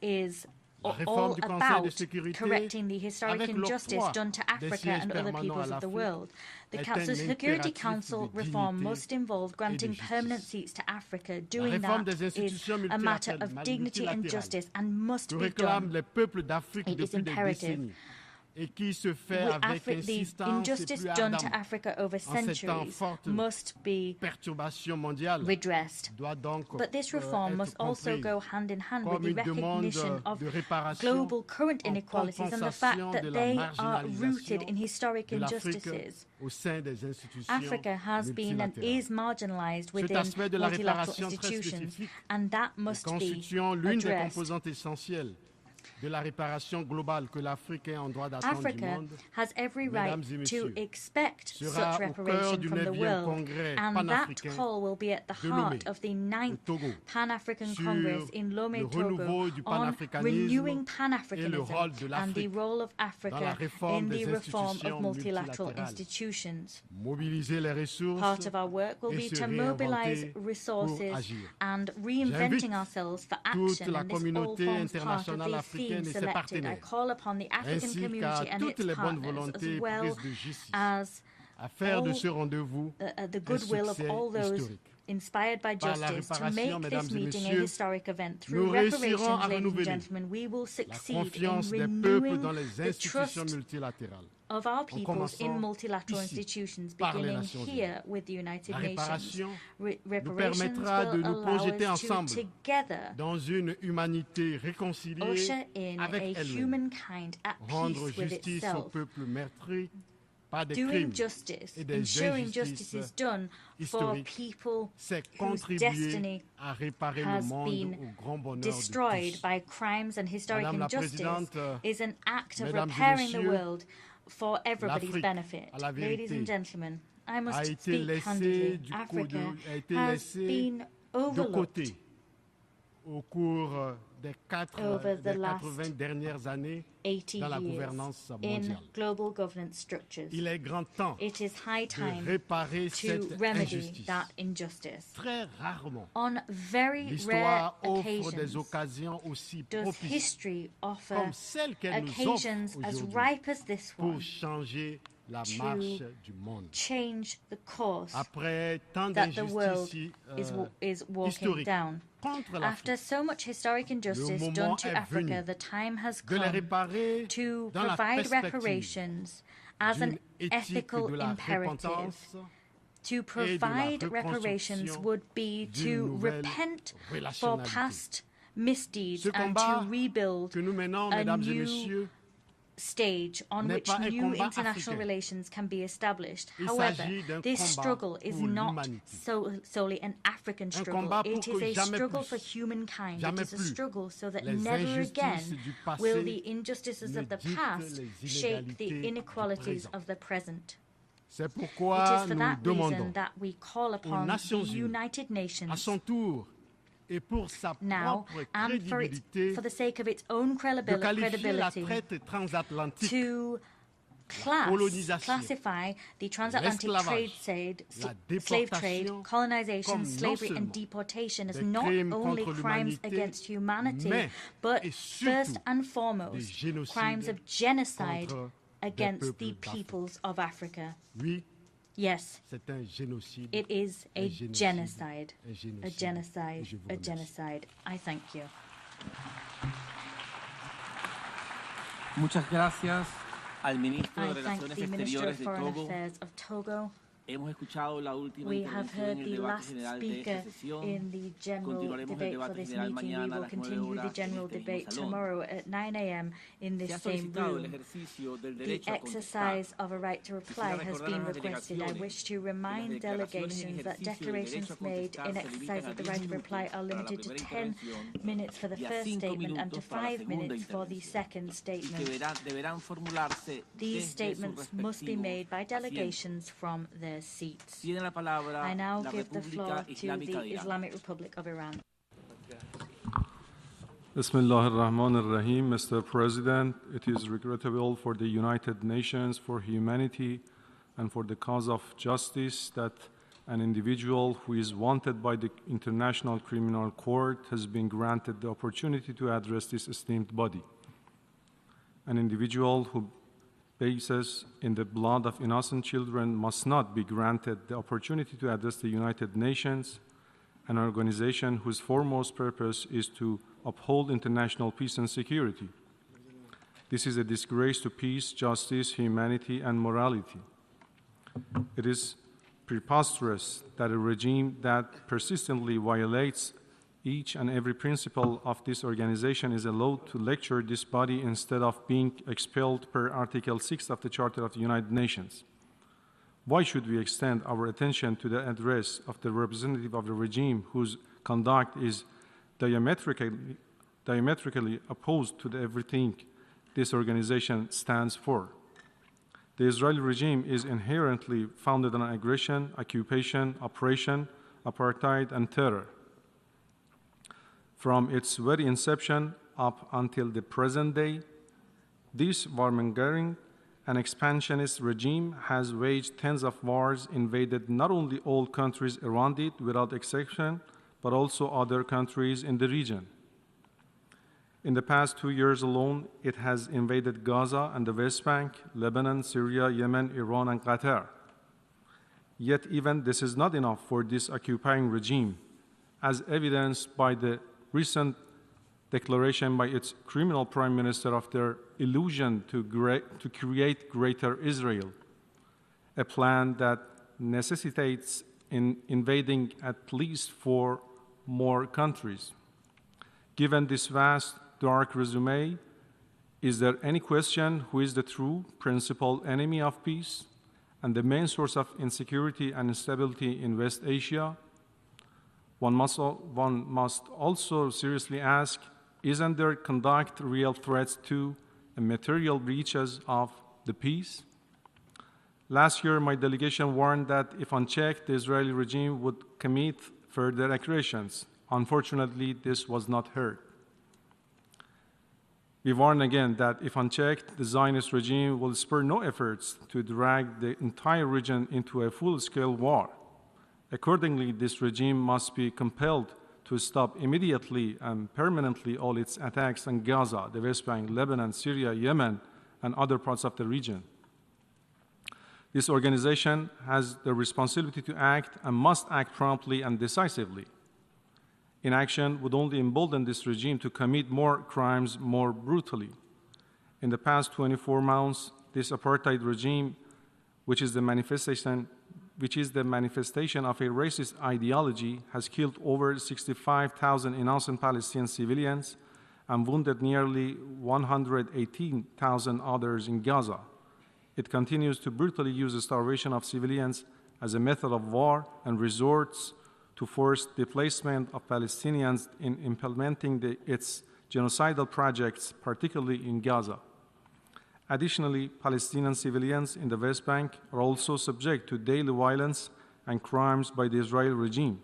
is all about correcting the historic injustice done to Africa and other peoples of the world. The Security Council reform must involve granting permanent seats to Africa. Doing that is a matter of dignity and justice and must be done. It is imperative. The injustice done to Africa over centuries must be redressed. But this reform must also go hand in hand with the recognition of global current inequalities and the fact that they are rooted in historic injustices. Africa has been and is marginalized within multilateral institutions, and that must be addressed. Africa has every right to expect such reparation from the world, and that call will be at the heart of the 9th Pan-African Congress in Lomé, Togo, on renewing Pan-Africanism and the role of Africa in the reform of multilateral institutions. Part of our work will be to mobilize resources and reinventing ourselves for action, and this all forms part of the africaine et ses I partenaires, call upon the African ainsi community qu'à and toutes its les bonnes partners, volontés as well prises de justice, as à faire de all ce rendez-vous the un goodwill of succès all those historique. inspired by Par la justice, to réparation, make mesdames this et meeting a messieurs, historic event. nous Through réussirons reparations, à ladies and renouveler gentlemen, we will la succeed in confiance des peuples renewing dans les the institutions trust multilatérales, of our en peoples commençant in multilateral ici, institutions, par les beginning Nations here with the United La Nations. réparation nous Reparations permettra de will nous allow projeter us to ensemble together dans une humanité réconciliée usher in avec a elle-même, humankind at rendre peace with justice au itself. peuple meurtri par des Doing crimes justice, et des ensuring justice is done for historiques, people c'est whose contribuer destiny à réparer le has monde been au grand bonheur de destroyed tous. by crimes and historic Madame la injustice Présidente, is an act of Mesdames et repairing the Messieurs, world for everybody's l'Afrique, benefit. à la Ladies and vérité, gentlemen, I a must été speak laissée candidly. Africa a été has laissée been de overlooked côté au cours des over the last 80 dernières années 80 dans la years gouvernance in mondiale. global governance structures. Il est grand temps It is high time de réparer to cette remedy injustice. that injustice. Très rarement, On very rare l'histoire offre des occasions occasions aussi does propices history offer comme celles qu'elle nous occasions offre as aujourd'hui ripe as this one pour changer la to marche du monde. change the course Après tant that the world d'injustices is walking historiques down. contre After l'Afrique, so much historic injustice moment done to est Africa, venu the time has de les come réparer to dans la provide perspective reparations as an d'une éthique ethical de la imperative. repentance To et de la provide reparations reconstruction would be d'une to nouvelle repent for relationnalité. past misdeeds Ce and combat to rebuild que nous menons, a mesdames et new messieurs, stage on n'est which pas un new combat international africain. relations can be established. Il However, s'agit d'un this combat struggle is pour not l'humanité. solely an African struggle. combat pour It que is a jamais struggle plus, for humankind. It jamais is a plus, struggle so that les never again injustices du passé will the injustices of the ne dictent past les shape the inégalités du inequalities présent. of the present. C'est It pourquoi is for nous that reason demandons that we call aux upon the Nations Unies, United à Nations son tour, et pour sa now propre and crédibilité, for the sake of its own de qualifier la credibility traite transatlantique, to classify the transatlantic trade, slave trade, colonization, comme slavery, non and deportation as des not crimes only contre crimes l'humanité, against humanity, mais but et first surtout and des foremost, génocides crimes of genocide contre against des the peuples peoples of Africa. Oui, Yes, c'est un génocide. it is a genocide. Un génocide. A genocide. Et je vous A remercie. genocide. I thank you. Muchas gracias al ministro de I thank Relaciones the Minister of Exteriores de Foreign Togo. Affairs of Togo. Hemos escuchado la última We have intervención heard en el the debate last general de speaker esta sesión. in the general Continuaremos el debate for debate this general meeting. We mañana a will las 9 continue the horas general en este debate mismo salón. tomorrow at 9 a.m. in Se this ha same solicitado el room. ejercicio del The derecho a contestar. exercise of a right to reply Quisiera has recordar been a las requested. I delegaciones wish to que las remind declaraciones en delegations that ejercicio del declarations derecho a made contestar in se limitan exercise a of the 10 right to reply minutos are para la limited to primera 10 intervención minutes for the y a first 5 statement and to minutos para la 5 segunda minutes for the intervención. second Y que statement. deberán formularse These desde sus statements must be made by respectivos asientos. delegations from their seats. Tiene la palabra I now la give the floor República to Islámica the de Irán. Islamic Republic of Iran. Bismillah ar-Rahman ar-Rahim. Mr. President, it is regrettable for the United Nations for humanity and for the cause of justice that an individual who is wanted by the International Criminal Court has been granted the opportunity to address this esteemed body. An individual who bases in the blood of innocent children must not be granted the opportunity to address the United Nations, an organization whose foremost purpose is to uphold international peace and security. This is a disgrace to peace, justice, humanity, and morality. It is preposterous that a regime that persistently violates each and every principle of this organization is allowed to lecture this body instead of being expelled per Article 6 of the Charter of the United Nations. Why should we extend our attention to the address of the representative of the regime whose conduct is diametrically opposed to everything this organization stands for? The Israeli regime is inherently founded on aggression, occupation, oppression, apartheid, and terror. From its very inception up until the present day, this warmongering and expansionist regime has waged tens of wars, invaded not only all countries around it without exception, but also other countries in the region. In the past 2 years alone, it has invaded Gaza and the West Bank, Lebanon, Syria, Yemen, Iran, and Qatar. Yet even this is not enough for this occupying regime, as evidenced by the recent declaration by its criminal prime minister of their illusion to create Greater Israel, a plan that necessitates invading at least 4 more countries. Given this vast, dark resume, is there any question who is the true principal enemy of peace and the main source of insecurity and instability in West Asia? One must also seriously ask, isn't there conduct real threats to and material breaches of the peace? Last year, my delegation warned that if unchecked, the Israeli regime would commit further aggressions. Unfortunately, this was not heard. We warn again that if unchecked, the Zionist regime will spare no efforts to drag the entire region into a full-scale war. Accordingly, this regime must be compelled to stop immediately and permanently all its attacks on Gaza, the West Bank, Lebanon, Syria, Yemen, and other parts of the region. This organization has the responsibility to act and must act promptly and decisively. Inaction would only embolden this regime to commit more crimes more brutally. In the past 24 months, this apartheid regime, which is the manifestation of a racist ideology, has killed over 65,000 innocent Palestinian civilians and wounded nearly 118,000 others in Gaza. It continues to brutally use the starvation of civilians as a method of war and resorts to forced displacement of Palestinians in implementing its genocidal projects, particularly in Gaza. Additionally, Palestinian civilians in the West Bank are also subject to daily violence and crimes by the Israeli regime.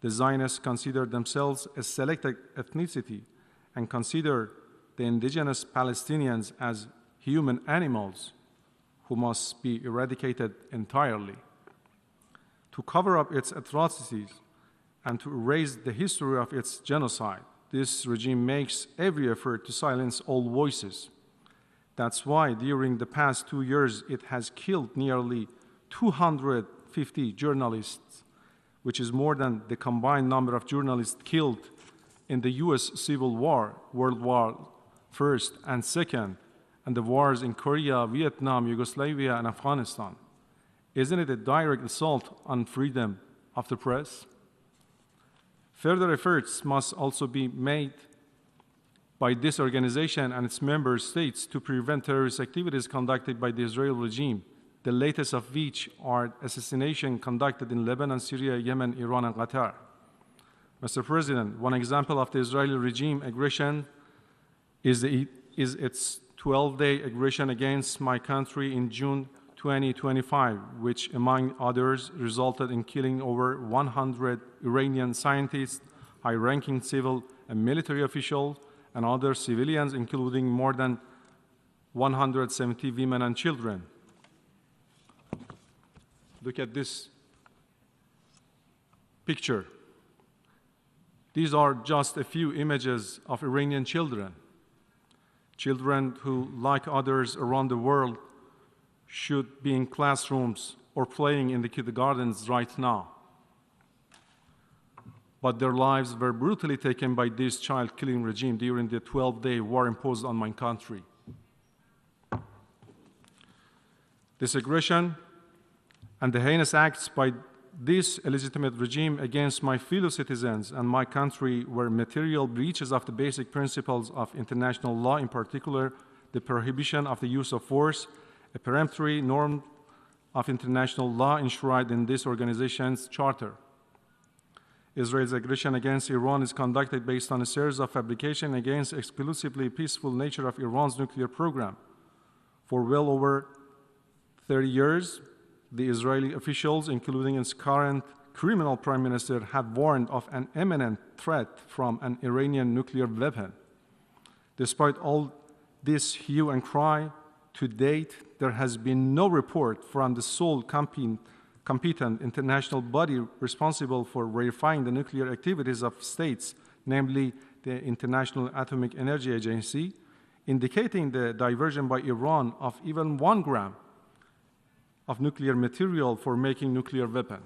The Zionists consider themselves a selected ethnicity and consider the indigenous Palestinians as human animals who must be eradicated entirely. To cover up its atrocities and to erase the history of its genocide, this regime makes every effort to silence all voices. That's why during the past 2 years, it has killed nearly 250 journalists, which is more than the combined number of journalists killed in the U.S. Civil War, World War I and II, and the wars in Korea, Vietnam, Yugoslavia, and Afghanistan. Isn't it a direct assault on freedom of the press? Further efforts must also be made by this organization and its member states to prevent terrorist activities conducted by the Israeli regime, the latest of which are assassinations conducted in Lebanon, Syria, Yemen, Iran, and Qatar. Mr. President, one example of the Israeli regime aggression is its 12-day aggression against my country in June 2025, which, among others, resulted in killing over 100 Iranian scientists, high-ranking civil and military officials, and other civilians, including more than 170 women and children. Look at this picture. These are just a few images of Iranian children. Children who, like others around the world, should be in classrooms or playing in the kindergartens right now. But their lives were brutally taken by this child-killing regime during the 12-day war imposed on my country. This aggression and the heinous acts by this illegitimate regime against my fellow citizens and my country were material breaches of the basic principles of international law, in particular, the prohibition of the use of force, a peremptory norm of international law enshrined in this organization's charter. Israel's aggression against Iran is conducted based on a series of fabrications against the exclusively peaceful nature of Iran's nuclear program. For well over 30 years, the Israeli officials, including its current criminal prime minister, have warned of an imminent threat from an Iranian nuclear weapon. Despite all this hue and cry, to date, there has been no report from the sole competent international body responsible for verifying the nuclear activities of states, namely the International Atomic Energy Agency, indicating the diversion by Iran of even 1 gram of nuclear material for making nuclear weapon.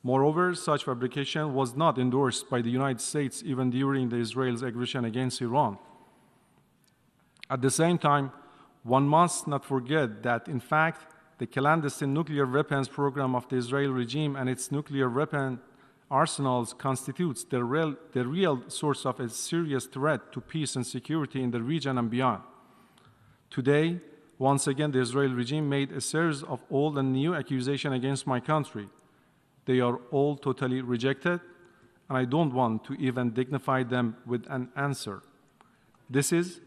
Moreover, such fabrication was not endorsed by the United States even during Israel's aggression against Iran. At the same time, one must not forget that, in fact, the clandestine nuclear weapons program of the Israeli regime and its nuclear weapon arsenals constitutes the real source of a serious threat to peace and security in the region and beyond. Today, once again, the Israeli regime made a series of old and new accusations against my country. They are all totally rejected, and I don't want to even dignify them with an answer. This is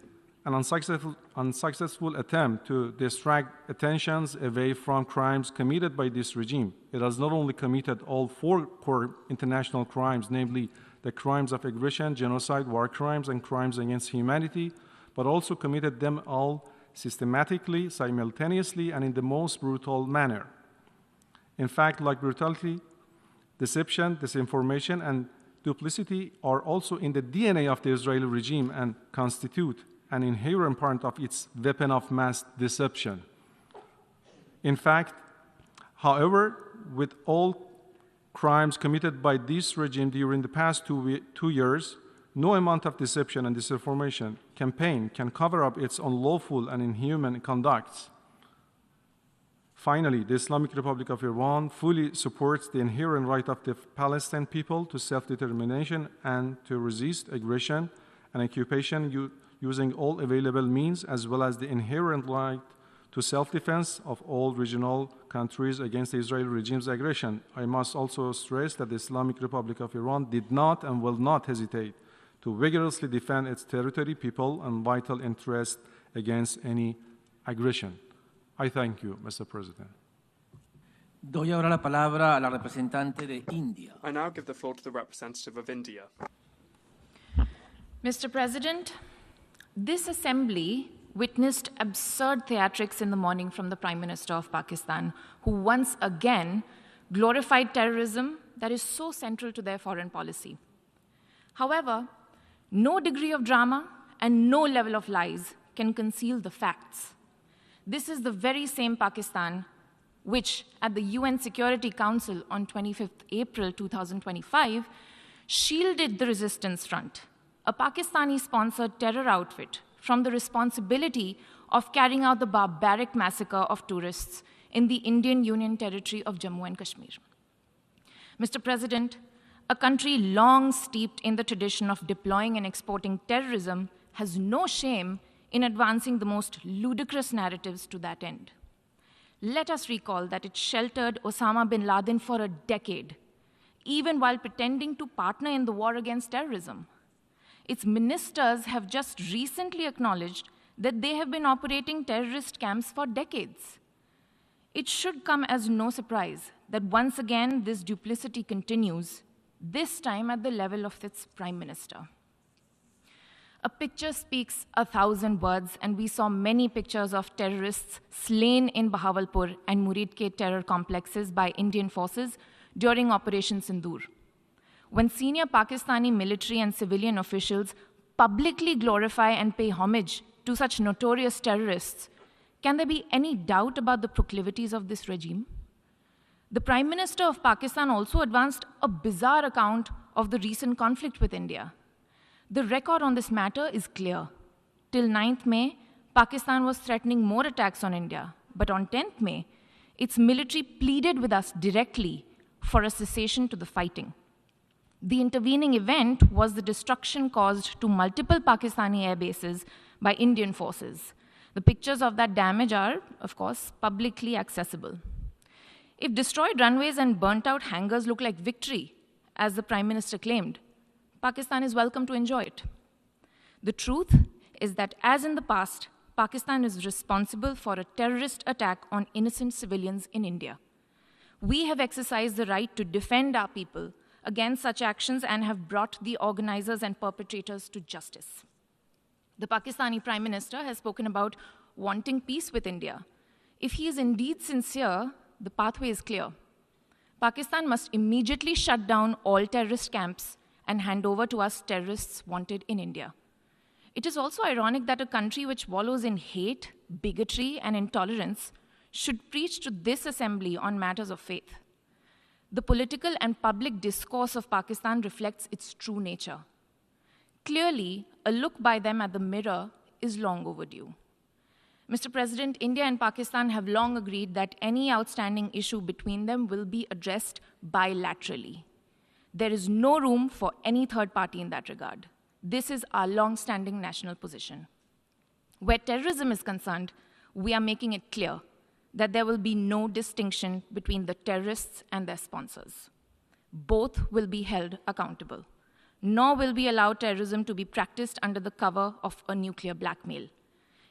an unsuccessful attempt to distract attentions away from crimes committed by this regime. It has not only committed all 4 core international crimes, namely the crimes of aggression, genocide, war crimes, and crimes against humanity, but also committed them all systematically, simultaneously, and in the most brutal manner. In fact, like brutality, deception, disinformation, and duplicity are also in the DNA of the Israeli regime and constitute an inherent part of its weapon of mass deception. In fact, however, with all crimes committed by this regime during the past 2 years, no amount of deception and disinformation campaign can cover up its unlawful and inhuman conducts. Finally, the Islamic Republic of Iran fully supports the inherent right of the Palestinian people to self-determination and to resist aggression and occupation using all available means, as well as the inherent right to self-defense of all regional countries against the Israeli regime's aggression. I must also stress that the Islamic Republic of Iran did not and will not hesitate to vigorously defend its territory, people, and vital interests against any aggression. I thank you, Mr. President. Doy ahora la palabra a la representante de India. I now give the floor to the representative of India. Mr. President, this assembly witnessed absurd theatrics in the morning from the Prime Minister of Pakistan, who once again glorified terrorism that is so central to their foreign policy. However, no degree of drama and no level of lies can conceal the facts. This is the very same Pakistan which, at the UN Security Council on 25th April 2025, shielded the Resistance Front, a Pakistani-sponsored terror outfit, from the responsibility of carrying out the barbaric massacre of tourists in the Indian Union territory of Jammu and Kashmir. Mr. President, a country long steeped in the tradition of deploying and exporting terrorism has no shame in advancing the most ludicrous narratives to that end. Let us recall that it sheltered Osama bin Laden for a decade, even while pretending to partner in the war against terrorism. Its ministers have just recently acknowledged that they have been operating terrorist camps for decades. It should come as no surprise that once again this duplicity continues, this time at the level of its prime minister. A picture speaks 1,000 words, and we saw many pictures of terrorists slain in Bahawalpur and Muridke terror complexes by Indian forces during Operation Sindoor. When senior Pakistani military and civilian officials publicly glorify and pay homage to such notorious terrorists, can there be any doubt about the proclivities of this regime? The Prime Minister of Pakistan also advanced a bizarre account of the recent conflict with India. The record on this matter is clear. Till 9th May, Pakistan was threatening more attacks on India, but on 10th May, its military pleaded with us directly for a cessation to the fighting. The intervening event was the destruction caused to multiple Pakistani air bases by Indian forces. The pictures of that damage are, of course, publicly accessible. If destroyed runways and burnt-out hangars look like victory, as the Prime Minister claimed, Pakistan is welcome to enjoy it. The truth is that, as in the past, Pakistan is responsible for a terrorist attack on innocent civilians in India. We have exercised the right to defend our people against such actions and have brought the organizers and perpetrators to justice. The Pakistani Prime Minister has spoken about wanting peace with India. If he is indeed sincere, the pathway is clear. Pakistan must immediately shut down all terrorist camps and hand over to us terrorists wanted in India. It is also ironic that a country which wallows in hate, bigotry, and intolerance should preach to this assembly on matters of faith. The political and public discourse of Pakistan reflects its true nature. Clearly, a look by them at the mirror is long overdue. Mr. President, India and Pakistan have long agreed that any outstanding issue between them will be addressed bilaterally. There is no room for any third party in that regard. This is our long-standing national position. Where terrorism is concerned, we are making it clear that there will be no distinction between the terrorists and their sponsors. Both will be held accountable. Nor will we allow terrorism to be practiced under the cover of a nuclear blackmail.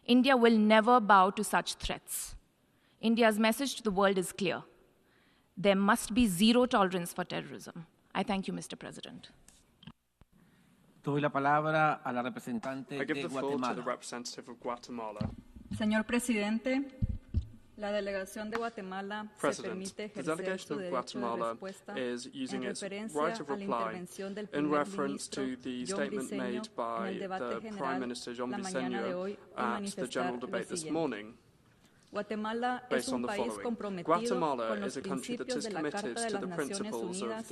India will never bow to such threats. India's message to the world is clear. There must be zero tolerance for terrorism. I thank you, Mr. President. Doy la palabra a la representante I give de the floor to Guatemala. the representative of Guatemala. Señor Presidente, la delegación de Guatemala se permite ejercer su derecho de respuesta en referencia a la intervención del primer ministro John Briceño en el debate general la mañana de hoy y manifestar lo siguiente. Guatemala es un país comprometido con los principios de la Carta de las Naciones Unidas,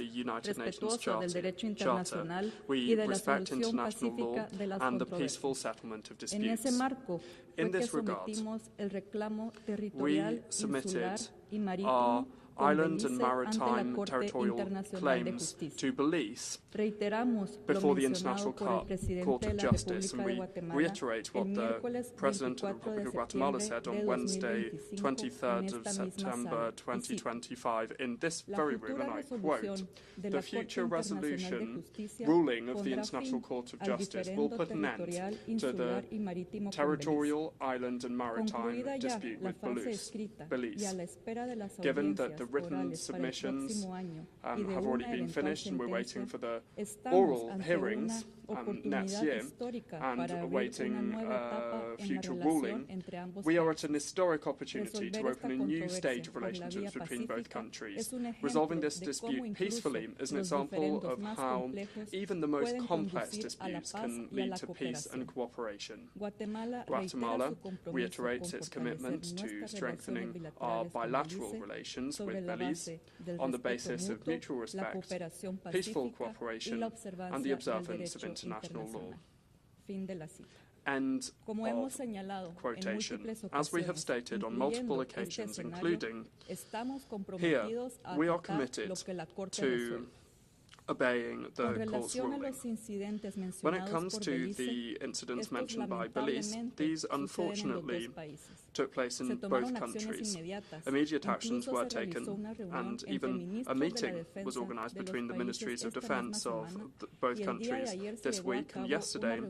respetuoso del derecho internacional y de la solución pacífica de las controversias. En ese marco fue que sometimos el reclamo territorial, insular y marítimo island and maritime territorial claims to Belize before the International Court of Justice, and we reiterate what the President of the Republic of Guatemala said on Wednesday, 23rd of September 2025 in this very room, and I quote, "The future resolution ruling of the International Court of Justice will put an end to the territorial, island and maritime dispute with Belize. Given that the written submissions have already been finished and we're waiting for the oral hearings next year and awaiting future ruling, we are at an historic opportunity to open a new stage of relationships between both countries. Resolving this dispute peacefully is an example of how even the most complex disputes can lead to peace and cooperation. Guatemala reiterates its commitment to strengthening our bilateral relations with Belize on the basis of mutual respect, peaceful cooperation, and the observance of international law." End of quotation. As we have stated on multiple occasions, including here, we are committed to obeying the court's ruling. When it comes to the incidents mentioned by Belize, these unfortunately took place in both countries. Immediate actions were taken, and even a meeting was organized between the Ministries of Defense of both countries this week, and yesterday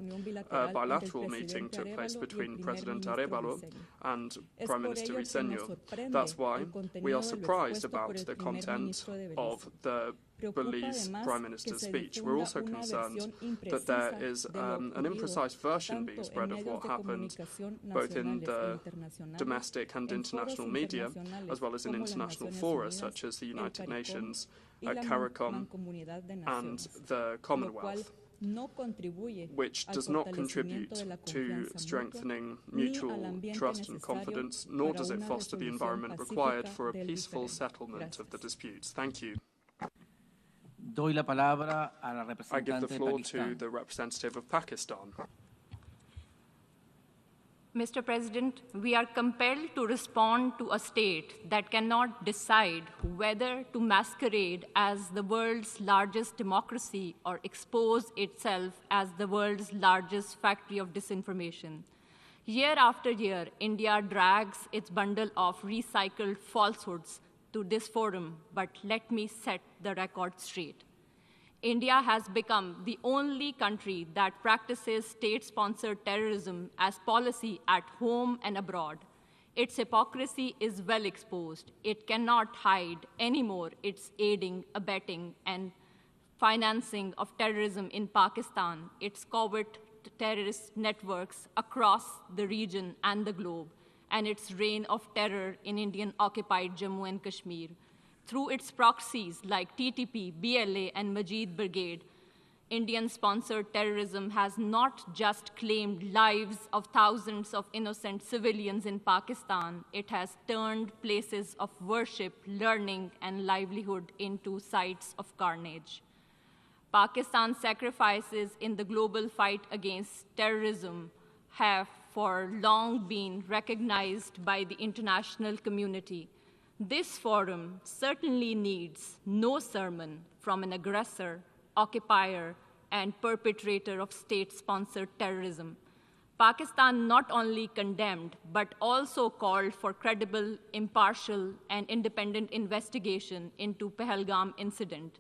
a bilateral meeting took place between President Arevalo and Prime Minister Briceño. That's why we are surprised about the content of the Belize Prime Minister's speech. We're also concerned that there is an imprecise version being spread of what happened both in the domestic and international media, as well as in international fora such as the United Nations, CARICOM, and the Commonwealth, which does not contribute to strengthening mutual trust and confidence, nor does it foster the environment required for a peaceful settlement of the disputes. Thank you. Doy la palabra a la I give representante the floor de to Pakistán. the representative of Pakistan. Mr. President, we are compelled to respond to a state that cannot decide whether to masquerade as the world's largest democracy or expose itself as the world's largest factory of disinformation. Year after year, India drags its bundle of recycled falsehoods to this forum, but let me set the record straight. India has become the only country that practices state-sponsored terrorism as policy at home and abroad. Its hypocrisy is well exposed. It cannot hide anymore its aiding, abetting, and financing of terrorism in Pakistan, its covert terrorist networks across the region and the globe, and its reign of terror in Indian-occupied Jammu and Kashmir. Through its proxies like TTP, BLA, and Majid Brigade, Indian-sponsored terrorism has not just claimed lives of thousands of innocent civilians in Pakistan, it has turned places of worship, learning, and livelihood into sites of carnage. Pakistan's sacrifices in the global fight against terrorism have for long been recognized by the international community. This forum certainly needs no sermon from an aggressor, occupier, and perpetrator of state-sponsored terrorism. Pakistan not only condemned, but also called for credible, impartial, and independent investigation into Pahalgam incident.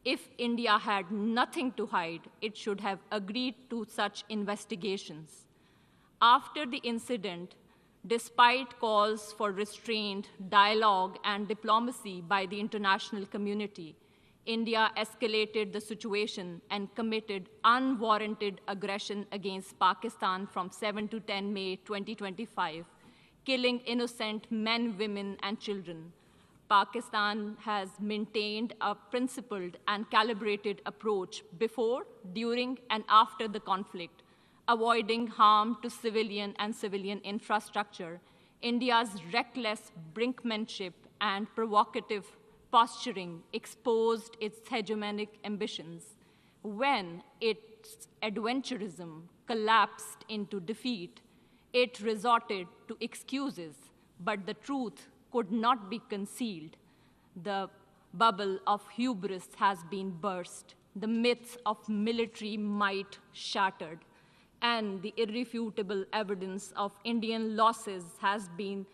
If India had nothing to hide, it should have agreed to such investigations. After the incident, despite calls for restraint, dialogue, and diplomacy by the international community, India escalated the situation and committed unwarranted aggression against Pakistan from 7 to 10 May 2025, killing innocent men, women, and children. Pakistan has maintained a principled and calibrated approach before, during, and after the conflict, avoiding harm to civilian and civilian infrastructure. India's reckless brinkmanship and provocative posturing exposed its hegemonic ambitions. When its adventurism collapsed into defeat, it resorted to excuses, but the truth could not be concealed. The bubble of hubris has been burst, the myths of military might shattered, and the irrefutable evidence of Indian losses has been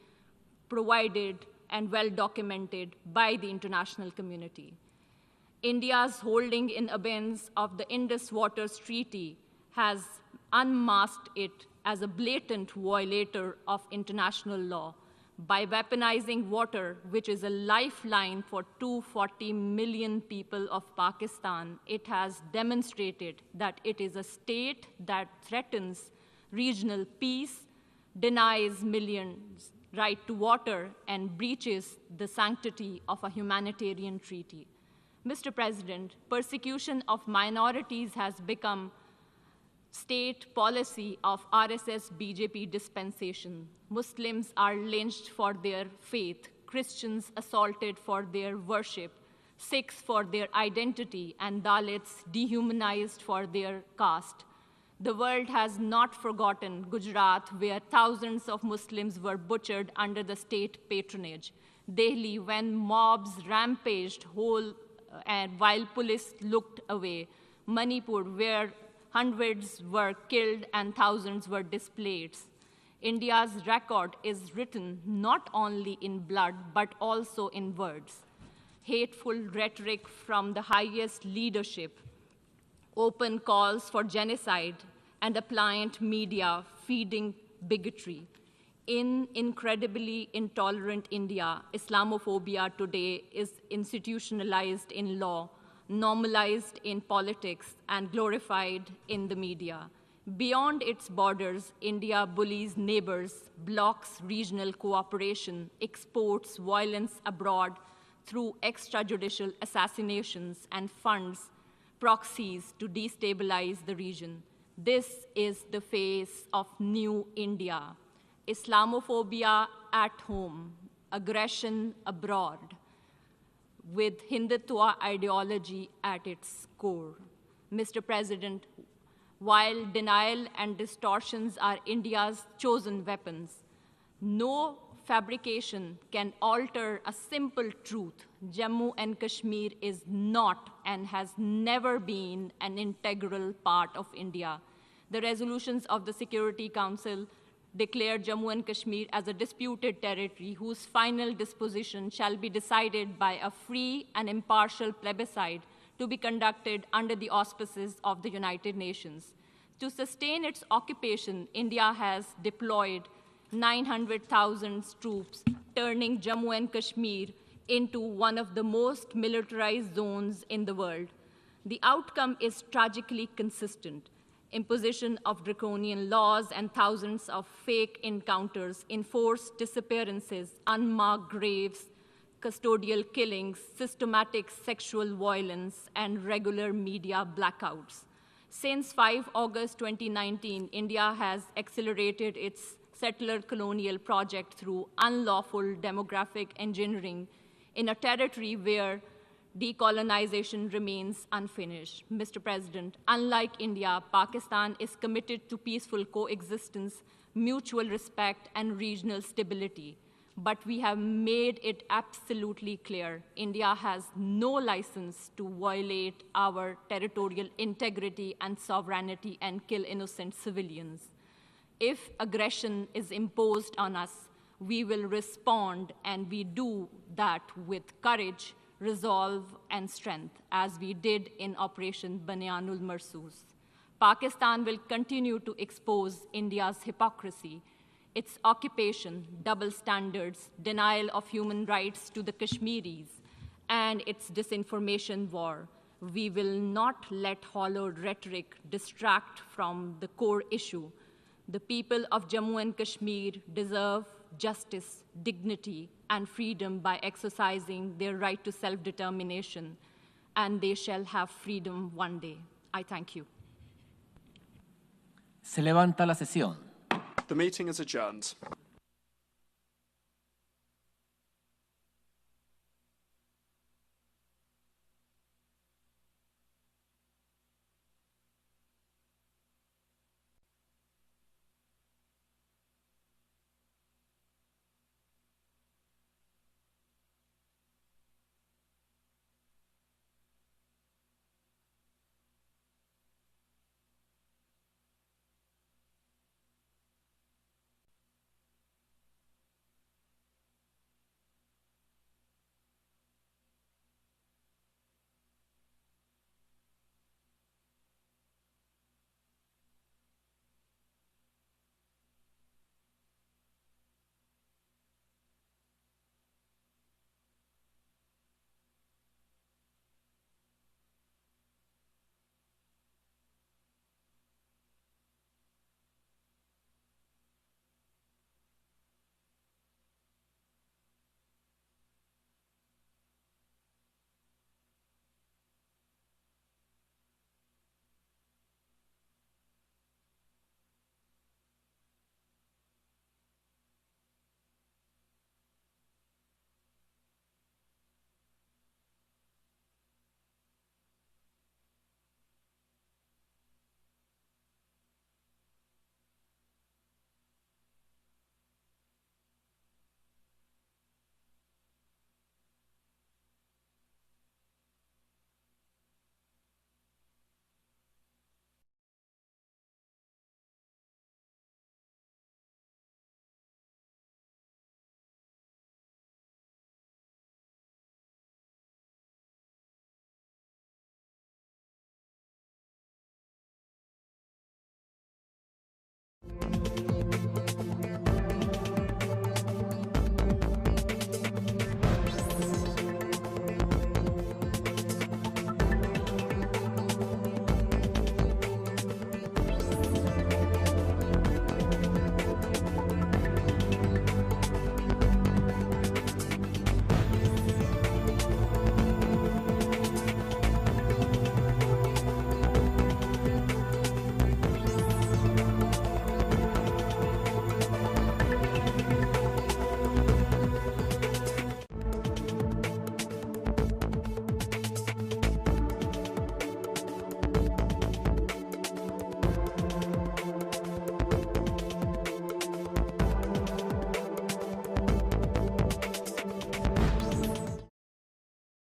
provided and well documented by the international community. India's holding in abeyance of the Indus Waters Treaty has unmasked it as a blatant violator of international law. By weaponizing water, which is a lifeline for 240 million people of Pakistan, it has demonstrated that it is a state that threatens regional peace, denies millions right to water, and breaches the sanctity of a humanitarian treaty. Mr. President, persecution of minorities has become state policy of RSS-BJP dispensation. Muslims are lynched for their faith, Christians assaulted for their worship, Sikhs for their identity, and Dalits dehumanized for their caste. The world has not forgotten Gujarat, where thousands of Muslims were butchered under the state patronage. Delhi, when mobs rampaged while police looked away. Manipur, where hundreds were killed and thousands were displaced. India's record is written not only in blood, but also in words. Hateful rhetoric from the highest leadership, open calls for genocide, and a pliant media feeding bigotry. In incredibly intolerant India, Islamophobia today is institutionalized in law, normalized in politics, and glorified in the media. Beyond its borders, India bullies neighbors, blocks regional cooperation, exports violence abroad through extrajudicial assassinations, and funds proxies to destabilize the region. This is the face of new India. Islamophobia at home, aggression abroad, with Hindutva ideology at its core. Mr. President, while denial and distortions are India's chosen weapons, no fabrication can alter a simple truth. Jammu and Kashmir is not and has never been an integral part of India. The resolutions of the Security Council declare Jammu and Kashmir as a disputed territory whose final disposition shall be decided by a free and impartial plebiscite to be conducted under the auspices of the United Nations. To sustain its occupation, India has deployed 900,000 troops, turning Jammu and Kashmir into one of the most militarized zones in the world. The outcome is tragically consistent. Imposition of draconian laws and thousands of fake encounters, enforced disappearances, unmarked graves, custodial killings, systematic sexual violence, and regular media blackouts. Since 5 August 2019, India has accelerated its settler colonial project through unlawful demographic engineering in a territory where decolonization remains unfinished. Mr. President, unlike India, Pakistan is committed to peaceful coexistence, mutual respect, and regional stability. But we have made it absolutely clear India has no license to violate our territorial integrity and sovereignty and kill innocent civilians. If aggression is imposed on us, we will respond, and we do that with courage, resolve, and strength, as we did in Operation Banyanul Marsoos. Pakistan will continue to expose India's hypocrisy, its occupation, double standards, denial of human rights to the Kashmiris, and its disinformation war. We will not let hollowed rhetoric distract from the core issue. The people of Jammu and Kashmir deserve justice, dignity, and freedom by exercising their right to self-determination, and they shall have freedom one day. I thank you. Se levanta la sesión. The meeting is adjourned.